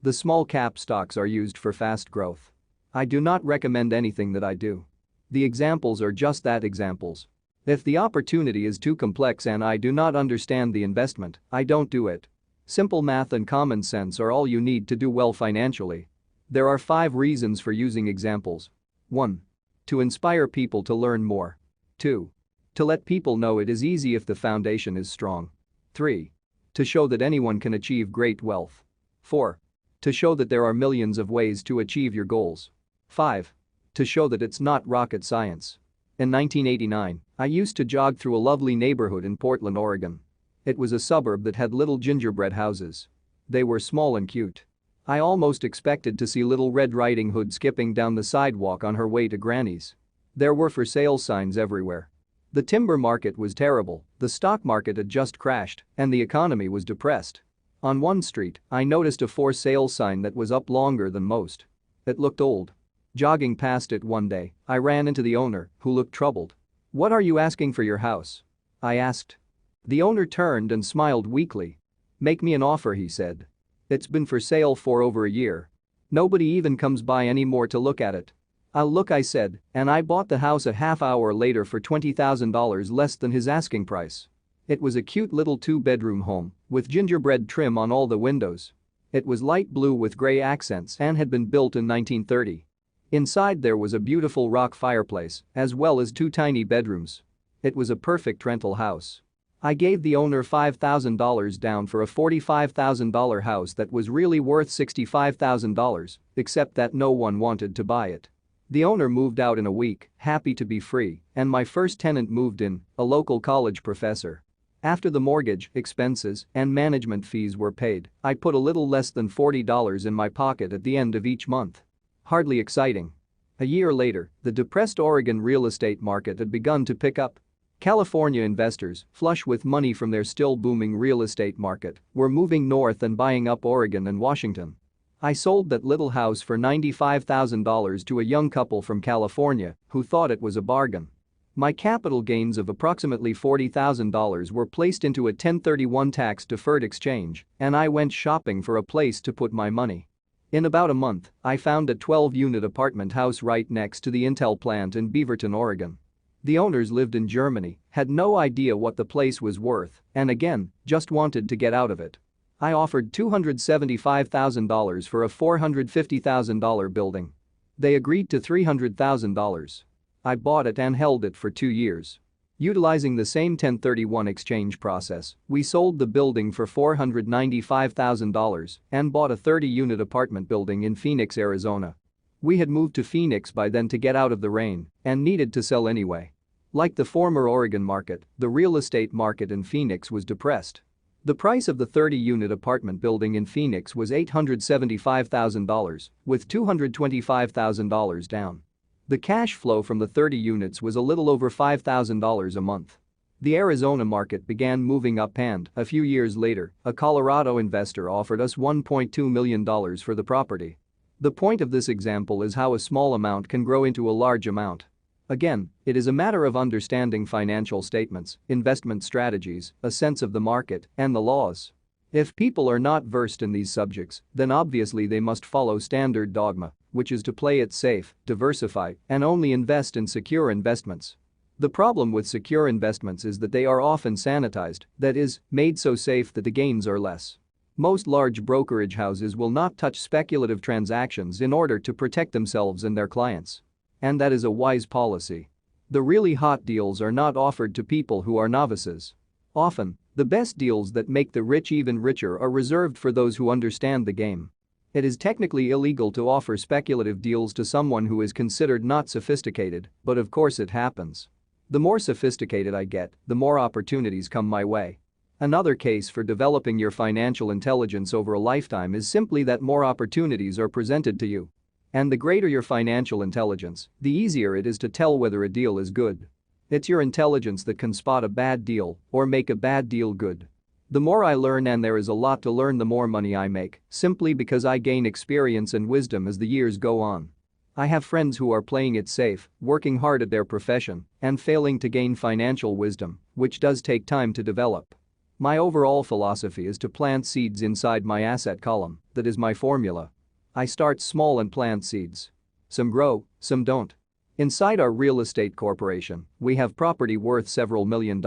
The small cap stocks are used for fast growth. I do not recommend anything that I do. The examples are just that, examples. If the opportunity is too complex and I do not understand the investment, I don't do it. Simple math and common sense are all you need to do well financially. There are 5 reasons for using examples. 1. To inspire people to learn more. 2. To let people know it is easy if the foundation is strong. 3. To show that anyone can achieve great wealth. 4. To show that there are millions of ways to achieve your goals. 5. To show that it's not rocket science. In 1989, I used to jog through a lovely neighborhood in Portland, Oregon. It was a suburb that had little gingerbread houses. They were small and cute. I almost expected to see Little Red Riding Hood skipping down the sidewalk on her way to Granny's. There were for sale signs everywhere. The timber market was terrible, the stock market had just crashed, and the economy was depressed. On one street, I noticed a for sale sign that was up longer than most. It looked old. Jogging past it one day, I ran into the owner, who looked troubled. "What are you asking for your house?" I asked. The owner turned and smiled weakly. "Make me an offer," he said. "It's been for sale for over a year. Nobody even comes by anymore to look at it." "I'll look," I said, and I bought the house a half hour later for $20,000 less than his asking price. It was a cute little two-bedroom home with gingerbread trim on all the windows. It was light blue with gray accents and had been built in 1930. Inside there was a beautiful rock fireplace as well as two tiny bedrooms. It was a perfect rental house. I gave the owner $5,000 down for a $45,000 house that was really worth $65,000, except that no one wanted to buy it. The owner moved out in a week, happy to be free, and my first tenant moved in, a local college professor. After the mortgage, expenses, and management fees were paid, I put a little less than $40 in my pocket at the end of each month. Hardly exciting. A year later, the depressed Oregon real estate market had begun to pick up. California investors, flush with money from their still booming real estate market, were moving north and buying up Oregon and Washington. I sold that little house for $95,000 to a young couple from California who thought it was a bargain. My capital gains of approximately $40,000 were placed into a 1031 tax-deferred exchange, and I went shopping for a place to put my money. In about a month, I found a 12-unit apartment house right next to the Intel plant in Beaverton, Oregon. The owners lived in Germany, had no idea what the place was worth, and again, just wanted to get out of it. I offered $275,000 for a $450,000 building. They agreed to $300,000. I bought it and held it for 2 years. Utilizing the same 1031 exchange process, we sold the building for $495,000 and bought a 30-unit apartment building in Phoenix, Arizona. We had moved to Phoenix by then to get out of the rain and needed to sell anyway. Like the former Oregon market, the real estate market in Phoenix was depressed. The price of the 30-unit apartment building in Phoenix was $875,000, with $225,000 down. The cash flow from the 30 units was a little over $5,000 a month. The Arizona market began moving up and, a few years later, a Colorado investor offered us $1.2 million for the property. The point of this example is how a small amount can grow into a large amount. Again, it is a matter of understanding financial statements, investment strategies, a sense of the market, and the laws. If people are not versed in these subjects, then obviously they must follow standard dogma, which is to play it safe, diversify, and only invest in secure investments. The problem with secure investments is that they are often sanitized, that is, made so safe that the gains are less. Most large brokerage houses will not touch speculative transactions in order to protect themselves and their clients. And that is a wise policy. The really hot deals are not offered to people who are novices. Often, the best deals that make the rich even richer are reserved for those who understand the game. It is technically illegal to offer speculative deals to someone who is considered not sophisticated, but of course it happens. The more sophisticated I get, the more opportunities come my way. Another case for developing your financial intelligence over a lifetime is simply that more opportunities are presented to you. And the greater your financial intelligence, the easier it is to tell whether a deal is good. It's your intelligence that can spot a bad deal or make a bad deal good. The more I learn, and there is a lot to learn, the more money I make, simply because I gain experience and wisdom as the years go on. I have friends who are playing it safe, working hard at their profession, and failing to gain financial wisdom, which does take time to develop. My overall philosophy is to plant seeds inside my asset column. That is my formula. I start small and plant seeds. Some grow, some don't. Inside our real estate corporation, we have property worth several $1 million.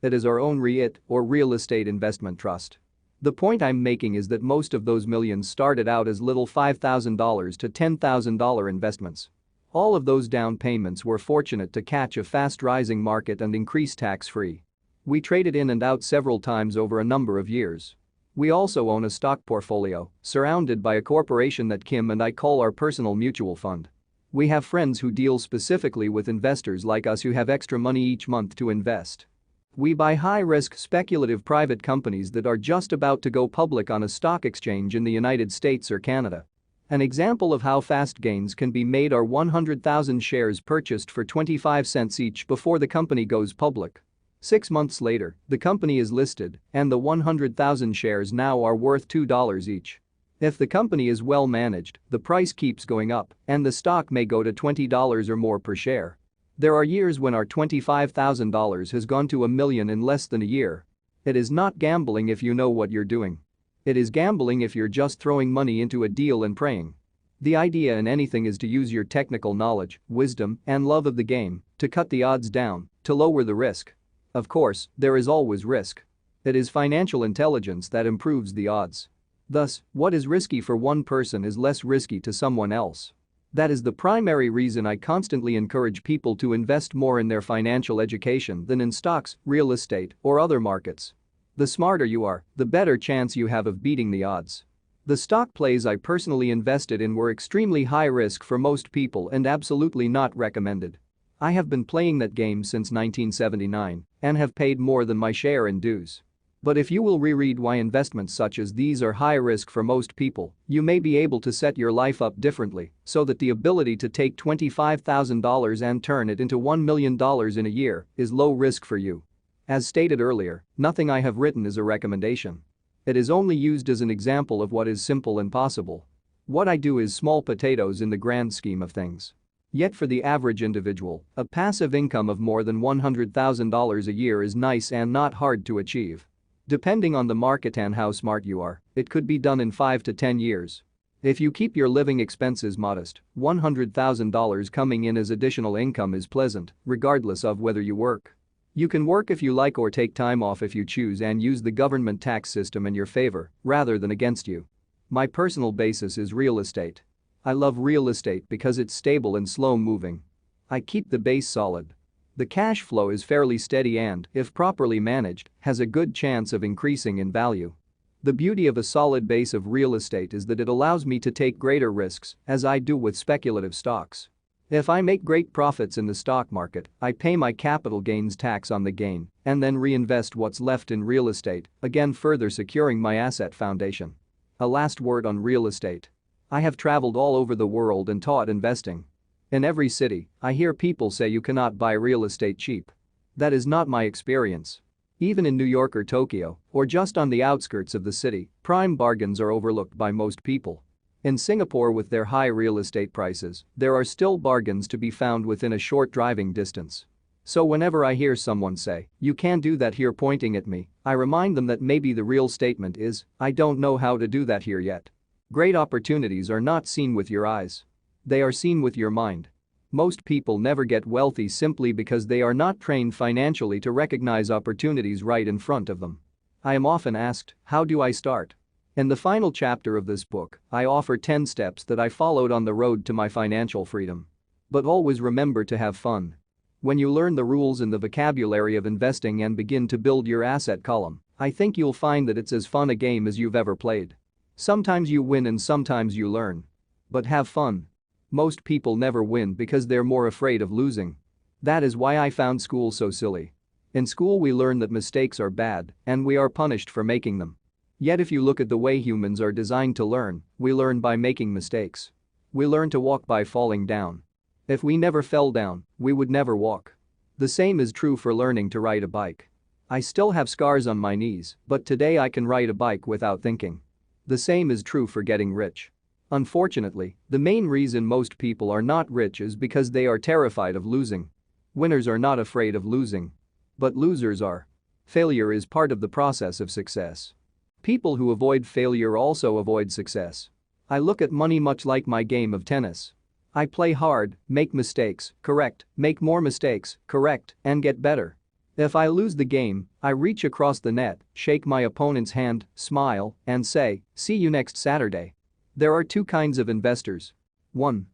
It is our own REIT, or real estate investment trust. The point I'm making is that most of those millions started out as little $5,000 to $10,000 investments. All of those down payments were fortunate to catch a fast-rising market and increase tax-free. We traded in and out several times over a number of years. We also own a stock portfolio, surrounded by a corporation that Kim and I call our personal mutual fund. We have friends who deal specifically with investors like us who have extra money each month to invest. We buy high-risk speculative private companies that are just about to go public on a stock exchange in the United States or Canada. An example of how fast gains can be made are 100,000 shares purchased for 25 cents each before the company goes public. 6 months later, the company is listed, and the 100,000 shares now are worth $2 each. If the company is well managed, the price keeps going up, and the stock may go to $20 or more per share. There are years when our $25,000 has gone to $1 million in less than a year. It is not gambling if you know what you're doing. It is gambling if you're just throwing money into a deal and praying. The idea in anything is to use your technical knowledge, wisdom, and love of the game to cut the odds down, to lower the risk. Of course, there is always risk. It is financial intelligence that improves the odds. Thus, what is risky for one person is less risky to someone else. That is the primary reason I constantly encourage people to invest more in their financial education than in stocks, real estate, or other markets. The smarter you are, the better chance you have of beating the odds. The stock plays I personally invested in were extremely high risk for most people and absolutely not recommended. I have been playing that game since 1979 and have paid more than my share in dues. But if you will reread why investments such as these are high risk for most people, you may be able to set your life up differently so that the ability to take $25,000 and turn it into $1 million in a year is low risk for you. As stated earlier, nothing I have written is a recommendation. It is only used as an example of what is simple and possible. What I do is small potatoes in the grand scheme of things. Yet for the average individual, a passive income of more than $100,000 a year is nice and not hard to achieve. Depending on the market and how smart you are, it could be done in 5 to 10 years. If you keep your living expenses modest, $100,000 coming in as additional income is pleasant, regardless of whether you work. You can work if you like or take time off if you choose and use the government tax system in your favor rather than against you. My personal basis is real estate. I love real estate because it's stable and slow moving. I keep the base solid. The cash flow is fairly steady and, if properly managed, has a good chance of increasing in value. The beauty of a solid base of real estate is that it allows me to take greater risks, as I do with speculative stocks. If I make great profits in the stock market, I pay my capital gains tax on the gain and then reinvest what's left in real estate, again further securing my asset foundation. A last word on real estate. I have traveled all over the world and taught investing. In every city, I hear people say you cannot buy real estate cheap. That is not my experience. Even in New York or Tokyo, or just on the outskirts of the city, prime bargains are overlooked by most people. In Singapore with their high real estate prices, there are still bargains to be found within a short driving distance. So whenever I hear someone say, "You can't do that here," pointing at me, I remind them that maybe the real statement is, "I don't know how to do that here yet." Great opportunities are not seen with your eyes. They are seen with your mind. Most people never get wealthy simply because they are not trained financially to recognize opportunities right in front of them. I am often asked, how do I start? In the final chapter of this book, I offer 10 steps that I followed on the road to my financial freedom. But always remember to have fun. When you learn the rules and the vocabulary of investing and begin to build your asset column, I think you'll find that it's as fun a game as you've ever played. Sometimes you win and sometimes you learn. But have fun. Most people never win because they're more afraid of losing. That is why I found school so silly. In school we learn that mistakes are bad and we are punished for making them. Yet if you look at the way humans are designed to learn, we learn by making mistakes. We learn to walk by falling down. If we never fell down, we would never walk. The same is true for learning to ride a bike. I still have scars on my knees, but today I can ride a bike without thinking. The same is true for getting rich. Unfortunately, the main reason most people are not rich is because they are terrified of losing. Winners are not afraid of losing. But losers are. Failure is part of the process of success. People who avoid failure also avoid success. I look at money much like my game of tennis. I play hard, make mistakes, correct, make more mistakes, correct, and get better. If I lose the game, I reach across the net, shake my opponent's hand, smile, and say, "See you next Saturday." There are two kinds of investors. 1.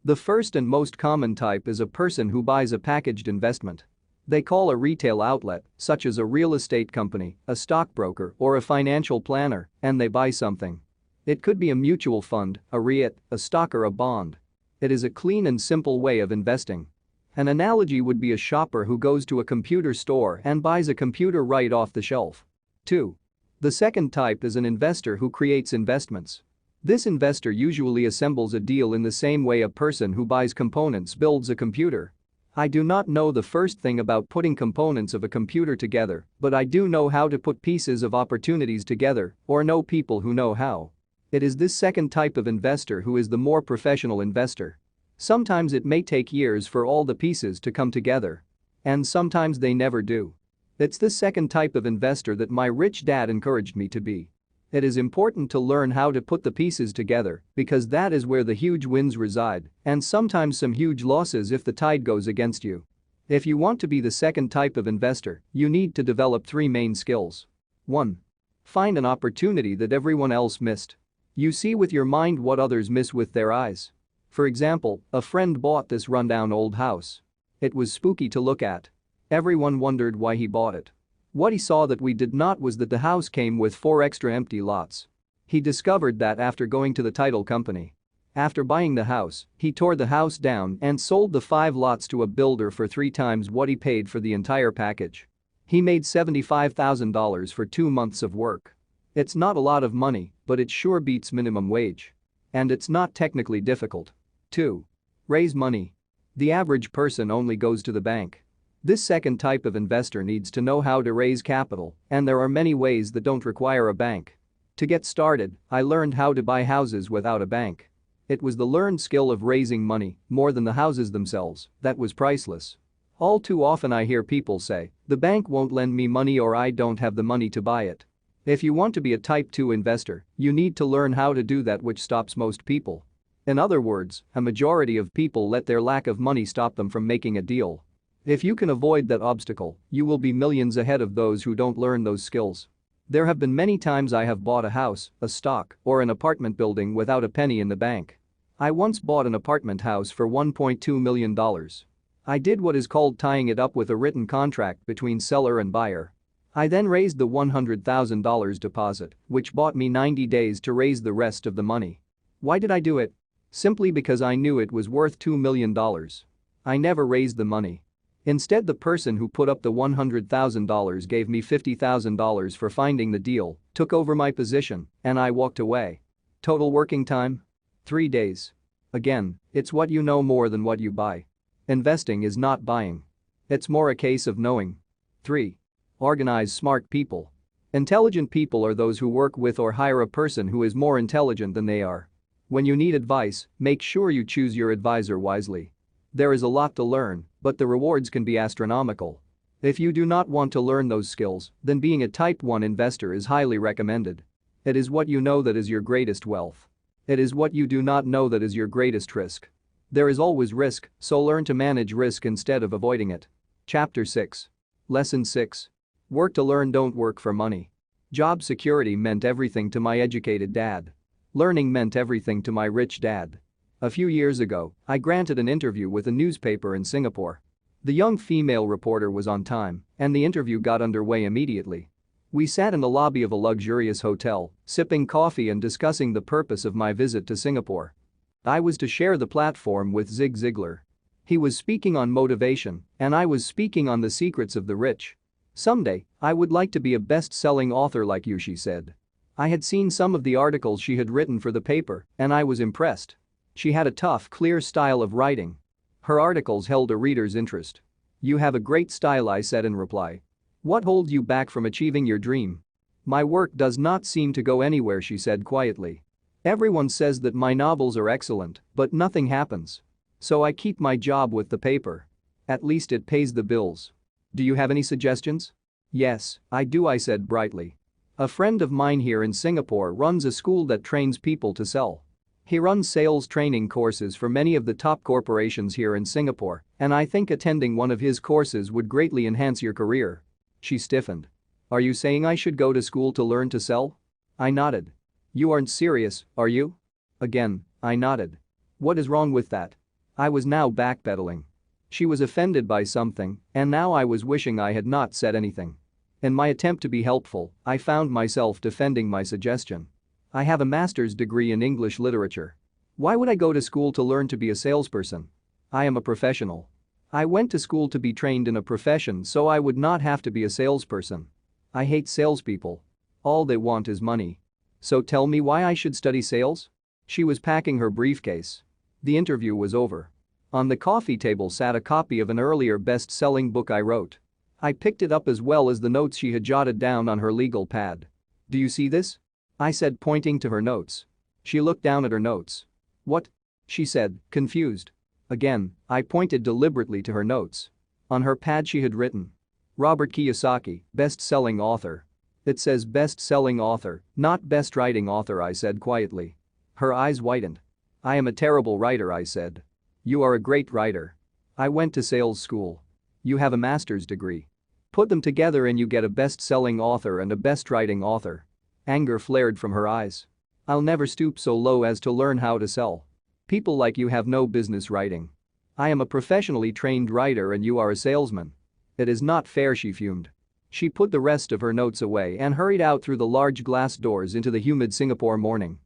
The first and most common type is a person who buys a packaged investment. They call a retail outlet, such as a real estate company, a stockbroker, or a financial planner, and they buy something. It could be a mutual fund, a REIT, a stock or a bond. It is a clean and simple way of investing. An analogy would be a shopper who goes to a computer store and buys a computer right off the shelf. 2. The second type is an investor who creates investments. This investor usually assembles a deal in the same way a person who buys components builds a computer. I do not know the first thing about putting components of a computer together, but I do know how to put pieces of opportunities together or know people who know how. It is this second type of investor who is the more professional investor. Sometimes it may take years for all the pieces to come together. And sometimes they never do. It's this second type of investor that my rich dad encouraged me to be. It is important to learn how to put the pieces together because that is where the huge wins reside and sometimes some huge losses if the tide goes against you. If you want to be the second type of investor, you need to develop 3 main skills. 1. Find an opportunity that everyone else missed. You see with your mind what others miss with their eyes. For example, a friend bought this rundown old house. It was spooky to look at. Everyone wondered why he bought it. What he saw that we did not was that the house came with 4 extra empty lots. He discovered that after going to the title company. After buying the house, he tore the house down and sold the 5 lots to a builder for 3 times what he paid for the entire package. He made $75,000 for 2 months of work. It's not a lot of money, but it sure beats minimum wage. And it's not technically difficult. 2. Raise money. The average person only goes to the bank. This second type of investor needs to know how to raise capital, and there are many ways that don't require a bank. To get started, I learned how to buy houses without a bank. It was the learned skill of raising money, more than the houses themselves, that was priceless. All too often I hear people say, the bank won't lend me money or I don't have the money to buy it. If you want to be a type 2 investor, you need to learn how to do that, which stops most people. In other words, a majority of people let their lack of money stop them from making a deal. If you can avoid that obstacle, you will be millions ahead of those who don't learn those skills. There have been many times I have bought a house, a stock, or an apartment building without a penny in the bank. I once bought an apartment house for $1.2 million. I did what is called tying it up with a written contract between seller and buyer. I then raised the $100,000 deposit, which bought me 90 days to raise the rest of the money. Why did I do it? Simply because I knew it was worth $2 million. I never raised the money. Instead, the person who put up the $100,000 gave me $50,000 for finding the deal, took over my position, and I walked away. Total working time? 3 days. Again, it's what you know more than what you buy. Investing is not buying. It's more a case of knowing. 3. Organize smart people. Intelligent people are those who work with or hire a person who is more intelligent than they are. When you need advice, make sure you choose your advisor wisely. There is a lot to learn, but the rewards can be astronomical. If you do not want to learn those skills, then being a type 1 investor is highly recommended. It is what you know that is your greatest wealth. It is what you do not know that is your greatest risk. There is always risk, so learn to manage risk instead of avoiding it. Chapter 6. Lesson 6. Work to learn, don't work for money. Job security meant everything to my educated dad. Learning meant everything to my rich dad. A few years ago, I granted an interview with a newspaper in Singapore. The young female reporter was on time, and the interview got underway immediately. We sat in the lobby of a luxurious hotel, sipping coffee and discussing the purpose of my visit to Singapore. I was to share the platform with Zig Ziglar. He was speaking on motivation, and I was speaking on the secrets of the rich. Someday, I would like to be a best-selling author like you, she said. I had seen some of the articles she had written for the paper, and I was impressed. She had a tough, clear style of writing. Her articles held a reader's interest. You have a great style, I said in reply. What holds you back from achieving your dream? My work does not seem to go anywhere, she said quietly. Everyone says that my novels are excellent, but nothing happens. So I keep my job with the paper. At least it pays the bills. Do you have any suggestions? Yes, I do, I said brightly. A friend of mine here in Singapore runs a school that trains people to sell. He runs sales training courses for many of the top corporations here in Singapore, and I think attending one of his courses would greatly enhance your career. She stiffened. Are you saying I should go to school to learn to sell? I nodded. You aren't serious, are you? Again, I nodded. What is wrong with that? I was now backpedaling. She was offended by something, and now I was wishing I had not said anything. In my attempt to be helpful, I found myself defending my suggestion. I have a master's degree in English literature. Why would I go to school to learn to be a salesperson? I am a professional. I went to school to be trained in a profession so I would not have to be a salesperson. I hate salespeople. All they want is money. So tell me why I should study sales? She was packing her briefcase. The interview was over. On the coffee table sat a copy of an earlier best-selling book I wrote. I picked it up as well as the notes she had jotted down on her legal pad. "Do you see this?" I said, pointing to her notes. She looked down at her notes. "What?" she said, confused. Again, I pointed deliberately to her notes. On her pad she had written, "Robert Kiyosaki, best-selling author." "It says best-selling author, not best-writing author," I said quietly. Her eyes widened. "I am a terrible writer," I said. "You are a great writer. I went to sales school. You have a master's degree. Put them together and you get a best-selling author and a best-writing author." Anger flared from her eyes. "I'll never stoop so low as to learn how to sell. People like you have no business writing. I am a professionally trained writer and you are a salesman. It is not fair," she fumed. She put the rest of her notes away and hurried out through the large glass doors into the humid Singapore morning.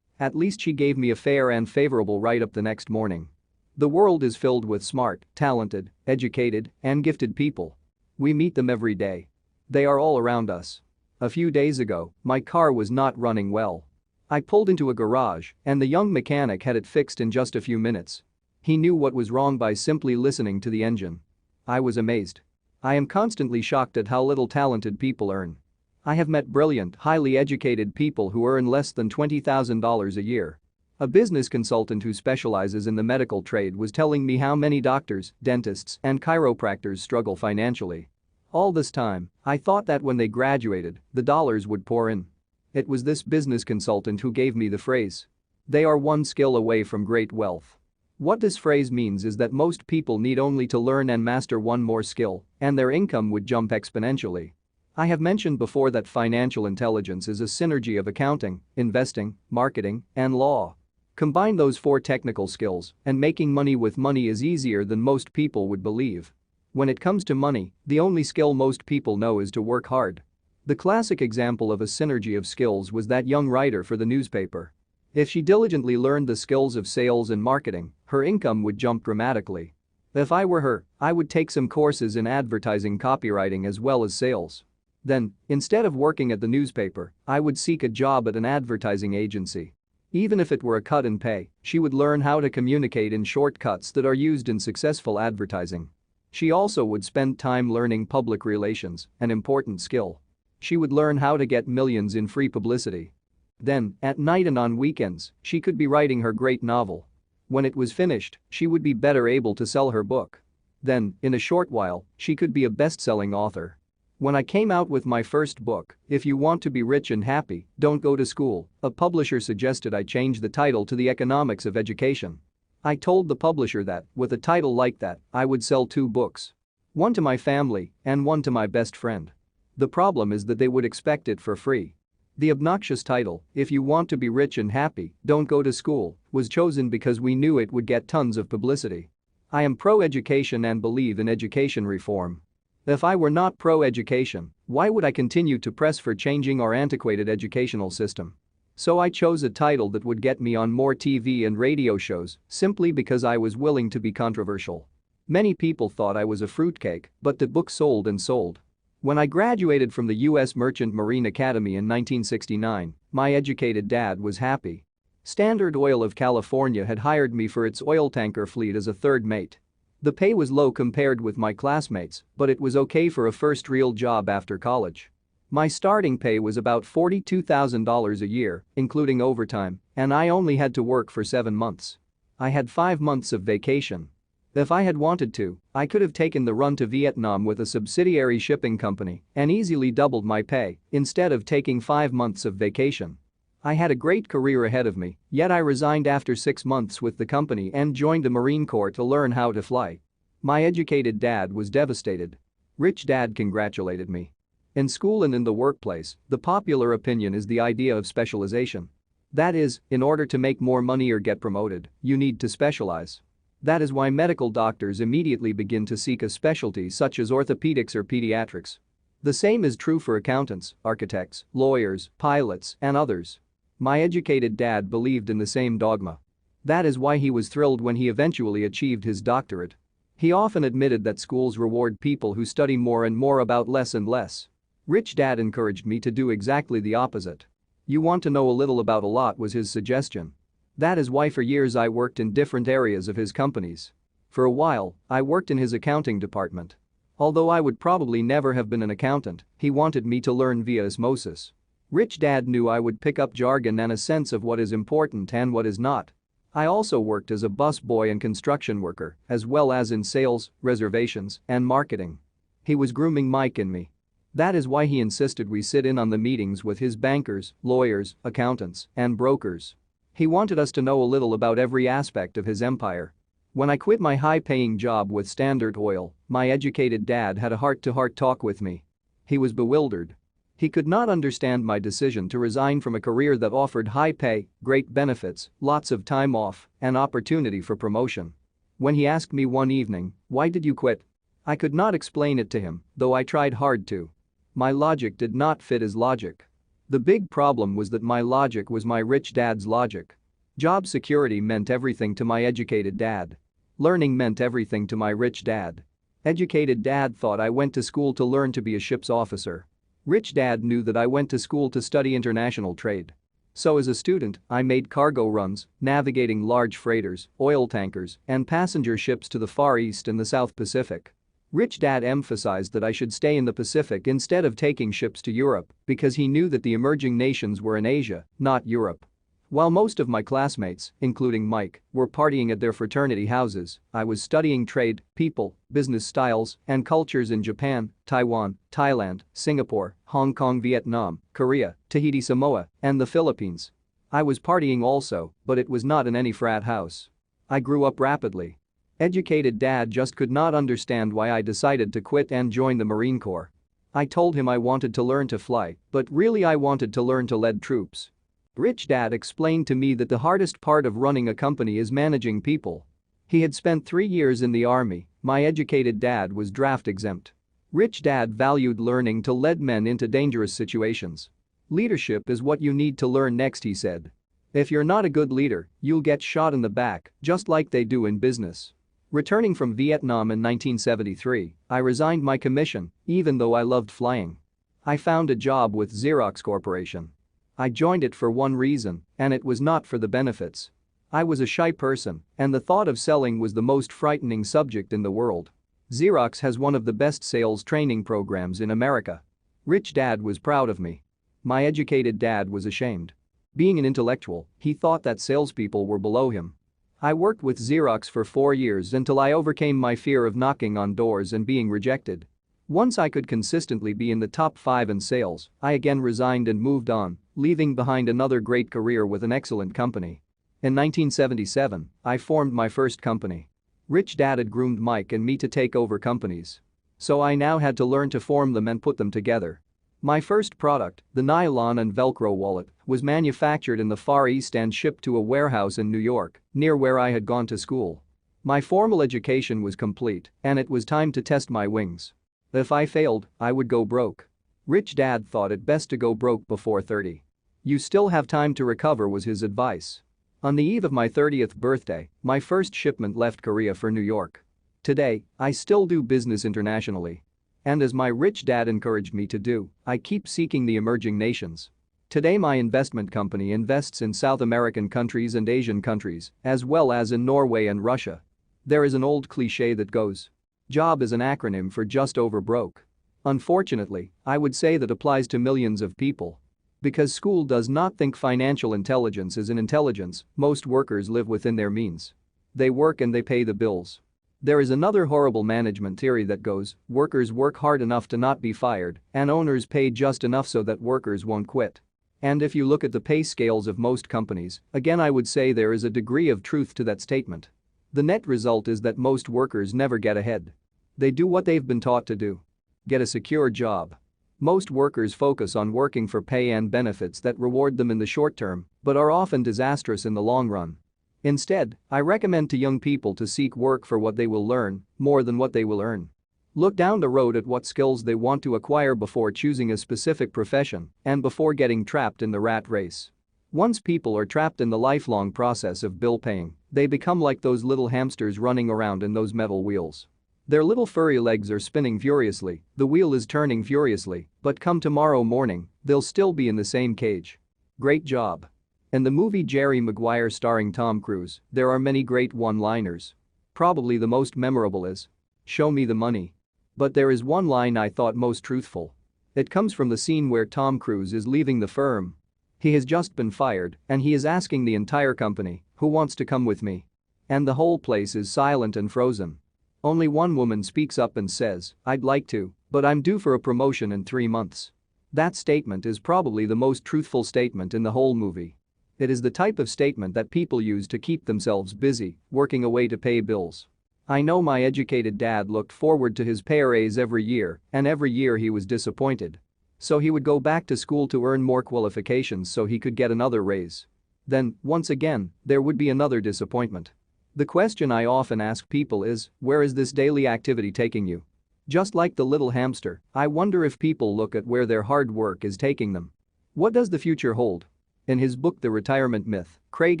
At least she gave me a fair and favorable write-up the next morning. The world is filled with smart, talented, educated, and gifted people. We meet them every day. They are all around us. A few days ago, my car was not running well. I pulled into a garage and the young mechanic had it fixed in just a few minutes. He knew what was wrong by simply listening to the engine. I was amazed. I am constantly shocked at how little talented people earn. I have met brilliant, highly educated people who earn less than $20,000 a year. A business consultant who specializes in the medical trade was telling me how many doctors, dentists, and chiropractors struggle financially. All this time, I thought that when they graduated, the dollars would pour in. It was this business consultant who gave me the phrase. They are one skill away from great wealth. What this phrase means is that most people need only to learn and master one more skill, and their income would jump exponentially. I have mentioned before that financial intelligence is a synergy of accounting, investing, marketing, and law. Combine those 4 technical skills, and making money with money is easier than most people would believe. When it comes to money, the only skill most people know is to work hard. The classic example of a synergy of skills was that young writer for the newspaper. If she diligently learned the skills of sales and marketing, her income would jump dramatically. If I were her, I would take some courses in advertising copywriting as well as sales. Then, instead of working at the newspaper, I would seek a job at an advertising agency. Even if it were a cut in pay, she would learn how to communicate in shortcuts that are used in successful advertising. She also would spend time learning public relations, an important skill. She would learn how to get millions in free publicity. Then, at night and on weekends, she could be writing her great novel. When it was finished, she would be better able to sell her book. Then, in a short while, she could be a best-selling author. When I came out with my first book, If You Want to Be Rich and Happy, Don't Go to School, a publisher suggested I change the title to The Economics of Education. I told the publisher that, with a title like that, I would sell 2 books. One to my family and one to my best friend. The problem is that they would expect it for free. The obnoxious title, If You Want to Be Rich and Happy, Don't Go to School, was chosen because we knew it would get tons of publicity. I am pro-education and believe in education reform. If I were not pro-education, why would I continue to press for changing our antiquated educational system? So I chose a title that would get me on more TV and radio shows simply because I was willing to be controversial. Many people thought I was a fruitcake, but the book sold and sold. When I graduated from the U.S. Merchant Marine Academy in 1969, my educated dad was happy. Standard Oil of California had hired me for its oil tanker fleet as a third mate. The pay was low compared with my classmates, but it was okay for a first real job after college. My starting pay was about $42,000 a year, including overtime, and I only had to work for 7 months. I had 5 months of vacation. If I had wanted to, I could have taken the run to Vietnam with a subsidiary shipping company and easily doubled my pay instead of taking 5 months of vacation. I had a great career ahead of me, yet I resigned after 6 months with the company and joined the Marine Corps to learn how to fly. My educated dad was devastated. Rich Dad congratulated me. In school and in the workplace, the popular opinion is the idea of specialization. That is, in order to make more money or get promoted, you need to specialize. That is why medical doctors immediately begin to seek a specialty such as orthopedics or pediatrics. The same is true for accountants, architects, lawyers, pilots, and others. My educated dad believed in the same dogma. That is why he was thrilled when he eventually achieved his doctorate. He often admitted that schools reward people who study more and more about less and less. Rich Dad encouraged me to do exactly the opposite. You want to know a little about a lot was his suggestion. That is why for years I worked in different areas of his companies. For a while, I worked in his accounting department. Although I would probably never have been an accountant, he wanted me to learn via osmosis. Rich Dad knew I would pick up jargon and a sense of what is important and what is not. I also worked as a bus boy and construction worker, as well as in sales, reservations, and marketing. He was grooming Mike in me. That is why he insisted we sit in on the meetings with his bankers, lawyers, accountants, and brokers. He wanted us to know a little about every aspect of his empire. When I quit my high-paying job with Standard Oil, my educated dad had a heart-to-heart talk with me. He was bewildered. He could not understand my decision to resign from a career that offered high pay, great benefits, lots of time off, and opportunity for promotion. When he asked me one evening, "Why did you quit?" I could not explain it to him, though I tried hard to. My logic did not fit his logic. The big problem was that my logic was my rich dad's logic. Job security meant everything to my educated dad. Learning meant everything to my rich dad. Educated dad thought I went to school to learn to be a ship's officer. Rich Dad knew that I went to school to study international trade. So as a student, I made cargo runs, navigating large freighters, oil tankers, and passenger ships to the Far East and the South Pacific. Rich Dad emphasized that I should stay in the Pacific instead of taking ships to Europe because he knew that the emerging nations were in Asia, not Europe. While most of my classmates, including Mike, were partying at their fraternity houses, I was studying trade, people, business styles, and cultures in Japan, Taiwan, Thailand, Singapore, Hong Kong, Vietnam, Korea, Tahiti, Samoa, and the Philippines. I was partying also, but it was not in any frat house. I grew up rapidly. Educated dad just could not understand why I decided to quit and join the Marine Corps. I told him I wanted to learn to fly, but really I wanted to learn to lead troops. Rich Dad explained to me that the hardest part of running a company is managing people. He had spent 3 years in the army. My educated dad was draft exempt. Rich Dad valued learning to lead men into dangerous situations. Leadership is what you need to learn next, he said. If you're not a good leader, you'll get shot in the back, just like they do in business. Returning from Vietnam in 1973, I resigned my commission, even though I loved flying. I found a job with Xerox Corporation. I joined it for one reason, and it was not for the benefits. I was a shy person, and the thought of selling was the most frightening subject in the world. Xerox has one of the best sales training programs in America. Rich Dad was proud of me. My educated dad was ashamed. Being an intellectual, he thought that salespeople were below him. I worked with Xerox for 4 years until I overcame my fear of knocking on doors and being rejected. Once I could consistently be in the top 5 in sales, I again resigned and moved on, leaving behind another great career with an excellent company. In 1977, I formed my first company. Rich Dad had groomed Mike and me to take over companies. So I now had to learn to form them and put them together. My first product, the nylon and Velcro wallet, was manufactured in the Far East and shipped to a warehouse in New York, near where I had gone to school. My formal education was complete, and it was time to test my wings. If I failed, I would go broke. Rich Dad thought it best to go broke before 30. You still have time to recover, was his advice. On the eve of my 30th birthday, my first shipment left Korea for New York. Today, I still do business internationally. And as my rich dad encouraged me to do, I keep seeking the emerging nations. Today my investment company invests in South American countries and Asian countries, as well as in Norway and Russia. There is an old cliché that goes, "Job is an acronym for just over broke." Unfortunately, I would say that applies to millions of people. Because school does not think financial intelligence is an intelligence, most workers live within their means. They work and they pay the bills. There is another horrible management theory that goes, workers work hard enough to not be fired, and owners pay just enough so that workers won't quit. And if you look at the pay scales of most companies, again I would say there is a degree of truth to that statement. The net result is that most workers never get ahead. They do what they've been taught to do. Get a secure job. Most workers focus on working for pay and benefits that reward them in the short term, but are often disastrous in the long run. Instead, I recommend to young people to seek work for what they will learn, more than what they will earn. Look down the road at what skills they want to acquire before choosing a specific profession and before getting trapped in the rat race. Once people are trapped in the lifelong process of bill paying, they become like those little hamsters running around in those metal wheels. Their little furry legs are spinning furiously, the wheel is turning furiously, but come tomorrow morning, they'll still be in the same cage. Great job. In the movie Jerry Maguire starring Tom Cruise, there are many great one-liners. Probably the most memorable is, "Show me the money." But there is one line I thought most truthful. It comes from the scene where Tom Cruise is leaving the firm. He has just been fired and he is asking the entire company, "Who wants to come with me?" And the whole place is silent and frozen. Only one woman speaks up and says, "I'd like to, but I'm due for a promotion in 3 months." That statement is probably the most truthful statement in the whole movie. It is the type of statement that people use to keep themselves busy, working away to pay bills. I know my educated dad looked forward to his pay raise every year, and every year he was disappointed. So he would go back to school to earn more qualifications so he could get another raise. Then, once again, there would be another disappointment. The question I often ask people is, where is this daily activity taking you? Just like the little hamster, I wonder if people look at where their hard work is taking them. What does the future hold? In his book The Retirement Myth, Craig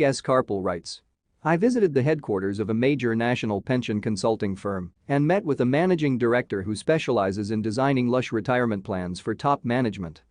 S. Carpel writes, "I visited the headquarters of a major national pension consulting firm and met with a managing director who specializes in designing lush retirement plans for top management.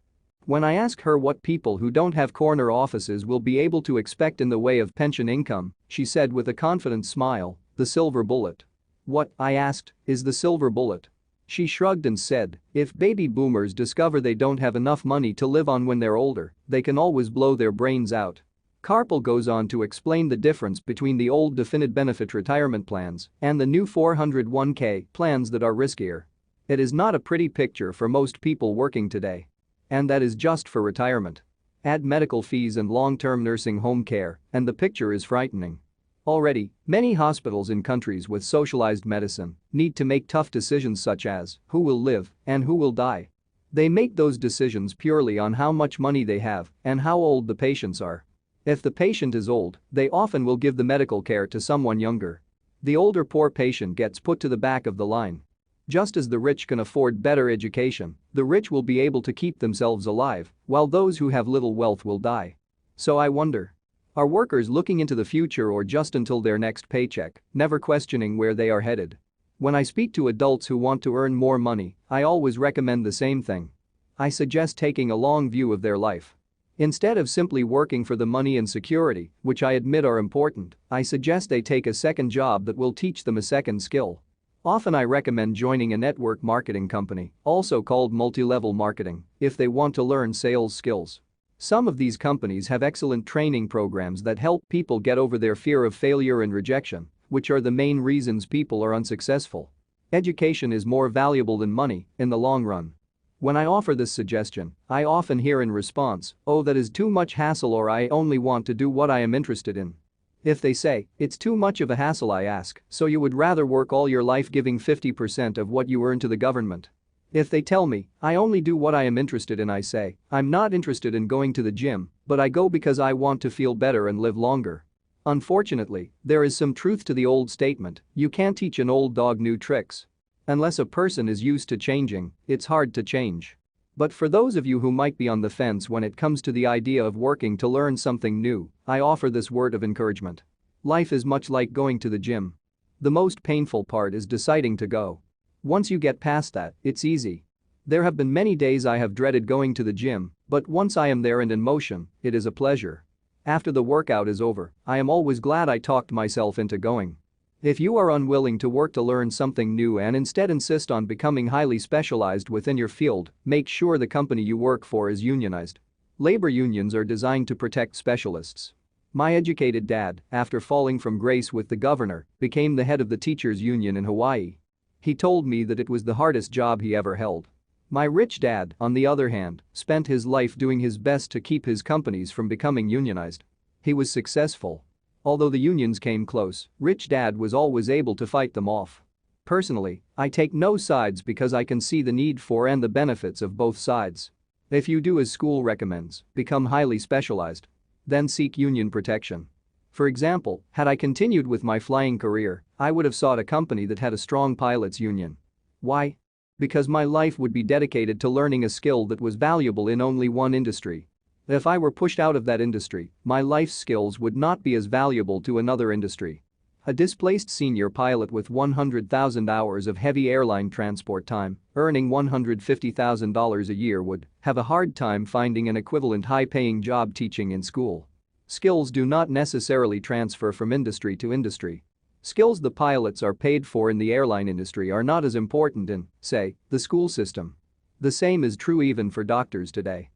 When I asked her what people who don't have corner offices will be able to expect in the way of pension income, she said with a confident smile, 'The silver bullet.' 'What,' I asked, 'is the silver bullet?' She shrugged and said, 'If baby boomers discover they don't have enough money to live on when they're older, they can always blow their brains out.'" Carpel goes on to explain the difference between the old definite benefit retirement plans and the new 401k plans that are riskier. It is not a pretty picture for most people working today. And that is just for retirement. Add medical fees and long-term nursing home care, and the picture is frightening. Already, many hospitals in countries with socialized medicine need to make tough decisions such as who will live and who will die. They make those decisions purely on how much money they have and how old the patients are. If the patient is old, they often will give the medical care to someone younger. The older poor patient gets put to the back of the line. Just as the rich can afford better education, the rich will be able to keep themselves alive, while those who have little wealth will die. So I wonder, are workers looking into the future or just until their next paycheck, never questioning where they are headed? When I speak to adults who want to earn more money, I always recommend the same thing. I suggest taking a long view of their life. Instead of simply working for the money and security, which I admit are important, I suggest they take a second job that will teach them a second skill. Often I recommend joining a network marketing company, also called multi-level marketing, if they want to learn sales skills. Some of these companies have excellent training programs that help people get over their fear of failure and rejection, which are the main reasons people are unsuccessful. Education is more valuable than money in the long run. When I offer this suggestion, I often hear in response, "Oh, that is too much hassle," or "I only want to do what I am interested in." If they say, "It's too much of a hassle," I ask, "So you would rather work all your life giving 50% of what you earn to the government?" If they tell me, "I only do what I am interested in," I say, "I'm not interested in going to the gym, but I go because I want to feel better and live longer." Unfortunately, there is some truth to the old statement, you can't teach an old dog new tricks. Unless a person is used to changing, it's hard to change. But for those of you who might be on the fence when it comes to the idea of working to learn something new, I offer this word of encouragement. Life is much like going to the gym. The most painful part is deciding to go. Once you get past that, it's easy. There have been many days I have dreaded going to the gym, but once I am there and in motion, it is a pleasure. After the workout is over, I am always glad I talked myself into going. If you are unwilling to work to learn something new and instead insist on becoming highly specialized within your field, make sure the company you work for is unionized. Labor unions are designed to protect specialists. My educated dad, after falling from grace with the governor, became the head of the teachers' union in Hawaii. He told me that it was the hardest job he ever held. My rich dad, on the other hand, spent his life doing his best to keep his companies from becoming unionized. He was successful. Although the unions came close, Rich Dad was always able to fight them off. Personally, I take no sides because I can see the need for and the benefits of both sides. If you do as school recommends, become highly specialized. Then seek union protection. For example, had I continued with my flying career, I would have sought a company that had a strong pilots union. Why? Because my life would be dedicated to learning a skill that was valuable in only one industry. If I were pushed out of that industry, my life skills would not be as valuable to another industry. A displaced senior pilot with 100,000 hours of heavy airline transport time, earning $150,000 a year would have a hard time finding an equivalent high-paying job teaching in school. Skills do not necessarily transfer from industry to industry. Skills the pilots are paid for in the airline industry are not as important in, say, the school system. The same is true even for doctors today.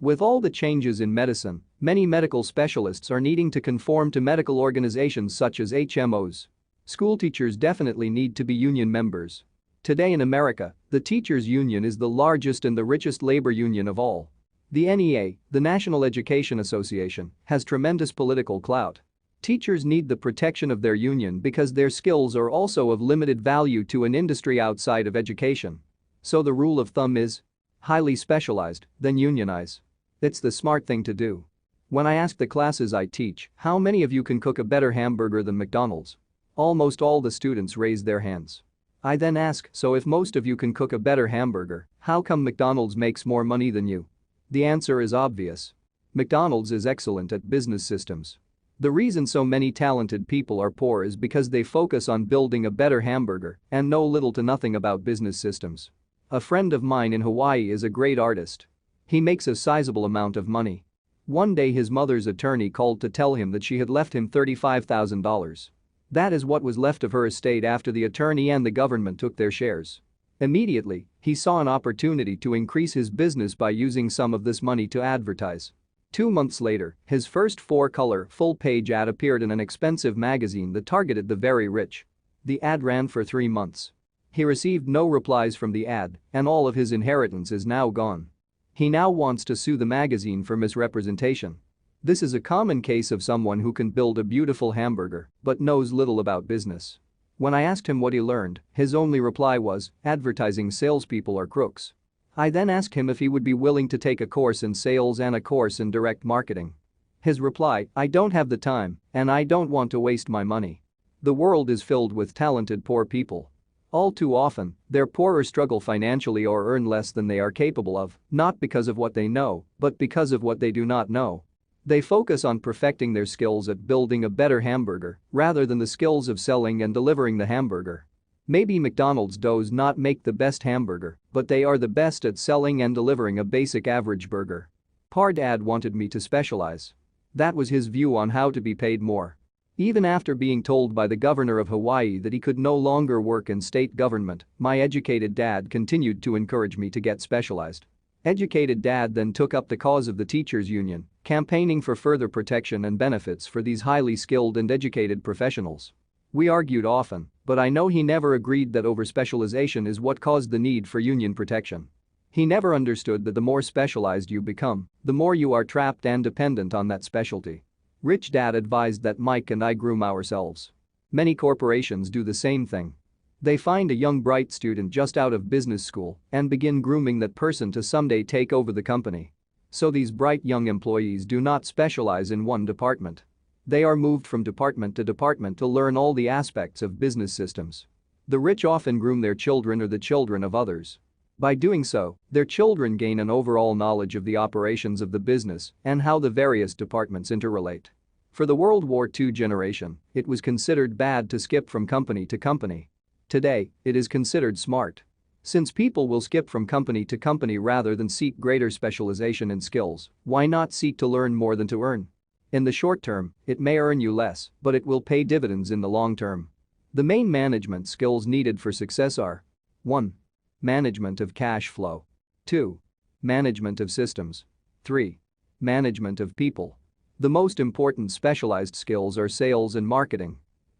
With all the changes in medicine, many medical specialists are needing to conform to medical organizations such as HMOs. School teachers definitely need to be union members. Today in America, the teachers' union is the largest and the richest labor union of all. The NEA, the National Education Association, has tremendous political clout. Teachers need the protection of their union because their skills are also of limited value to an industry outside of education. So the rule of thumb is highly specialized, then unionize. It's the smart thing to do. When I ask the classes I teach, how many of you can cook a better hamburger than McDonald's? Almost all the students raise their hands. I then ask, so if most of you can cook a better hamburger, how come McDonald's makes more money than you? The answer is obvious. McDonald's is excellent at business systems. The reason so many talented people are poor is because they focus on building a better hamburger and know little to nothing about business systems. A friend of mine in Hawaii is a great artist. He makes a sizable amount of money. One day his mother's attorney called to tell him that she had left him $35,000. That is what was left of her estate after the attorney and the government took their shares. Immediately, he saw an opportunity to increase his business by using some of this money to advertise. 2 months later, his first 4-color, full-page ad appeared in an expensive magazine that targeted the very rich. The ad ran for 3 months. He received no replies from the ad, and all of his inheritance is now gone. He now wants to sue the magazine for misrepresentation. This is a common case of someone who can build a beautiful hamburger but knows little about business. When I asked him what he learned, his only reply was, advertising salespeople are crooks. I then asked him if he would be willing to take a course in sales and a course in direct marketing. His reply, I don't have the time, and I don't want to waste my money. The world is filled with talented poor people. All too often, they're poor or struggle financially or earn less than they are capable of, not because of what they know, but because of what they do not know. They focus on perfecting their skills at building a better hamburger rather than the skills of selling and delivering the hamburger. Maybe McDonald's does not make the best hamburger, but they are the best at selling and delivering a basic average burger. Poor Dad wanted me to specialize. That was his view on how to be paid more. Even after being told by the governor of Hawaii that he could no longer work in state government, my educated dad continued to encourage me to get specialized. Educated Dad then took up the cause of the teachers' union, campaigning for further protection and benefits for these highly skilled and educated professionals. We argued often, but I know he never agreed that overspecialization is what caused the need for union protection. He never understood that the more specialized you become, the more you are trapped and dependent on that specialty. Rich Dad advised that Mike and I groom ourselves. Many corporations do the same thing. They find a young bright student just out of business school and begin grooming that person to someday take over the company. So these bright young employees do not specialize in one department. They are moved from department to department to learn all the aspects of business systems. The rich often groom their children or the children of others. By doing so, their children gain an overall knowledge of the operations of the business and how the various departments interrelate. For the World War II generation, it was considered bad to skip from company to company. Today, it is considered smart. Since people will skip from company to company rather than seek greater specialization in skills, why not seek to learn more than to earn? In the short term, it may earn you less, but it will pay dividends in the long term. The main management skills needed for success are 1. Management of cash flow. 2. Management of systems. 3. Management of people. The most important specialized skills are sales and marketing.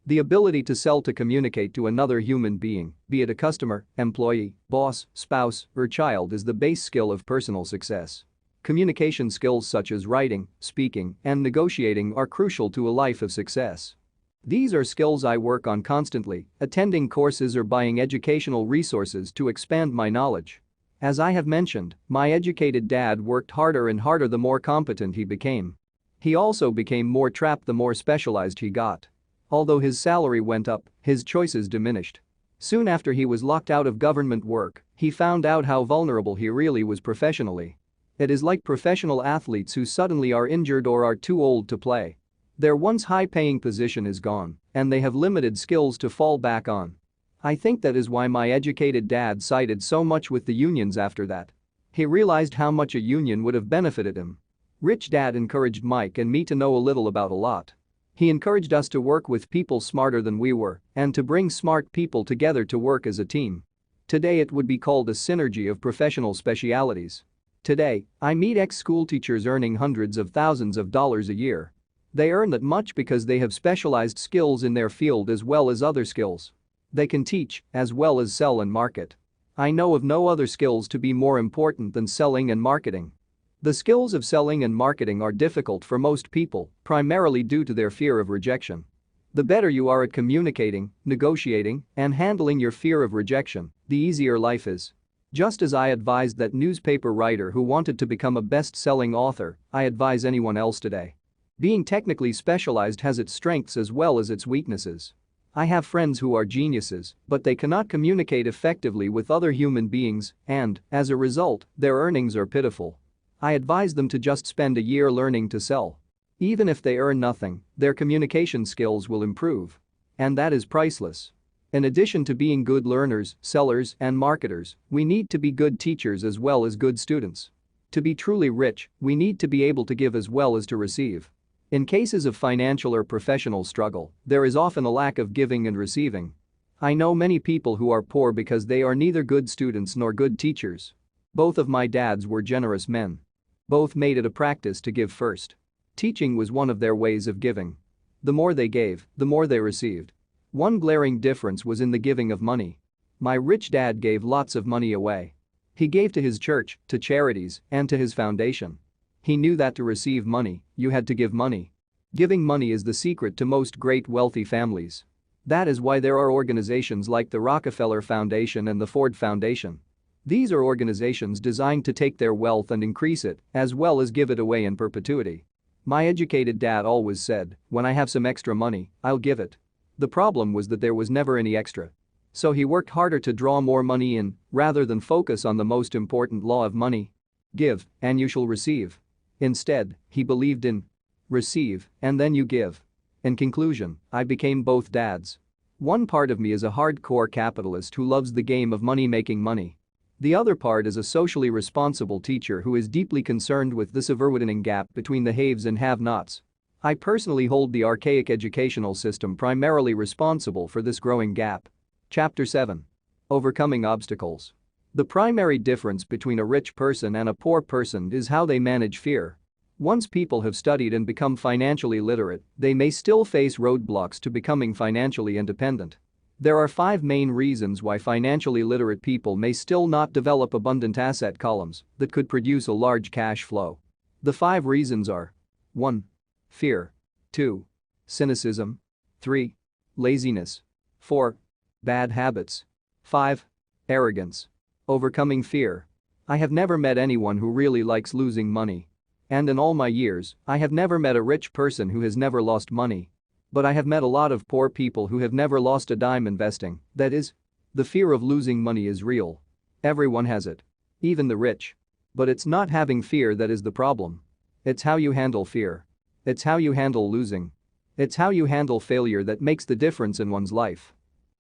The ability to sell to communicate to another human being, be it a customer, employee, boss, spouse, or child is the base skill of personal success. Communication skills such as writing, speaking, and negotiating are crucial to a life of success. These are skills I work on constantly, attending courses or buying educational resources to expand my knowledge. As I have mentioned, my educated dad worked harder and harder the more competent he became. He also became more trapped the more specialized he got. Although his salary went up, his choices diminished. Soon after he was locked out of government work, he found out how vulnerable he really was professionally. It is like professional athletes who suddenly are injured or are too old to play. Their once high-paying position is gone, and they have limited skills to fall back on. I think that is why my educated dad sided so much with the unions after that. He realized how much a union would have benefited him. Rich Dad encouraged Mike and me to know a little about a lot. He encouraged us to work with people smarter than we were and to bring smart people together to work as a team. Today it would be called a synergy of professional specialities. Today, I meet ex-school teachers earning hundreds of thousands of dollars a year. They earn that much because they have specialized skills in their field as well as other skills. They can teach as well as sell and market. I know of no other skills to be more important than selling and marketing. The skills of selling and marketing are difficult for most people, primarily due to their fear of rejection. The better you are at communicating, negotiating, and handling your fear of rejection, the easier life is. Just as I advised that newspaper writer who wanted to become a best-selling author, I advise anyone else today. Being technically specialized has its strengths as well as its weaknesses. I have friends who are geniuses, but they cannot communicate effectively with other human beings, and, as a result, their earnings are pitiful. I advise them to just spend a year learning to sell. Even if they earn nothing, their communication skills will improve. And that is priceless. In addition to being good learners, sellers, and marketers, we need to be good teachers as well as good students. To be truly rich, we need to be able to give as well as to receive. In cases of financial or professional struggle, there is often a lack of giving and receiving. I know many people who are poor because they are neither good students nor good teachers. Both of my dads were generous men. Both made it a practice to give first. Teaching was one of their ways of giving. The more they gave, the more they received. One glaring difference was in the giving of money. My rich dad gave lots of money away. He gave to his church, to charities, and to his foundation. He knew that to receive money, you had to give money. Giving money is the secret to most great wealthy families. That is why there are organizations like the Rockefeller Foundation and the Ford Foundation. These are organizations designed to take their wealth and increase it, as well as give it away in perpetuity. My educated dad always said, "When I have some extra money, I'll give it." The problem was that there was never any extra. So he worked harder to draw more money in, rather than focus on the most important law of money. Give, and you shall receive. Instead, he believed in receive, and then you give. In conclusion, I became both dads. One part of me is a hardcore capitalist who loves the game of money making money. The other part is a socially responsible teacher who is deeply concerned with this ever-widening gap between the haves and have-nots. I personally hold the archaic educational system primarily responsible for this growing gap. Chapter 7. Overcoming obstacles. The primary difference between a rich person and a poor person is how they manage fear. Once people have studied and become financially literate, they may still face roadblocks to becoming financially independent. There are 5 main reasons why financially literate people may still not develop abundant asset columns that could produce a large cash flow. The 5 reasons are: 1. Fear. 2. Cynicism. 3. Laziness. 4. Bad habits. 5. Arrogance. Overcoming fear. I have never met anyone who really likes losing money. And in all my years, I have never met a rich person who has never lost money. But I have met a lot of poor people who have never lost a dime investing, that is, the fear of losing money is real. Everyone has it. Even the rich. But it's not having fear that is the problem. It's how you handle fear. It's how you handle losing. It's how you handle failure that makes the difference in one's life.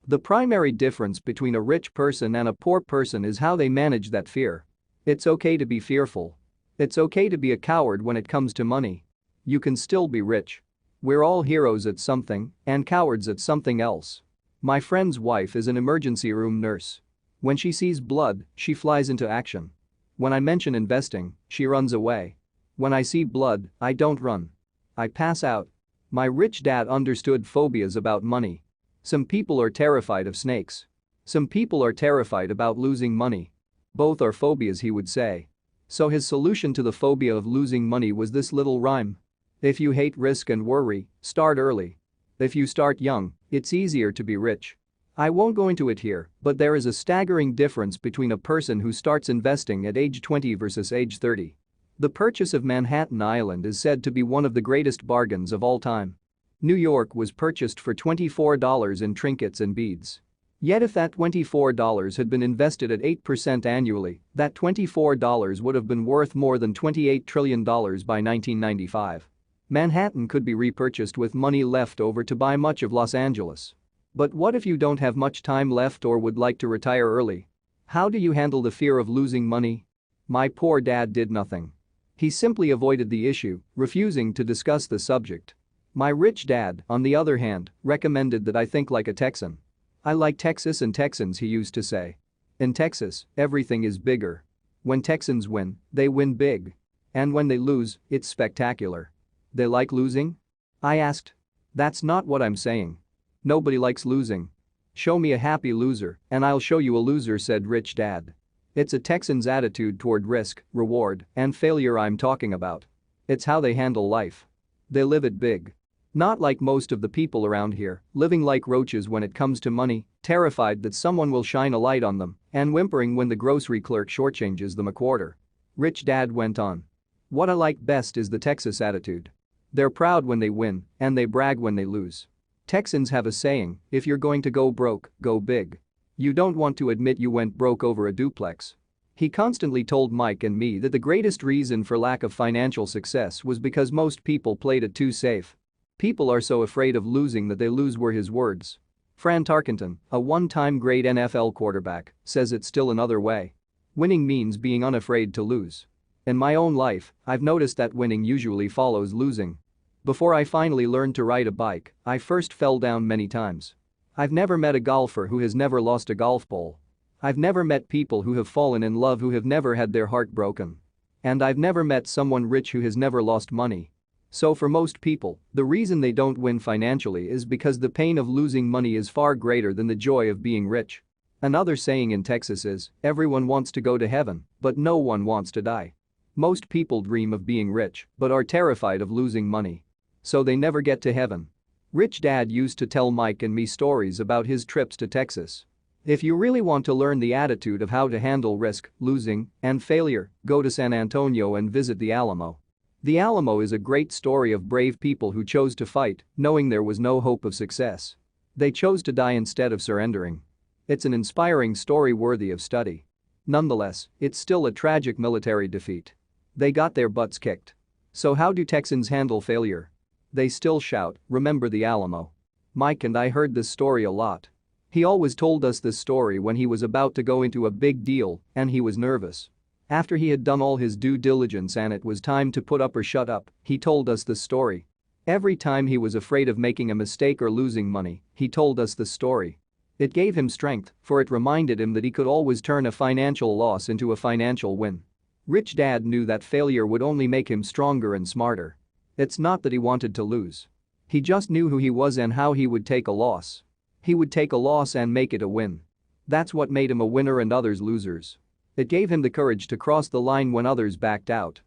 The primary difference between a rich person and a poor person is how they manage that fear. It's okay to be fearful. It's okay to be a coward when it comes to money. You can still be rich. We're all heroes at something and cowards at something else. My friend's wife is an emergency room nurse. When she sees blood, she flies into action. When I mention investing, she runs away. When I see blood, I don't run. I pass out. My rich dad understood phobias about money. Some people are terrified of snakes. Some people are terrified about losing money. Both are phobias, he would say. So his solution to the phobia of losing money was this little rhyme. If you hate risk and worry, start early. If you start young, it's easier to be rich. I won't go into it here, but there is a staggering difference between a person who starts investing at age 20 versus age 30. The purchase of Manhattan Island is said to be one of the greatest bargains of all time. New York was purchased for $24 in trinkets and beads. Yet if that $24 had been invested at 8% annually, that $24 would have been worth more than $28 trillion by 1995. Manhattan could be repurchased with money left over to buy much of Los Angeles. But what if you don't have much time left or would like to retire early? How do you handle the fear of losing money? My poor dad did nothing. He simply avoided the issue, refusing to discuss the subject. My rich dad, on the other hand, recommended that I think like a Texan. I like Texas and Texans, he used to say. In Texas, everything is bigger. When Texans win, they win big. And when they lose, it's spectacular. They like losing? I asked. That's not what I'm saying. Nobody likes losing. Show me a happy loser, and I'll show you a loser, said Rich Dad. It's a Texan's attitude toward risk, reward, and failure I'm talking about. It's how they handle life. They live it big. Not like most of the people around here, living like roaches when it comes to money, terrified that someone will shine a light on them, and whimpering when the grocery clerk shortchanges them a quarter. Rich Dad went on. What I like best is the Texas attitude. They're proud when they win, and they brag when they lose. Texans have a saying, if you're going to go broke, go big. You don't want to admit you went broke over a duplex. He constantly told Mike and me that the greatest reason for lack of financial success was because most people played it too safe. People are so afraid of losing that they lose, were his words. Fran Tarkenton, a one-time great NFL quarterback, says it's still another way. Winning means being unafraid to lose. In my own life, I've noticed that winning usually follows losing. Before I finally learned to ride a bike, I first fell down many times. I've never met a golfer who has never lost a golf ball. I've never met people who have fallen in love who have never had their heart broken. And I've never met someone rich who has never lost money. So for most people, the reason they don't win financially is because the pain of losing money is far greater than the joy of being rich. Another saying in Texas is, everyone wants to go to heaven, but no one wants to die. Most people dream of being rich, but are terrified of losing money. So they never get to heaven. Rich Dad used to tell Mike and me stories about his trips to Texas. If you really want to learn the attitude of how to handle risk, losing, and failure, go to San Antonio and visit the Alamo. The Alamo is a great story of brave people who chose to fight, knowing there was no hope of success. They chose to die instead of surrendering. It's an inspiring story worthy of study. Nonetheless, it's still a tragic military defeat. They got their butts kicked. So how do Texans handle failure? They still shout, remember the Alamo. Mike and I heard this story a lot. He always told us this story when he was about to go into a big deal and he was nervous. After he had done all his due diligence and it was time to put up or shut up, he told us this story. Every time he was afraid of making a mistake or losing money, he told us this story. It gave him strength, for it reminded him that he could always turn a financial loss into a financial win. Rich Dad knew that failure would only make him stronger and smarter. It's not that he wanted to lose. He just knew who he was and how he would take a loss. He would take a loss and make it a win. That's what made him a winner and others losers. It gave him the courage to cross the line when others backed out.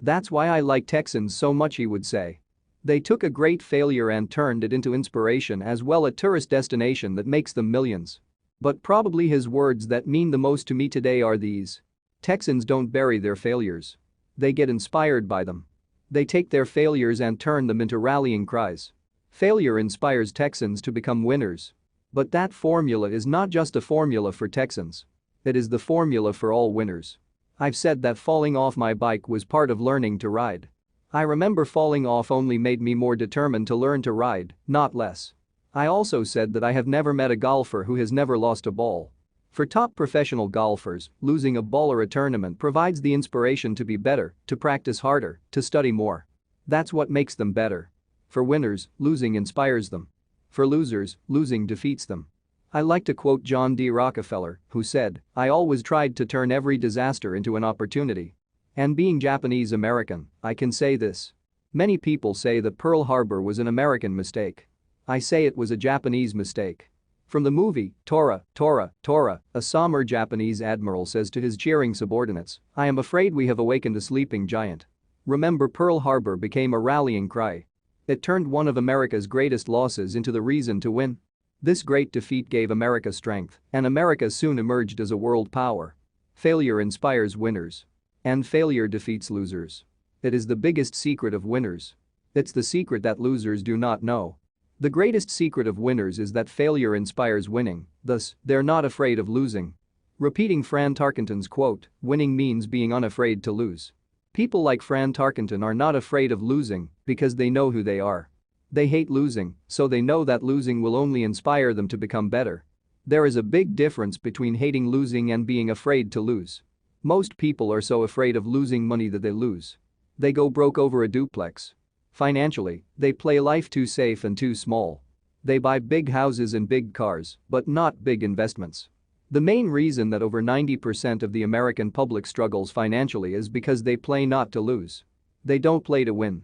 That's why I like Texans so much, he would say. They took a great failure and turned it into inspiration, as well a tourist destination that makes them millions. But probably his words that mean the most to me today are these. Texans don't bury their failures. They get inspired by them. They take their failures and turn them into rallying cries. Failure inspires Texans to become winners. But that formula is not just a formula for Texans. It is the formula for all winners. I've said that falling off my bike was part of learning to ride. I remember falling off only made me more determined to learn to ride, not less. I also said that I have never met a golfer who has never lost a ball. For top professional golfers, losing a ball or a tournament provides the inspiration to be better, to practice harder, to study more. That's what makes them better. For winners, losing inspires them. For losers, losing defeats them. I like to quote John D. Rockefeller, who said, I always tried to turn every disaster into an opportunity. And being Japanese American, I can say this. Many people say that Pearl Harbor was an American mistake. I say it was a Japanese mistake. From the movie, Tora, Tora, Tora, a somber Japanese admiral says to his cheering subordinates, I am afraid we have awakened a sleeping giant. Remember, Pearl Harbor became a rallying cry. It turned one of America's greatest losses into the reason to win. This great defeat gave America strength, and America soon emerged as a world power. Failure inspires winners. And failure defeats losers. It is the biggest secret of winners. It's the secret that losers do not know. The greatest secret of winners is that failure inspires winning, thus, they're not afraid of losing. Repeating Fran Tarkenton's quote, winning means being unafraid to lose. People like Fran Tarkenton are not afraid of losing because they know who they are. They hate losing, so they know that losing will only inspire them to become better. There is a big difference between hating losing and being afraid to lose. Most people are so afraid of losing money that they lose. They go broke over a duplex. Financially, they play life too safe and too small. They buy big houses and big cars, but not big investments. The main reason that over 90% of the American public struggles financially is because they play not to lose. They don't play to win.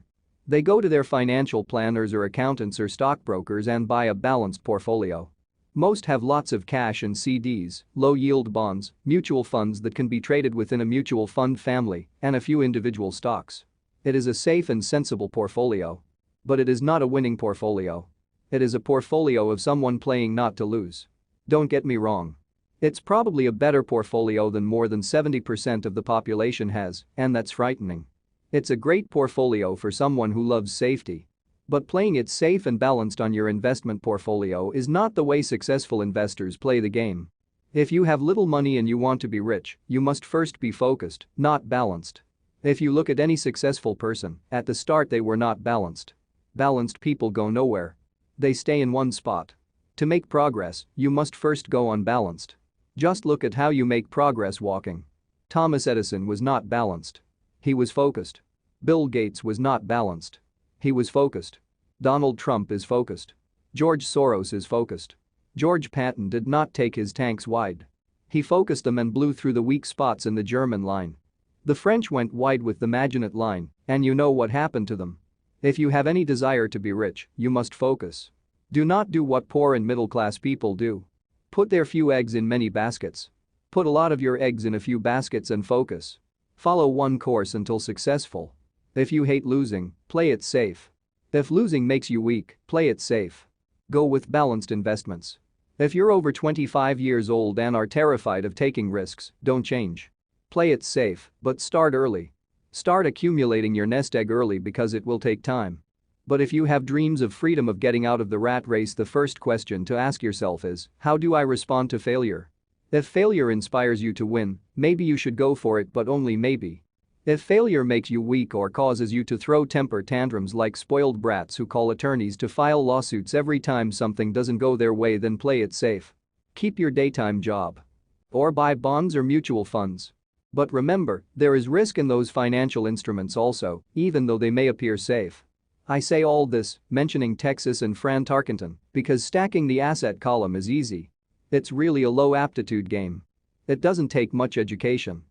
They go to their financial planners or accountants or stockbrokers and buy a balanced portfolio. Most have lots of cash and CDs, low-yield bonds, mutual funds that can be traded within a mutual fund family, and a few individual stocks. It is a safe and sensible portfolio. But it is not a winning portfolio. It is a portfolio of someone playing not to lose. Don't get me wrong. It's probably a better portfolio than more than 70% of the population has, and that's frightening. It's a great portfolio for someone who loves safety. But playing it safe and balanced on your investment portfolio is not the way successful investors play the game. If you have little money and you want to be rich, you must first be focused, not balanced. If you look at any successful person, at the start they were not balanced. Balanced people go nowhere. They stay in one spot. To make progress, you must first go unbalanced. Just look at how you make progress walking. Thomas Edison was not balanced. He was focused. Bill Gates was not balanced. He was focused. Donald Trump is focused. George Soros is focused. George Patton did not take his tanks wide. He focused them and blew through the weak spots in the German line. The French went wide with the Maginot Line, and you know what happened to them. If you have any desire to be rich, you must focus. Do not do what poor and middle-class people do. Put their few eggs in many baskets. Put a lot of your eggs in a few baskets and focus. Follow one course until successful. If you hate losing, play it safe. If losing makes you weak, play it safe. Go with balanced investments. If you're over 25 years old and are terrified of taking risks, don't change. Play it safe, but start early. Start accumulating your nest egg early because it will take time. But if you have dreams of freedom of getting out of the rat race, the first question to ask yourself is, how do I respond to failure? If failure inspires you to win, maybe you should go for it, but only maybe. If failure makes you weak or causes you to throw temper tantrums like spoiled brats who call attorneys to file lawsuits every time something doesn't go their way, then play it safe. Keep your daytime job. Or buy bonds or mutual funds. But remember, there is risk in those financial instruments also, even though they may appear safe. I say all this, mentioning Texas and Fran Tarkenton, because stacking the asset column is easy. It's really a low aptitude game. It doesn't take much education.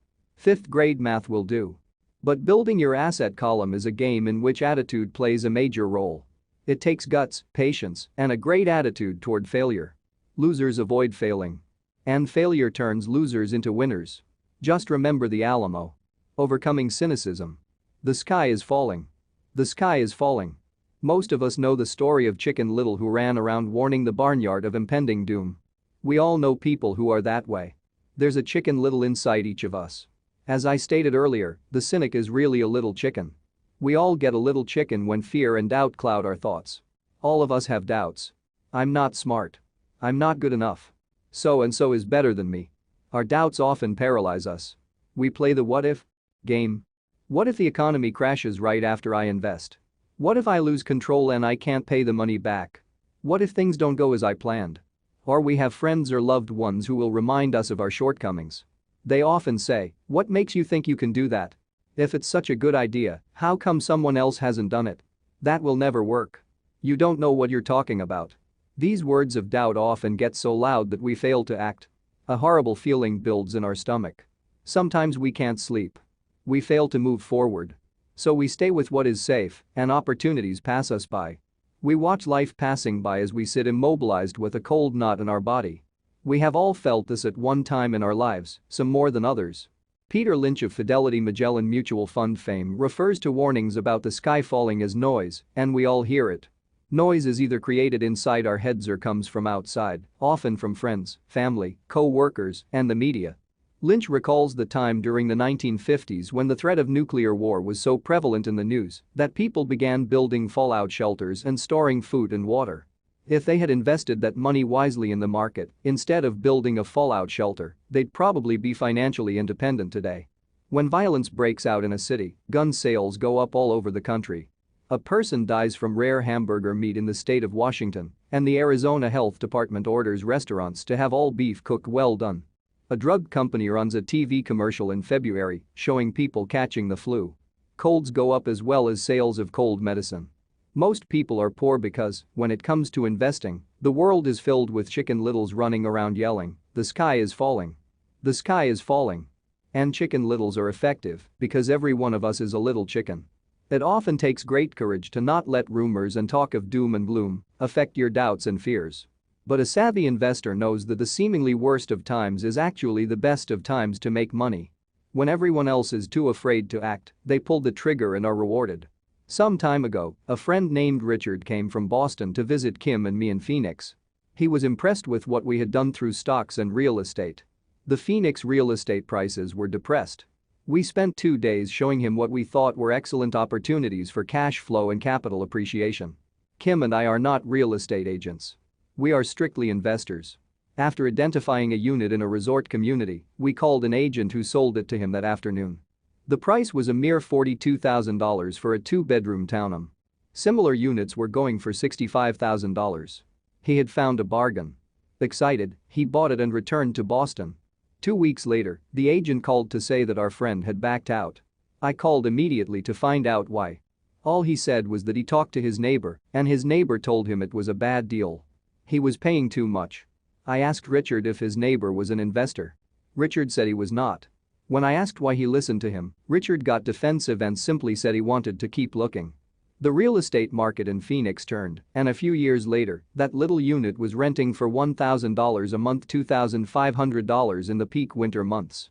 5th grade math will do. But building your asset column is a game in which attitude plays a major role. It takes guts, patience, and a great attitude toward failure. Losers avoid failing. And failure turns losers into winners. Just remember the Alamo. Overcoming cynicism. The sky is falling. The sky is falling. Most of us know the story of Chicken Little who ran around warning the barnyard of impending doom. We all know people who are that way. There's a Chicken Little inside each of us. As I stated earlier, the cynic is really a little chicken. We all get a little chicken when fear and doubt cloud our thoughts. All of us have doubts. I'm not smart. I'm not good enough. So-and-so is better than me. Our doubts often paralyze us. We play the what-if game. What if the economy crashes right after I invest? What if I lose control and I can't pay the money back? What if things don't go as I planned? Or we have friends or loved ones who will remind us of our shortcomings. They often say, "What makes you think you can do that? If it's such a good idea, how come someone else hasn't done it? That will never work. You don't know what you're talking about." These words of doubt often get so loud that we fail to act. A horrible feeling builds in our stomach. Sometimes we can't sleep. We fail to move forward. So we stay with what is safe, and opportunities pass us by. We watch life passing by as we sit immobilized with a cold knot in our body. We have all felt this at one time in our lives, some more than others. Peter Lynch of Fidelity Magellan Mutual Fund fame refers to warnings about the sky falling as noise, and we all hear it. Noise is either created inside our heads or comes from outside, often from friends, family, co-workers, and the media. Lynch recalls the time during the 1950s when the threat of nuclear war was so prevalent in the news that people began building fallout shelters and storing food and water. If they had invested that money wisely in the market instead of building a fallout shelter, they'd probably be financially independent today. When violence breaks out in a city, gun sales go up all over the country. A person dies from rare hamburger meat in the state of Washington, and the Arizona Health Department orders restaurants to have all beef cooked well done. A drug company runs a TV commercial in February showing people catching the flu. Colds go up as well as sales of cold medicine. Most people are poor because, when it comes to investing, the world is filled with Chicken Littles running around yelling, "The sky is falling. The sky is falling." And Chicken Littles are effective because every one of us is a little chicken. It often takes great courage to not let rumors and talk of doom and gloom affect your doubts and fears. But a savvy investor knows that the seemingly worst of times is actually the best of times to make money. When everyone else is too afraid to act, they pull the trigger and are rewarded. Some time ago, a friend named Richard came from Boston to visit Kim and me in Phoenix. He was impressed with what we had done through stocks and real estate. The Phoenix real estate prices were depressed. We spent 2 days showing him what we thought were excellent opportunities for cash flow and capital appreciation. Kim and I are not real estate agents. We are strictly investors. After identifying a unit in a resort community, we called an agent who sold it to him that afternoon. The price was a mere $42,000 for a 2-bedroom townhome. Similar units were going for $65,000. He had found a bargain. Excited, he bought it and returned to Boston. 2 weeks later, the agent called to say that our friend had backed out. I called immediately to find out why. All he said was that he talked to his neighbor, and his neighbor told him it was a bad deal. He was paying too much. I asked Richard if his neighbor was an investor. Richard said he was not. When I asked why he listened to him, Richard got defensive and simply said he wanted to keep looking. The real estate market in Phoenix turned, and a few years later, that little unit was renting for $1,000 a month, $2,500 in the peak winter months.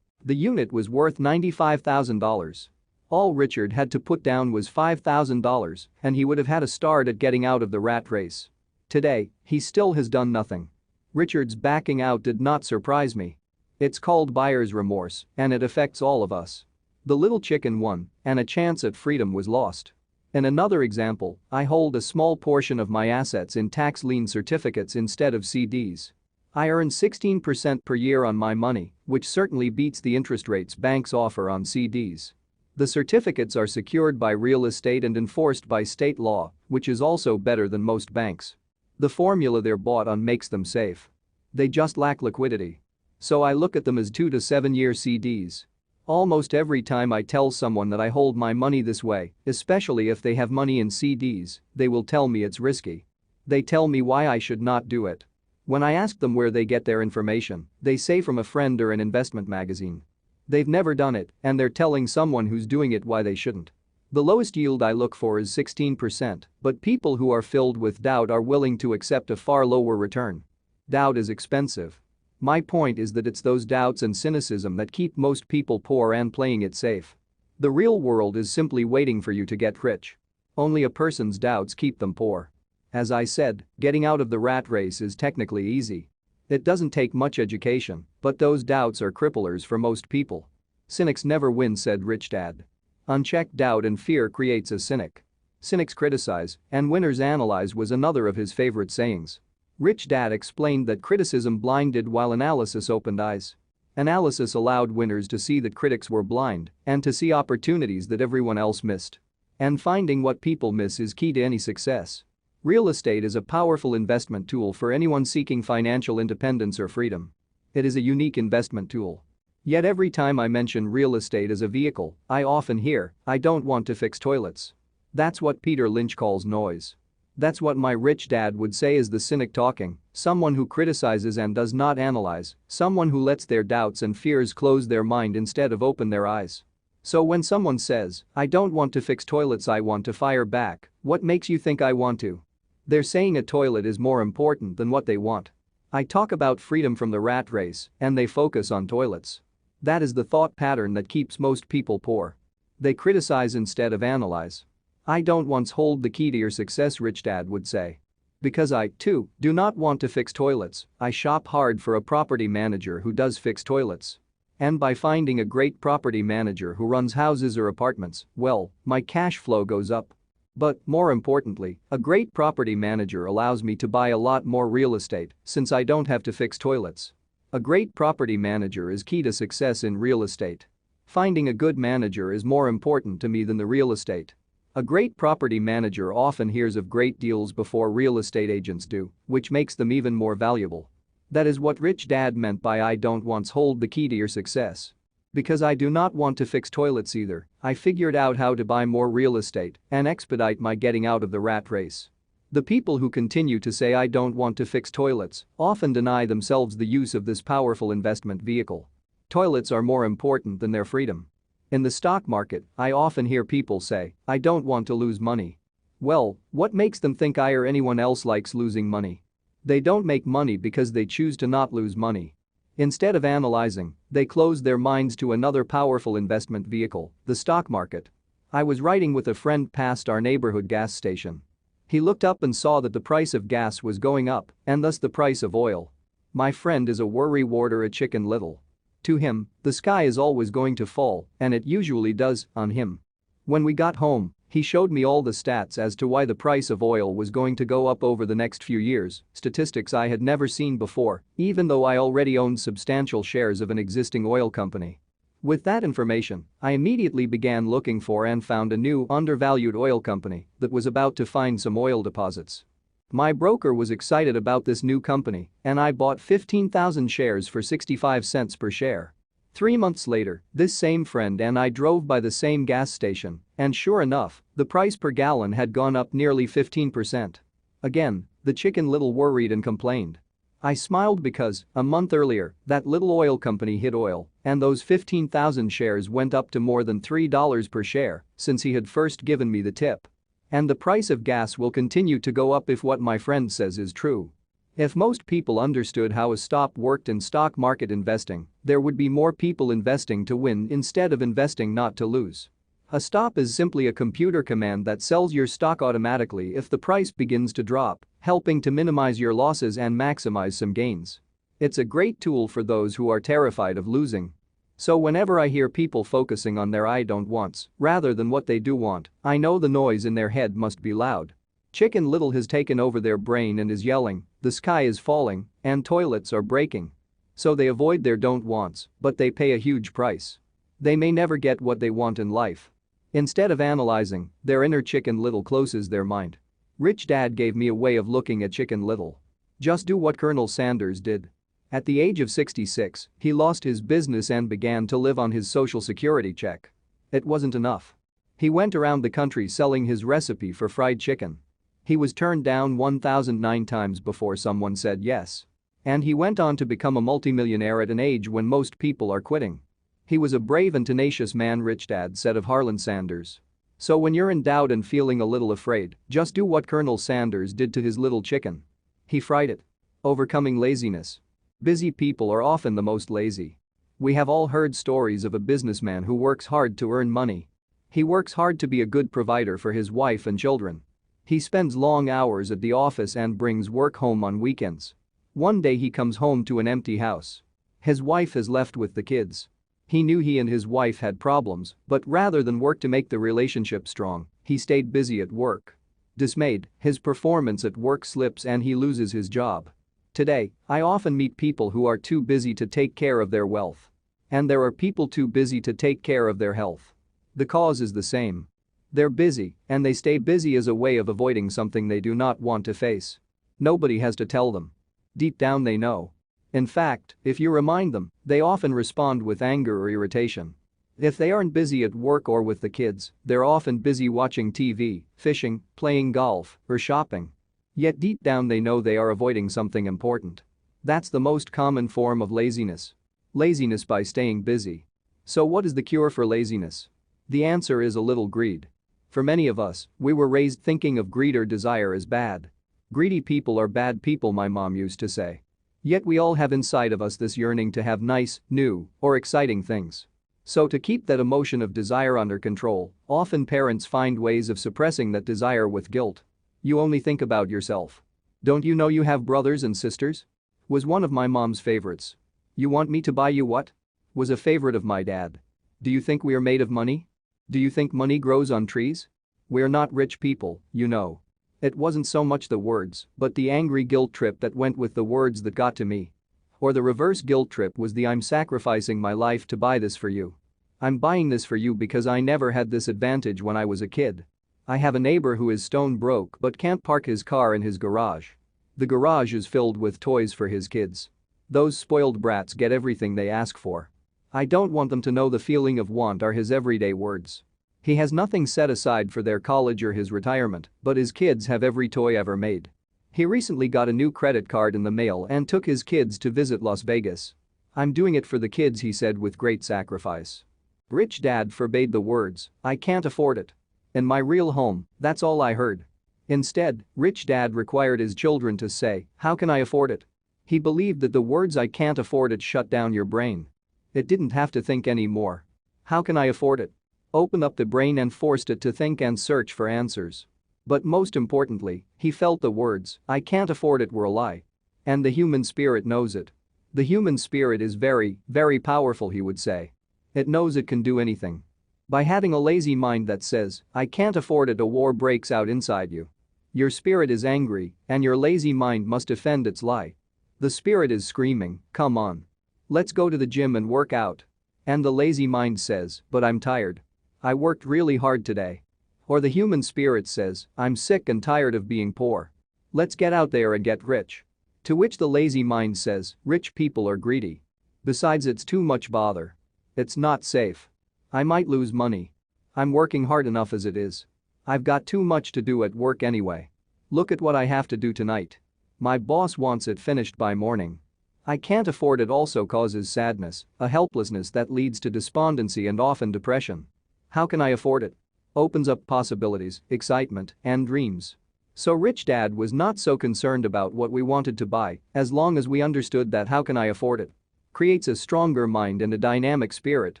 The unit was worth $95,000. All Richard had to put down was $5,000, and he would have had a start at getting out of the rat race. Today, he still has done nothing. Richard's backing out did not surprise me. It's called buyer's remorse, and it affects all of us. The little chicken won, and a chance at freedom was lost. In another example, I hold a small portion of my assets in tax lien certificates instead of CDs. I earn 16% per year on my money, which certainly beats the interest rates banks offer on CDs. The certificates are secured by real estate and enforced by state law, which is also better than most banks. The formula they're bought on makes them safe. They just lack liquidity. So I look at them as 2 to 7 year CDs. Almost every time I tell someone that I hold my money this way, especially if they have money in CDs, they will tell me it's risky. They tell me why I should not do it. When I ask them where they get their information, they say from a friend or an investment magazine. They've never done it, and they're telling someone who's doing it why they shouldn't. The lowest yield I look for is 16%, but people who are filled with doubt are willing to accept a far lower return. Doubt is expensive. My point is that it's those doubts and cynicism that keep most people poor and playing it safe. The real world is simply waiting for you to get rich. Only a person's doubts keep them poor. As I said, getting out of the rat race is technically easy. It doesn't take much education, but those doubts are cripplers for most people. Cynics never win, said Rich Dad. Unchecked doubt and fear creates a cynic. Cynics criticize, and winners analyze was another of his favorite sayings. Rich Dad explained that criticism blinded while analysis opened eyes. Analysis allowed winners to see that critics were blind and to see opportunities that everyone else missed. And finding what people miss is key to any success. Real estate is a powerful investment tool for anyone seeking financial independence or freedom. It is a unique investment tool. Yet every time I mention real estate as a vehicle, I often hear, "I don't want to fix toilets." That's what Peter Lynch calls noise. That's what my rich dad would say is the cynic talking, someone who criticizes and does not analyze, someone who lets their doubts and fears close their mind instead of open their eyes. So when someone says, "I don't want to fix toilets, I want to fire back," what makes you think I want to? They're saying a toilet is more important than what they want. I talk about freedom from the rat race, and they focus on toilets. That is the thought pattern that keeps most people poor. They criticize instead of analyze. "I don't once hold the key to your success," Rich Dad would say. Because I, too, do not want to fix toilets, I shop hard for a property manager who does fix toilets. And by finding a great property manager who runs houses or apartments, well, my cash flow goes up. But, more importantly, a great property manager allows me to buy a lot more real estate since I don't have to fix toilets. A great property manager is key to success in real estate. Finding a good manager is more important to me than the real estate. A great property manager often hears of great deals before real estate agents do, which makes them even more valuable. That is what Rich Dad meant by "I don't once hold the key to your success." Because I do not want to fix toilets either, I figured out how to buy more real estate and expedite my getting out of the rat race. The people who continue to say I don't want to fix toilets often deny themselves the use of this powerful investment vehicle. Toilets are more important than their freedom. In the stock market, I often hear people say, I don't want to lose money. Well, what makes them think I or anyone else likes losing money? They don't make money because they choose to not lose money. Instead of analyzing, they close their minds to another powerful investment vehicle, the stock market. I was riding with a friend past our neighborhood gas station. He looked up and saw that the price of gas was going up and thus the price of oil. My friend is a worry-warder at Chicken Little. To him, the sky is always going to fall, and it usually does, on him. When we got home, he showed me all the stats as to why the price of oil was going to go up over the next few years, statistics I had never seen before, even though I already owned substantial shares of an existing oil company. With that information, I immediately began looking for and found a new, undervalued oil company that was about to find some oil deposits. My broker was excited about this new company, and I bought 15,000 shares for 65 cents per share. 3 months later, this same friend and I drove by the same gas station, and sure enough, the price per gallon had gone up nearly 15%. Again, the Chicken Little worried and complained. I smiled because, a month earlier, that little oil company hit oil, and those 15,000 shares went up to more than $3 per share since he had first given me the tip. And the price of gas will continue to go up if what my friend says is true. If most people understood how a stop worked in stock market investing, there would be more people investing to win instead of investing not to lose. A stop is simply a computer command that sells your stock automatically if the price begins to drop, helping to minimize your losses and maximize some gains. It's a great tool for those who are terrified of losing. So whenever I hear people focusing on their I don't wants rather than what they do want, I know the noise in their head must be loud. Chicken Little has taken over their brain and is yelling, the sky is falling and toilets are breaking. So they avoid their don't wants, but they pay a huge price. They may never get what they want in life. Instead of analyzing, their inner Chicken Little closes their mind. Rich Dad gave me a way of looking at Chicken Little. Just do what Colonel Sanders did. At the age of 66, he lost his business and began to live on his Social Security check. It wasn't enough. He went around the country selling his recipe for fried chicken. He was turned down 1,009 times before someone said yes. And he went on to become a multimillionaire at an age when most people are quitting. He was a brave and tenacious man, Rich Dad said of Harlan Sanders. So when you're in doubt and feeling a little afraid, just do what Colonel Sanders did to his little chicken. He fried it. Overcoming laziness. Busy people are often the most lazy. We have all heard stories of a businessman who works hard to earn money. He works hard to be a good provider for his wife and children. He spends long hours at the office and brings work home on weekends. One day he comes home to an empty house. His wife has left with the kids. He knew he and his wife had problems, but rather than work to make the relationship strong, he stayed busy at work. Dismayed, his performance at work slips and he loses his job. Today, I often meet people who are too busy to take care of their wealth. And there are people too busy to take care of their health. The cause is the same. They're busy, and they stay busy as a way of avoiding something they do not want to face. Nobody has to tell them. Deep down they know. In fact, if you remind them, they often respond with anger or irritation. If they aren't busy at work or with the kids, they're often busy watching TV, fishing, playing golf, or shopping. Yet deep down they know they are avoiding something important. That's the most common form of laziness. Laziness by staying busy. So what is the cure for laziness? The answer is a little greed. For many of us, we were raised thinking of greed or desire as bad. Greedy people are bad people, my mom used to say. Yet we all have inside of us this yearning to have nice, new, or exciting things. So to keep that emotion of desire under control, often parents find ways of suppressing that desire with guilt. You only think about yourself. Don't you know you have brothers and sisters? Was one of my mom's favorites. You want me to buy you what? Was a favorite of my dad. Do you think we are made of money? Do you think money grows on trees? We're not rich people, you know. It wasn't so much the words, but the angry guilt trip that went with the words that got to me. Or the reverse guilt trip was the I'm sacrificing my life to buy this for you. I'm buying this for you because I never had this advantage when I was a kid. I have a neighbor who is stone broke but can't park his car in his garage. The garage is filled with toys for his kids. Those spoiled brats get everything they ask for. I don't want them to know the feeling of want are his everyday words. He has nothing set aside for their college or his retirement, but his kids have every toy ever made. He recently got a new credit card in the mail and took his kids to visit Las Vegas. I'm doing it for the kids, he said with great sacrifice. Rich dad forbade the words, I can't afford it. In my real home, that's all I heard. Instead, rich dad required his children to say, how can I afford it? He believed that the words I can't afford it shut down your brain. It didn't have to think anymore. How can I afford it? Opened up the brain and forced it to think and search for answers. But most importantly, he felt the words, I can't afford it were a lie. And the human spirit knows it. The human spirit is very, very powerful, he would say. It knows it can do anything. By having a lazy mind that says, I can't afford it, a war breaks out inside you. Your spirit is angry, and your lazy mind must defend its lie. The spirit is screaming, come on. Let's go to the gym and work out. And the lazy mind says, but I'm tired. I worked really hard today. Or the human spirit says, I'm sick and tired of being poor. Let's get out there and get rich. To which the lazy mind says, rich people are greedy. Besides, it's too much bother. It's not safe. I might lose money. I'm working hard enough as it is. I've got too much to do at work anyway. Look at what I have to do tonight. My boss wants it finished by morning. I can't afford it also causes sadness, a helplessness that leads to despondency and often depression. How can I afford it? Opens up possibilities, excitement, and dreams. So Rich Dad was not so concerned about what we wanted to buy as long as we understood that how can I afford it creates a stronger mind and a dynamic spirit.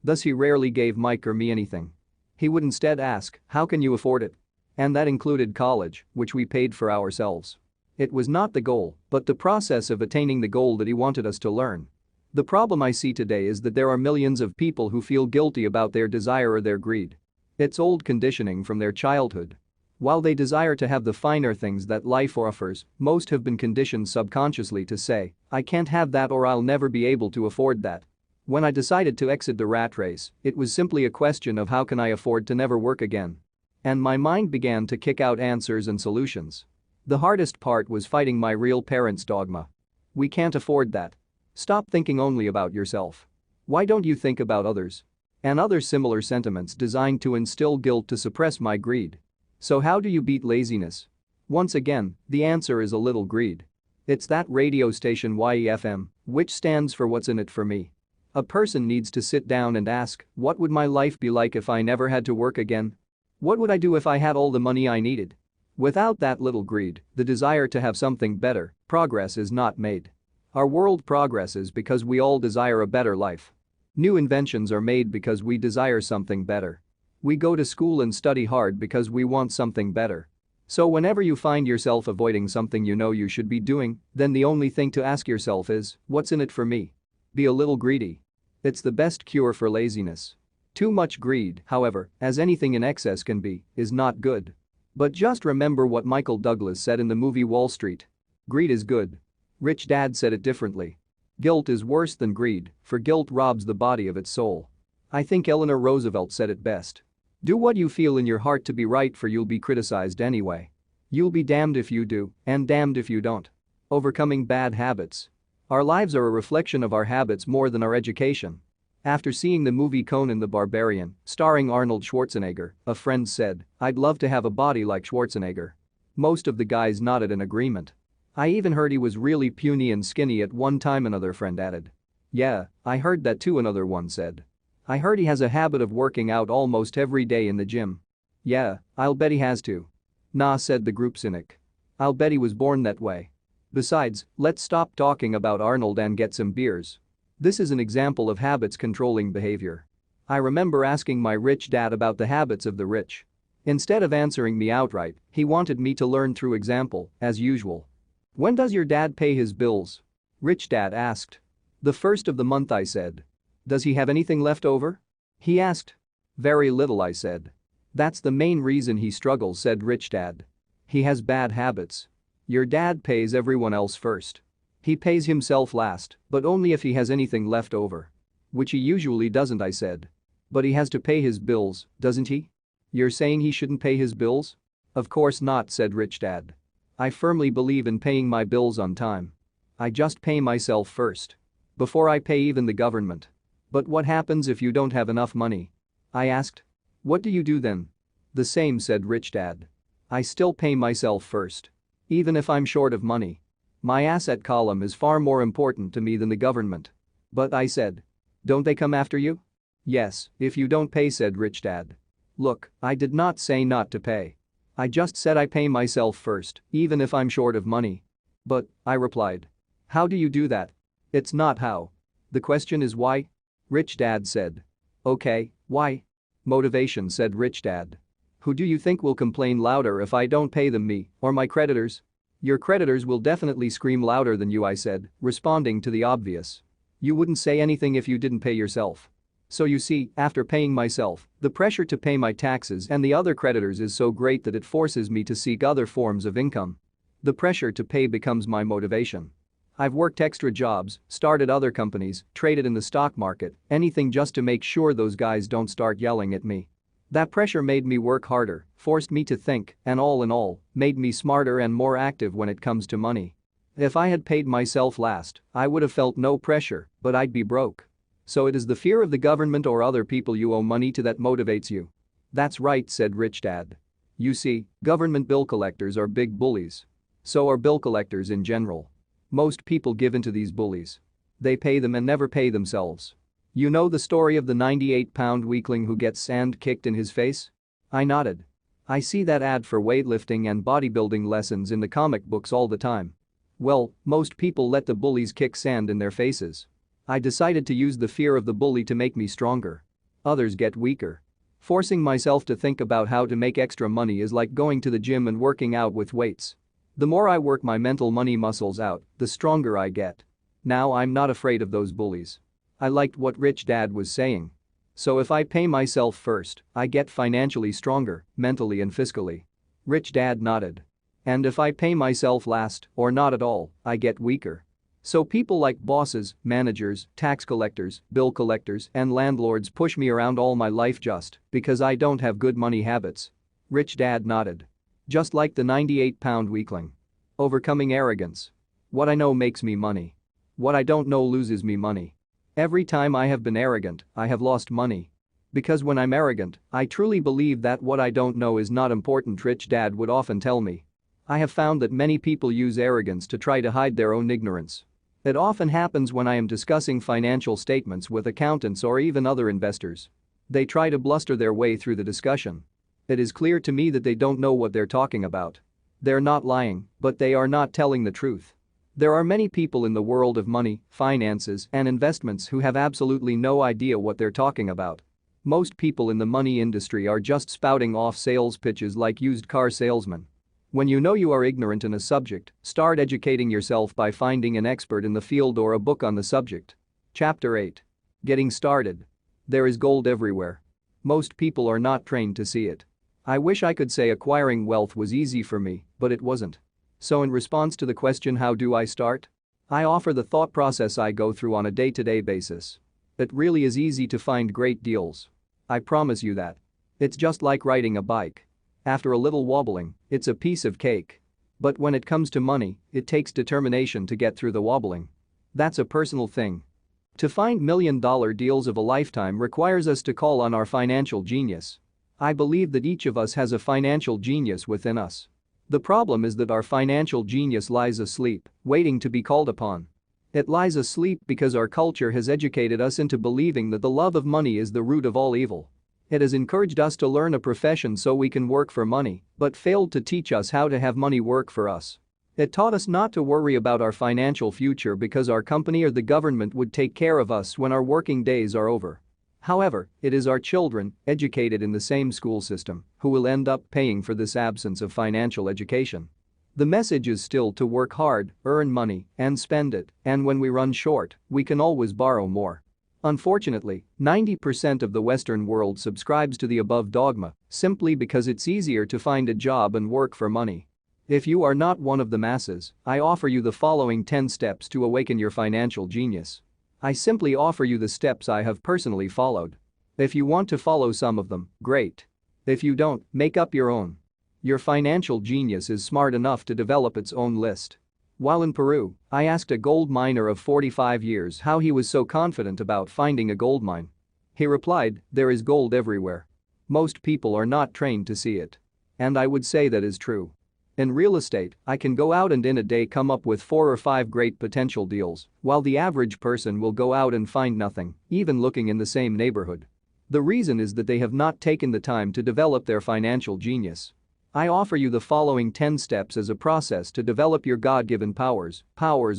Thus he rarely gave Mike or me anything. He would instead ask, how can you afford it? And that included college, which we paid for ourselves. It was not the goal, but the process of attaining the goal that he wanted us to learn. The problem I see today is that there are millions of people who feel guilty about their desire or their greed. It's old conditioning from their childhood. While they desire to have the finer things that life offers, most have been conditioned subconsciously to say, I can't have that or I'll never be able to afford that. When I decided to exit the rat race, it was simply a question of how can I afford to never work again. And my mind began to kick out answers and solutions. The hardest part was fighting my real parents' dogma. We can't afford that. Stop thinking only about yourself. Why don't you think about others? And other similar sentiments designed to instill guilt to suppress my greed. So how do you beat laziness? Once again, the answer is a little greed. It's that radio station YEFM, which stands for what's in it for me. A person needs to sit down and ask, what would my life be like if I never had to work again? What would I do if I had all the money I needed? Without that little greed, the desire to have something better, progress is not made. Our world progresses because we all desire a better life. New inventions are made because we desire something better. We go to school and study hard because we want something better. So whenever you find yourself avoiding something you know you should be doing, then the only thing to ask yourself is, what's in it for me? Be a little greedy. It's the best cure for laziness. Too much greed, however, as anything in excess can be, is not good. But just remember what Michael Douglas said in the movie Wall Street. Greed is good. Rich Dad said it differently. Guilt is worse than greed, for guilt robs the body of its soul. I think Eleanor Roosevelt said it best. Do what you feel in your heart to be right, for you'll be criticized anyway. You'll be damned if you do, and damned if you don't. Overcoming bad habits. Our lives are a reflection of our habits more than our education. After seeing the movie Conan the Barbarian, starring Arnold Schwarzenegger, a friend said, I'd love to have a body like Schwarzenegger. Most of the guys nodded in agreement. I even heard he was really puny and skinny at one time, another friend added. Yeah, I heard that too, another one said. I heard he has a habit of working out almost every day in the gym. Yeah, I'll bet he has to. Nah, said the group cynic. I'll bet he was born that way. Besides, let's stop talking about Arnold and get some beers. This is an example of habits controlling behavior. I remember asking my rich dad about the habits of the rich. Instead of answering me outright, he wanted me to learn through example, as usual. When does your dad pay his bills? Rich Dad asked. The first of the month, I said. Does he have anything left over? He asked. Very little, I said. That's the main reason he struggles, said Rich Dad. He has bad habits. Your dad pays everyone else first. He pays himself last, but only if he has anything left over. Which he usually doesn't, I said. But he has to pay his bills, doesn't he? You're saying he shouldn't pay his bills? Of course not, said Rich Dad. I firmly believe in paying my bills on time. I just pay myself first. Before I pay even the government. But what happens if you don't have enough money? I asked. What do you do then? The same, said Rich Dad. I still pay myself first. Even if I'm short of money. My asset column is far more important to me than the government. But I said. Don't they come after you? Yes, if you don't pay, said Rich Dad. Look, I did not say not to pay. I just said I pay myself first, even if I'm short of money. But, I replied. How do you do that? It's not how. The question is why? Rich Dad said. Okay, why? Motivation, said Rich Dad. Who do you think will complain louder if I don't pay them, me or my creditors? Your creditors will definitely scream louder than you, I said, responding to the obvious. You wouldn't say anything if you didn't pay yourself. So you see, after paying myself, the pressure to pay my taxes and the other creditors is so great that it forces me to seek other forms of income. The pressure to pay becomes my motivation. I've worked extra jobs, started other companies, traded in the stock market, anything just to make sure those guys don't start yelling at me. That pressure made me work harder, forced me to think, and all in all, made me smarter and more active when it comes to money. If I had paid myself last, I would have felt no pressure, but I'd be broke. So it is the fear of the government or other people you owe money to that motivates you. That's right, said Rich Dad. You see, government bill collectors are big bullies. So are bill collectors in general. Most people give in to these bullies. They pay them and never pay themselves. You know the story of the 98-pound weakling who gets sand kicked in his face? I nodded. I see that ad for weightlifting and bodybuilding lessons in the comic books all the time. Well, most people let the bullies kick sand in their faces. I decided to use the fear of the bully to make me stronger. Others get weaker. Forcing myself to think about how to make extra money is like going to the gym and working out with weights. The more I work my mental money muscles out, the stronger I get. Now I'm not afraid of those bullies. I liked what Rich Dad was saying. So if I pay myself first, I get financially stronger, mentally and fiscally. Rich Dad nodded. And if I pay myself last, or not at all, I get weaker. So people like bosses, managers, tax collectors, bill collectors, and landlords push me around all my life just because I don't have good money habits. Rich Dad nodded. Just like the 98-pound weakling. Overcoming arrogance. What I know makes me money. What I don't know loses me money. Every time I have been arrogant, I have lost money. Because when I'm arrogant, I truly believe that what I don't know is not important, Rich Dad would often tell me. I have found that many people use arrogance to try to hide their own ignorance. It often happens when I am discussing financial statements with accountants or even other investors. They try to bluster their way through the discussion. It is clear to me that they don't know what they're talking about. They're not lying, but they are not telling the truth. There are many people in the world of money, finances, and investments who have absolutely no idea what they're talking about. Most people in the money industry are just spouting off sales pitches like used car salesmen. When you know you are ignorant in a subject, start educating yourself by finding an expert in the field or a book on the subject. Chapter 8. Getting started. There is gold everywhere. Most people are not trained to see it. I wish I could say acquiring wealth was easy for me, but it wasn't. So in response to the question, how do I start? I offer the thought process I go through on a day-to-day basis. It really is easy to find great deals. I promise you that. It's just like riding a bike. After a little wobbling, it's a piece of cake. But when it comes to money, it takes determination to get through the wobbling. That's a personal thing. To find million-dollar deals of a lifetime requires us to call on our financial genius. I believe that each of us has a financial genius within us. The problem is that our financial genius lies asleep, waiting to be called upon. It lies asleep because our culture has educated us into believing that the love of money is the root of all evil. It has encouraged us to learn a profession so we can work for money, but failed to teach us how to have money work for us. It taught us not to worry about our financial future because our company or the government would take care of us when our working days are over. However, it is our children, educated in the same school system, who will end up paying for this absence of financial education. The message is still to work hard, earn money, and spend it, and when we run short, we can always borrow more. Unfortunately, 90% of the Western world subscribes to the above dogma simply because it's easier to find a job and work for money. If you are not one of the masses, I offer you the following 10 steps to awaken your financial genius. I simply offer you the steps I have personally followed. If you want to follow some of them, great. If you don't, make up your own. Your financial genius is smart enough to develop its own list. While in Peru, I asked a gold miner of 45 years how he was so confident about finding a gold mine. He replied, "There is gold everywhere. Most people are not trained to see it." And I would say that is true. In real estate, I can go out and in a day come up with 4 or 5 great potential deals, while the average person will go out and find nothing, even looking in the same neighborhood. The reason is that they have not taken the time to develop their financial genius. I offer you the following 10 steps as a process to develop your God-given powers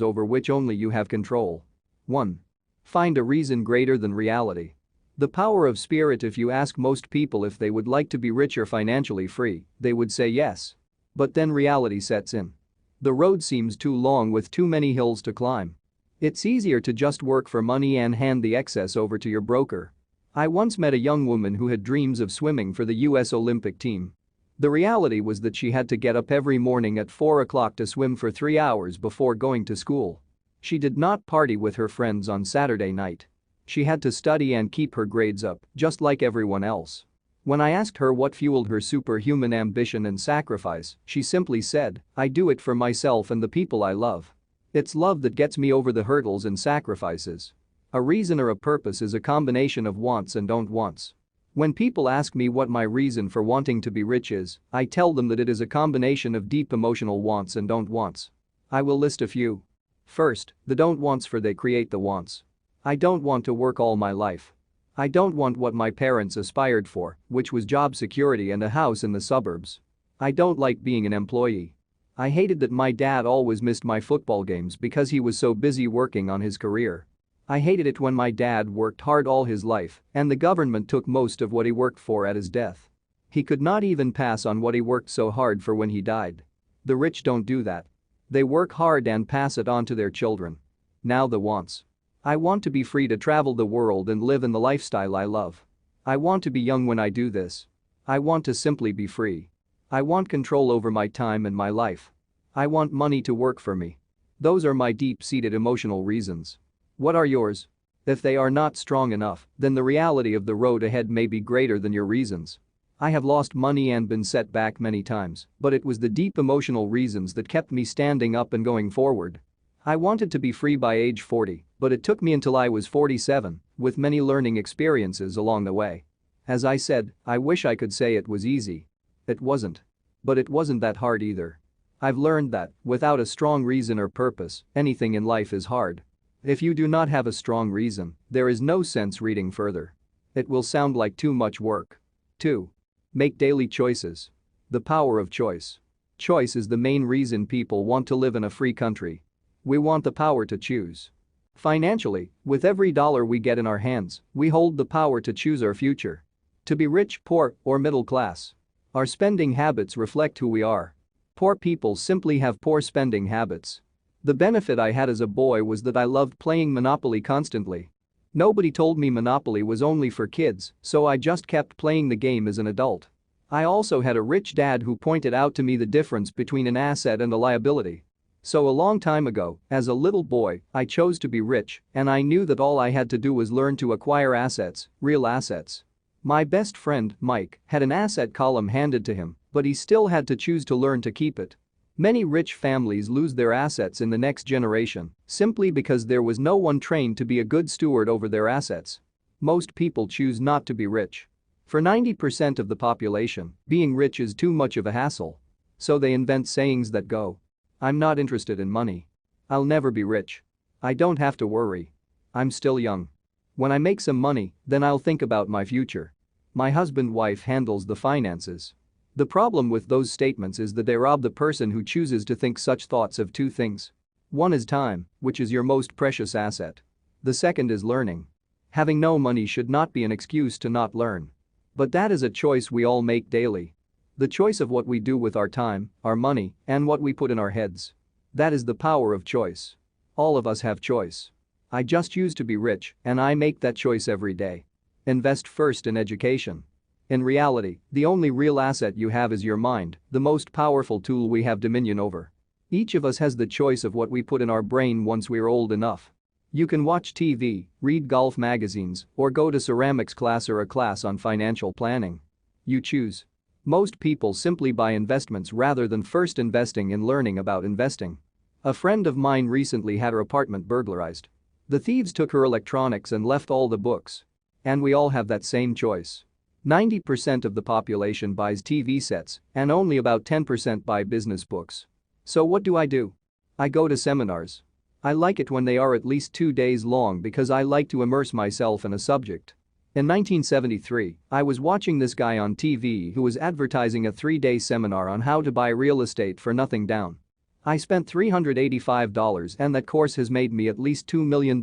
over which only you have control. 1. Find a reason greater than reality. The power of spirit. If you ask most people if they would like to be rich or financially free, they would say yes. But then reality sets in. The road seems too long with too many hills to climb. It's easier to just work for money and hand the excess over to your broker. I once met a young woman who had dreams of swimming for the US Olympic team. The reality was that she had to get up every morning at 4 o'clock to swim for 3 hours before going to school. She did not party with her friends on Saturday night. She had to study and keep her grades up, just like everyone else. When I asked her what fueled her superhuman ambition and sacrifice, she simply said, "I do it for myself and the people I love. It's love that gets me over the hurdles and sacrifices." A reason or a purpose is a combination of wants and don't wants. When people ask me what my reason for wanting to be rich is, I tell them that it is a combination of deep emotional wants and don't wants. I will list a few. First, the don't wants, for they create the wants. I don't want to work all my life. I don't want what my parents aspired for, which was job security and a house in the suburbs. I don't like being an employee. I hated that my dad always missed my football games because he was so busy working on his career. I hated it when my dad worked hard all his life and the government took most of what he worked for at his death. He could not even pass on what he worked so hard for when he died. The rich don't do that. They work hard and pass it on to their children. Now the wants. I want to be free to travel the world and live in the lifestyle I love. I want to be young when I do this. I want to simply be free. I want control over my time and my life. I want money to work for me. Those are my deep-seated emotional reasons. What are yours? If they are not strong enough, then the reality of the road ahead may be greater than your reasons. I have lost money and been set back many times, but it was the deep emotional reasons that kept me standing up and going forward. I wanted to be free by age 40, but it took me until I was 47, with many learning experiences along the way. As I said, I wish I could say it was easy. It wasn't. But it wasn't that hard either. I've learned that, without a strong reason or purpose, anything in life is hard. If you do not have a strong reason, there is no sense reading further. It will sound like too much work. 2. Make daily choices. The power of choice. Choice is the main reason people want to live in a free country. We want the power to choose. Financially, with every dollar we get in our hands, we hold the power to choose our future. To be rich, poor, or middle class. Our spending habits reflect who we are. Poor people simply have poor spending habits. The benefit I had as a boy was that I loved playing Monopoly constantly. Nobody told me Monopoly was only for kids, so I just kept playing the game as an adult. I also had a rich dad who pointed out to me the difference between an asset and a liability. So a long time ago, as a little boy, I chose to be rich, and I knew that all I had to do was learn to acquire assets, real assets. My best friend, Mike, had an asset column handed to him, but he still had to choose to learn to keep it. Many rich families lose their assets in the next generation simply because there was no one trained to be a good steward over their assets. Most people choose not to be rich. For 90% of the population, being rich is too much of a hassle. So they invent sayings that go, "I'm not interested in money. I'll never be rich. I don't have to worry. I'm still young. When I make some money, then I'll think about my future. My husband/wife handles the finances." The problem with those statements is that they rob the person who chooses to think such thoughts of 2 things. One is time, which is your most precious asset. The second is learning. Having no money should not be an excuse to not learn. But that is a choice we all make daily. The choice of what we do with our time, our money, and what we put in our heads. That is the power of choice. All of us have choice. I just choose to be rich, and I make that choice every day. Invest first in education. In reality, the only real asset you have is your mind, the most powerful tool we have dominion over. Each of us has the choice of what we put in our brain once we're old enough. You can watch TV, read golf magazines, or go to ceramics class or a class on financial planning. You choose. Most people simply buy investments rather than first investing in learning about investing. A friend of mine recently had her apartment burglarized. The thieves took her electronics and left all the books. And we all have that same choice. 90% of the population buys TV sets, and only about 10% buy business books. So what do? I go to seminars. I like it when they are at least 2 days long because I like to immerse myself in a subject. In 1973, I was watching this guy on TV who was advertising a 3-day seminar on how to buy real estate for nothing down. I spent $385 and that course has made me at least $2 million,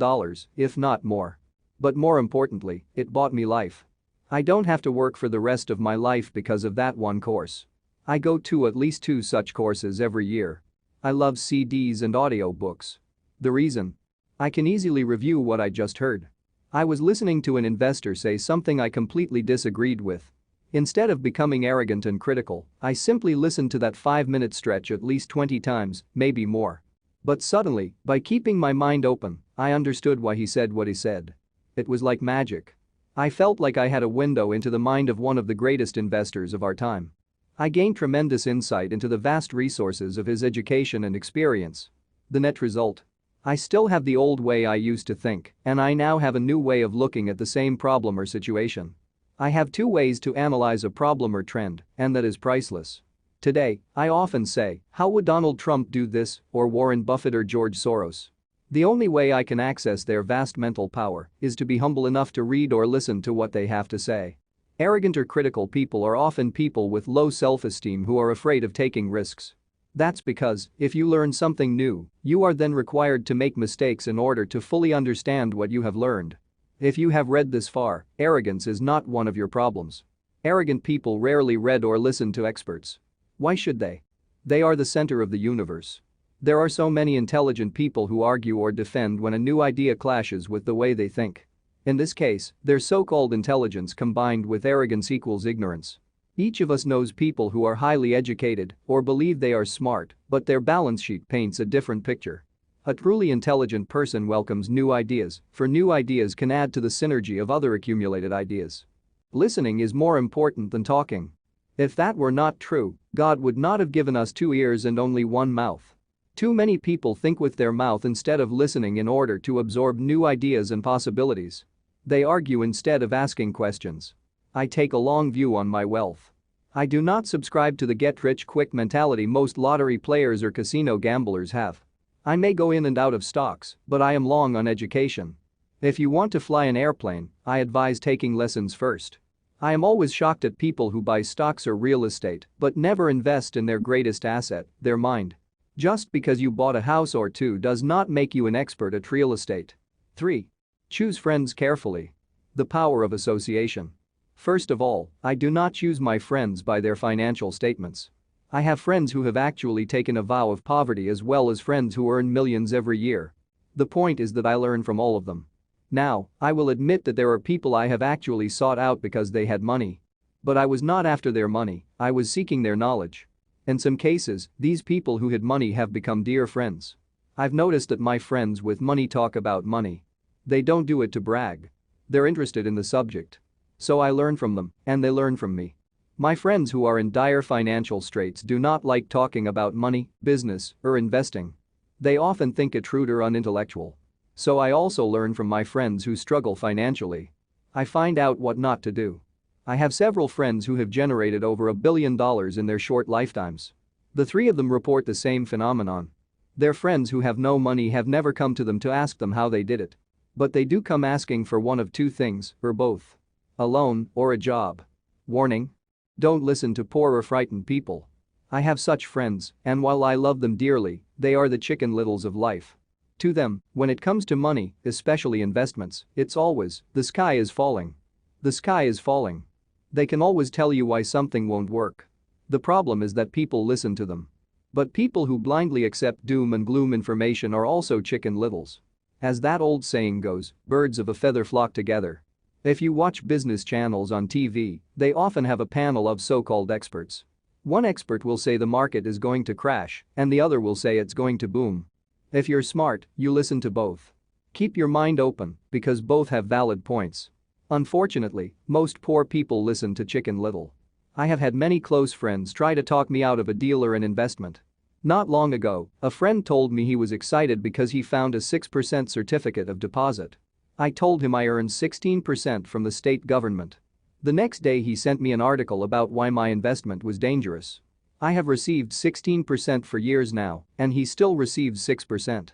if not more. But more importantly, it bought me life. I don't have to work for the rest of my life because of that one course. I go to at least 2 such courses every year. I love CDs and audiobooks. The reason? I can easily review what I just heard. I was listening to an investor say something I completely disagreed with. Instead of becoming arrogant and critical, I simply listened to that 5-minute stretch at least 20 times, maybe more. But suddenly, by keeping my mind open, I understood why he said what he said. It was like magic. I felt like I had a window into the mind of one of the greatest investors of our time. I gained tremendous insight into the vast resources of his education and experience. The net result? I still have the old way I used to think, and I now have a new way of looking at the same problem or situation. I have 2 ways to analyze a problem or trend, and that is priceless. Today, I often say, how would Donald Trump do this, or Warren Buffett or George Soros? The only way I can access their vast mental power is to be humble enough to read or listen to what they have to say. Arrogant or critical people are often people with low self-esteem who are afraid of taking risks. That's because, if you learn something new, you are then required to make mistakes in order to fully understand what you have learned. If you have read this far, arrogance is not one of your problems. Arrogant people rarely read or listen to experts. Why should they? They are the center of the universe. There are so many intelligent people who argue or defend when a new idea clashes with the way they think. In this case, their so-called intelligence combined with arrogance equals ignorance. Each of us knows people who are highly educated or believe they are smart, but their balance sheet paints a different picture. A truly intelligent person welcomes new ideas, for new ideas can add to the synergy of other accumulated ideas. Listening is more important than talking. If that were not true, God would not have given us 2 ears and only 1 mouth. Too many people think with their mouth instead of listening in order to absorb new ideas and possibilities. They argue instead of asking questions. I take a long view on my wealth. I do not subscribe to the get-rich-quick mentality most lottery players or casino gamblers have. I may go in and out of stocks, but I am long on education. If you want to fly an airplane, I advise taking lessons first. I am always shocked at people who buy stocks or real estate but never invest in their greatest asset, their mind. Just because you bought a house or 2 does not make you an expert at real estate. 3. Choose friends carefully. The power of association. First of all, I do not choose my friends by their financial statements. I have friends who have actually taken a vow of poverty as well as friends who earn millions every year. The point is that I learn from all of them. Now, I will admit that there are people I have actually sought out because they had money. But I was not after their money, I was seeking their knowledge. In some cases, these people who had money have become dear friends. I've noticed that my friends with money talk about money. They don't do it to brag. They're interested in the subject. So I learn from them, and they learn from me. My friends who are in dire financial straits do not like talking about money, business, or investing. They often think it rude or unintellectual. So I also learn from my friends who struggle financially. I find out what not to do. I have several friends who have generated over $1 billion in their short lifetimes. The 3 of them report the same phenomenon. Their friends who have no money have never come to them to ask them how they did it. But they do come asking for one of 2 things, or both. A loan or a job. Warning. Don't listen to poor or frightened people. I have such friends, and while I love them dearly, they are the Chicken Littles of life. To them, when it comes to money, especially investments, it's always, the sky is falling. The sky is falling. They can always tell you why something won't work. The problem is that people listen to them. But people who blindly accept doom and gloom information are also Chicken Littles. As that old saying goes, birds of a feather flock together. If you watch business channels on TV, they often have a panel of so-called experts. One expert will say the market is going to crash, and the other will say it's going to boom. If you're smart, you listen to both. Keep your mind open, because both have valid points. Unfortunately, most poor people listen to Chicken Little. I have had many close friends try to talk me out of a deal or an investment. Not long ago, a friend told me he was excited because he found a 6% certificate of deposit. I told him I earned 16% from the state government. The next day he sent me an article about why my investment was dangerous. I have received 16% for years now, and he still receives 6%.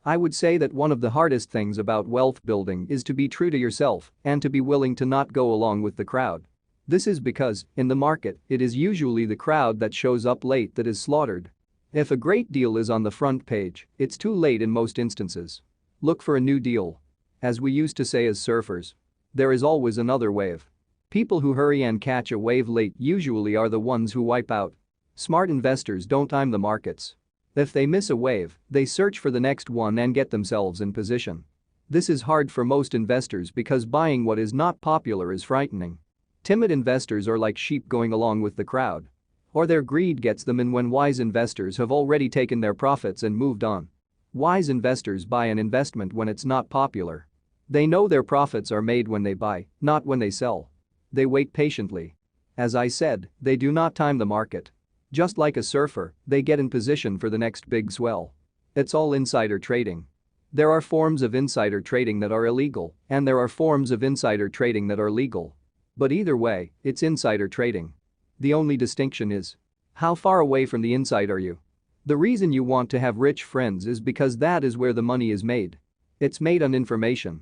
I would say that one of the hardest things about wealth building is to be true to yourself and to be willing to not go along with the crowd. This is because, in the market, it is usually the crowd that shows up late that is slaughtered. If a great deal is on the front page, it's too late in most instances. Look for a new deal. As we used to say as surfers, there is always another wave. People who hurry and catch a wave late usually are the ones who wipe out. Smart investors don't time the markets. If they miss a wave, they search for the next one and get themselves in position. This is hard for most investors because buying what is not popular is frightening. Timid investors are like sheep going along with the crowd. Or their greed gets them in when wise investors have already taken their profits and moved on. Wise investors buy an investment when it's not popular. They know their profits are made when they buy, not when they sell. They wait patiently. As I said, they do not time the market. Just like a surfer, they get in position for the next big swell. It's all insider trading. There are forms of insider trading that are illegal, and there are forms of insider trading that are legal. But either way, it's insider trading. The only distinction is, how far away from the inside are you? The reason you want to have rich friends is because that is where the money is made. It's made on information.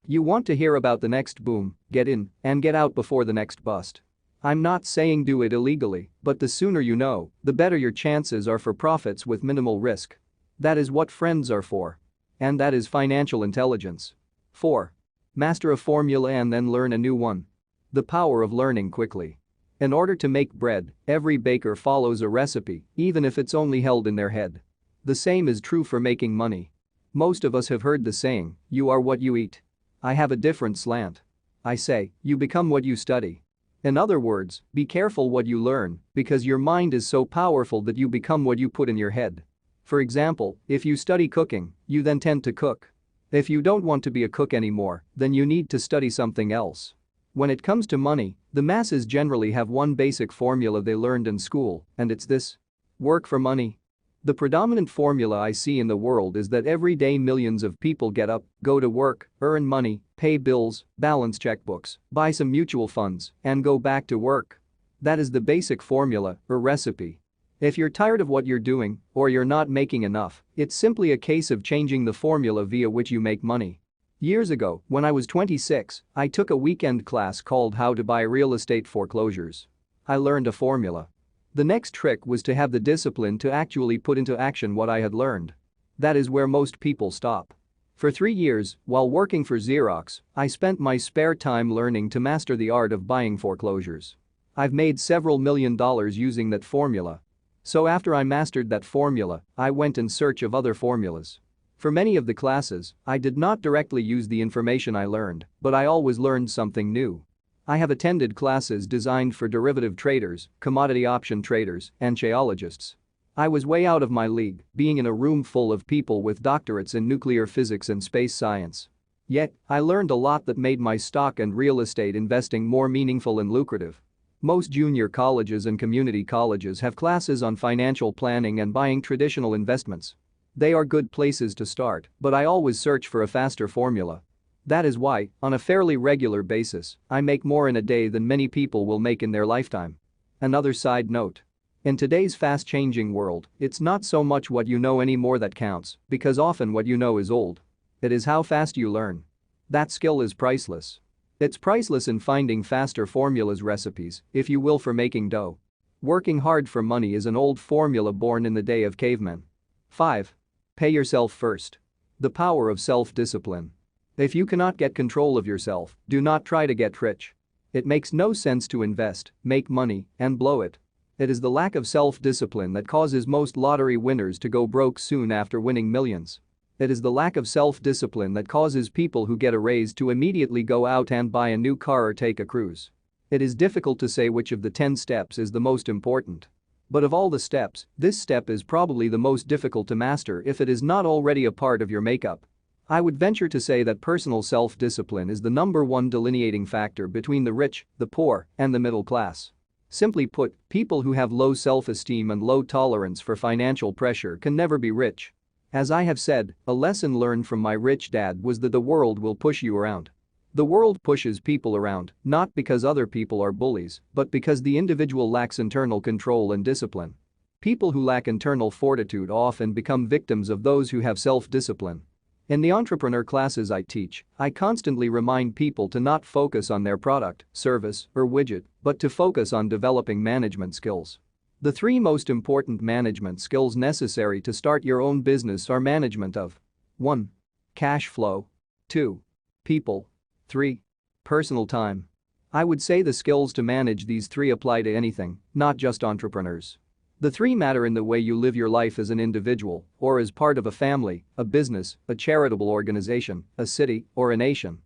You want to hear about the next boom, get in, and get out before the next bust. I'm not saying do it illegally, but the sooner you know, the better your chances are for profits with minimal risk. That is what friends are for. And that is financial intelligence. 4. Master a formula and then learn a new one. The power of learning quickly. In order to make bread, every baker follows a recipe, even if it's only held in their head. The same is true for making money. Most of us have heard the saying, you are what you eat. I have a different slant. I say, you become what you study. In other words, be careful what you learn, because your mind is so powerful that you become what you put in your head. For example, if you study cooking, you then tend to cook. If you don't want to be a cook anymore, then you need to study something else. When it comes to money, the masses generally have one basic formula they learned in school, and it's this: work for money. The predominant formula I see in the world is that every day millions of people get up, go to work, earn money, pay bills, balance checkbooks, buy some mutual funds, and go back to work. That is the basic formula or recipe. If you're tired of what you're doing or you're not making enough, it's simply a case of changing the formula via which you make money. Years ago, when I was 26, I took a weekend class called How to Buy Real Estate Foreclosures. I learned a formula. The next trick was to have the discipline to actually put into action what I had learned. That is where most people stop. For 3 years, while working for Xerox, I spent my spare time learning to master the art of buying foreclosures. I've made several $1 million using that formula. So after I mastered that formula, I went in search of other formulas. For many of the classes, I did not directly use the information I learned, but I always learned something new. I have attended classes designed for derivative traders, commodity option traders, and geologists. I was way out of my league, being in a room full of people with doctorates in nuclear physics and space science. Yet, I learned a lot that made my stock and real estate investing more meaningful and lucrative. Most junior colleges and community colleges have classes on financial planning and buying traditional investments. They are good places to start, but I always search for a faster formula. That is why, on a fairly regular basis, I make more in a day than many people will make in their lifetime. Another side note. In today's fast-changing world, it's not so much what you know anymore that counts, because often what you know is old. It is how fast you learn. That skill is priceless. It's priceless in finding faster formulas, recipes, if you will, for making dough. Working hard for money is an old formula born in the day of cavemen. 5. Pay yourself first. The power of self-discipline. If you cannot get control of yourself, do not try to get rich. It makes no sense to invest, make money, and blow it. It is the lack of self-discipline that causes most lottery winners to go broke soon after winning millions. It is the lack of self-discipline that causes people who get a raise to immediately go out and buy a new car or take a cruise. It is difficult to say which of the 10 steps is the most important. But of all the steps, this step is probably the most difficult to master if it is not already a part of your makeup. I would venture to say that personal self-discipline is the #1 delineating factor between the rich, the poor, and the middle class. Simply put, people who have low self-esteem and low tolerance for financial pressure can never be rich. As I have said, a lesson learned from my rich dad was that the world will push you around. The world pushes people around, not because other people are bullies, but because the individual lacks internal control and discipline. People who lack internal fortitude often become victims of those who have self-discipline. In the entrepreneur classes I teach, I constantly remind people to not focus on their product, service, or widget, but to focus on developing management skills. The three most important management skills necessary to start your own business are management of 1. Cash flow. 2. People. 3. Personal time. I would say the skills to manage these three apply to anything, not just entrepreneurs. The three matter in the way you live your life as an individual or as part of a family, a business, a charitable organization, a city, or a nation.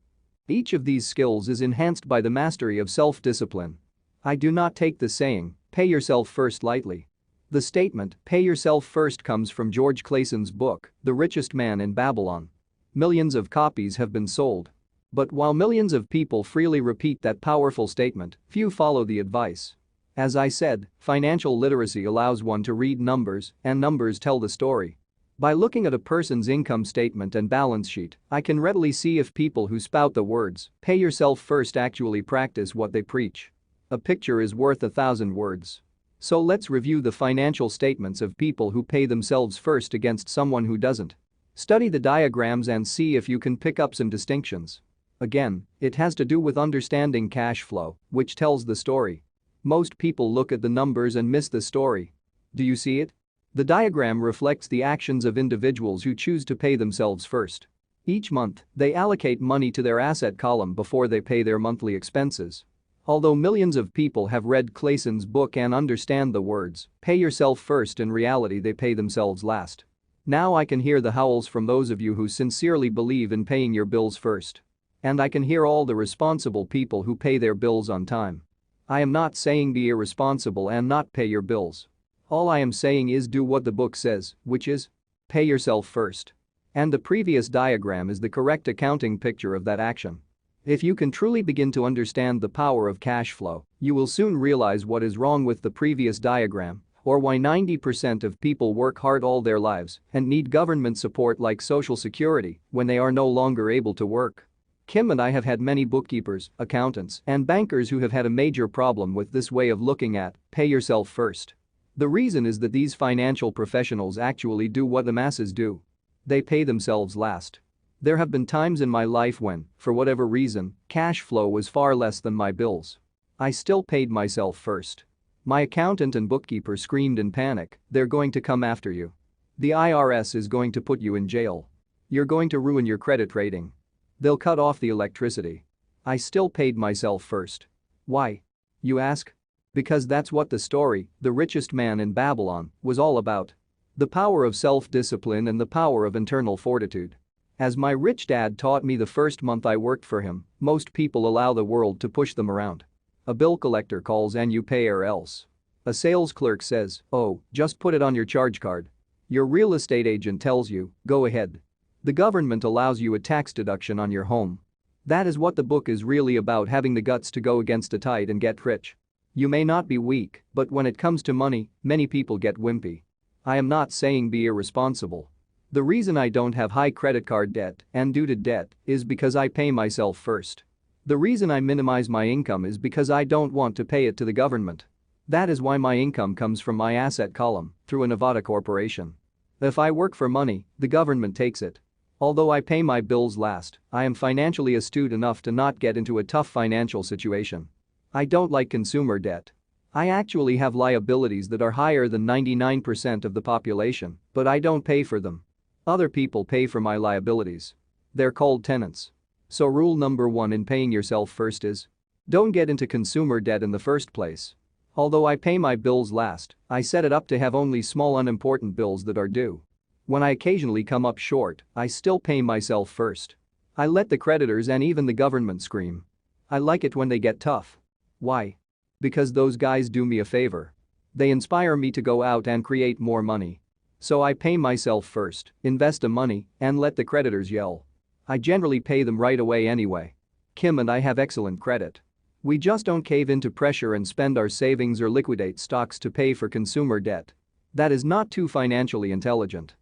Each of these skills is enhanced by the mastery of self-discipline. I do not take the saying, "Pay yourself first" lightly. The statement, "Pay yourself first" comes from George Clayson's book, The Richest Man in Babylon. Millions of copies have been sold. But while millions of people freely repeat that powerful statement, few follow the advice. As I said, financial literacy allows one to read numbers, and numbers tell the story. By looking at a person's income statement and balance sheet, I can readily see if people who spout the words, "Pay yourself first" actually practice what they preach. A picture is worth 1,000 words. So let's review the financial statements of people who pay themselves first against someone who doesn't. Study the diagrams and see if you can pick up some distinctions. Again, it has to do with understanding cash flow, which tells the story. Most people look at the numbers and miss the story. Do you see it? The diagram reflects the actions of individuals who choose to pay themselves first. Each month, they allocate money to their asset column before they pay their monthly expenses. Although millions of people have read Clayson's book and understand the words, "Pay yourself first," in reality they pay themselves last. Now I can hear the howls from those of you who sincerely believe in paying your bills first. And I can hear all the responsible people who pay their bills on time. I am not saying be irresponsible and not pay your bills. All I am saying is do what the book says, which is pay yourself first. And the previous diagram is the correct accounting picture of that action. If you can truly begin to understand the power of cash flow, you will soon realize what is wrong with the previous diagram, or why 90% of people work hard all their lives and need government support like Social Security when they are no longer able to work. Kim and I have had many bookkeepers, accountants, and bankers who have had a major problem with this way of looking at pay yourself first. The reason is that these financial professionals actually do what the masses do. They pay themselves last. There have been times in my life when, for whatever reason, cash flow was far less than my bills. I still paid myself first. My accountant and bookkeeper screamed in panic, "They're going to come after you. The IRS is going to put you in jail. You're going to ruin your credit rating. They'll cut off the electricity." I still paid myself first. Why? You ask? Because that's what the story, The Richest Man in Babylon, was all about. The power of self-discipline and the power of internal fortitude. As my rich dad taught me the first month I worked for him, most people allow the world to push them around. A bill collector calls and you pay or else. A sales clerk says, "Oh, just put it on your charge card." Your real estate agent tells you, "Go ahead." The government allows you a tax deduction on your home. That is what the book is really about, having the guts to go against the tide and get rich. You may not be weak, but when it comes to money, many people get wimpy. I am not saying be irresponsible. The reason I don't have high credit card debt and due to debt is because I pay myself first. The reason I minimize my income is because I don't want to pay it to the government. That is why my income comes from my asset column through a Nevada corporation. If I work for money, the government takes it. Although I pay my bills last, I am financially astute enough to not get into a tough financial situation. I don't like consumer debt. I actually have liabilities that are higher than 99% of the population, but I don't pay for them. Other people pay for my liabilities. They're called tenants. So rule number 1 in paying yourself first is don't get into consumer debt in the first place. Although I pay my bills last, I set it up to have only small unimportant bills that are due. When I occasionally come up short, I still pay myself first. I let the creditors and even the government scream. I like it when they get tough. Why? Because those guys do me a favor. They inspire me to go out and create more money. So I pay myself first, invest the money, and let the creditors yell. I generally pay them right away anyway. Kim and I have excellent credit. We just don't cave into pressure and spend our savings or liquidate stocks to pay for consumer debt. That is not too financially intelligent.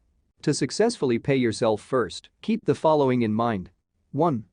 To successfully pay yourself first, keep the following in mind. 1.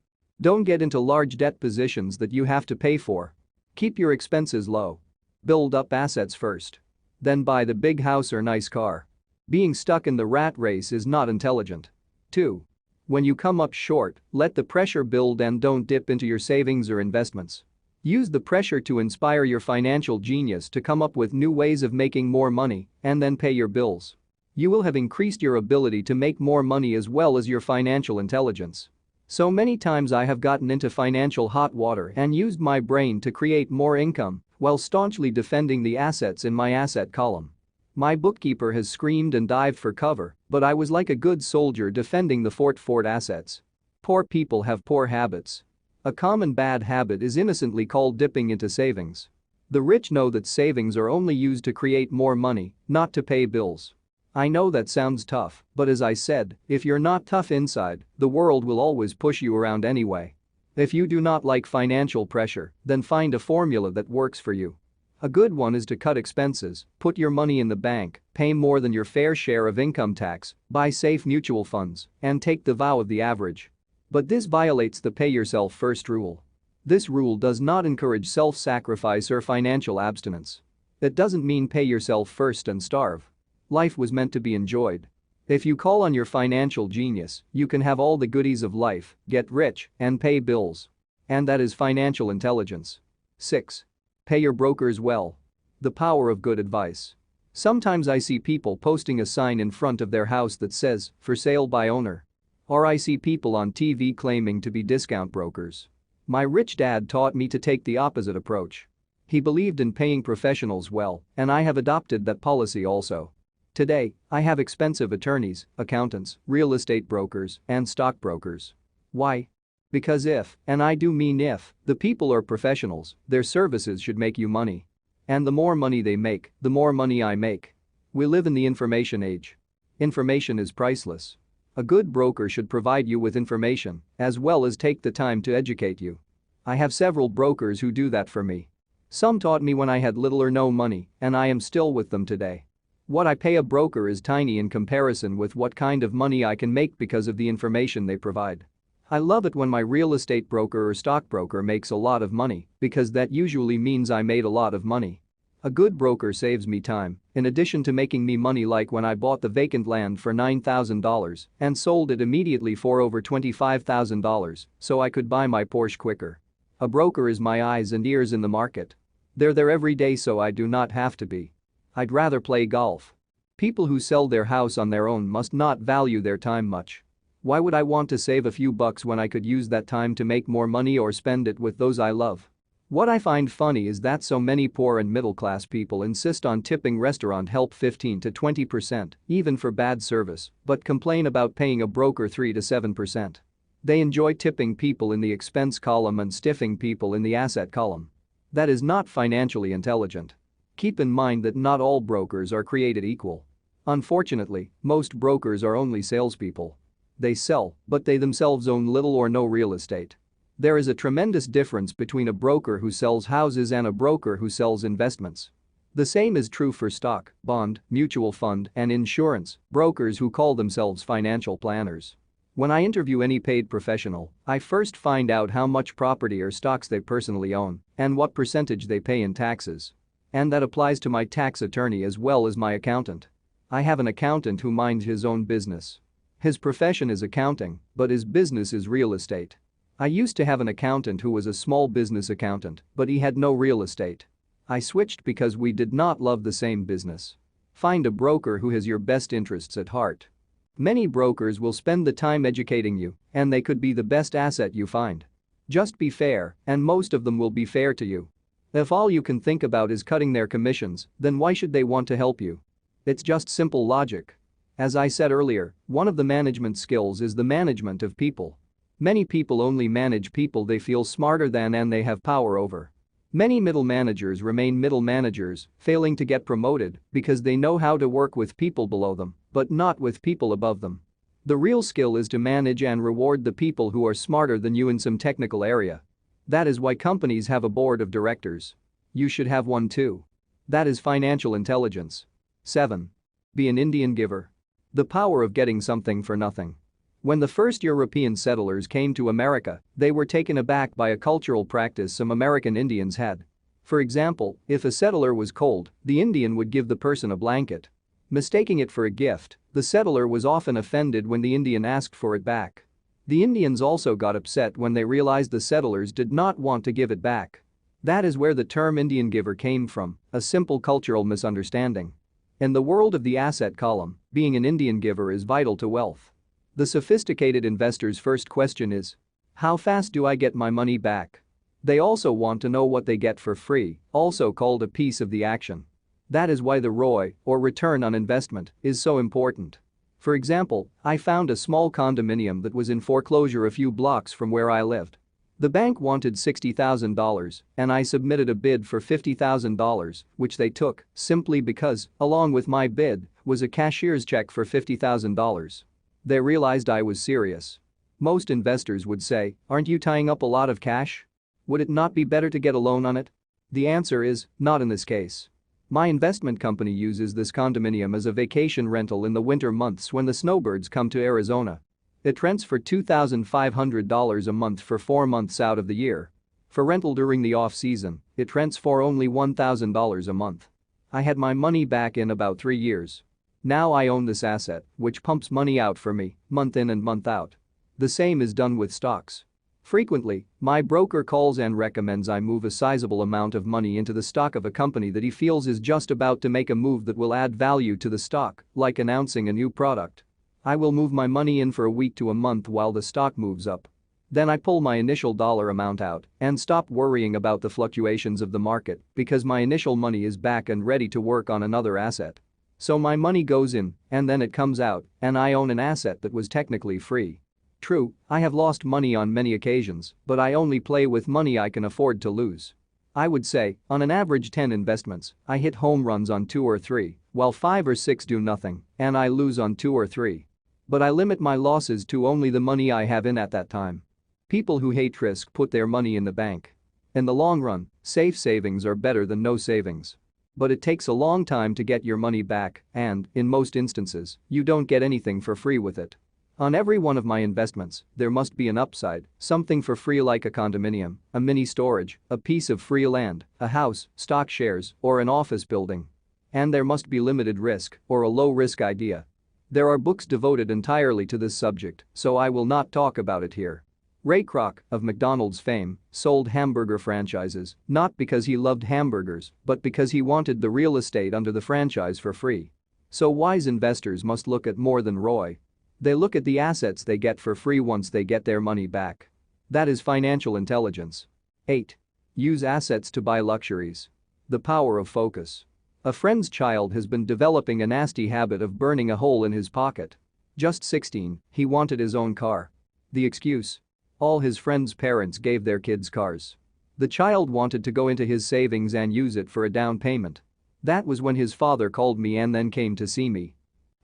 Don't get into large debt positions that you have to pay for. Keep your expenses low. Build up assets first. Then buy the big house or nice car. Being stuck in the rat race is not intelligent. 2. When you come up short, let the pressure build and don't dip into your savings or investments. Use the pressure to inspire your financial genius to come up with new ways of making more money and then pay your bills. You will have increased your ability to make more money as well as your financial intelligence. So many times I have gotten into financial hot water and used my brain to create more income while staunchly defending the assets in my asset column. My bookkeeper has screamed and dived for cover, but I was like a good soldier defending the fort assets. Poor people have poor habits. A common bad habit is innocently called dipping into savings. The rich know that savings are only used to create more money, not to pay bills. I know that sounds tough, but as I said, if you're not tough inside, the world will always push you around anyway. If you do not like financial pressure, then find a formula that works for you. A good one is to cut expenses, put your money in the bank, pay more than your fair share of income tax, buy safe mutual funds, and take the vow of the average. But this violates the pay yourself first rule. This rule does not encourage self-sacrifice or financial abstinence. It doesn't mean pay yourself first and starve. Life was meant to be enjoyed. If you call on your financial genius, you can have all the goodies of life, get rich, and pay bills. And that is financial intelligence. 6. Pay your brokers well. The power of good advice. Sometimes I see people posting a sign in front of their house that says, "For sale by owner." Or I see people on TV claiming to be discount brokers. My rich dad taught me to take the opposite approach. He believed in paying professionals well, and I have adopted that policy also. Today, I have expensive attorneys, accountants, real estate brokers, and stockbrokers. Why? Because if, and I do mean if, the people are professionals, their services should make you money. And the more money they make, the more money I make. We live in the information age. Information is priceless. A good broker should provide you with information, as well as take the time to educate you. I have several brokers who do that for me. Some taught me when I had little or no money, and I am still with them today. What I pay a broker is tiny in comparison with what kind of money I can make because of the information they provide. I love it when my real estate broker or stockbroker makes a lot of money because that usually means I made a lot of money. A good broker saves me time, in addition to making me money, like when I bought the vacant land for $9,000 and sold it immediately for over $25,000 so I could buy my Porsche quicker. A broker is my eyes and ears in the market. They're there every day so I do not have to be. I'd rather play golf. People who sell their house on their own must not value their time much. Why would I want to save a few bucks when I could use that time to make more money or spend it with those I love? What I find funny is that so many poor and middle-class people insist on tipping restaurant help 15 to 20%, even for bad service, but complain about paying a broker 3 to 7%. They enjoy tipping people in the expense column and stiffing people in the asset column. That is not financially intelligent. Keep in mind that not all brokers are created equal. Unfortunately, most brokers are only salespeople. They sell, but they themselves own little or no real estate. There is a tremendous difference between a broker who sells houses and a broker who sells investments. The same is true for stock, bond, mutual fund, and insurance, brokers who call themselves financial planners. When I interview any paid professional, I first find out how much property or stocks they personally own and what percentage they pay in taxes. And that applies to my tax attorney as well as my accountant. I have an accountant who minds his own business. His profession is accounting, but his business is real estate. I used to have an accountant who was a small business accountant, but he had no real estate. I switched because we did not love the same business. Find a broker who has your best interests at heart. Many brokers will spend the time educating you, and they could be the best asset you find. Just be fair, and most of them will be fair to you. If all you can think about is cutting their commissions, then why should they want to help you? It's just simple logic. As I said earlier, one of the management skills is the management of people. Many people only manage people they feel smarter than and they have power over. Many middle managers remain middle managers, failing to get promoted because they know how to work with people below them, but not with people above them. The real skill is to manage and reward the people who are smarter than you in some technical area. That is why companies have a board of directors. You should have one too. That is financial intelligence. 7. Be an Indian giver. The power of getting something for nothing. When the first European settlers came to America, they were taken aback by a cultural practice some American Indians had. For example, if a settler was cold, the Indian would give the person a blanket. Mistaking it for a gift, the settler was often offended when the Indian asked for it back. The Indians also got upset when they realized the settlers did not want to give it back. That is where the term Indian giver came from, a simple cultural misunderstanding. In the world of the asset column, being an Indian giver is vital to wealth. The sophisticated investor's first question is, how fast do I get my money back? They also want to know what they get for free, also called a piece of the action. That is why the ROI, or return on investment, is so important. For example, I found a small condominium that was in foreclosure a few blocks from where I lived. The bank wanted $60,000 and I submitted a bid for $50,000, which they took simply because, along with my bid, was a cashier's check for $50,000. They realized I was serious. Most investors would say, "Aren't you tying up a lot of cash? Would it not be better to get a loan on it?" The answer is, not in this case. My investment company uses this condominium as a vacation rental in the winter months when the snowbirds come to Arizona. It rents for $2,500 a month for 4 months out of the year. For rental during the off-season, it rents for only $1,000 a month. I had my money back in about 3 years. Now I own this asset, which pumps money out for me, month in and month out. The same is done with stocks. Frequently, my broker calls and recommends I move a sizable amount of money into the stock of a company that he feels is just about to make a move that will add value to the stock, like announcing a new product. I will move my money in for a week to a month while the stock moves up. Then I pull my initial dollar amount out and stop worrying about the fluctuations of the market because my initial money is back and ready to work on another asset. So my money goes in and then it comes out and I own an asset that was technically free. True, I have lost money on many occasions, but I only play with money I can afford to lose. I would say, on an average 10 investments, I hit home runs on 2 or 3, while 5 or 6 do nothing, and I lose on 2 or 3. But I limit my losses to only the money I have in at that time. People who hate risk put their money in the bank. In the long run, safe savings are better than no savings. But it takes a long time to get your money back and, in most instances, you don't get anything for free with it. On every one of my investments, there must be an upside, something for free like a condominium, a mini storage, a piece of free land, a house, stock shares, or an office building. And there must be limited risk or a low-risk idea. There are books devoted entirely to this subject, so I will not talk about it here. Ray Kroc, of McDonald's fame, sold hamburger franchises, not because he loved hamburgers, but because he wanted the real estate under the franchise for free. So wise investors must look at more than ROI. They look at the assets they get for free once they get their money back. That is financial intelligence. 8. Use assets to buy luxuries. The power of focus. A friend's child has been developing a nasty habit of burning a hole in his pocket. Just 16, he wanted his own car. The excuse? All his friends' parents gave their kids cars. The child wanted to go into his savings and use it for a down payment. That was when his father called me and then came to see me.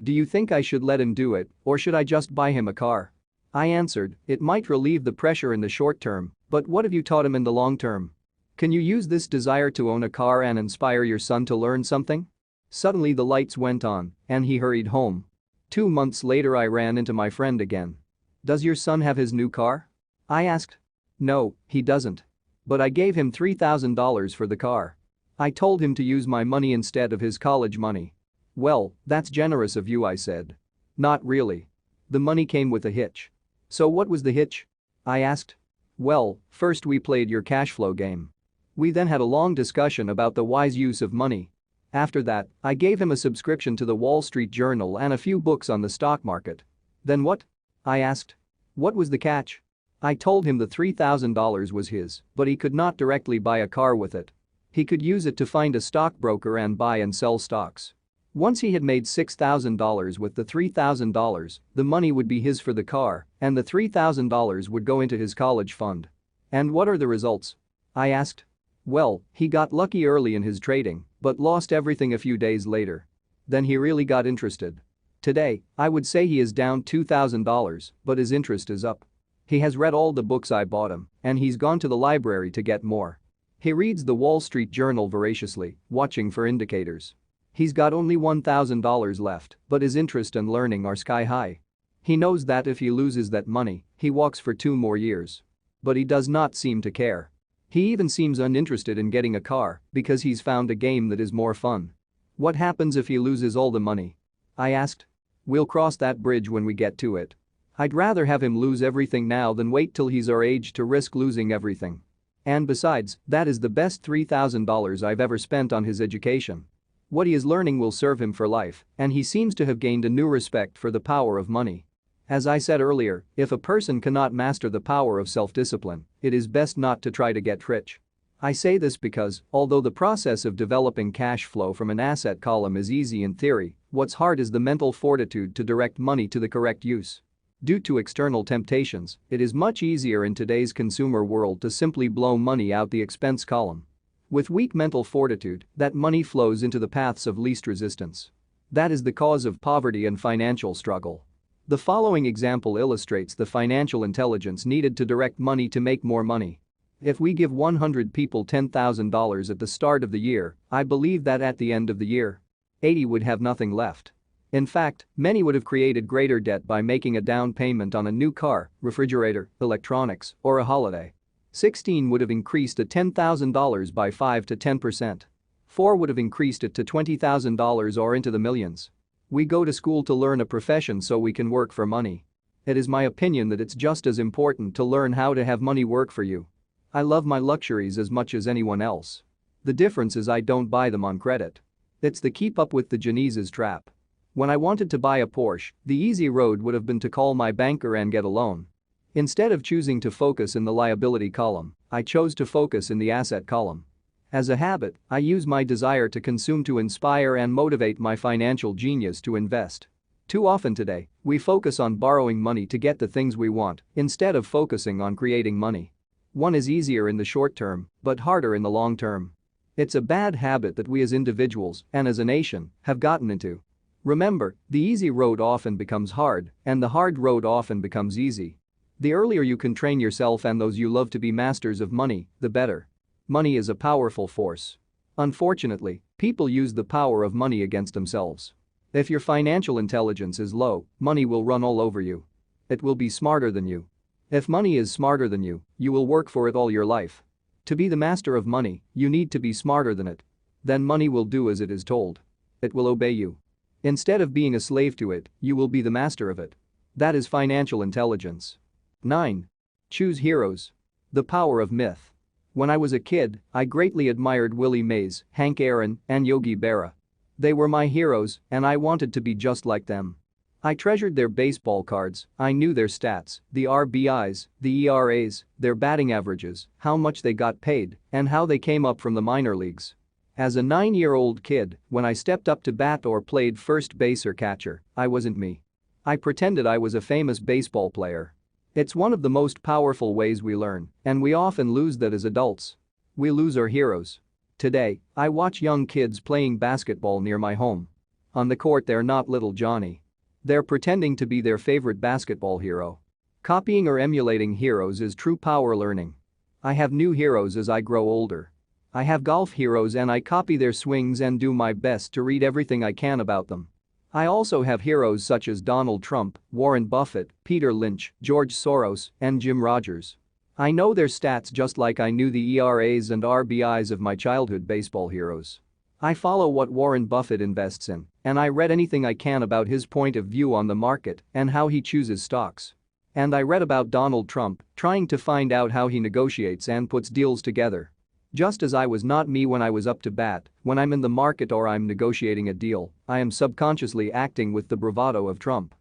"Do you think I should let him do it, or should I just buy him a car?" I answered, "It might relieve the pressure in the short term, but what have you taught him in the long term? Can you use this desire to own a car and inspire your son to learn something?" Suddenly the lights went on, and he hurried home. 2 months later I ran into my friend again. "Does your son have his new car?" I asked. "No, he doesn't. But I gave him $3,000 for the car. I told him to use my money instead of his college money." "Well, that's generous of you," I said. "Not really. The money came with a hitch." "So what was the hitch?" I asked. "Well, first we played your cash flow game. We then had a long discussion about the wise use of money. After that, I gave him a subscription to the Wall Street Journal and a few books on the stock market." "Then what?" I asked. "What was the catch?" I told him the $3,000 was his, but he could not directly buy a car with it. He could use it to find a stockbroker and buy and sell stocks. Once he had made $6,000 with the $3,000, the money would be his for the car, and the $3,000 would go into his college fund. "And what are the results?" I asked. "Well, he got lucky early in his trading, but lost everything a few days later. Then he really got interested. Today, I would say he is down $2,000, but his interest is up." He has read all the books I bought him, and he's gone to the library to get more. He reads the Wall Street Journal voraciously, watching for indicators. He's got only $1,000 left, but his interest and learning are sky high. He knows that if he loses that money, he walks for 2 more years. But he does not seem to care. He even seems uninterested in getting a car because he's found a game that is more fun. What happens if he loses all the money? I asked. We'll cross that bridge when we get to it. I'd rather have him lose everything now than wait till he's our age to risk losing everything. And besides, that is the best $3,000 I've ever spent on his education. What he is learning will serve him for life, and he seems to have gained a new respect for the power of money. As I said earlier, if a person cannot master the power of self-discipline, it is best not to try to get rich. I say this because, although the process of developing cash flow from an asset column is easy in theory, what's hard is the mental fortitude to direct money to the correct use. Due to external temptations, it is much easier in today's consumer world to simply blow money out the expense column. With weak mental fortitude, that money flows into the paths of least resistance. That is the cause of poverty and financial struggle. The following example illustrates the financial intelligence needed to direct money to make more money. If we give 100 people $10,000 at the start of the year, I believe that at the end of the year, 80 would have nothing left. In fact, many would have created greater debt by making a down payment on a new car, refrigerator, electronics, or a holiday. 16 would have increased the $10,000 by 5 to 10%. 4 would have increased it to $20,000 or into the millions. We go to school to learn a profession so we can work for money. It is my opinion that it's just as important to learn how to have money work for you. I love my luxuries as much as anyone else. The difference is I don't buy them on credit. It's the keep up with the Joneses trap. When I wanted to buy a Porsche, the easy road would have been to call my banker and get a loan. Instead of choosing to focus in the liability column, I chose to focus in the asset column. As a habit, I use my desire to consume to inspire and motivate my financial genius to invest. Too often today, we focus on borrowing money to get the things we want instead of focusing on creating money. One is easier in the short term, but harder in the long term. It's a bad habit that we as individuals and as a nation have gotten into. Remember, the easy road often becomes hard, and the hard road often becomes easy. The earlier you can train yourself and those you love to be masters of money, the better. Money is a powerful force. Unfortunately, people use the power of money against themselves. If your financial intelligence is low, money will run all over you. It will be smarter than you. If money is smarter than you will work for it all your life. To be the master of money, you need to be smarter than it. Then money will do as it is told. It will obey you. Instead of being a slave to it, you will be the master of it. That is financial intelligence. 9. Choose heroes. The power of myth. When I was a kid, I greatly admired Willie Mays, Hank Aaron, and Yogi Berra. They were my heroes, and I wanted to be just like them. I treasured their baseball cards, I knew their stats, the RBIs, the ERAs, their batting averages, how much they got paid, and how they came up from the minor leagues. As a 9-year-old kid, when I stepped up to bat or played first base or catcher, I wasn't me. I pretended I was a famous baseball player. It's one of the most powerful ways we learn, and we often lose that as adults. We lose our heroes. Today, I watch young kids playing basketball near my home. On the court they're not little Johnny. They're pretending to be their favorite basketball hero. Copying or emulating heroes is true power learning. I have new heroes as I grow older. I have golf heroes and I copy their swings and do my best to read everything I can about them. I also have heroes such as Donald Trump, Warren Buffett, Peter Lynch, George Soros, and Jim Rogers. I know their stats just like I knew the ERAs and RBIs of my childhood baseball heroes. I follow what Warren Buffett invests in, and I read anything I can about his point of view on the market and how he chooses stocks. And I read about Donald Trump, trying to find out how he negotiates and puts deals together. Just as I was not me when I was up to bat, when I'm in the market or I'm negotiating a deal, I am subconsciously acting with the bravado of Trump.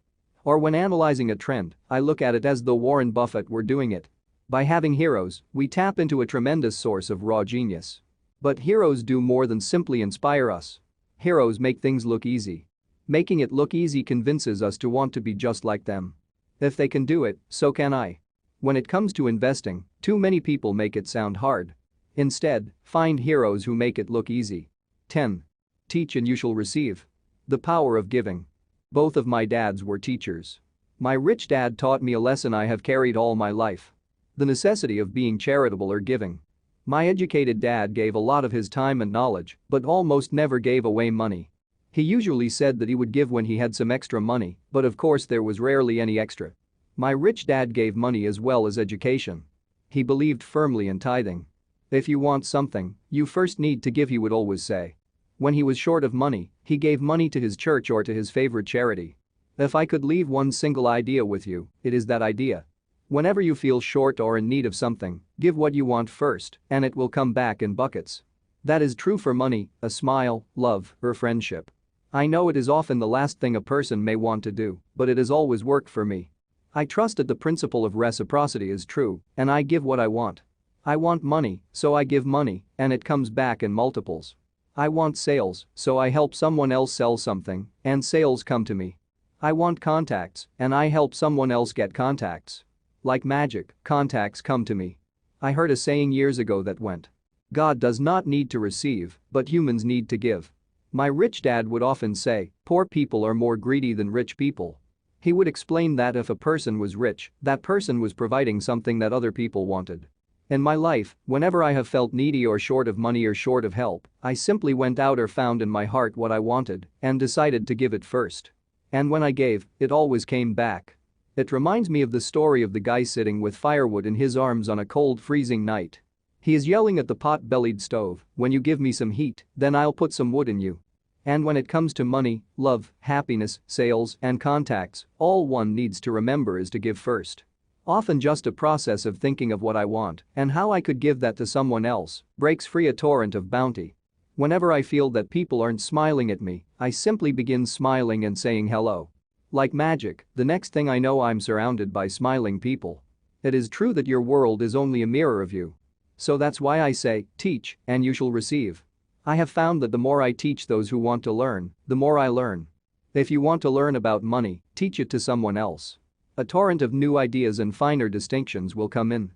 Or when analyzing a trend, I look at it as though Warren Buffett were doing it. By having heroes, we tap into a tremendous source of raw genius. But heroes do more than simply inspire us. Heroes make things look easy. Making it look easy convinces us to want to be just like them. If they can do it, so can I. When it comes to investing, too many people make it sound hard. Instead, find heroes who make it look easy. 10. Teach and you shall receive. The power of giving. Both of my dads were teachers. My rich dad taught me a lesson I have carried all my life. The necessity of being charitable or giving. My educated dad gave a lot of his time and knowledge, but almost never gave away money. He usually said that he would give when he had some extra money, but of course there was rarely any extra. My rich dad gave money as well as education. He believed firmly in tithing. If you want something, you first need to give, he would always say. When he was short of money, he gave money to his church or to his favorite charity. If I could leave one single idea with you, it is that idea. Whenever you feel short or in need of something, give what you want first, and it will come back in buckets. That is true for money, a smile, love, or friendship. I know it is often the last thing a person may want to do, but it has always worked for me. I trust that the principle of reciprocity is true, and I give what I want. I want money, so I give money, and it comes back in multiples. I want sales, so I help someone else sell something, and sales come to me. I want contacts, and I help someone else get contacts. Like magic, contacts come to me. I heard a saying years ago that went, God does not need to receive, but humans need to give. My rich dad would often say, poor people are more greedy than rich people. He would explain that if a person was rich, that person was providing something that other people wanted. In my life, whenever I have felt needy or short of money or short of help, I simply went out or found in my heart what I wanted and decided to give it first. And when I gave, it always came back. It reminds me of the story of the guy sitting with firewood in his arms on a cold, freezing night. He is yelling at the pot-bellied stove, when you give me some heat, then I'll put some wood in you. And when it comes to money, love, happiness, sales, and contacts, all one needs to remember is to give first. Often just a process of thinking of what I want and how I could give that to someone else breaks free a torrent of bounty. Whenever I feel that people aren't smiling at me, I simply begin smiling and saying hello. Like magic, the next thing I know I'm surrounded by smiling people. It is true that your world is only a mirror of you. So that's why I say, teach, and you shall receive. I have found that the more I teach those who want to learn, the more I learn. If you want to learn about money, teach it to someone else. A torrent of new ideas and finer distinctions will come in.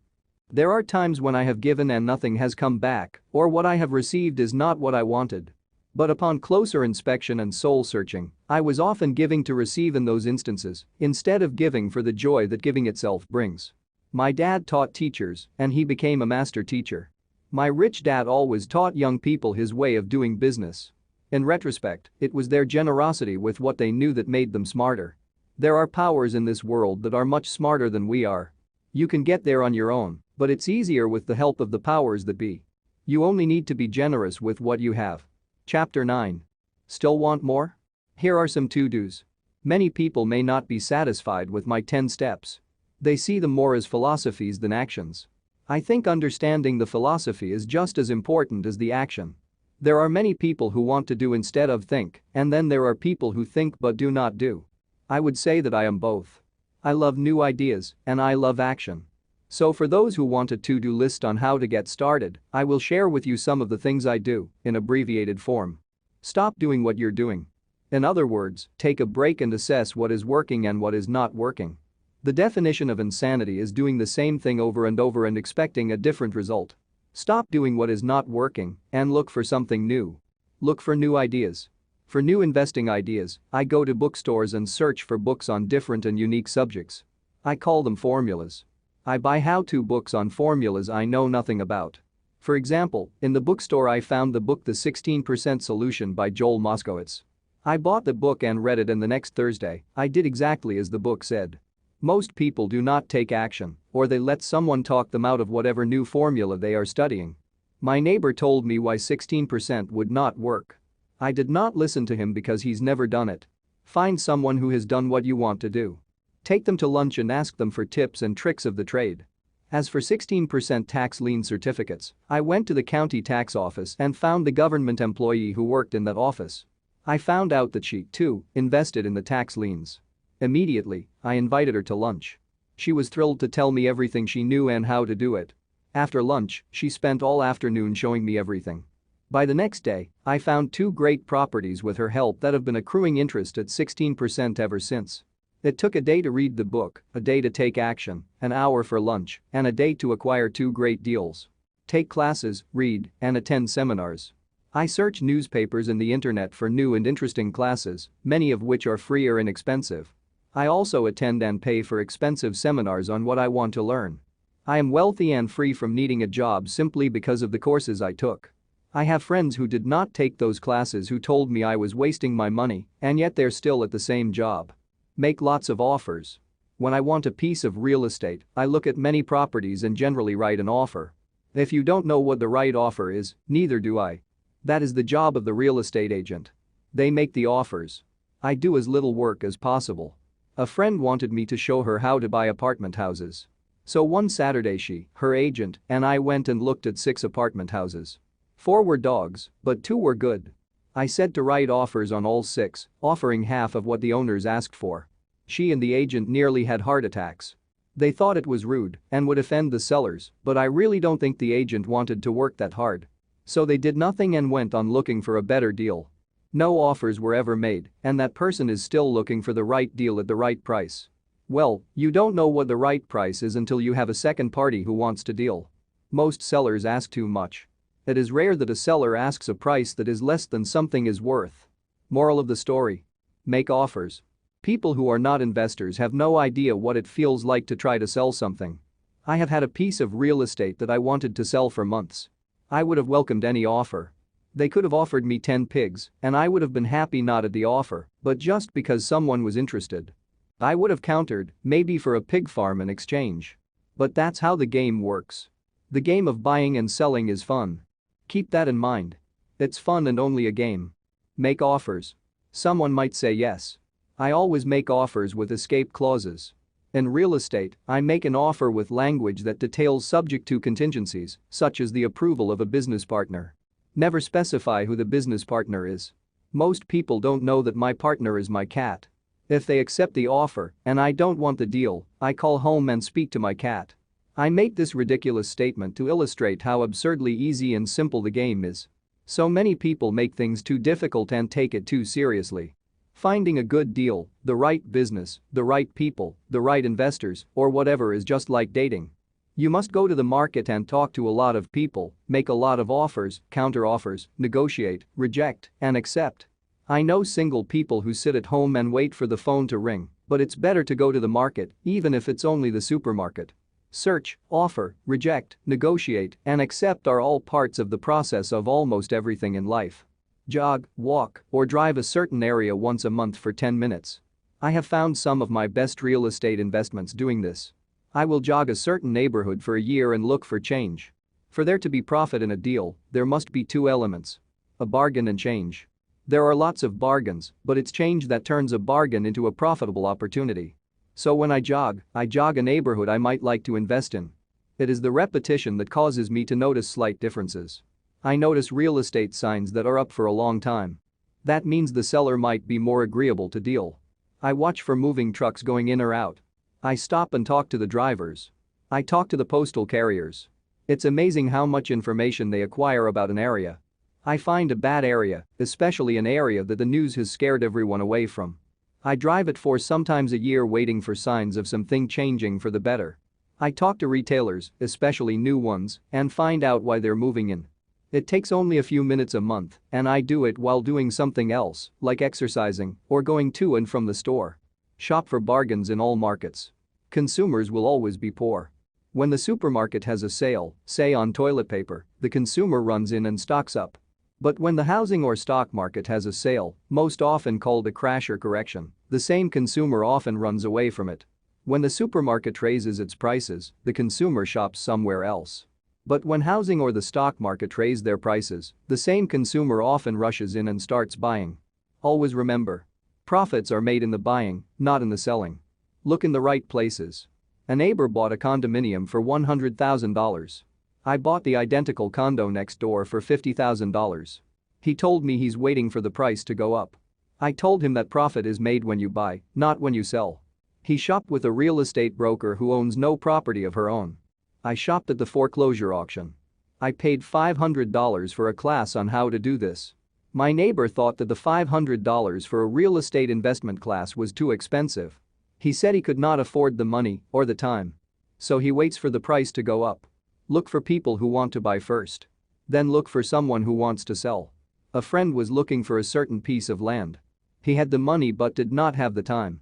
There are times when I have given and nothing has come back, or what I have received is not what I wanted. But upon closer inspection and soul searching, I was often giving to receive in those instances, instead of giving for the joy that giving itself brings. My dad taught teachers, and he became a master teacher. My rich dad always taught young people his way of doing business. In retrospect, it was their generosity with what they knew that made them smarter. There are powers in this world that are much smarter than we are. You can get there on your own, but it's easier with the help of the powers that be. You only need to be generous with what you have. Chapter 9. Still want more? Here are some to-dos. Many people may not be satisfied with my 10 steps. They see them more as philosophies than actions. I think understanding the philosophy is just as important as the action. There are many people who want to do instead of think, and then there are people who think but do not do. I would say that I am both. I love new ideas, and I love action. So for those who want a to-do list on how to get started, I will share with you some of the things I do, in abbreviated form. Stop doing what you're doing. In other words, take a break and assess what is working and what is not working. The definition of insanity is doing the same thing over and over and expecting a different result. Stop doing what is not working and look for something new. Look for new ideas. For new investing ideas, I go to bookstores and search for books on different and unique subjects. I call them formulas. I buy how-to books on formulas I know nothing about. For example, in the bookstore I found the book The 16% Solution by Joel Moskowitz. I bought the book and read it, and the next Thursday, I did exactly as the book said. Most people do not take action, or they let someone talk them out of whatever new formula they are studying. My neighbor told me why 16% would not work. I did not listen to him because he's never done it. Find someone who has done what you want to do. Take them to lunch and ask them for tips and tricks of the trade. As for 16% tax lien certificates, I went to the county tax office and found the government employee who worked in that office. I found out that she, too, invested in the tax liens. Immediately, I invited her to lunch. She was thrilled to tell me everything she knew and how to do it. After lunch, she spent all afternoon showing me everything. By the next day, I found 2 great properties with her help that have been accruing interest at 16% ever since. It took a day to read the book, a day to take action, an hour for lunch, and a day to acquire 2 great deals. Take classes, read, and attend seminars. I search newspapers and the internet for new and interesting classes, many of which are free or inexpensive. I also attend and pay for expensive seminars on what I want to learn. I am wealthy and free from needing a job simply because of the courses I took. I have friends who did not take those classes who told me I was wasting my money, and yet they're still at the same job. Make lots of offers. When I want a piece of real estate, I look at many properties and generally write an offer. If you don't know what the right offer is, neither do I. That is the job of the real estate agent. They make the offers. I do as little work as possible. A friend wanted me to show her how to buy apartment houses. So one Saturday she, her agent, and I went and looked at 6 apartment houses. 4 were dogs, but 2 were good. I said to write offers on all 6, offering half of what the owners asked for. She and the agent nearly had heart attacks. They thought it was rude and would offend the sellers, but I really don't think the agent wanted to work that hard. So they did nothing and went on looking for a better deal. No offers were ever made, and that person is still looking for the right deal at the right price. Well, you don't know what the right price is until you have a second party who wants to deal. Most sellers ask too much. It is rare that a seller asks a price that is less than something is worth. Moral of the story: make offers. People who are not investors have no idea what it feels like to try to sell something. I have had a piece of real estate that I wanted to sell for months. I would have welcomed any offer. They could have offered me 10 pigs, and I would have been happy not at the offer, but just because someone was interested. I would have countered, maybe for a pig farm in exchange. But that's how the game works. The game of buying and selling is fun. Keep that in mind. It's fun and only a game. Make offers. Someone might say yes. I always make offers with escape clauses. In real estate, I make an offer with language that details subject to contingencies, such as the approval of a business partner. Never specify who the business partner is. Most people don't know that my partner is my cat. If they accept the offer and I don't want the deal, I call home and speak to my cat. I make this ridiculous statement to illustrate how absurdly easy and simple the game is. So many people make things too difficult and take it too seriously. Finding a good deal, the right business, the right people, the right investors, or whatever is just like dating. You must go to the market and talk to a lot of people, make a lot of offers, counter offers, negotiate, reject, and accept. I know single people who sit at home and wait for the phone to ring, but it's better to go to the market, even if it's only the supermarket. Search, offer, reject, negotiate, and accept are all parts of the process of almost everything in life. Jog, walk, or drive a certain area once a month for 10 minutes. I have found some of my best real estate investments doing this. I will jog a certain neighborhood for a year and look for change. For there to be profit in a deal, there must be 2 elements: a bargain and change. There are lots of bargains, but it's change that turns a bargain into a profitable opportunity. So when I jog a neighborhood I might like to invest in. It is the repetition that causes me to notice slight differences. I notice real estate signs that are up for a long time. That means the seller might be more agreeable to deal. I watch for moving trucks going in or out. I stop and talk to the drivers. I talk to the postal carriers. It's amazing how much information they acquire about an area. I find a bad area, especially an area that the news has scared everyone away from. I drive it for sometimes a year waiting for signs of something changing for the better. I talk to retailers, especially new ones, and find out why they're moving in. It takes only a few minutes a month, and I do it while doing something else, like exercising or going to and from the store. Shop for bargains in all markets. Consumers will always be poor. When the supermarket has a sale, say on toilet paper, the consumer runs in and stocks up. But when the housing or stock market has a sale, most often called a crash or correction, the same consumer often runs away from it. When the supermarket raises its prices, the consumer shops somewhere else. But when housing or the stock market raise their prices, the same consumer often rushes in and starts buying. Always remember, profits are made in the buying, not in the selling. Look in the right places. A neighbor bought a condominium for $100,000. I bought the identical condo next door for $50,000. He told me he's waiting for the price to go up. I told him that profit is made when you buy, not when you sell. He shopped with a real estate broker who owns no property of her own. I shopped at the foreclosure auction. I paid $500 for a class on how to do this. My neighbor thought that the $500 for a real estate investment class was too expensive. He said he could not afford the money or the time. So he waits for the price to go up. Look for people who want to buy first. Then look for someone who wants to sell. A friend was looking for a certain piece of land. He had the money but did not have the time.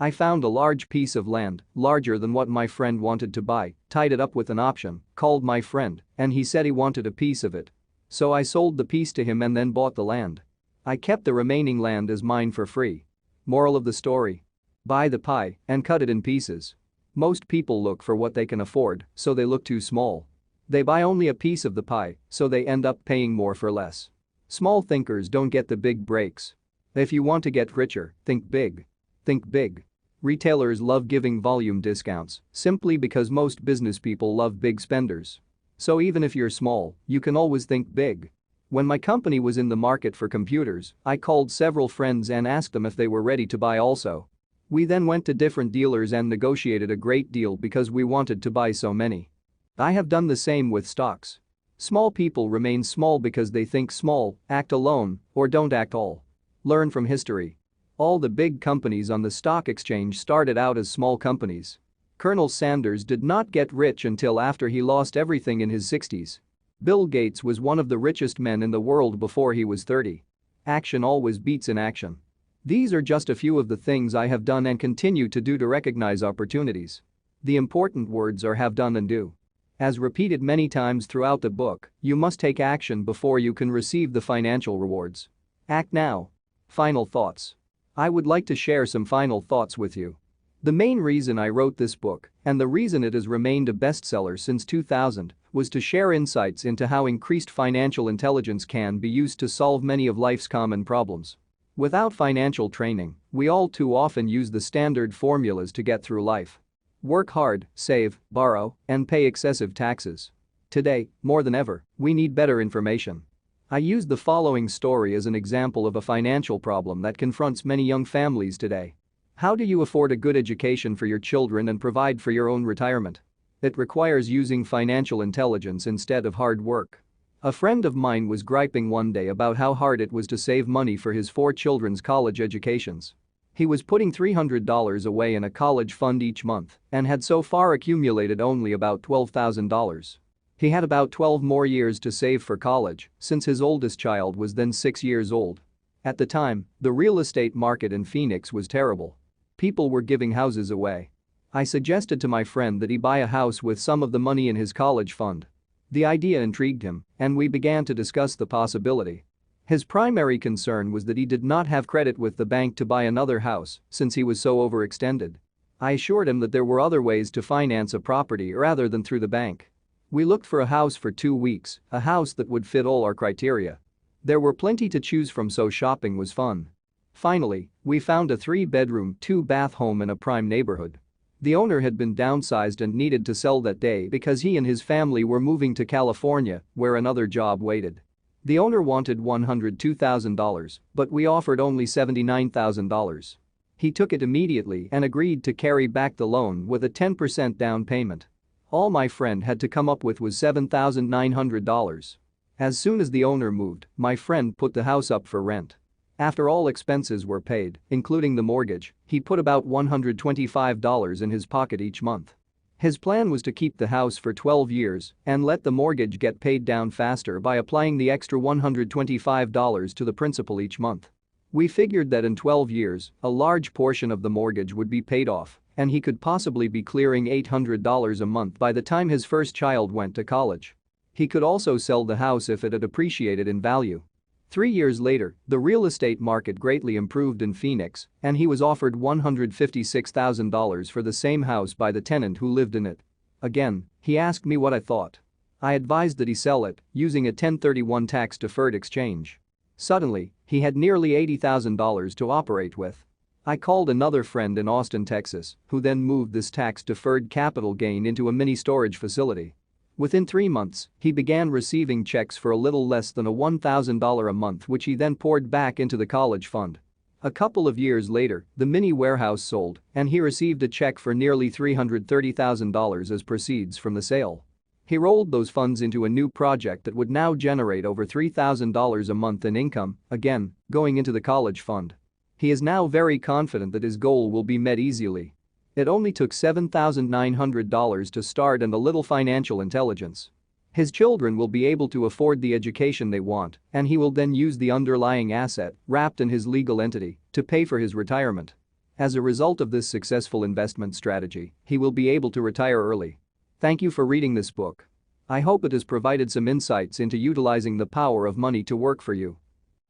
I found a large piece of land, larger than what my friend wanted to buy, tied it up with an option, called my friend, and he said he wanted a piece of it. So I sold the piece to him and then bought the land. I kept the remaining land as mine for free. Moral of the story: buy the pie and cut it in pieces. Most people look for what they can afford, so they look too small. They buy only a piece of the pie, so they end up paying more for less. Small thinkers don't get the big breaks. If you want to get richer, think big. Think big. Retailers love giving volume discounts simply because most business people love big spenders. So even if you're small, you can always think big. When my company was in the market for computers, I called several friends and asked them if they were ready to buy also. We then went to different dealers and negotiated a great deal because we wanted to buy so many. I have done the same with stocks. Small people remain small because they think small, act alone, or don't act all. Learn from history. All the big companies on the stock exchange started out as small companies. Colonel Sanders did not get rich until after he lost everything in his 60s. Bill Gates was one of the richest men in the world before he was 30. Action always beats inaction. These are just a few of the things I have done and continue to do to recognize opportunities. The important words are have done and do. As repeated many times throughout the book, you must take action before you can receive the financial rewards. Act now. Final thoughts. I would like to share some final thoughts with you. The main reason I wrote this book, and the reason it has remained a bestseller since 2000, was to share insights into how increased financial intelligence can be used to solve many of life's common problems. Without financial training, we all too often use the standard formulas to get through life. Work hard, save, borrow, and pay excessive taxes. Today, more than ever, we need better information. I used the following story as an example of a financial problem that confronts many young families today. How do you afford a good education for your children and provide for your own retirement? It requires using financial intelligence instead of hard work. A friend of mine was griping one day about how hard it was to save money for his 4 children's college educations. He was putting $300 away in a college fund each month and had so far accumulated only about $12,000. He had about 12 more years to save for college since his oldest child was then 6 years old. At the time, the real estate market in Phoenix was terrible. People were giving houses away. I suggested to my friend that he buy a house with some of the money in his college fund. The idea intrigued him, and we began to discuss the possibility. His primary concern was that he did not have credit with the bank to buy another house since he was so overextended. I assured him that there were other ways to finance a property rather than through the bank. We looked for a house for 2 weeks, a house that would fit all our criteria. There were plenty to choose from, so shopping was fun. Finally, we found a 3-bedroom, 2-bath home in a prime neighborhood. The owner had been downsized and needed to sell that day because he and his family were moving to California, where another job waited. The owner wanted $102,000, but we offered only $79,000. He took it immediately and agreed to carry back the loan with a 10% down payment. All my friend had to come up with was $7,900. As soon as the owner moved, my friend put the house up for rent. After all expenses were paid, including the mortgage, he put about $125 in his pocket each month. His plan was to keep the house for 12 years and let the mortgage get paid down faster by applying the extra $125 to the principal each month. We figured that in 12 years, a large portion of the mortgage would be paid off, and he could possibly be clearing $800 a month by the time his first child went to college. He could also sell the house if it had appreciated in value. 3 years later, the real estate market greatly improved in Phoenix, and he was offered $156,000 for the same house by the tenant who lived in it. Again, he asked me what I thought. I advised that he sell it using a 1031 tax-deferred exchange. Suddenly, he had nearly $80,000 to operate with. I called another friend in Austin, Texas, who then moved this tax-deferred capital gain into a mini storage facility. Within 3 months, he began receiving checks for a little less than $1,000 a month, which he then poured back into the college fund. A couple of years later, the mini warehouse sold, and he received a check for nearly $330,000 as proceeds from the sale. He rolled those funds into a new project that would now generate over $3,000 a month in income, again, going into the college fund. He is now very confident that his goal will be met easily. It only took $7,900 to start and a little financial intelligence. His children will be able to afford the education they want, and he will then use the underlying asset, wrapped in his legal entity, to pay for his retirement. As a result of this successful investment strategy, he will be able to retire early. Thank you for reading this book. I hope it has provided some insights into utilizing the power of money to work for you.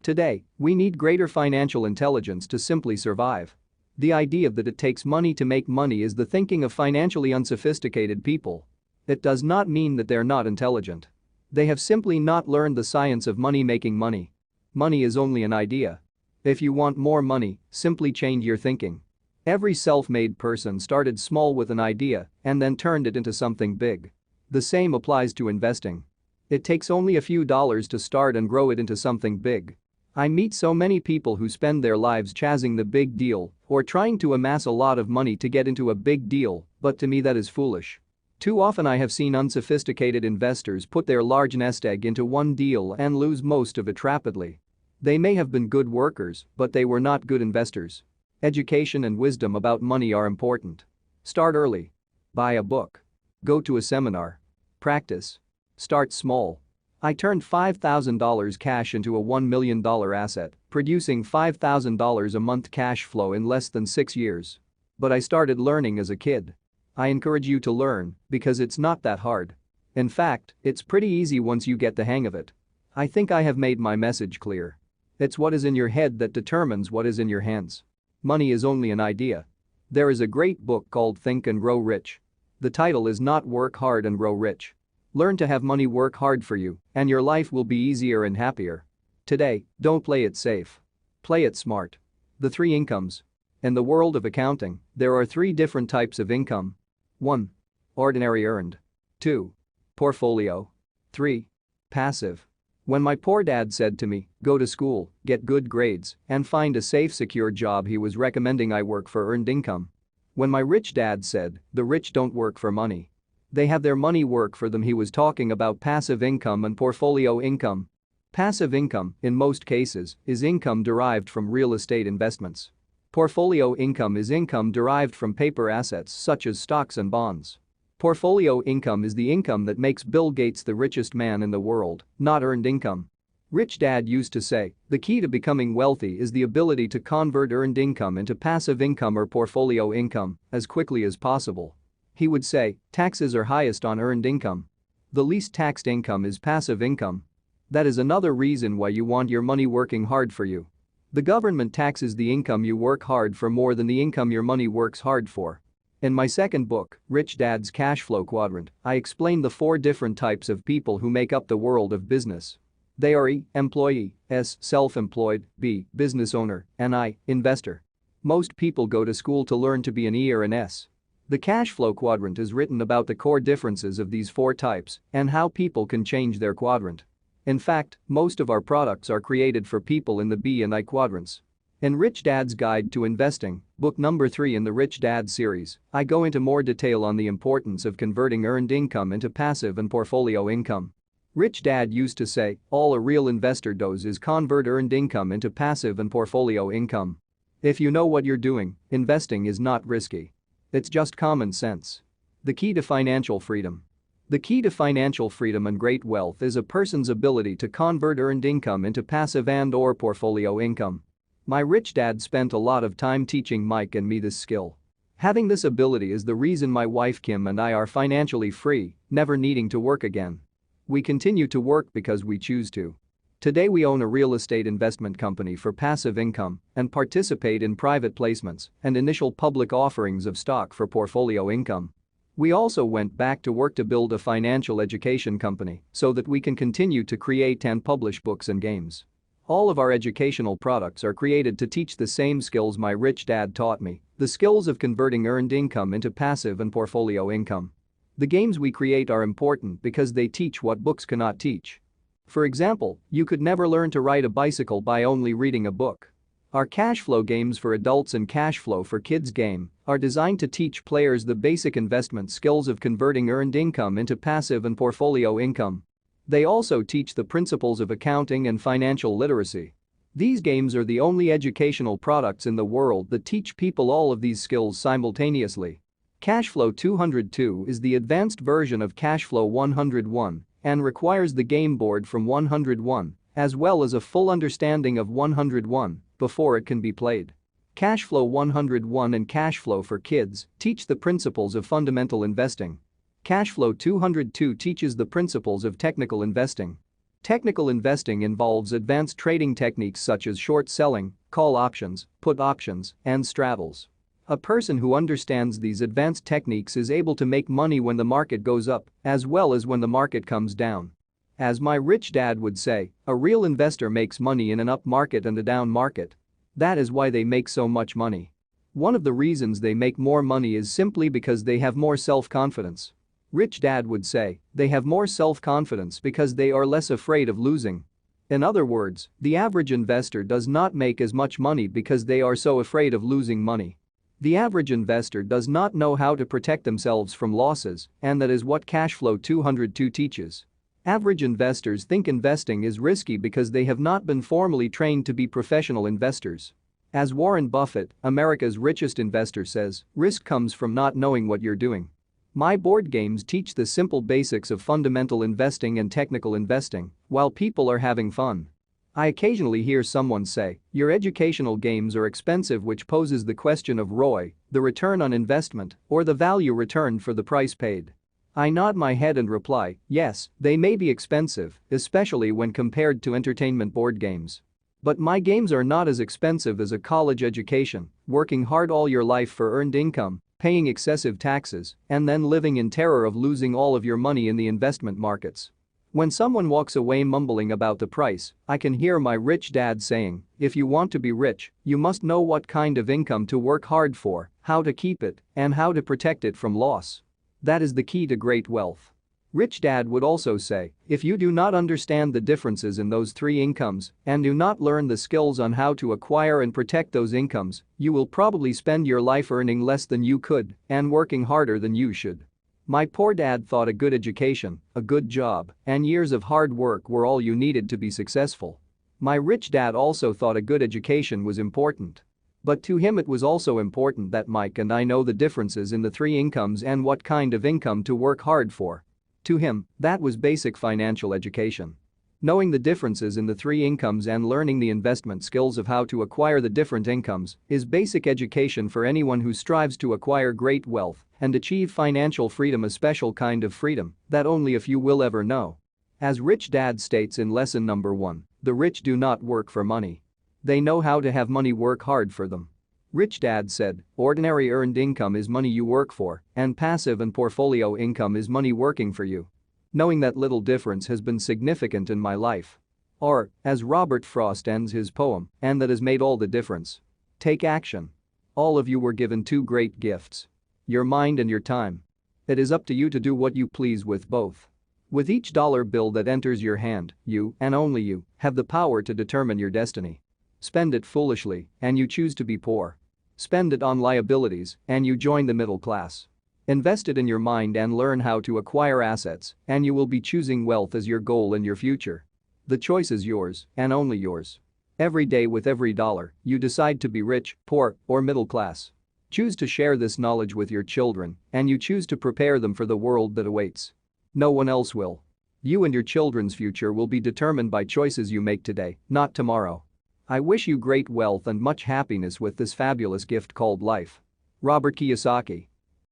Today, we need greater financial intelligence to simply survive. The idea that it takes money to make money is the thinking of financially unsophisticated people. It does not mean that they're not intelligent. They have simply not learned the science of making money. Money is only an idea. If you want more money, simply change your thinking. Every self-made person started small with an idea and then turned it into something big. The same applies to investing. It takes only a few dollars to start and grow it into something big. I meet so many people who spend their lives chasing the big deal or trying to amass a lot of money to get into a big deal, but to me that is foolish. Too often I have seen unsophisticated investors put their large nest egg into one deal and lose most of it rapidly. They may have been good workers, but they were not good investors. Education and wisdom about money are important. Start early. Buy a book. Go to a seminar. Practice. Start small. I turned $5,000 cash into a $1 million asset, producing $5,000 a month cash flow in less than 6 years. But I started learning as a kid. I encourage you to learn because it's not that hard. In fact, it's pretty easy once you get the hang of it. I think I have made my message clear. It's what is in your head that determines what is in your hands. Money is only an idea. There is a great book called Think and Grow Rich. The title is not Work Hard and Grow Rich. Learn to have money work hard for you, and your life will be easier and happier. Today, don't play it safe. Play it smart. The 3 incomes. In the world of accounting, there are 3 different types of income. 1. Ordinary earned. 2. Portfolio. 3. Passive. When my poor dad said to me, go to school, get good grades, and find a safe, secure job, he was recommending I work for earned income. When my rich dad said, the rich don't work for money. They have their money work for them, he was talking about passive income and portfolio income. Passive income, in most cases, is income derived from real estate investments. Portfolio income is income derived from paper assets such as stocks and bonds. Portfolio income is the income that makes Bill Gates the richest man in the world, not earned income. Rich Dad used to say, the key to becoming wealthy is the ability to convert earned income into passive income or portfolio income as quickly as possible. He would say, taxes are highest on earned income. The least taxed income is passive income. That is another reason why you want your money working hard for you. The government taxes the income you work hard for more than the income your money works hard for. In my second book, Rich Dad's Cash Flow Quadrant, I explain the 4 different types of people who make up the world of business. They are E. Employee, S. Self-employed, B. Business owner, and I. Investor. Most people go to school to learn to be an E or an S. The cash flow quadrant is written about the core differences of these 4 types and how people can change their quadrant. In fact, most of our products are created for people in the B and I quadrants. In Rich Dad's Guide to Investing, book number 3 in the Rich Dad series, I go into more detail on the importance of converting earned income into passive and portfolio income. Rich Dad used to say, all a real investor does is convert earned income into passive and portfolio income. If you know what you're doing, investing is not risky. It's just common sense. The key to financial freedom. The key to financial freedom and great wealth is a person's ability to convert earned income into passive and/or portfolio income. My rich dad spent a lot of time teaching Mike and me this skill. Having this ability is the reason my wife Kim and I are financially free, never needing to work again. We continue to work because we choose to. Today we own a real estate investment company for passive income and participate in private placements and initial public offerings of stock for portfolio income. We also went back to work to build a financial education company so that we can continue to create and publish books and games. All of our educational products are created to teach the same skills my rich dad taught me, the skills of converting earned income into passive and portfolio income. The games we create are important because they teach what books cannot teach. For example, you could never learn to ride a bicycle by only reading a book. Our cash flow games for adults and cash flow for kids game are designed to teach players the basic investment skills of converting earned income into passive and portfolio income. They also teach the principles of accounting and financial literacy. These games are the only educational products in the world that teach people all of these skills simultaneously. Cashflow 202 is the advanced version of Cashflow 101 and requires the game board from 101 as well as a full understanding of 101 before it can be played. Cashflow 101 and Cashflow for Kids teach the principles of fundamental investing. Cashflow 202 teaches the principles of technical investing. Technical investing involves advanced trading techniques such as short selling, call options, put options, and straddles. A person who understands these advanced techniques is able to make money when the market goes up, as well as when the market comes down. As my rich dad would say, a real investor makes money in an up market and a down market. That is why they make so much money. One of the reasons they make more money is simply because they have more self-confidence. Rich dad would say, they have more self-confidence because they are less afraid of losing. In other words, the average investor does not make as much money because they are so afraid of losing money. The average investor does not know how to protect themselves from losses, and that is what Cashflow 202 teaches. Average investors think investing is risky because they have not been formally trained to be professional investors. As Warren Buffett, America's richest investor, says, risk comes from not knowing what you're doing. My board games teach the simple basics of fundamental investing and technical investing while people are having fun. I occasionally hear someone say, your educational games are expensive, which poses the question of ROI, the return on investment, or the value returned for the price paid. I nod my head and reply, yes, they may be expensive, especially when compared to entertainment board games. But my games are not as expensive as a college education, working hard all your life for earned income, paying excessive taxes, and then living in terror of losing all of your money in the investment markets. When someone walks away mumbling about the price, I can hear my rich dad saying, if you want to be rich, you must know what kind of income to work hard for, how to keep it, and how to protect it from loss. That is the key to great wealth. Rich dad would also say, if you do not understand the differences in those three incomes and do not learn the skills on how to acquire and protect those incomes, you will probably spend your life earning less than you could and working harder than you should. My poor dad thought a good education, a good job, and years of hard work were all you needed to be successful. My rich dad also thought a good education was important. But to him it was also important that Mike and I know the differences in the three incomes and what kind of income to work hard for. To him, that was basic financial education. Knowing the differences in the three incomes and learning the investment skills of how to acquire the different incomes is basic education for anyone who strives to acquire great wealth and achieve financial freedom, a special kind of freedom that only a few will ever know. As Rich Dad states in lesson number 1, the rich do not work for money. They know how to have money work hard for them. Rich Dad said, ordinary earned income is money you work for, and passive and portfolio income is money working for you. Knowing that little difference has been significant in my life. Or, as Robert Frost ends his poem, and that has made all the difference. Take action. All of you were given two great gifts. Your mind and your time. It is up to you to do what you please with both. With each dollar bill that enters your hand, you, and only you, have the power to determine your destiny. Spend it foolishly, and you choose to be poor. Spend it on liabilities, and you join the middle class. Invest it in your mind and learn how to acquire assets, and you will be choosing wealth as your goal in your future. The choice is yours, and only yours. Every day with every dollar, you decide to be rich, poor, or middle class. Choose to share this knowledge with your children, and you choose to prepare them for the world that awaits. No one else will. You and your children's future will be determined by choices you make today, not tomorrow. I wish you great wealth and much happiness with this fabulous gift called life. Robert Kiyosaki.